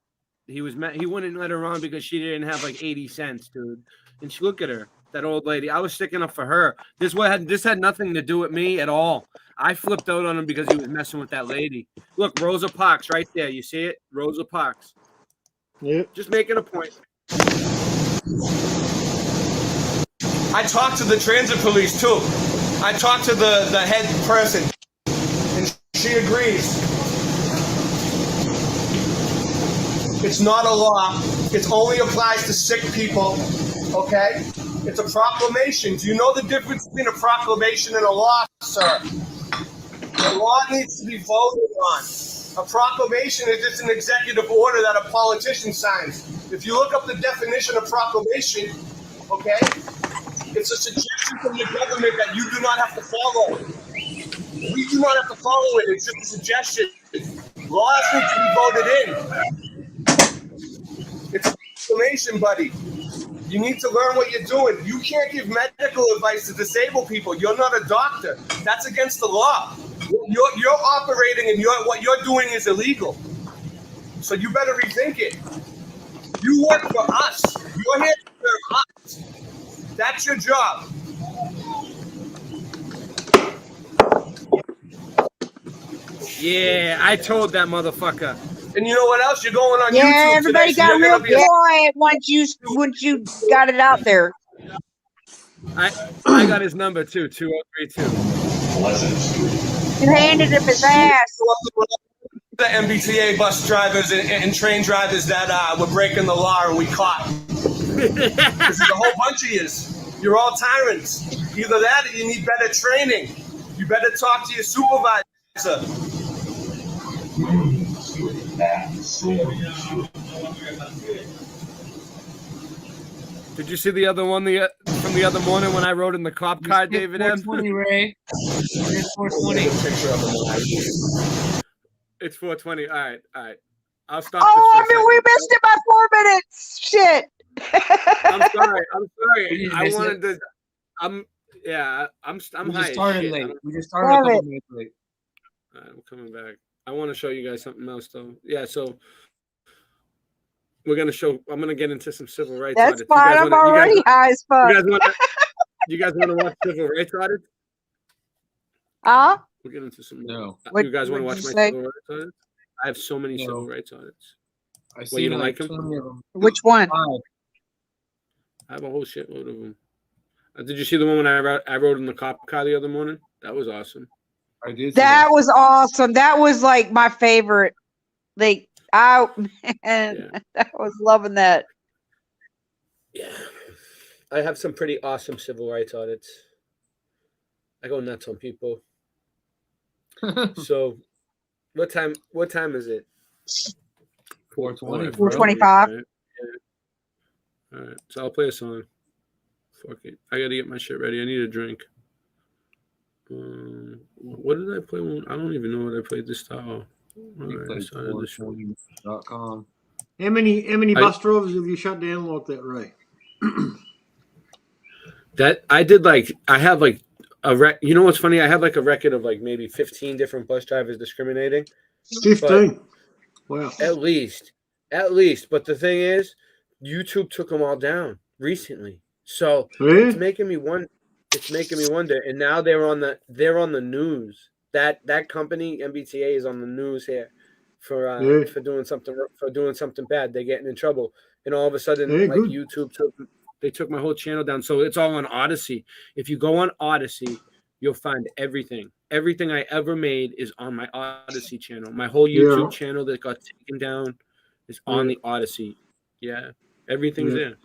He wouldn't let her on because she didn't have like 80 cents, dude. And look at her, that old lady. I was sticking up for her. This had nothing to do with me at all. I flipped out on him because he was messing with that lady. Look, Rosa Parks right there. You see it? Rosa Parks. Yep. Just making a point. I talked to the transit police too. I talked to the head person, and she agrees. It's not a law. It only applies to sick people, okay? It's a proclamation. Do you know the difference between a proclamation and a law, sir? The law needs to be voted on. A proclamation is just an executive order that a politician signs. If you look up the definition of proclamation, okay, it's a suggestion from the government that you do not have to follow. We do not have to follow it. It's just a suggestion. Laws need to be voted in. It's a proclamation, buddy. You need to learn what you're doing. You can't give medical advice to disabled people. You're not a doctor. That's against the law. You're operating and what you're doing is illegal. So you better rethink it. You work for us. You're here to serve us. That's your job. Yeah, I told that motherfucker. And you know what else? You're going on Yeah, YouTube everybody today, so got you're real gonna be quiet once you got it out there. I got his number too, 2032. You handed him his ass. The MBTA bus drivers and train drivers that were breaking the law and we caught. This is a whole bunch of yous. You're all tyrants. Either that or you need better training. You better talk to your supervisor. Did you see the other one from the other morning when I rode in the cop car, David M? 420, Ray. It's 420. It's 420. All right. I'll stop. Oh, we missed it by 4 minutes. Shit. I'm sorry. You I missed wanted it? to. I'm We high just as started shit. late. We just started a couple minutes late. All right, I'm coming back. I want to show you guys something else though. Yeah, so We're gonna show. I'm gonna get into some civil rights. That's audits. fine. I'm already high as fuck. You guys want to watch civil rights audits? We'll get into some. No. You guys want to watch my civil rights audits? I have so many civil rights audits. You don't like them? Which one? I have a whole shitload of them. Did you see the one when I rode in the cop car the other morning? That was awesome. I did. That was awesome. That was like my favorite. Like I was loving that. Yeah, I have some pretty awesome civil rights audits. I go nuts on people. So, what time is it? 4:20. 4:25. All right, so I'll play a song. Fuck it. I gotta get my shit ready. I need a drink. What did I play? I don't even know what I played this time. .com. How many bus drivers have you shut down like that, Ray? That I did I have you know what's funny? I have a record of maybe 15 different bus drivers discriminating. 15. Wow. At least. But the thing is, YouTube took them all down recently. So it's making me wonder. And now they're on the news. That company MBTA is on the news here for doing something bad. They're getting in trouble, and all of a sudden, YouTube took my whole channel down. So it's all on Odyssey. If you go on Odyssey, you'll find everything. Everything I ever made is on my Odyssey channel. My whole YouTube channel that got taken down is on the Odyssey. Yeah, everything's there.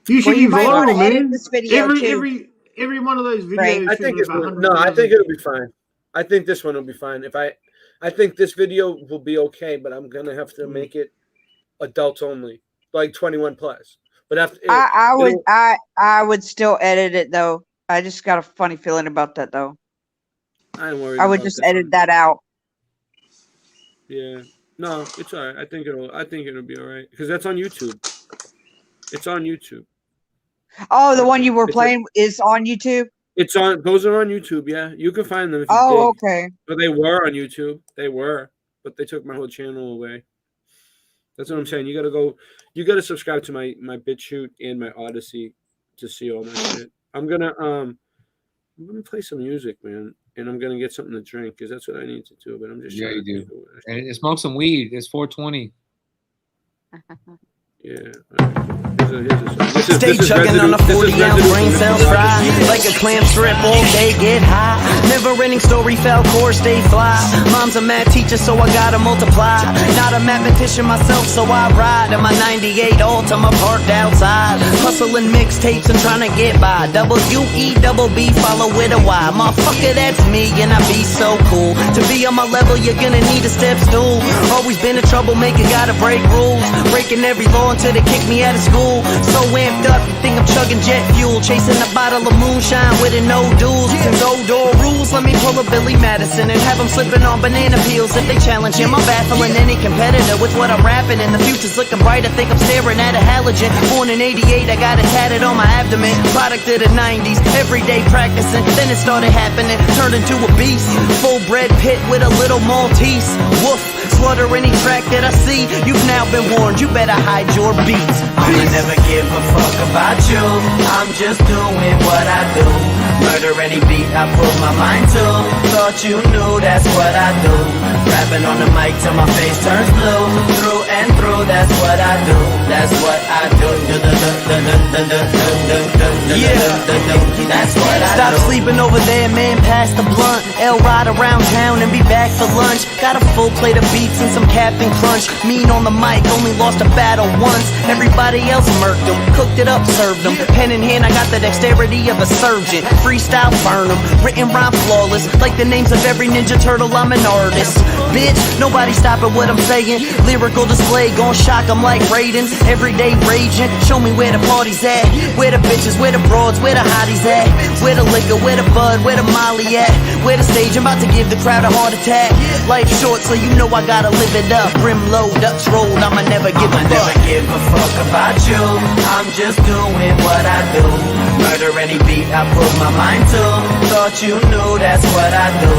You should be viral, man. This video every one of those videos. I think I think it'll be fine. I think this one will be fine. I think this video will be okay, but I'm gonna have to make it adults only, like 21 plus. But after I would still edit it though. I just got a funny feeling about that though. I ain't worried. I would just edit that out. Yeah. No, it's all right. I think it'll be all right because that's on YouTube. It's on YouTube. Oh, the one you were playing is on YouTube? Those are on YouTube, yeah. You can find them if you dig. Okay. But they were on YouTube. But they took my whole channel away. That's what I'm saying. You gotta subscribe to my BitChute and my Odyssey to see all my shit. I'm gonna play some music, man, and I'm gonna get something to drink because that's what I need to do. But I'm just you do. And smoke some weed. It's 4:20. Yeah. Stay chugging on a 40-ounce brain cell fry. Like a clam strip all day, get high. Never-ending story, fell course, stay fly. Mom's a math teacher, so I gotta multiply. Not a mathematician myself, so I ride in my 98 Altima parked outside. Hustling mixtapes and trying to get by. W-E-double-B, follow with a Y. Motherfucker, that's me, and I be so cool. To be on my level, you're gonna need a step stool. Always been a troublemaker, gotta break rules. Breaking every law until they kick me out of school. So amped up, you think I'm chugging jet fuel. Chasing a bottle of moonshine with it no duels. Since old door rules, let me pull a Billy Madison and have them slipping on banana peels. If they challenge him, I'm baffling any competitor with what I'm rapping. And the future's looking bright, I think I'm staring at a halogen. Born in 88, I got it tatted on my abdomen. Product of the 90s, everyday practicing. Then it started happening, turned into a beast. Full-bred pit with a little Maltese. Woof. Slaughter any track that I see. You've now been warned, you better hide your beats. I'ma never give a fuck about you. I'm just doing what I do. Murder any beat I put my mind to. Thought you knew that's what I do. Rapping on the mic till my face turns blue. Through and through, that's what I do. That's what I do. Yeah, that's what I do. Stop sleeping over there, man, pass the blunt. L ride around town and be back for lunch. Got a full plate of beats and some Captain Crunch. Mean on the mic, only lost a battle once. Everybody else murked them, cooked it up, served them. Pen in hand, I got the dexterity of a surgeon. Freestyle, burn them, written rhyme flawless. Like the names of every Ninja Turtle, I'm an artist. Bitch, nobody stopping what I'm saying. Lyrical display, gon' shock them like Raiden. Everyday raging, show me where the party's at. Where the bitches, where the broads, where the hotties at. Where the liquor, where the bud, where the molly at. Where the stage, I'm about to give the crowd a heart attack. Life short, so you know I gotta live it up. Brim low, ducks rolled, I'ma never give a fuck. Never give a fuck about you. I'm just doing what I do. Murder any beat I put my mind to. Thought you knew that's what I do.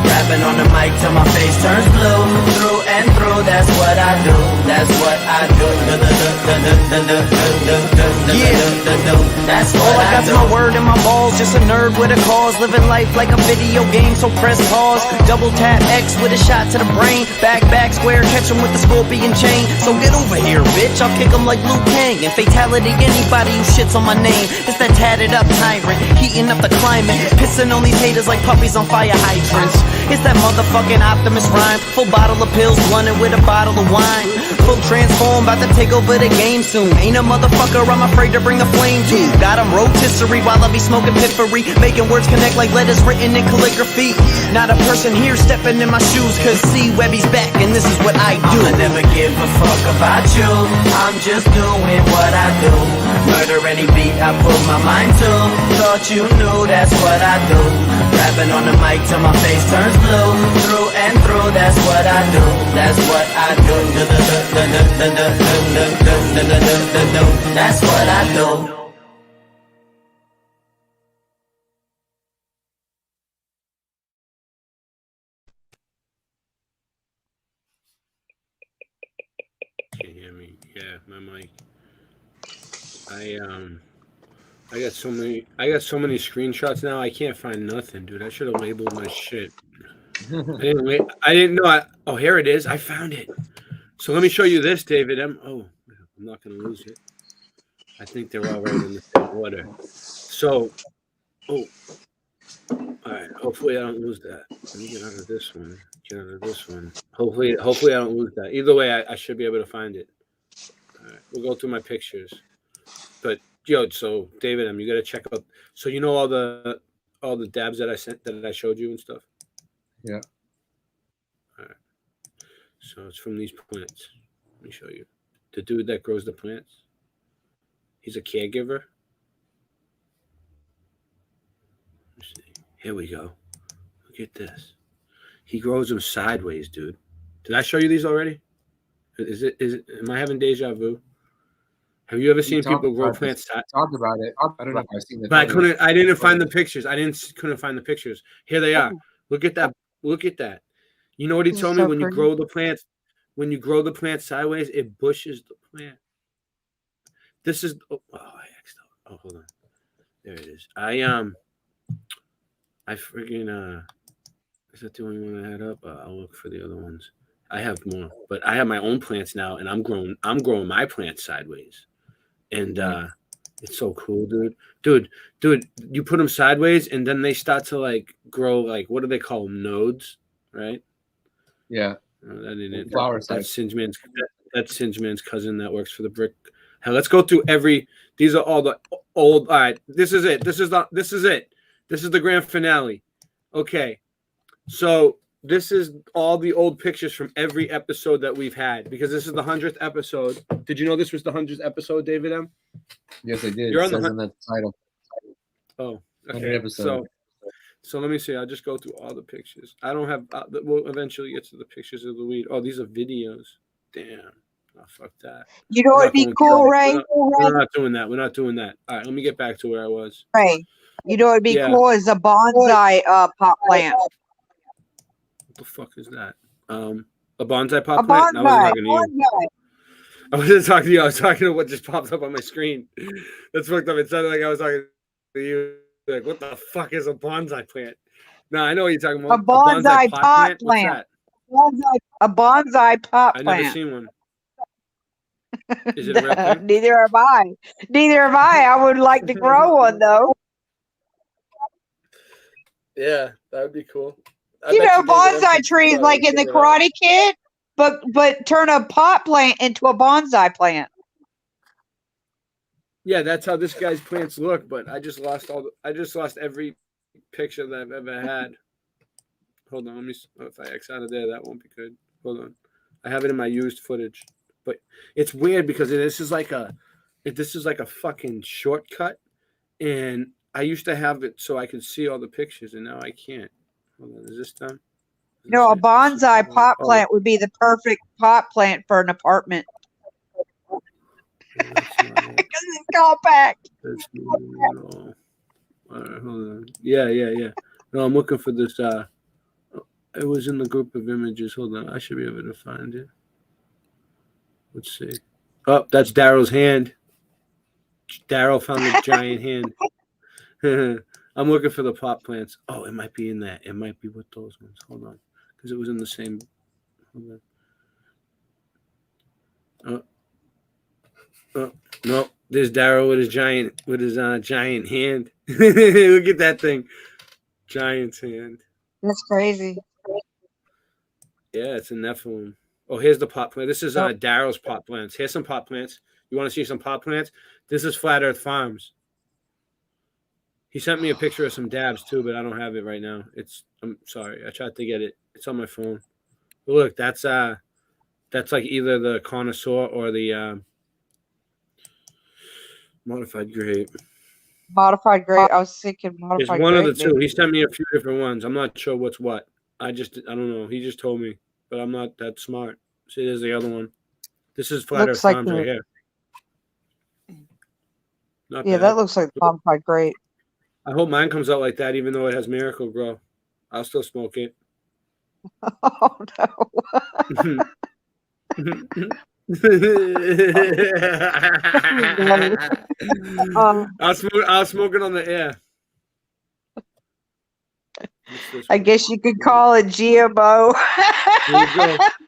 Rapping on the mic till my face turns blue. Through and through, that's what I do. That's what I do. That's what I got. My word and my balls, just a nerd with a cause. Living life like a video game, so press pause. Double tap X with a shot to the brain. Back square, catch him with the scorpion chain. So get over here, bitch, I'll kick him like Liu Kang. And fatality anybody who shits on my name. It's that tatted up tyrant, heating up the climate. Pissing on these haters like puppies on fire hydrants. It's that motherfucking Optimus rhyme. Full bottle of pills, blunted with a bottle of wine. Full transform, about to take over the game soon. Ain't a motherfucker I'm afraid to bring the flame to. Got him rotisserie while I be smoking piffery. Making words connect like letters written in calligraphy. Not a person here stepping in my shoes, cause see Webby's back and this is what I do. I never give a fuck about you. I'm just doing what I do. Murder any beat I put my mind to. Thought you knew that's what I do. Rapping on the mic till my face turns blue. Through and through, that's what I do. That's what I do. That's what I do. Can you hear me? Yeah, my mic. I got so many screenshots now. I can't find nothing, dude. I should have labeled my shit. I didn't know. Oh, here it is. I found it. So let me show you this, David. I'm not gonna lose it. I think they're all right in the same order. So, all right. Hopefully I don't lose that. Let me get out of this one. Get out of this one. Hopefully I don't lose that. Either way, I should be able to find it. All right. We'll go through my pictures. But so David, you got to check out. So you know all the dabs that I showed you and stuff. Yeah. All right. So it's from these plants. Let me show you. The dude that grows the plants. He's a caregiver. Let's see. Here we go. Look at this. He grows them sideways, dude. Did I show you these already? Am I having deja vu? Have you ever seen people grow plants? Talk about it. I don't know if I've seen it. But I didn't find the pictures. Couldn't find the pictures. Here they are. Look at that. Look at that. You know what he told me? When you grow the plant sideways, it bushes the plant. This is hold on. There it is. I freaking is that the only one I had up? I'll look for the other ones. I have more, but I have my own plants now, and I'm growing my plants sideways, and it's so cool, dude. You put them sideways, and then they start to like grow. Like, what do they call them? Nodes, right? Yeah. That ain't it. Flowers. That's Singeman's cousin that works for the brick. Hell, let's go through these are all the old. All right, this is it. This is it. This is the grand finale. Okay, so this is all the old pictures from every episode that we've had, because this is the 100th episode. Did you know this was the 100th episode, David M? Yes, I did. You're it on says in the title. Oh, okay. 100 episode. So let me see. I'll just go through all the pictures. I don't have. We'll eventually get to the pictures of the weed. Oh, these are videos. Damn. Oh, fuck that. You know what'd be cool, Ray? We're not doing that. We're not doing that. All right, let me get back to where I was. Ray, you know what'd be cool is a bonsai pot plant. What the fuck is that? A bonsai pot plant? I wasn't talking to you. I wasn't talking to you. I was talking to what just popped up on my screen. That's fucked up. It sounded like I was talking to you. Like, what the fuck is a bonsai plant? No, I know what you're talking about. A bonsai pot plant. A bonsai pot I've plant. never seen one. Is it a real thing? Neither have I. Neither have I. I would like to grow one though. Yeah, that would be cool. You know, bonsai trees like in the Karate Kid, but turn a pot plant into a bonsai plant. Yeah, that's how this guy's plants look. But I just lost every picture that I've ever had. Hold on, let me. If I X out of there, that won't be good. Hold on, I have it in my used footage. But it's weird because this is like a fucking shortcut, and I used to have it so I could see all the pictures, and now I can't. Hold on, is this done? You know, a bonsai pot plant would be the perfect pot plant for an apartment. Because it's compact. That's not it at all. All right, hold on. Yeah. No, I'm looking for this. It was in the group of images. Hold on, I should be able to find it. Let's see. Oh, that's Daryl's hand. Daryl found the giant hand. I'm looking for the pot plants. Oh, it might be in that. It might be with those ones. Hold on, because it was in the same. Hold on. Oh, no. There's Daryl with his giant hand. Look at that thing. Giant's hand. That's crazy. Yeah, it's a Nephilim. Oh, here's the pot plant. This is Daryl's pot plants. Here's some pot plants. You want to see some pot plants? This is Flat Earth Farms. He sent me a picture of some dabs too, but I don't have it right now. I'm sorry. I tried to get it. It's on my phone. But look, that's like either the connoisseur or the modified grape. Modified grape. I was thinking modified It's grape. one of the two. He sent me a few different ones. I'm not sure what's what. I don't know. He just told me, but I'm not that smart. See, there's the other one. This is Flat Earth Farms right here. Not yeah, bad. that looks like modified grape. I hope mine comes out like that, even though it has Miracle Grow. I'll still smoke it. Oh no. I'll smoke it on the air. I guess you could call it GMO,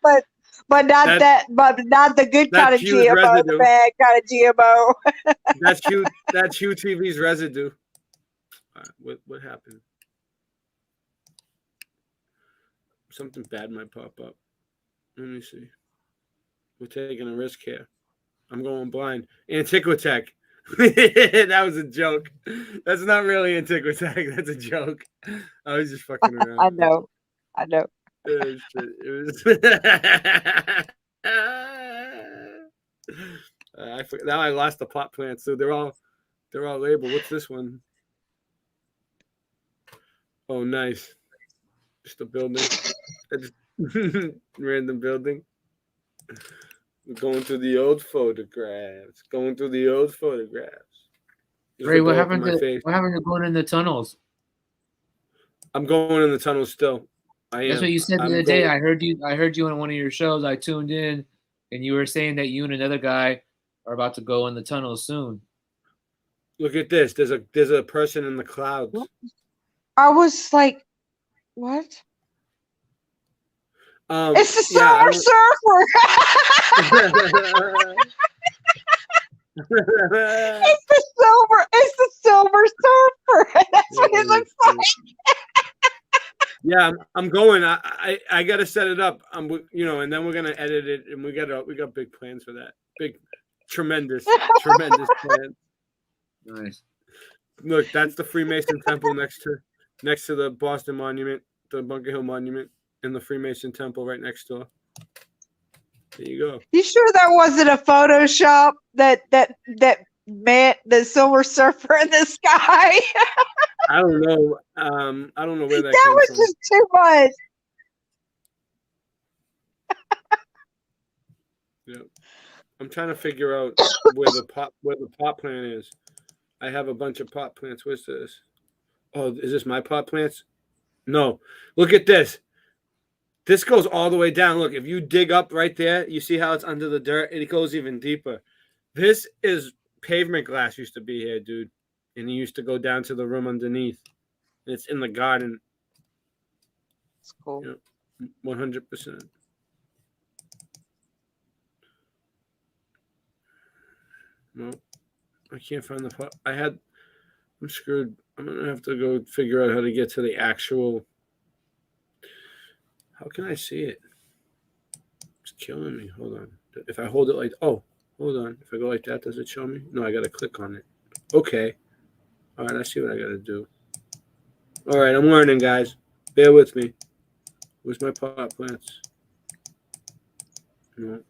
but not but not the good kind of GMO, residue. the bad kind of GMO. That's Hugh TV's residue. All right, what happened? Something bad might pop up. Let me see. We're taking a risk here. I'm going blind. Antiquitech. That was a joke. That's not really Antiquitech. That's a joke. I was just fucking around. I know. It was now I lost the pot plants, so they're all labeled. What's this one? Oh, nice. Just a building. Random building. Going through the old photographs. Ray, what happened to going in the tunnels? I'm going in the tunnels still. That's what you said the other day. I heard you on one of your shows. I tuned in, and you were saying that you and another guy are about to go in the tunnels soon. Look at this. There's a person in the clouds. I was like, what? It's the Silver Surfer. It's the Silver Surfer. That's what it looks like. Yeah, I'm going. I got to set it up. And then we're gonna edit it, and we got big plans for that. Big, tremendous plans. Nice. Look, that's the Freemason Temple next to the Boston Monument, the Bunker Hill Monument, and the Freemason Temple right next door. There you go. You sure that wasn't a Photoshop that meant the Silver Surfer in the sky? I don't know. I don't know where that that came was from. just too much. Yeah. I'm trying to figure out where the pot plant is. I have a bunch of pot plants. What's this? Oh, is this my pot plants? No. Look at this. This goes all the way down. Look, if you dig up right there, you see how it's under the dirt? It goes even deeper. This is pavement glass used to be here, dude. And it used to go down to the room underneath. And it's in the garden. It's cool. Yeah, 100%. No, I can't find the pot. I'm screwed. I'm going to have to go figure out how to get to the actual. How can I see it? It's killing me. Hold on. If I hold it like, hold on. If I go like that, does it show me? No, I got to click on it. Okay. All right, I see what I got to do. All right, I'm learning, guys. Bear with me. Where's my pot plants? No.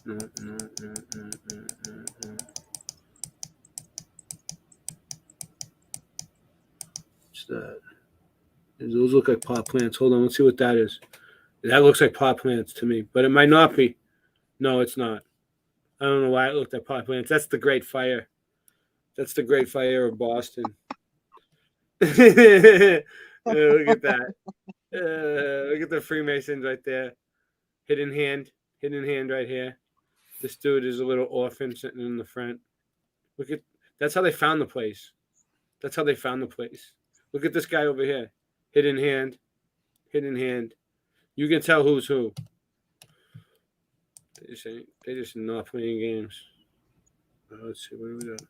What's that? Those look like pot plants. Hold on, let's see what that is. That looks like pot plants to me, but it might not be. No, it's not. I don't know why it looked at pot plants. That's the Great Fire. That's the Great Fire of Boston. Look at that. Look at the Freemasons right there. Hidden hand right here. This dude is a little orphan sitting in the front. Look at that's how they found the place. That's how they found the place. Look at this guy over here. Hidden hand. Hidden hand. You can tell who's who. They just not playing games. Let's see, what do we got?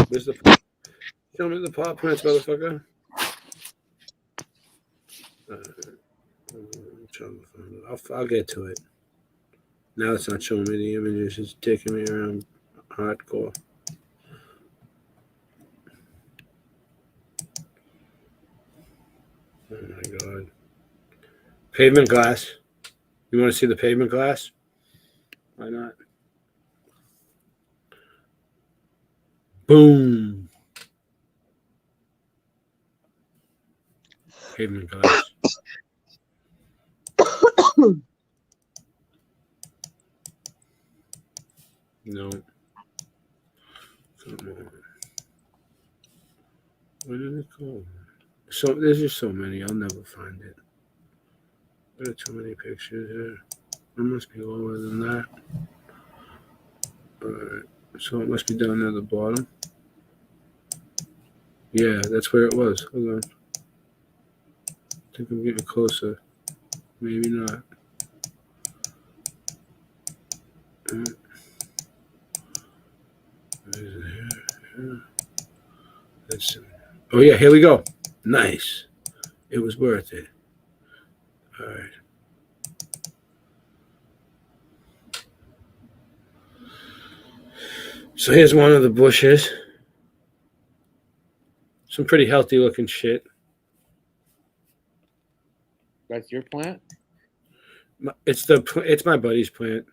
Where's the show me the pot plants, motherfucker? I'll get to it. Now it's not showing me the images. It's taking me around hardcore. Oh my god. Pavement glass. You want to see the pavement glass? Why not? Boom. Pavement glass. No. Come on. What did it call? So there's just so many. I'll never find it. There are too many pictures here. It must be lower than that. Alright. So it must be down near the bottom. Yeah, that's where it was. Hold on. I think I'm getting closer. Maybe not. Oh yeah, here we go. Nice. It was worth it. All right. So here's one of the bushes. Some pretty healthy looking shit. That's your plant? It's my buddy's plant.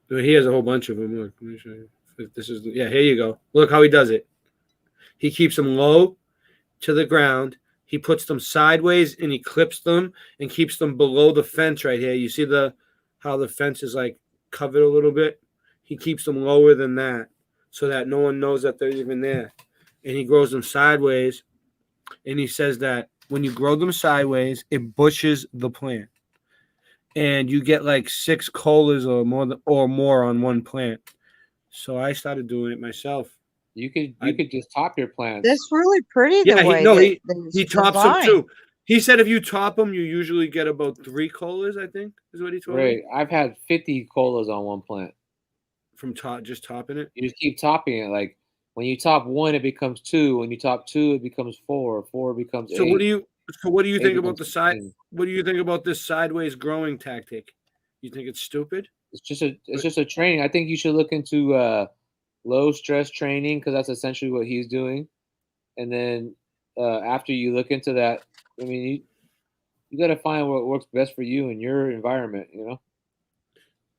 He has a whole bunch of them. Look, let me show you. This is here you go. Look how he does it. He keeps them low to the ground. He puts them sideways and he clips them and keeps them below the fence right here. You see how the fence is like covered a little bit? He keeps them lower than that so that no one knows that they're even there. And he grows them sideways. And he says that when you grow them sideways, it bushes the plant. And you get like 6 colas or more on one plant. So I started doing it myself. You could just top your plants. That's really pretty. Yeah, he tops them designed. too. He said if you top them, you usually get about 3 colas, I think, is what he told me. Right. I've had 50 colas on one plant. From just topping it? You just keep topping it. Like when you top 1, it becomes 2. When you top 2, it becomes 4. 4 becomes 8. So what do you think about the side? What do you think about this sideways growing tactic? You think it's stupid? It's just a training. I think you should look into low stress training because that's essentially what he's doing. And then after you look into that, I mean, you got to find what works best for you and your environment. You know,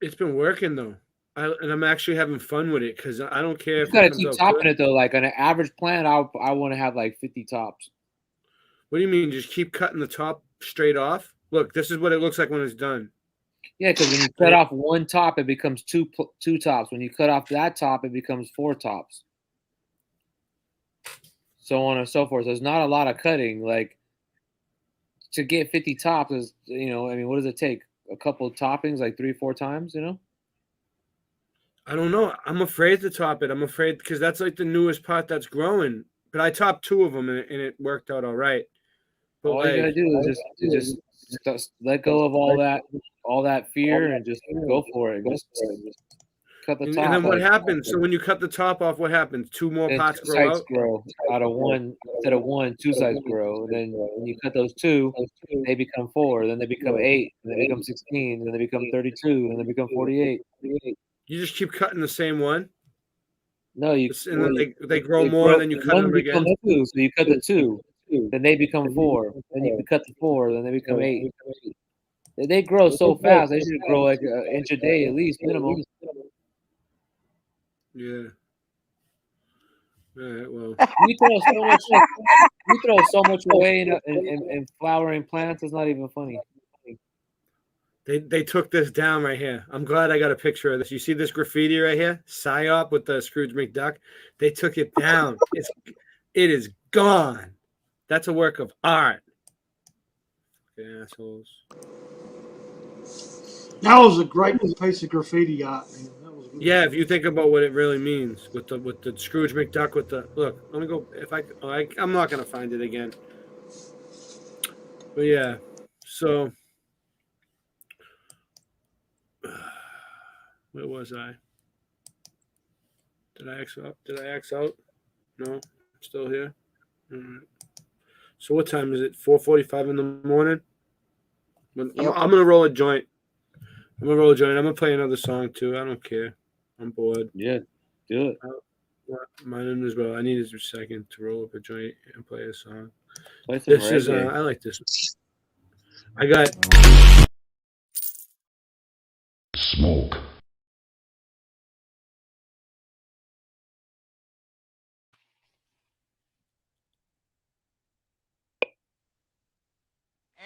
it's been working though, and I'm actually having fun with it because I don't care. You got to keep topping it though. Like on an average plant, I want to have like 50 tops. What do you mean? Just keep cutting the top straight off? Look, this is what it looks like when it's done. Yeah, because when you cut off one top, it becomes two tops. When you cut off that top, it becomes 4 tops. So on and so forth. There's not a lot of cutting. Like to get 50 tops is, I mean, what does it take? A couple of toppings, like 3-4 times, I don't know. I'm afraid to top it. I'm afraid because that's like the newest pot that's growing. But I topped 2 of them and it worked out all right. But all you gotta do is just let go of all that fear and just go for it. Just cut the top. And then what happens? So when you cut the top off, what happens? 2 more pots grow out of 1 instead of 1. 2 sides grow. And then when you cut those 2, they become 4. Then they become 8. And they become 16. And then they become 32. And they become 48. You just keep cutting the same one. No, and then they grow more. And then you cut them again. 2, so you cut the 2. Then they become 4. Then you cut the 4. Then they become 8. They grow so fast. They should grow like an inch a day at least, minimum. Yeah. All right, well, You throw so much away in flowering plants. It's not even funny. they took this down right here. I'm glad I got a picture of this. You see this graffiti right here? PSYOP with the Scrooge McDuck. They took it down. It is gone. That's a work of art. Assholes. That was a great piece of graffiti art, man. That was good. Yeah, if you think about what it really means with the Scrooge McDuck with the look. Let me go. If I'm not gonna find it again. But yeah, so where was I? Did I X out? No, I'm still here. All right. So what time is it? 4:45 in the morning. I'm gonna roll a joint. I'm gonna play another song too. I don't care. I'm bored. Yeah, do it. Mine as well. I need a second to roll up a joint and play a song. Play some This is reggae. I like this. I got Smoke.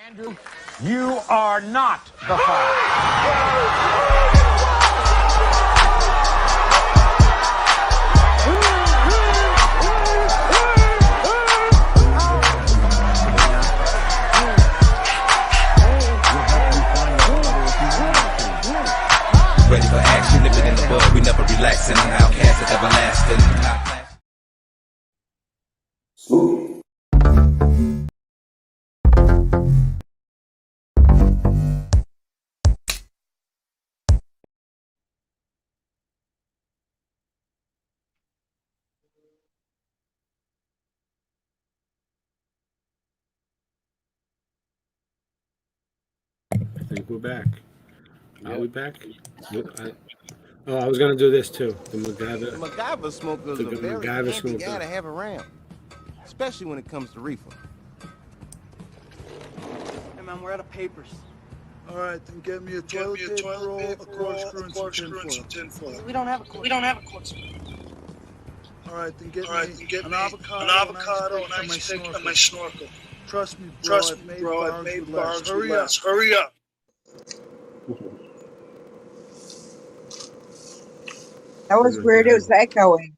Andrew, you are not the father. Ready for action, nip it in the bud. We never relaxing. Outcast is everlasting. Smooth. I think we're back. Are we back? I was gonna do this too. The MacGyver smokers the are very MacGyver handy smoker. guy to have around, especially when it comes to reefer. Hey man, we're out of papers. All right, then get me a toilet paper roll, a corkscrew, and some tinfoil. We don't have a corkscrew. All right, then get me an avocado and ice pick and my snorkel. Trust me, bro. I've made bars with less. Hurry up. That was weird. It was echoing.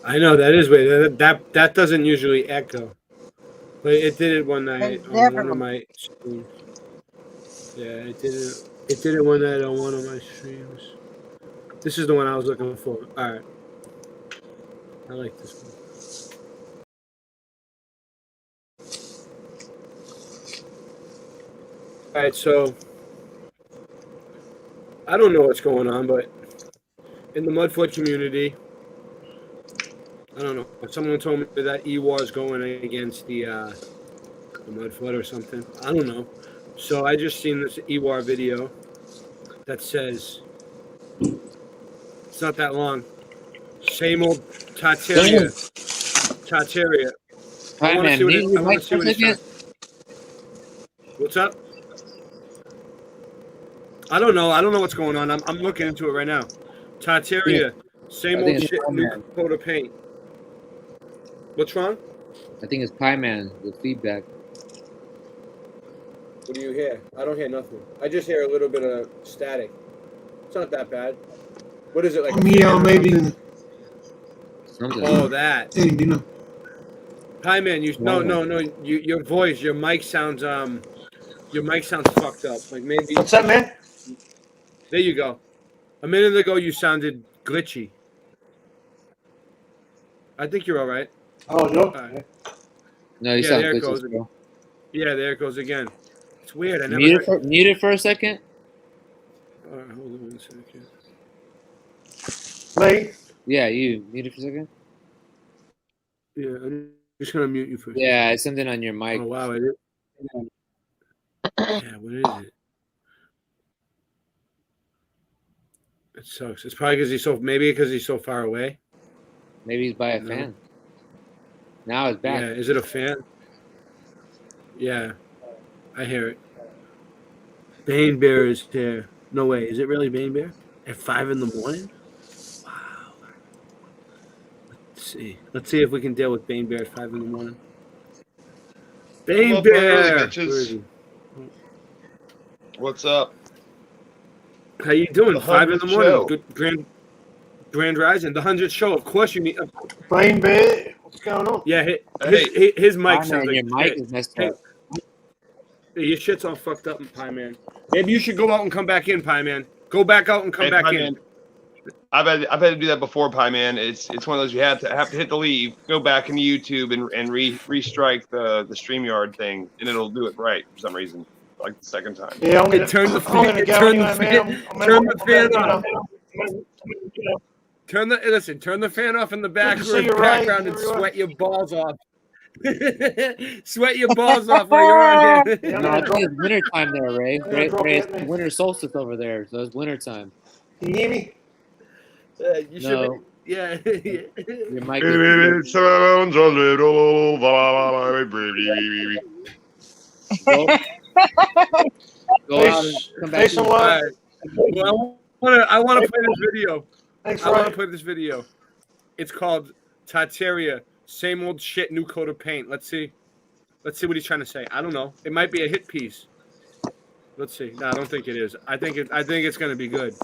I know that is weird. That doesn't usually echo, but it did it one night on one of my streams. Yeah, it did it. It did it one night on one of my streams. This is the one I was looking for. All right, I like this one. All right, so I don't know what's going on, but in the Mudfoot community, I don't know. Someone told me that Ewar is going against the Mudfoot or something. I don't know. So I just seen this Ewar video that says, it's not that long. Same old Tartaria. Tartaria. Hi, man. I want to see what he's What's up? I don't know. I don't know what's going on. I'm looking into it right now. Tartaria, same old shit, new coat of paint. What's wrong? I think it's Pie Man with feedback. What do you hear? I don't hear nothing. I just hear a little bit of static. It's not that bad. What is it like? Maybe. Oh, that. Hey, you know. Pie Man, no. Your voice, your mic sounds fucked up. Like maybe. What's up, man? There you go. A minute ago, you sounded glitchy. I think you're all right. Oh, no. Right. No, you sound there it glitchy, goes. bro. Yeah, there it goes again. It's weird. I never. Mute it for a second. All right, hold on 1 second. Wait. Yeah, you mute it for a second. Yeah, I'm just gonna mute you for a second. Yeah, it's something on your mic. Oh wow, it is. Yeah, what is it? It sucks. It's probably because he's so far away. Maybe he's by a fan. Now it's back. Yeah, is it a fan? Yeah, I hear it. Bane Bear is here. No way. Is it really Bane Bear? At 5 in the morning? Wow. see. Let's see if we can deal with Bane Bear at 5 in the morning. I'm Bane up early, Bear! bitches. What's up? How you doing? The 5 in the 100th morning. show. Good Grand Rising. The 100th show. Of course you need. Bane Bear, what's going on? Yeah, his mic sounds like shit. Hey, your shit's all fucked up, Pie Man. Maybe you should go out and come back in, Pie Man. Go back out and come back Pie in. Man, I've had to do that before, Pie Man. It's one of those you have to hit the leave, go back into YouTube and restrike the StreamYard thing, and it'll do it right for some reason, like the second time. Yeah, I'm gonna turn the fan off. Turn the fan off in the background and sweat your balls off. Sweat your balls off while you're on here. No, I think it's winter time there, Ray. It's winter solstice over there, so it's winter time. Can you hear me? You No. should. Yeah. Your mic It sounds a little. Go out and come back. Peace and love. Well, I want to play this video. Thanks, I want to Ray. play this video. It's called Tartaria. Same old shit, new coat of paint. Let's see what he's trying to say. I don't know. It might be a hit piece. Let's see. No, I don't think it is. I think it's gonna be good.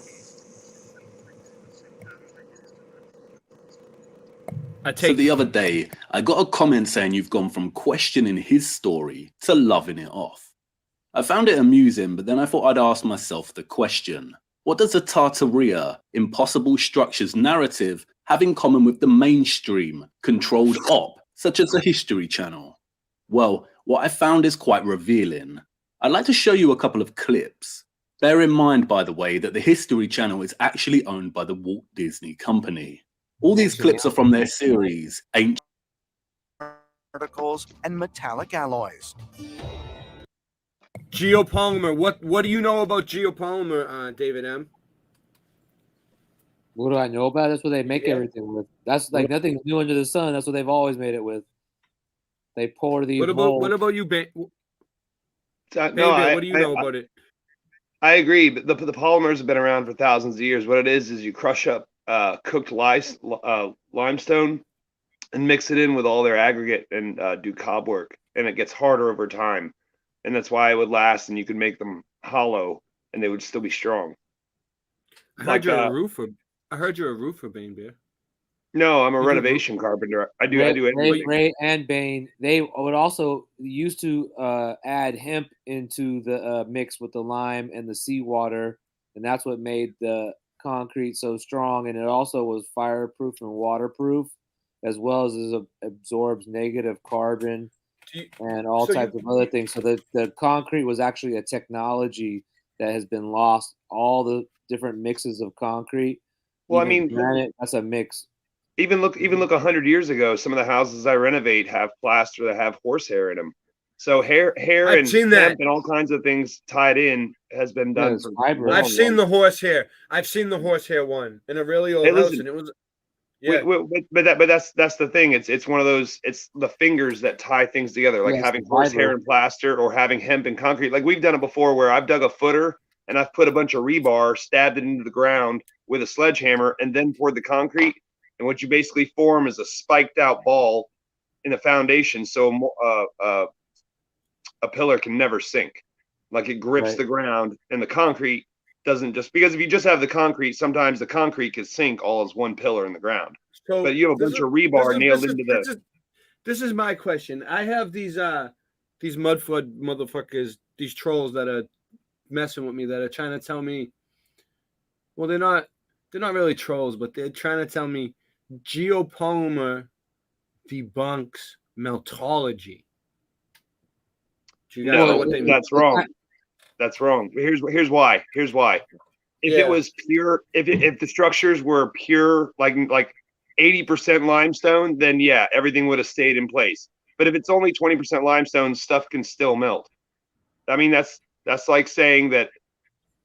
So the other day, I got a comment saying you've gone from questioning his story to loving it off. I found it amusing, but then I thought I'd ask myself the question: what does the Tartaria Impossible Structures narrative have in common with the mainstream controlled op, such as the History Channel? Well, what I found is quite revealing. I'd like to show you a couple of clips. Bear in mind, by the way, that the History Channel is actually owned by the Walt Disney Company. All these clips are from their series, Ancient Particles and metallic alloys. Geopolymer. What do you know about geopolymer, David M? What do I know about it? That's what they make everything with. That's like nothing's new under the sun. That's what they've always made it with. They pour these. What about you, Ben? What do you know about it? I agree, but the polymers have been around for thousands of years. What it is you crush up cooked limestone and mix it in with all their aggregate and do cob work, and it gets harder over time, and that's why it would last, and you could make them hollow and they would still be strong. I heard you're a roofer. I heard you're a roofer, Bane Bear. No, I'm a renovation carpenter. I do everything. Ray and Bane, they would also used to add hemp into the mix with the lime and the seawater, and that's what made the concrete so strong. And it also was fireproof and waterproof, as well as it absorbs negative carbon and all types of other things. So the concrete was actually a technology that has been lost. All the different mixes of concrete. Well, I mean, granite, that's a mix. Even look 100 years ago, some of the houses I renovate have plaster that have horsehair in them. So hair I've and seen that. hemp and all kinds of things tied in has been done. I've seen the horsehair. I've seen the horsehair one in a really old house, and it was. Yeah, but that's the thing. It's one of those. It's the fingers that tie things together, like having horsehair and plaster, or having hemp and concrete. Like we've done it before, where I've dug a footer and I've put a bunch of rebar, stabbed it into the ground with a sledgehammer, and then poured the concrete. And what you basically form is a spiked out ball in the foundation, so a pillar can never sink. Like it grips the ground, and the concrete doesn't, just because if you just have the concrete, sometimes the concrete can sink all as one pillar in the ground. So but you have a bunch of rebar nailed into the. This is my question. I have these mudflood motherfuckers, these trolls that are messing with me, that are trying to tell me. Well, they're not really trolls, but they're trying to tell me geopolymer debunks meltology. Do you guys know what they mean? That's wrong. That's wrong. Here's why. If it was pure, if the structures were pure, like 80% limestone, then yeah, everything would have stayed in place. But if it's only 20% limestone, stuff can still melt. I mean, that's like saying that,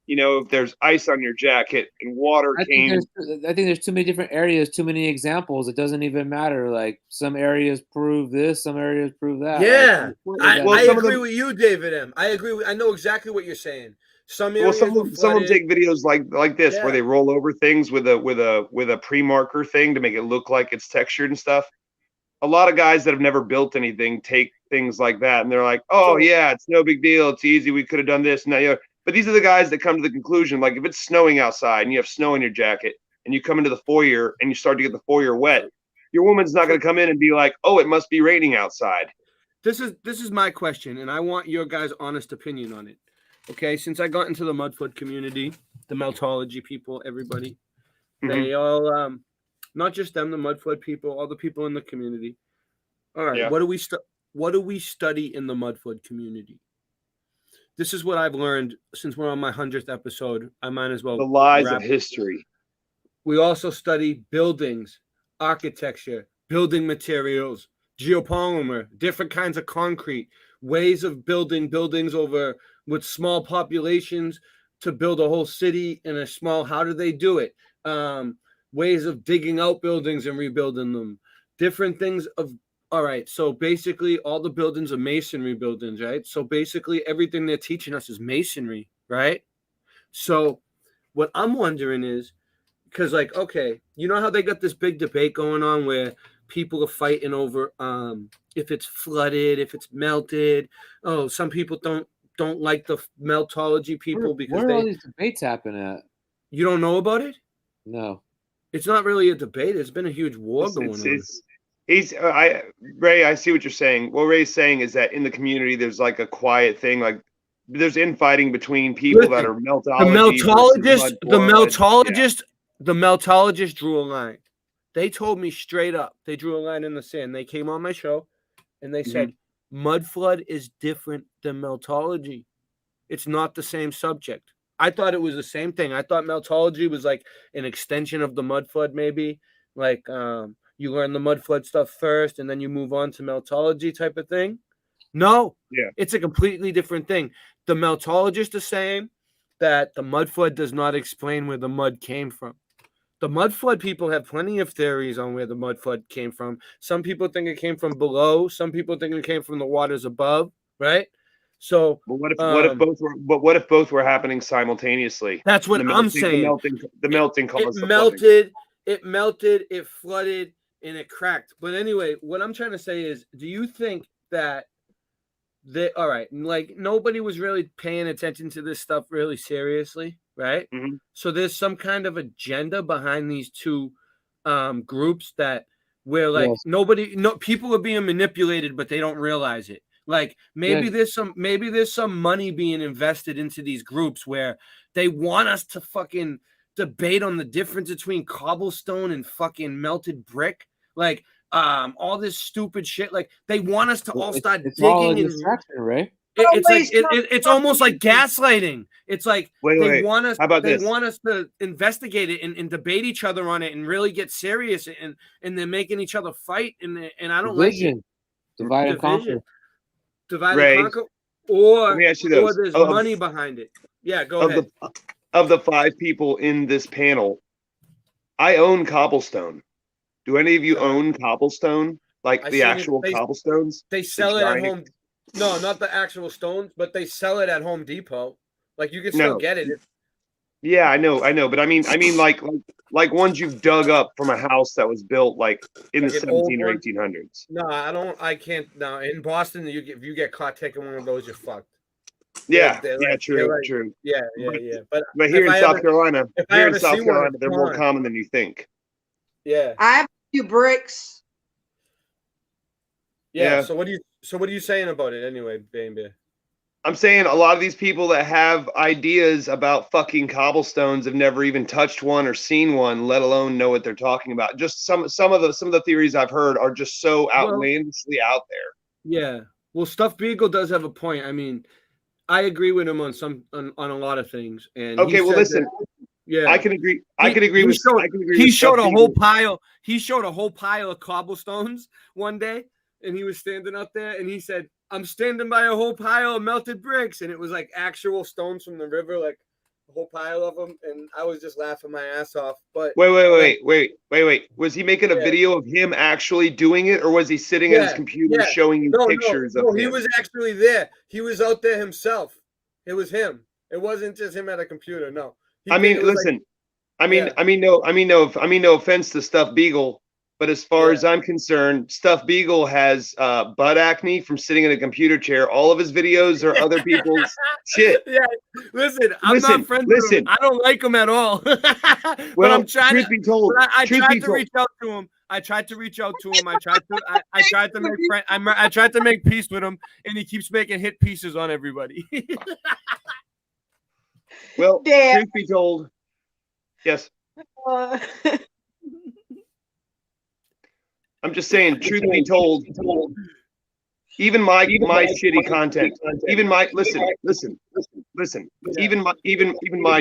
if there's ice on your jacket and water came. I think there's too many different areas, too many examples. It doesn't even matter. Like some areas prove this, some areas prove that. Yeah, I agree with you, David M. I agree. I know exactly what you're saying. Some Well, areas some were of them flooded. take videos like this Yeah. where they roll over things with a pre-marker thing to make it look like it's textured and stuff. A lot of guys that have never built anything take things like that, and they're like, "Oh yeah, it's no big deal. It's easy. We could have done this." Now, but these are the guys that come to the conclusion, like if it's snowing outside and you have snow in your jacket, and you come into the foyer and you start to get the foyer wet, your woman's not going to come in and be like, "Oh, it must be raining outside." This is my question, and I want your guys' honest opinion on it. Okay, since I got into the Mudflood community, the Meltology people, everybody, they all, not just them, the Mudflood people, all the people in the community. All right, Yeah. what do we study in the Mudflood community? This is what I've learned since we're on my 100th episode. I might as well. The lies wrap of history. We also study buildings, architecture, building materials, geopolymer, different kinds of concrete, ways of building buildings over with small populations to build a whole city in a small. How do they do it? Ways of digging out buildings and rebuilding them. Different things of. All right. So basically, all the buildings are masonry buildings, right? So basically, everything they're teaching us is masonry, right? So what I'm wondering is, because like, okay, you know how they got this big debate going on where people are fighting over if it's flooded, if it's melted. Oh, some people don't like the Meltology people because where are all these debates happen at? You don't know about it? No. It's not really a debate. It's been a huge war going on. Ray, I see what you're saying. What Ray's saying is that in the community, there's like a quiet thing, like there's infighting between people that are The Meltologist drew a line. They told me straight up. They drew a line in the sand. They came on my show and they said, Mudflood is different than Meltology. It's not the same subject. I thought it was the same thing. I thought Meltology was like an extension of the Mudflood, maybe. Like you learn the Mudflood stuff first and then you move on to Meltology type of thing. No, it's a completely different thing. The Meltologist is saying that the Mudflood does not explain where the mud came from. The Mudflood people have plenty of theories on where the Mudflood came from. Some people think it came from below. Some people think it came from the waters above, right? So, but what if both were happening simultaneously? That's what I'm saying. The melting caused it melted. It melted. It flooded, and it cracked. But anyway, what I'm trying to say is, do you think that all right, like nobody was really paying attention to this stuff really seriously, right? So there's some kind of agenda behind these two groups that where like people are being manipulated, but they don't realize it. Like maybe there's some money being invested into these groups where they want us to fucking debate on the difference between cobblestone and fucking melted brick. Like all this stupid shit. Like they want us to all start digging and right? It's almost like gaslighting. It's like they want us. How about they this? want us to investigate it and debate each other on it and really get serious. And they're making each other fight. And I don't like it. Divide and conquer. Divide and conquer. Or let me ask you this. Or there's money behind it. Yeah, go ahead. Of the 5 people in this panel, I own cobblestone. Do any of you own cobblestone? Like the actual cobblestones? They sell it at home. No, not the actual stones, but they sell it at Home Depot. Like you can still get it. Yeah, I know. But I mean, like ones you've dug up from a house that was built like in the 17 or 1800s. No, I can't. No, in Boston, if you get caught taking one of those, you're fucked. Yeah, true. Yeah. But here in South Carolina, they're more common than you think. Yeah. I have a few bricks. Yeah. So what are you saying about it anyway, Baby? I'm saying a lot of these people that have ideas about fucking cobblestones have never even touched one or seen one, let alone know what they're talking about. Just some of the theories I've heard are just so outlandishly out there. Yeah. Well, Stuffed Beagle does have a point. I mean, I agree with him on a lot of things. And okay, well, listen. Yeah, I can agree. He showed a whole pile. He showed a whole pile of cobblestones one day, and he was standing up there, and he said, "I'm standing by a whole pile of melted bricks," and it was like actual stones from the river, like a whole pile of them. And I was just laughing my ass off. But wait. Was he making a video of him actually doing it, or was he sitting at his computer showing you pictures of him? He was actually there. He was out there himself. It was him. It wasn't just him at a computer. No. I mean, listen. I mean, no offense to Stuff Beagle, but as far as I'm concerned, Stuff Beagle has butt acne from sitting in a computer chair. All of his videos are other people's shit. Yeah, listen, I'm not friends with him. I don't like him at all. But I'm trying truth be told, I tried to reach out to him. I tried to reach out to him. I tried to make I tried to make peace with him, and he keeps making hit pieces on everybody. Well, truth be told, yes. I'm just saying, truth be told, even my shitty content, even my listen, even my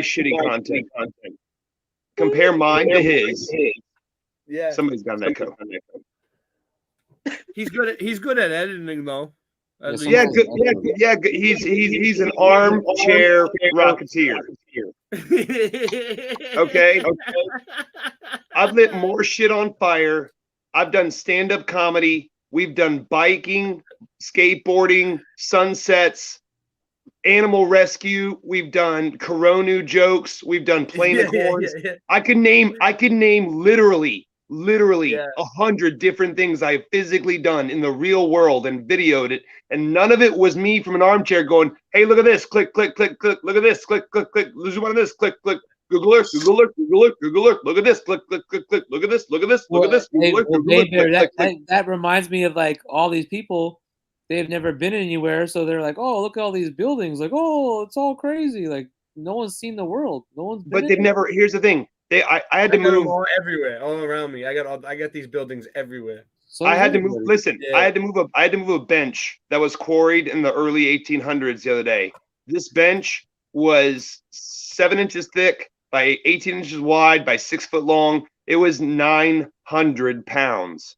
shitty content, compare mine to his. Yeah, somebody's got an echo. He's good at editing though. Yeah, good. He's an armchair rocketeer. Okay. I've lit more shit on fire. I've done stand-up comedy. We've done biking, skateboarding, sunsets, animal rescue. We've done Coronu jokes. We've done playing the horns. I could name literally 100 different things I've physically done in the real world and videoed it, and none of it was me from an armchair going, "Hey, look at this! Click, click, click, click. Look at this! Click, click, click. Zoom on this! Click, click. Google Earth, Google Earth, Google Earth, Google Earth. Look at this! Click, click, click, click. Look at this! Look at this! Look at this! Google Earth, Google Earth, click, click, click." That reminds me of like all these people. They've never been anywhere, so they're like, "Oh, look at all these buildings! Like, oh, it's all crazy! Like, no one's seen the world. No one's." But they've never. Here's the thing. I had to move all everywhere, all around me. I got these buildings everywhere. So I had to move. Listen, I had to move a bench that was quarried in the early 1800s the other day. This bench was 7 inches thick by 18 inches wide by 6 foot long. It was 900 pounds.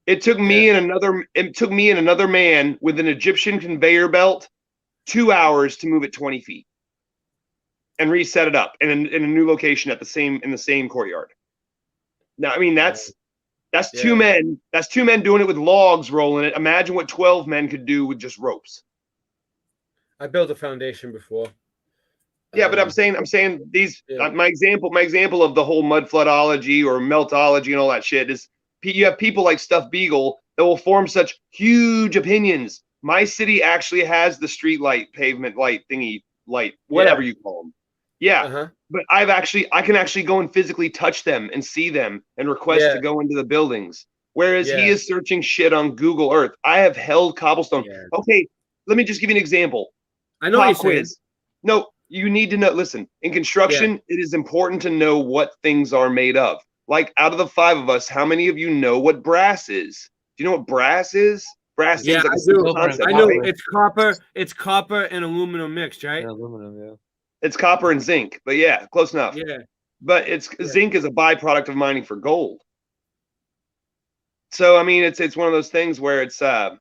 It took me and another man with an Egyptian conveyor belt 2 hours to move it 20 feet and reset it up in a new location in the same courtyard. Now, I mean, that's two men. That's two men doing it with logs rolling it. Imagine what 12 men could do with just ropes. I built a foundation before. Yeah, but I'm saying these. My example of the whole mud floodology or meltology and all that shit is you have people like Stuff Beagle that will form such huge opinions. My city actually has the street light, pavement light thingy, light, whatever you call them. Yeah, but I can actually go and physically touch them and see them and request to go into the buildings. Whereas he is searching shit on Google Earth. I have held cobblestone. Okay, let me just give you an example. I know Pop quiz. No, you need to know. Listen, in construction, it is important to know what things are made of. Like, out of the 5 of us, how many of you know what brass is? Do you know what brass is? Brass is like a simple concept. I know it's copper. It's copper and aluminum mixed, right? Aluminum, It's copper and zinc, but yeah, close enough. Yeah. But zinc is a byproduct of mining for gold. So I mean, it's one of those things where it's are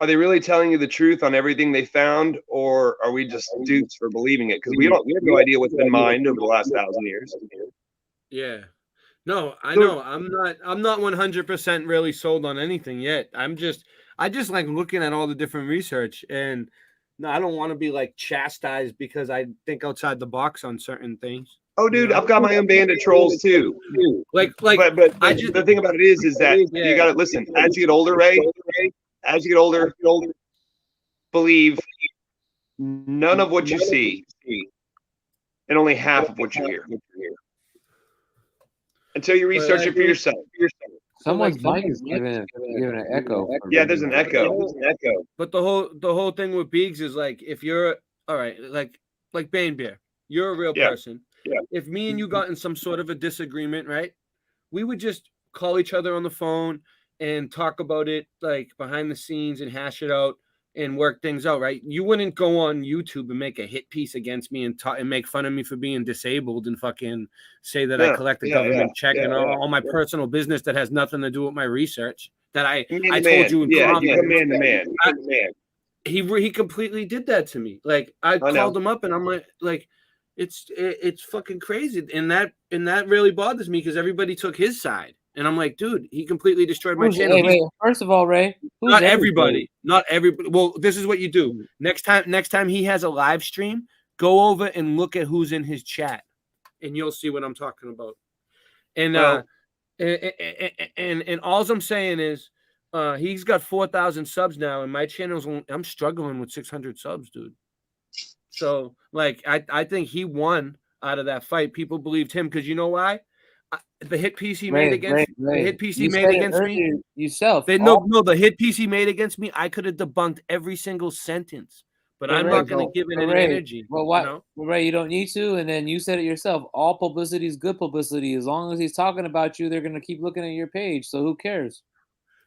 they really telling you the truth on everything they found, or are we just dupes for believing it? Because we have no idea what's been mined over the last 1,000 years. Yeah. No, I know. I'm not 100% really sold on anything yet. I just like looking at all the different research, and no, I don't want to be like chastised because I think outside the box on certain things. Oh, dude, I've got my own band of trolls too. But the thing about it is that you got to listen. As you get older, Ray, believe none of what you see and only half of what you hear. Until you research it for yourself. Someone's mic is giving an echo. Yeah, there's an echo. But the whole thing with Beegs is like, if you're all right, like Bane Bear, you're a real person. Yeah. If me and you got in some sort of a disagreement, right, we would just call each other on the phone and talk about it like behind the scenes and hash it out and work things out, right? You wouldn't go on YouTube and make a hit piece against me and make fun of me for being disabled and fucking say that I collect a government check and all my personal business that has nothing to do with my research that I told you. Man to man. He completely did that to me. Like I called him up and I'm like it's fucking crazy. And that really bothers me because everybody took his side. And I'm like, dude, he completely destroyed my channel. Wait, first of all, Ray, not everybody. Well, this is what you do. Next time he has a live stream, Go over and look at who's in his chat, and you'll see what I'm talking about. And and all I'm saying is, he's got 4,000 subs now, and my channel's I'm struggling with 600 subs, dude. So like, I think he won out of that fight. People believed him because you know why? The hit piece he made against the hit piece he made against me yourself. The hit piece he made against me, I could have debunked every single sentence, but I'm not going to give it any energy. Well, what, Ray? You don't need to. And then you said it yourself. All publicity is good publicity. As long as he's talking about you, they're going to keep looking at your page. So who cares?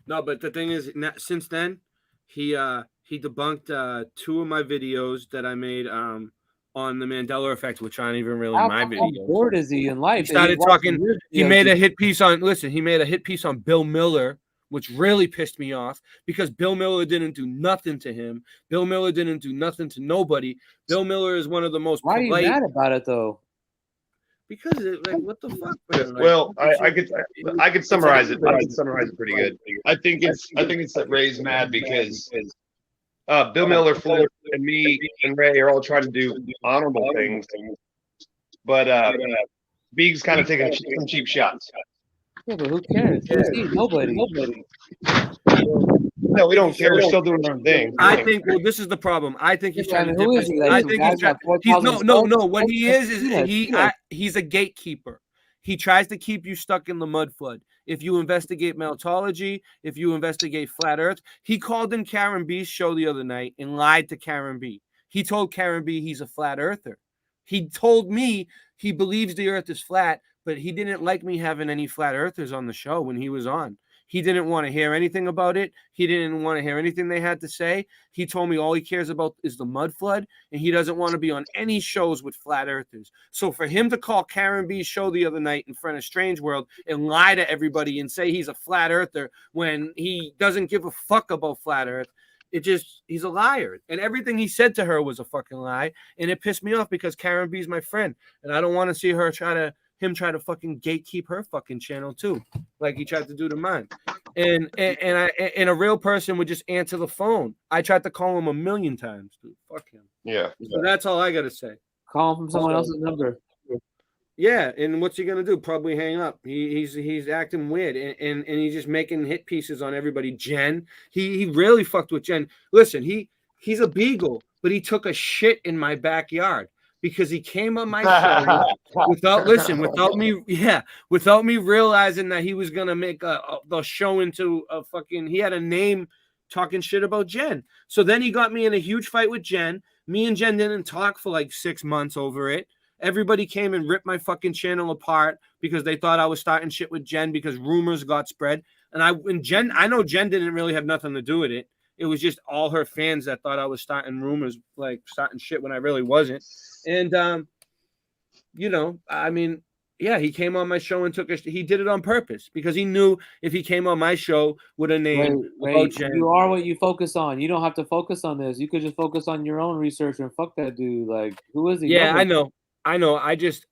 No, but the thing is, since then, he debunked 2 of my videos that I made on the Mandela effect, which aren't even really my videos. How bored is he in life? He started talking. He made a hit piece on. Listen, he made a hit piece on Bill Miller, which really pissed me off because Bill Miller didn't do nothing to him. Bill Miller didn't do nothing to nobody. Bill Miller is one of the most. Why are you mad about it though? Because what the fuck? Man? Well, I could summarize it. I could summarize it pretty good. I think it's that Ray's mad because Bill Miller, Floyd, and me and Ray are all trying to do honorable things, but Beeg's kind of taking some cheap shots. Yeah, but who cares? Nobody. No, we don't care. We're still doing our own thing. I think. Well, this is the problem. I think he's trying to. Who is he? Like, I think he's trying. No. What he is he's a gatekeeper. He tries to keep you stuck in the mud flood. If you investigate Meltology, if you investigate Flat Earth, he called in Karen B's show the other night and lied to Karen B. He told Karen B he's a flat earther. He told me he believes the earth is flat, but he didn't like me having any flat earthers on the show when he was on. He didn't want to hear anything about it. He didn't want to hear anything they had to say. He told me all he cares about is the mud flood, and he doesn't want to be on any shows with flat earthers. So for him to call Karen B's show the other night in front of Strange World and lie to everybody and say he's a flat earther when he doesn't give a fuck about flat earth, he's a liar. And everything he said to her was a fucking lie, and it pissed me off because Karen B's my friend, and I don't want to see her try to fucking gatekeep her fucking channel too, like he tried to do to mine. And a real person would just answer the phone. I tried to call him 1,000,000 times, dude. Fuck him. Yeah. So that's all I gotta say. Call him from someone else's number. Yeah, and what's he gonna do? Probably hang up. He's acting weird, and he's just making hit pieces on everybody. Jen, he really fucked with Jen. Listen, he's a beagle, but he took a shit in my backyard because he came on my show without me realizing that he was gonna make the show into a fucking. He had a name talking shit about Jen. So then he got me in a huge fight with Jen. Me and Jen didn't talk for like 6 months over it. Everybody came and ripped my fucking channel apart because they thought I was starting shit with Jen because rumors got spread. And Jen, I know Jen didn't really have nothing to do with it. It was just all her fans that thought I was starting rumors, like starting shit when I really wasn't. And, I mean, yeah, he came on my show and he did it on purpose because he knew if he came on my show with a name about Jen. You are what you focus on. You don't have to focus on this. You could just focus on your own research and fuck that dude. Like, who is he? Yeah, I know. I just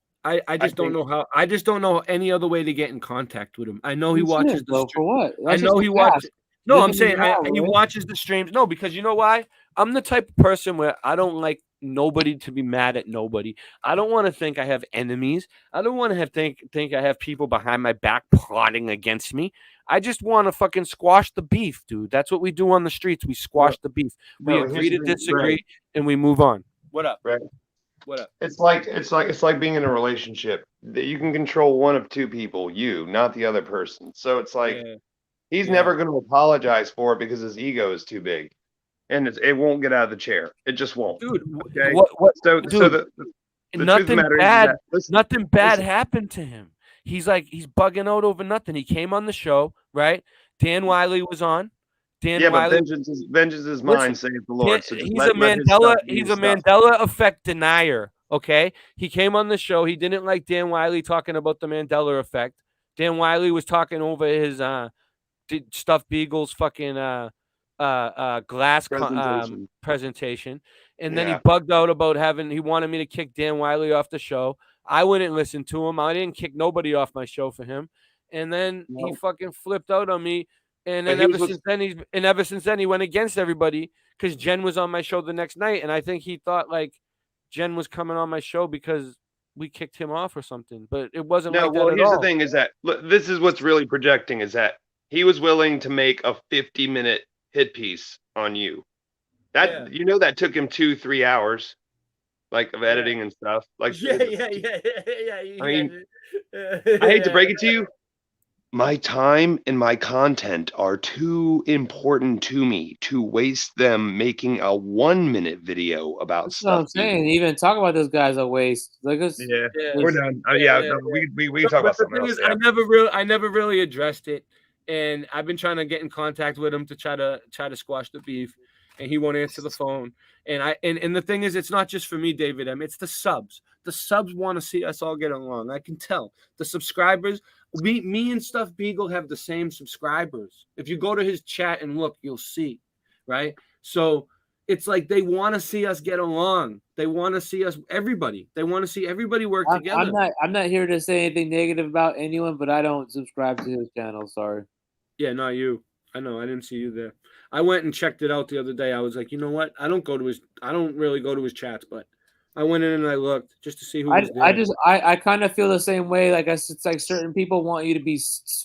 don't know how. I just don't know any other way to get in contact with him. I know he watches the for what? I know he watches. No, I'm saying he watches the streams. No, because you know why? I'm the type of person where I don't like nobody to be mad at nobody. I don't want to think I have enemies. I don't want to think I have people behind my back plotting against me. I just want to fucking squash the beef, dude. That's what we do on the streets. We squash the beef. We agree to disagree, and we move on. What up? Right. What up? It's like being in a relationship that you can control one of 2 people, you, not the other person. So it's like he's never going to apologize for it because his ego is too big, and it won't get out of the chair. It just won't. Dude, okay. So the nothing bad. Nothing bad happened to him. He's bugging out over nothing. He came on the show, right? Dan Wiley was on. But vengeance is mine, saith the Lord. So he's a Mandela effect denier. Okay, he came on the show. He didn't like Dan Wiley talking about the Mandela effect. Dan Wiley was talking over his stuffed beagle's fucking glass presentation, and then he bugged out about he wanted me to kick Dan Wiley off the show. I wouldn't listen to him. I didn't kick nobody off my show for him, and then he fucking flipped out on me. And then ever since then he went against everybody because Jen was on my show the next night, and I think he thought like Jen was coming on my show because we kicked him off or something, but it wasn't No, like well, that at here's all. the thing: is that this is what's really projecting is that he was willing to make a 50-minute hit piece on you. That you know that took him 2-3 hours, like of editing and stuff. Like Yeah. I mean, I hate to break it to you. My time and my content are too important to me to waste them making a 1-minute video about That's what I'm stuff. saying. Even talk about those guys a waste. Like it's, We're done. We can talk about The something thing else. is, I never really addressed it, and I've been trying to get in contact with him to try to squash the beef, and he won't answer the phone. And the thing is, it's not just for me, David M. It's the subs. The subs want to see us all get along. I can tell. The subscribers, me and Stuff Beagle have the same subscribers. If you go to his chat and look, you'll see, right? So it's like they want to see us get along. They want to see us, everybody. They want to see everybody work together. I'm not here to say anything negative about anyone, but I don't subscribe to his channel. Sorry. Yeah, not you. I know. I didn't see you there. I went and checked it out the other day. I was like, you know what? I don't really go to his chats, but I went in and I looked just to see who was there. I kind of feel the same way. Like it's like certain people want you to be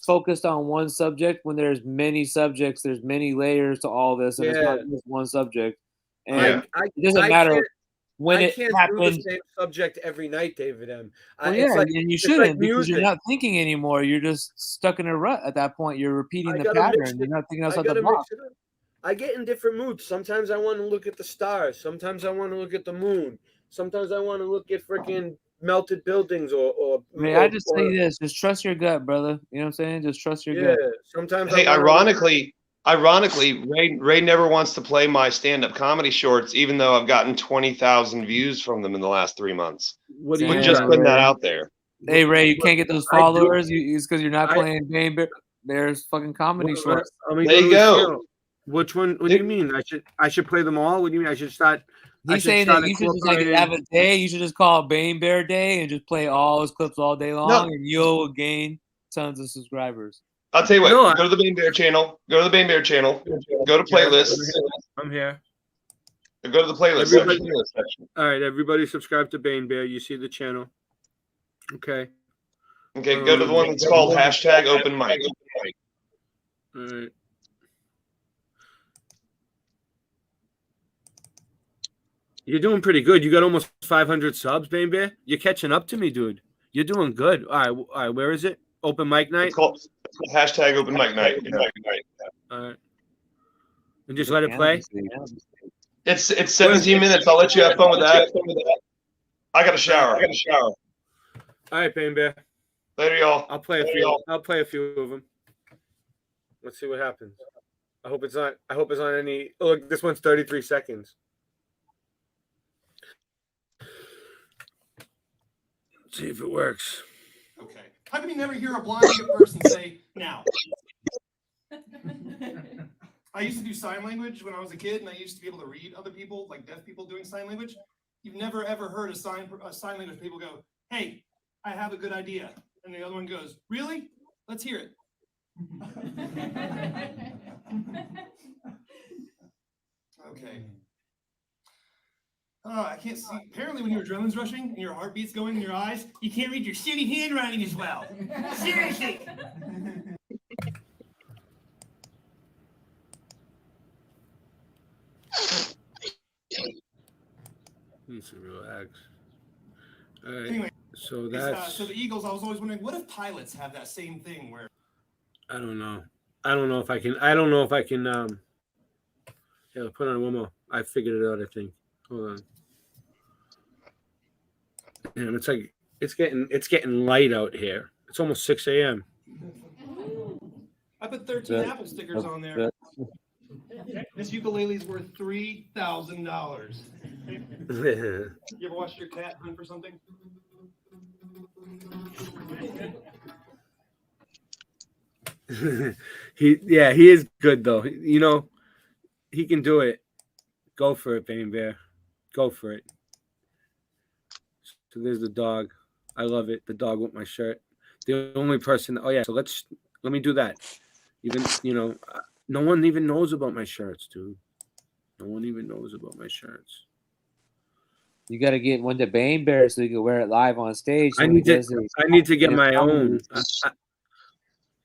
focused on one subject when there's many subjects. There's many layers to all this, and it's not just one subject. And it doesn't matter when it happens. Do the same subject every night, David M. Well, yeah, and you shouldn't because you're not thinking anymore. You're just stuck in a rut at that point. You're repeating the pattern. You're not thinking outside the box. I get in different moods. Sometimes I want to look at the stars. Sometimes I want to look at the moon. Sometimes I want to look at freaking melted buildings or. I mean, I just say this: just trust your gut, brother. You know what I'm saying? Just trust your gut. Yeah. Sometimes. Hey, ironically, Ray never wants to play my stand-up comedy shorts, even though I've gotten 20,000 views from them in the last 3 months. What do you just putting that out there? Hey, Ray, you can't get those followers. It's because you're not playing Bane Bear's fucking comedy shorts. I mean, there you go. Which one? What do you mean? I should play them all? What do you mean? I should start? He's saying that you should just like have a day. You should just call it Bane Bear Day and just play all his clips all day long, and you'll gain tons of subscribers. I'll tell you what. Go to the Bane Bear channel. Go to the Bane Bear channel. Go to playlists. I'm here. Go to the playlist section. All right, everybody, subscribe to Bane Bear. You see the channel. Okay. Okay. Go to the one that's called #OpenMic. All right. You're doing pretty good. You got almost 500 subs, Bane Bear. You're catching up to me, dude. You're doing good. All right. Where is it? Open mic night. It's called #OpenMic night. All right. And just let it play. It's 17 minutes. I'll let you have fun with that. I got a shower. All right, Bane Bear. Later, y'all. I'll play a few of them. Let's see what happens. I hope it's not any. Oh, look, this one's 33 seconds. Let's see if it works. Okay. How come you never hear a blind person say now? I used to do sign language when I was a kid, and I used to be able to read other people, like deaf people doing sign language. You've never ever heard a sign language people go, "Hey, I have a good idea," and the other one goes, "Really? Let's hear it." Okay. I can't see. Apparently, when your adrenaline's rushing and your heartbeat's going in your eyes, you can't read your shitty handwriting as well. Seriously. Needs to relax. All right. Anyway, so that's so the Eagles. I was always wondering, what if pilots have that same thing where? I don't know if I can. Yeah, put on one more. I figured it out. I think. Hold on. Man, it's getting light out here. It's almost 6 a.m. I put 13 Apple stickers on there. This ukulele's worth $3,000. You ever watched your cat hunt for something? He is good though. You know, he can do it. Go for it, Bane Bear. Go for it. So there's the dog. I love it. The dog with my shirt. The only person. Oh yeah. So let me do that. Even no one even knows about my shirts, dude. No one even knows about my shirts. You got to get one to Bane Bear so you can wear it live on stage. I need to get my own.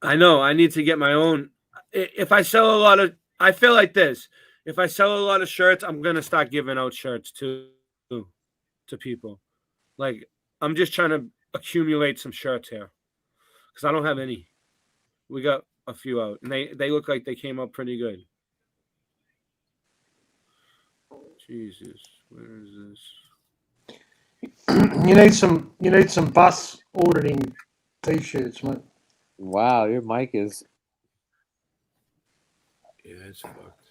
I know. I need to get my own. If I sell a lot of, I feel like this. If I sell a lot of shirts, I'm gonna start giving out shirts to people. Like I'm just trying to accumulate some shirts here because I don't have any. We got a few out, and they look like they came out pretty good. Jesus, where is this? You need some bus auditing t-shirts, mate. Wow, your mic is. Yeah, it's fucked.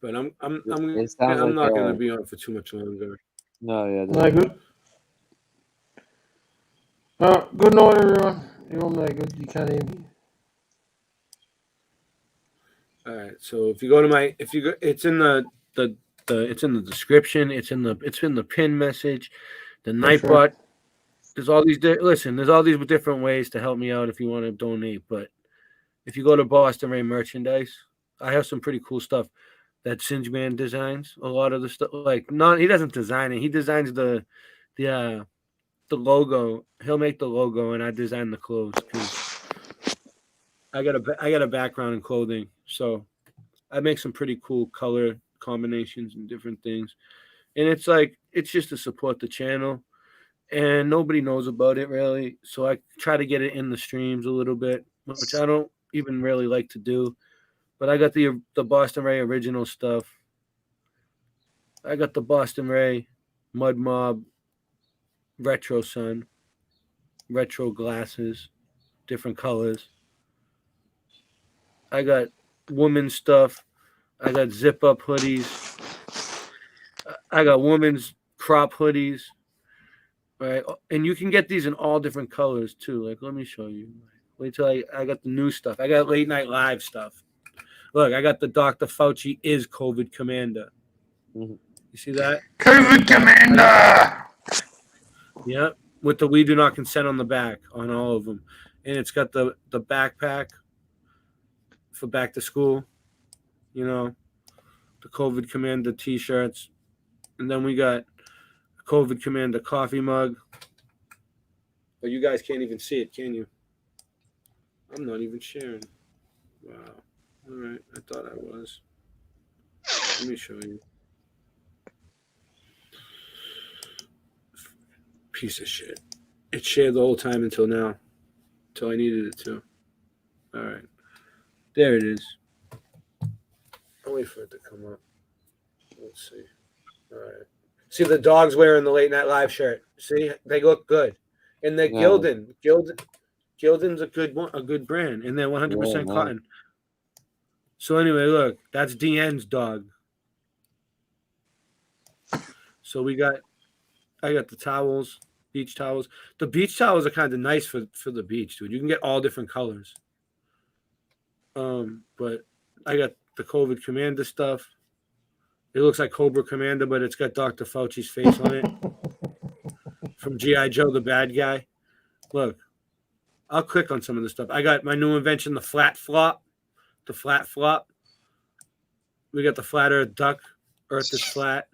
But I'm It not sounds gonna be on for too much longer. No, yeah. No good. Good night, everyone. You're all no good. You can't hear me. All right. So if you go to it's in it's in the description. It's in the pin message. The Nightbot. There's all these. There's all these different ways to help me out if you want to donate. But if you go to Boston Ray Merchandise, I have some pretty cool stuff that Singe Man designs. A lot of the stuff, he doesn't design it. He designs the logo. He'll make the logo, and I design the clothes because I got a background in clothing, so I make some pretty cool color combinations and different things. And it's just to support the channel, and nobody knows about it really. So I try to get it in the streams a little bit, which I don't even really like to do. But I got the Boston Ray original stuff. I got the Boston Ray Mud Mob Retro Sun, retro glasses, different colors. I got women's stuff. I got zip up hoodies. I got women's crop hoodies. Right, and you can get these in all different colors too. Like, let me show you. Wait till I got the new stuff. I got late night live stuff. Look, I got the Dr. Fauci is COVID Commander. You see that? COVID Commander! Yeah, with the We Do Not Consent on the back on all of them. And it's got the backpack for back to school, the COVID Commander t-shirts. And then we got a COVID Commander coffee mug. But you guys can't even see it, can you? I'm not even sharing. Wow. All right, I thought I was. Let me show you. Piece of shit. It shared the whole time until now. Until I needed it to. All right. There it is. I'll wait for it to come up. Let's see. All right. See the dog's wearing the Late Night Live shirt. See? They look good. And they're Gildan. Gildan's a good brand. And they're 100% cotton. So anyway, look, that's DN's dog. So I got the towels, beach towels. The beach towels are kind of nice for the beach, dude. You can get all different colors. But I got the COVID Commander stuff. It looks like Cobra Commander, but it's got Dr. Fauci's face on it. From G.I. Joe, the bad guy. Look, I'll click on some of the stuff. I got my new invention, the flat flop. The flat flop. We got the flat earth duck. Earth is flat.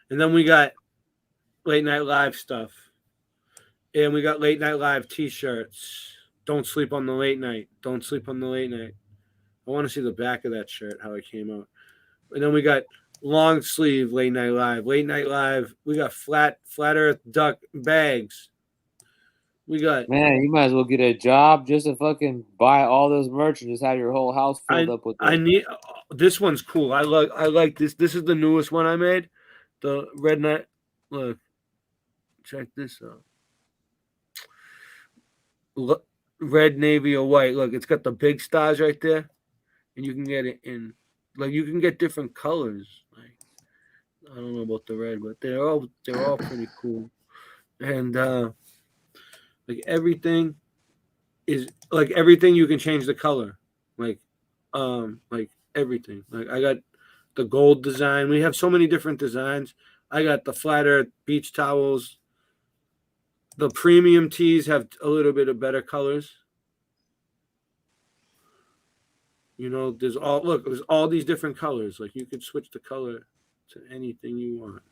And then we got Late Night Live stuff. And we got Late Night Live t-shirts. Don't sleep on the late night. Don't sleep on the late night. I want to see the back of that shirt, how it came out. And then we got long sleeve Late Night Live. Late Night Live. We got flat earth duck bags. We got, man, you might as well get a job just to fucking buy all those merch and just have your whole house filled up with it. This one's cool. I like this. This is the newest one I made. The Red Night. Look, check this out. Look, red, navy, or white. Look, it's got the big stars right there, and you can get it in. Like, you can get different colors. Like, I don't know about the red, but they're all pretty cool. And like everything you can change the color. Like everything. Like I got the gold design. We have so many different designs. I got the flat earth beach towels. The premium tees have a little bit of better colors. There's all these different colors. Like you could switch the color to anything you want.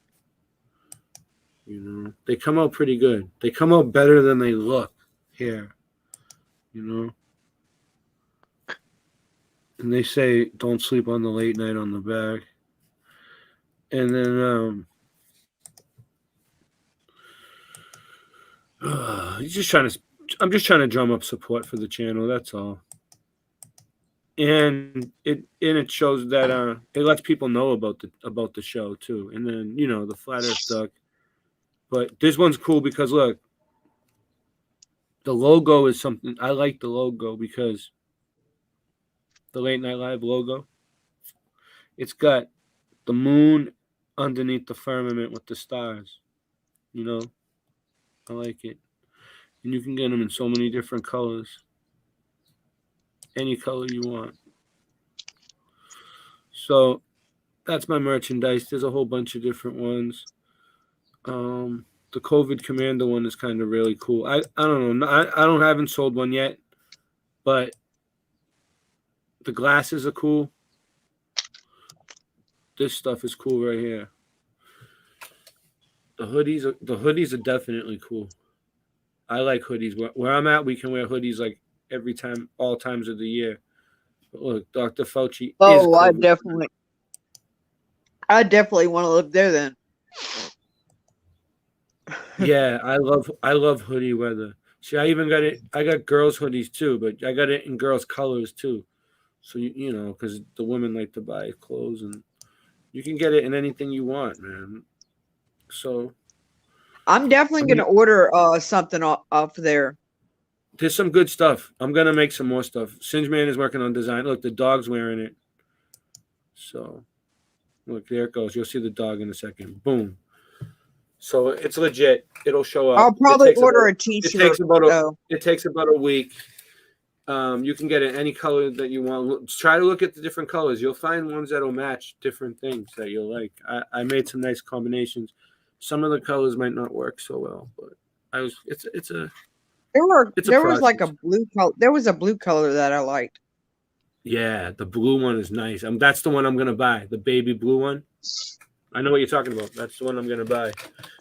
You know, they come out pretty good. They come out better than they look here. You know. And they say don't sleep on the late night on the back. And then I'm just trying to drum up support for the channel, that's all. And it shows that it lets people know about the show too. And then, you know, the Flat Earth Duck. But this one's cool because look, the logo is something I like the logo because the Late Night Live logo. It's got the moon underneath the firmament with the stars. You know, I like it. And you can get them in so many different colors. Any color you want. So that's my merchandise. There's a whole bunch of different ones. The COVID Commando one is kind of really cool. I don't know. I haven't sold one yet, but the glasses are cool. This stuff is cool right here. The hoodies are definitely cool. I like hoodies. Where I'm at, we can wear hoodies like every time, all times of the year. But look, Dr. Fauci. Oh, I definitely want to live there then. Yeah, I love hoodie weather. See, I even got it. I got girls' hoodies too, but I got it in girls' colors too. So you know, because the women like to buy clothes, and you can get it in anything you want, man. So I'm definitely going to order something off there. There's some good stuff. I'm going to make some more stuff. Singe Man is working on design. Look, the dog's wearing it. So look, there it goes. You'll see the dog in a second. Boom. So it's legit. It'll show up. I'll probably order a t-shirt. It takes about a week. You can get it any color that you want. Try to look at the different colors. You'll find ones that'll match different things that you'll like. I made some nice combinations. Some of the colors might not work so well, but there was like a blue color. There was a blue color that I liked. Yeah, the blue one is nice. That's the one I'm gonna buy. The baby blue one. I know what you're talking about. That's the one I'm gonna buy.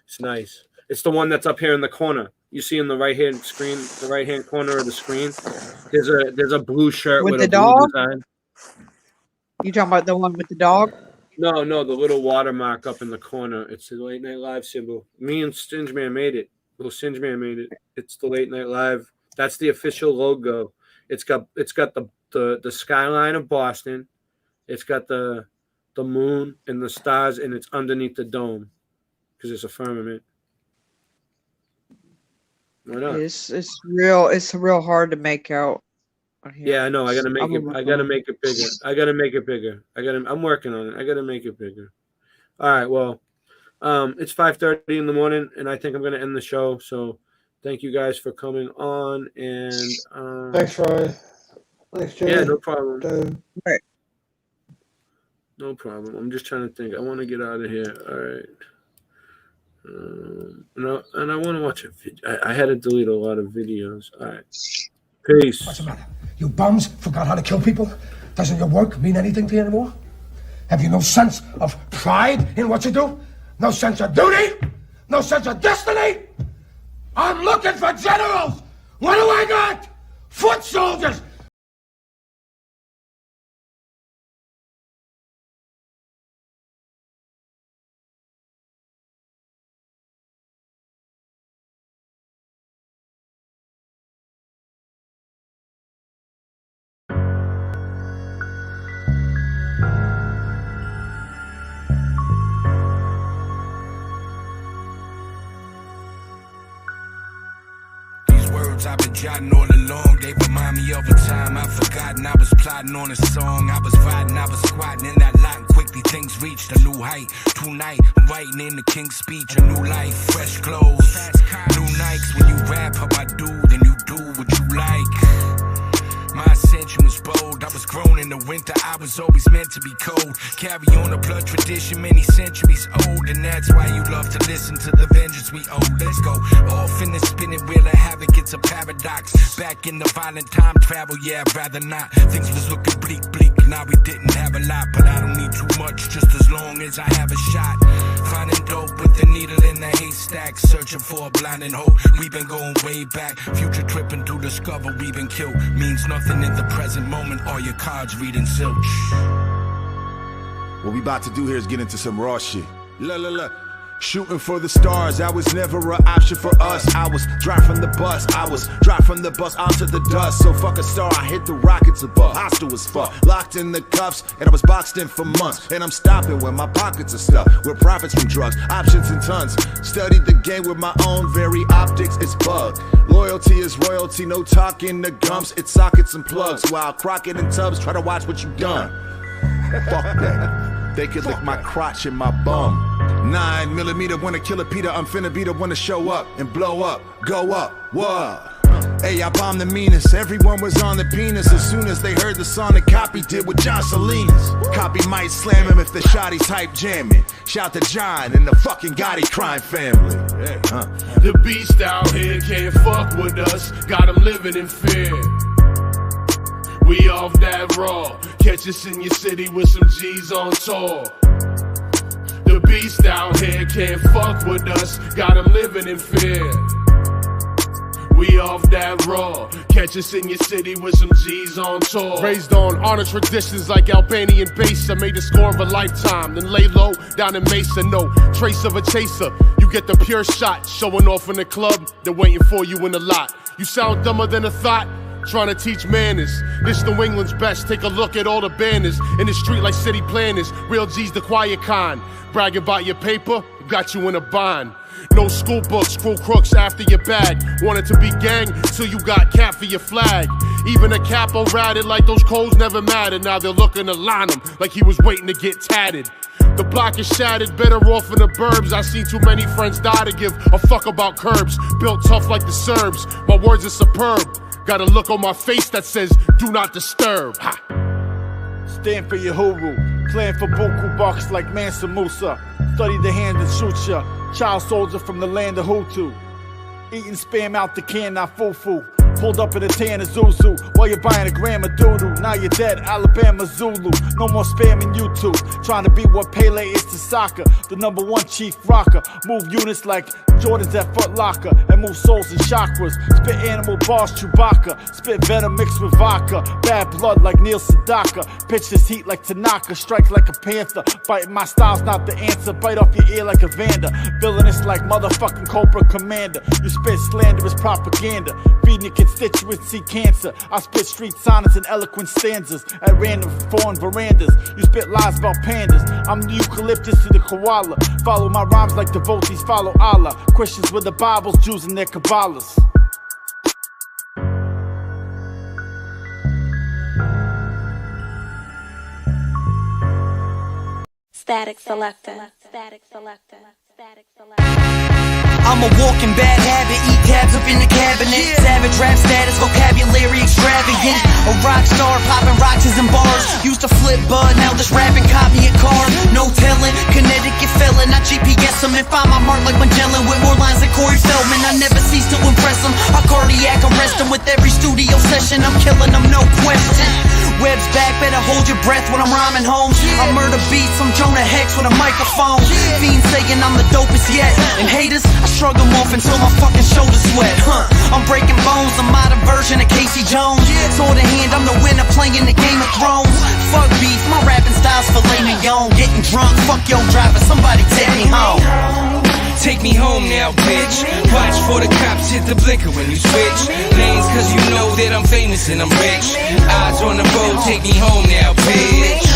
It's nice. It's the one that's up here in the corner. You see in the right hand screen, the right hand corner of the screen. There's a blue shirt with the a dog. blue design. You talking about the one with the dog? No, the little watermark up in the corner. It's the Late Night Live symbol. Me and Singe Man made it. Little Singe Man made it. It's the Late Night Live. That's the official logo. It's got the skyline of Boston. It's got the moon and the stars, and it's underneath the dome because it's a firmament. Why not? It's real hard to make out. Yeah, I know. I gotta make it bigger. I'm working on it. I gotta make it bigger. All right. Well, it's 5:30 in the morning, and I think I'm gonna end the show. So, thank you guys for coming on. And thanks, Ryan. Thanks, Jay. Yeah, no problem. Right. No problem. I'm just trying to think. I want to get out of here. All right. And I want to watch a video. I had to delete a lot of videos. All right. Peace. What's the matter? You bums forgot how to kill people? Doesn't your work mean anything to you anymore? Have you no sense of pride in what you do? No sense of duty? No sense of destiny? I'm looking for generals! What do I got? Foot soldiers! I've been jotting all along. They remind me of a time I've forgotten. I was plotting on a song. I was fighting, I was squatting in that lot. And quickly things reached a new height. Tonight, I'm writing in the King's Speech. A new life, fresh clothes, new Nikes. When you rap how I do, then you do what you like. My ascension was bold. I was grown in the winter. I was always meant to be cold. Carry on a blood tradition many centuries old. And that's why you love to listen to the vengeance we owe. Let's go off in the spinning wheel of havoc. It's a paradox. Back in the violent time travel, yeah, I'd rather not. Things was looking bleak. Now we didn't have a lot, but I don't need too much. Just as long as I have a shot. Finding dope with the needle in the hay haystack, searching for a blinding hope. We've been going way back, future tripping to discover we've been killed. Means nothing in the present moment, all your cards reading zilch. What we about to do here is get into some raw shit. Look. Shooting for the stars, that was never an option for us. I was dry from the bus, onto the dust. So fuck a star, I hit the rockets above. Hostile as fuck, locked in the cuffs, and I was boxed in for months. And I'm stopping when my pockets are stuffed with profits from drugs, options and tons. Studied the game with my own very optics, it's bugged. Loyalty is royalty, no talking the gums, it's sockets and plugs. While Crockett and Tubbs try to watch what you done. Fuck that. They could lick my crotch and my bum. 9mm wanna kill a Peter, I'm finna be the one to show up and blow up, go up, what? Hey, I bombed the meanest, everyone was on the penis as soon as they heard the song that Copy did with John Salinas. Copy might slam him if the shotty's hype jamming. Shout to John and the fucking Gotti crime family. The beast out here can't fuck with us, got him living in fear. We off that raw, catch us in your city with some G's on tour. The beast out here can't fuck with us, got him living in fear. We off that raw, catch us in your city with some G's on tour. Raised on honor traditions like Albanian bass, I made the score of a lifetime. Then lay low down in Mesa, no trace of a chaser. You get the pure shot, showing off in the club, they're waiting for you in the lot. You sound dumber than a thought, trying to teach manners. This New England's best, take a look at all the banners in the street like city planners. Real G's the quiet kind, bragging about your paper, got you in a bind. No school books, screw crooks after your bag. Wanted to be gang till you got cap for your flag. Even a capo ratted like those codes never mattered. Now they're looking to line him like he was waiting to get tatted. The block is shattered, better off in the burbs. I seen too many friends die to give a fuck about curbs. Built tough like the Serbs, my words are superb. Got a look on my face that says, do not disturb. Ha. Stand for your Huru, plan for Buku bucks like Mansa Musa. Study the hand that shoots ya, child soldier from the land of Hutu. Eating spam out the can, not fufu. Pulled up in a tan of Zuzu while you're buying a gram of doo-doo. Now you're dead, Alabama Zulu. No more spamming YouTube. Trying to be what Pele is to soccer. The #1 chief rocker. Move units like Jordans at Foot Locker. And move souls and chakras. Spit animal bars, Chewbacca. Spit venom mixed with vodka. Bad blood like Neil Sedaka. Pitch this heat like Tanaka. Strike like a panther. Biting my style's not the answer. Bite off your ear like a Vander. Villainous like motherfucking Cobra Commander. You spit slanderous propaganda. Feeding your constituency cancer. I spit street sonnets and eloquent stanzas at random foreign verandas. You spit lies about pandas. I'm the eucalyptus to the koala. Follow my rhymes like devotees follow Allah. Christians with the Bibles, Jews and their Kabbalahs. Static Selector. Static Selector. Static Selector. I'm a walking bad habit, eat tabs up in the cabinet. Savage rap status, vocabulary extravagant. A rock star, popping rocks in bars. Used to flip bud, now just rapping, caught me a car. No telling, Connecticut felon. I GPS them and find my mark like Magellan. With more lines than Corey Feldman. I never cease to impress them. I cardiac arrest them with every studio session. I'm killing them, no question. Web's back, better hold your breath when I'm rhyming home. I murder beats, I'm Jonah Hex with a microphone. Fiends saying I'm the dopest yet. And haters, I shrug them off until my fucking shoulders sweat. I'm breaking bones, a modern version of Casey Jones. Sword in hand, I'm the winner playing the Game of Thrones. Fuck beef, my rapping style's filet mignon. Getting drunk, fuck your driver, somebody take me home. Take me home now, bitch. Watch for the cops hit the blinker when you switch lanes, cause you know that I'm famous and I'm rich. Eyes on the road, take me home now, bitch.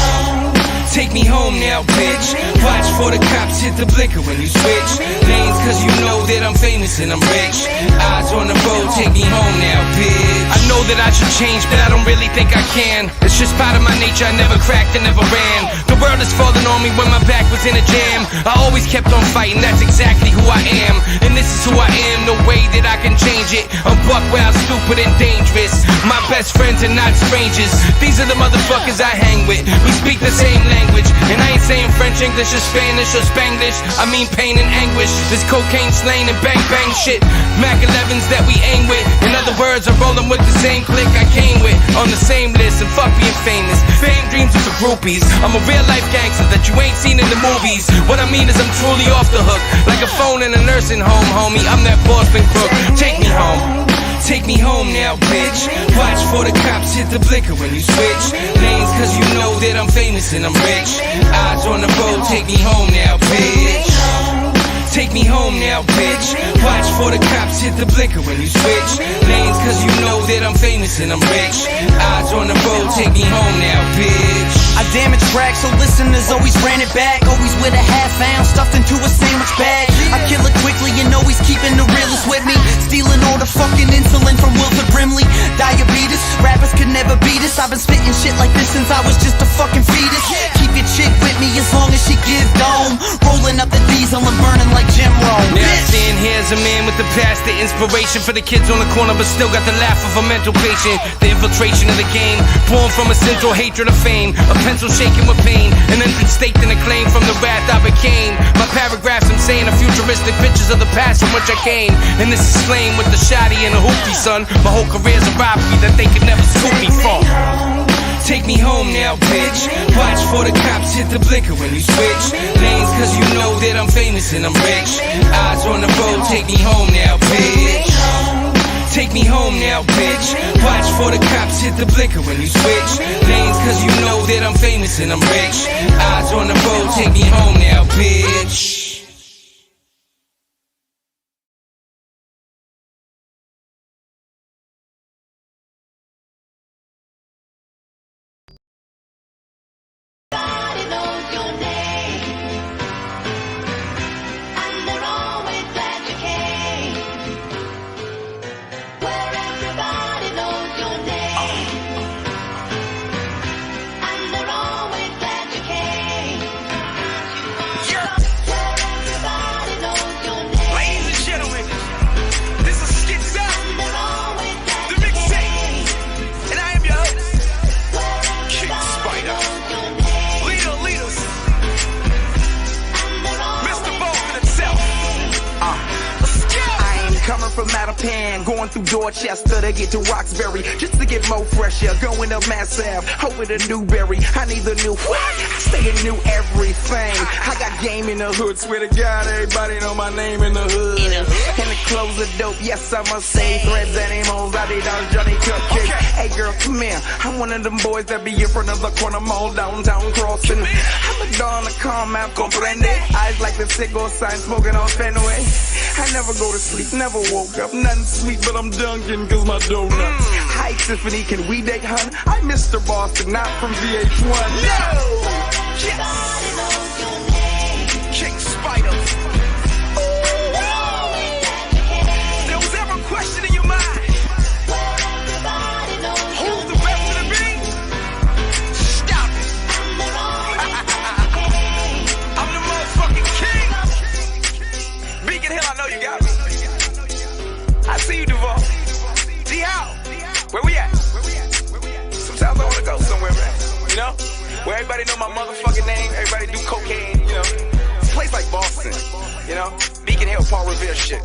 Take me home now, bitch. Watch for the cops hit the blinker when you switch lanes, cause you know that I'm famous and I'm rich. Eyes on the road, take me home now, bitch. I know that I should change, but I don't really think I can. It's just part of my nature, I never cracked and never ran. The world is falling on me when my back was in a jam. I always kept on fighting, that's exactly who I am. And this is who I am, no way that I can change it. I'm buck wild, stupid and dangerous. My best friends are not strangers. These are the motherfuckers I hang with. We speak the same language. language. And I ain't saying French, English, or Spanish, or Spanglish. I mean pain and anguish. This cocaine slaying and bang bang shit. Mac 11s that we aim with. In other words, I'm rolling with the same clique I came with. On the same list, and fuck being famous. Fame dreams are for groupies. I'm a real life gangster that you ain't seen in the movies. What I mean is I'm truly off the hook. Like a phone in a nursing home, homie. I'm that Boston crook. Take me home. Take me home now, bitch. Watch for the cops hit the blicker when you switch lanes, cause you know that I'm famous and I'm rich. Eyes on the road, take me home now, bitch. Take me home now, bitch. Watch for the cops hit the blicker when you switch lanes, cause you know that I'm famous and I'm rich. Eyes on the road, take me home now, bitch. I damage tracks, so listeners always ran it back. Always with a half ounce stuffed into a sandwich bag. I kill it quickly and always keeping the realest with me. Stealing all the fucking insulin from Wilford Brimley. Diabetes, rappers could never beat us. I've been spitting shit like this since I was just a fucking fetus. Keep your chick with me as long as she give dome. Rolling up the diesel and burning like Jim Rome. Now stand here as a man with the past, the inspiration for the kids on the corner, but still got the laugh of a mental patient. The infiltration of the game, born from a central hatred of fame. A pencil shaking with pain, an entrance staked in a claim from the wrath I became. My paragraphs I'm saying are futuristic pictures of the past from which I came. And this is slain with the shotty and the hoopty, son. My whole career's a robbery that they could never scoop me from. Take me home now, bitch. Watch for the cops hit the blicker when you switch lanes, cause you know that I'm famous and I'm rich. Eyes on the road, take me home now, bitch. Take me home now, bitch. Watch for the cops hit the blicker when you switch lanes, cause you know that I'm famous and I'm rich. Eyes on the road, take me home now, bitch. From Mattapan, going through Dorchester to get to Roxbury, just to get more fresher. Going up Mass Ave, over to Newberry. I need the new what? I stay in new everything. I got game in the hood, swear to God, everybody know my name in the hood. And the clothes are dope, yes I must say. Threads and emos, Adidas, Johnny Cupcake. Hey girl, come here. I'm one of them boys that be in front of the corner mall downtown crossing. I'm a dawn to come out, comprende. Eyes like the cigar sign, smoking on Fenway. I never go to sleep, never woke up, nothing sweet, but I'm dunking cause my donuts. Hi Tiffany, can we date, hun? I'm Mr. Boston, not from VH1. No! Yes! King Spider. There was ever a question in your mind? Who's the best of the beat? Stop it. I'm the motherfucking king. Beacon Hill, I know you got me. I see you, Duval. D-How, where we at? Sometimes I want to go somewhere, man. You know? Where everybody know my motherfucking name, everybody do cocaine, you know? It's a place like Boston, you know? Beacon Hill, Paul Revere shit.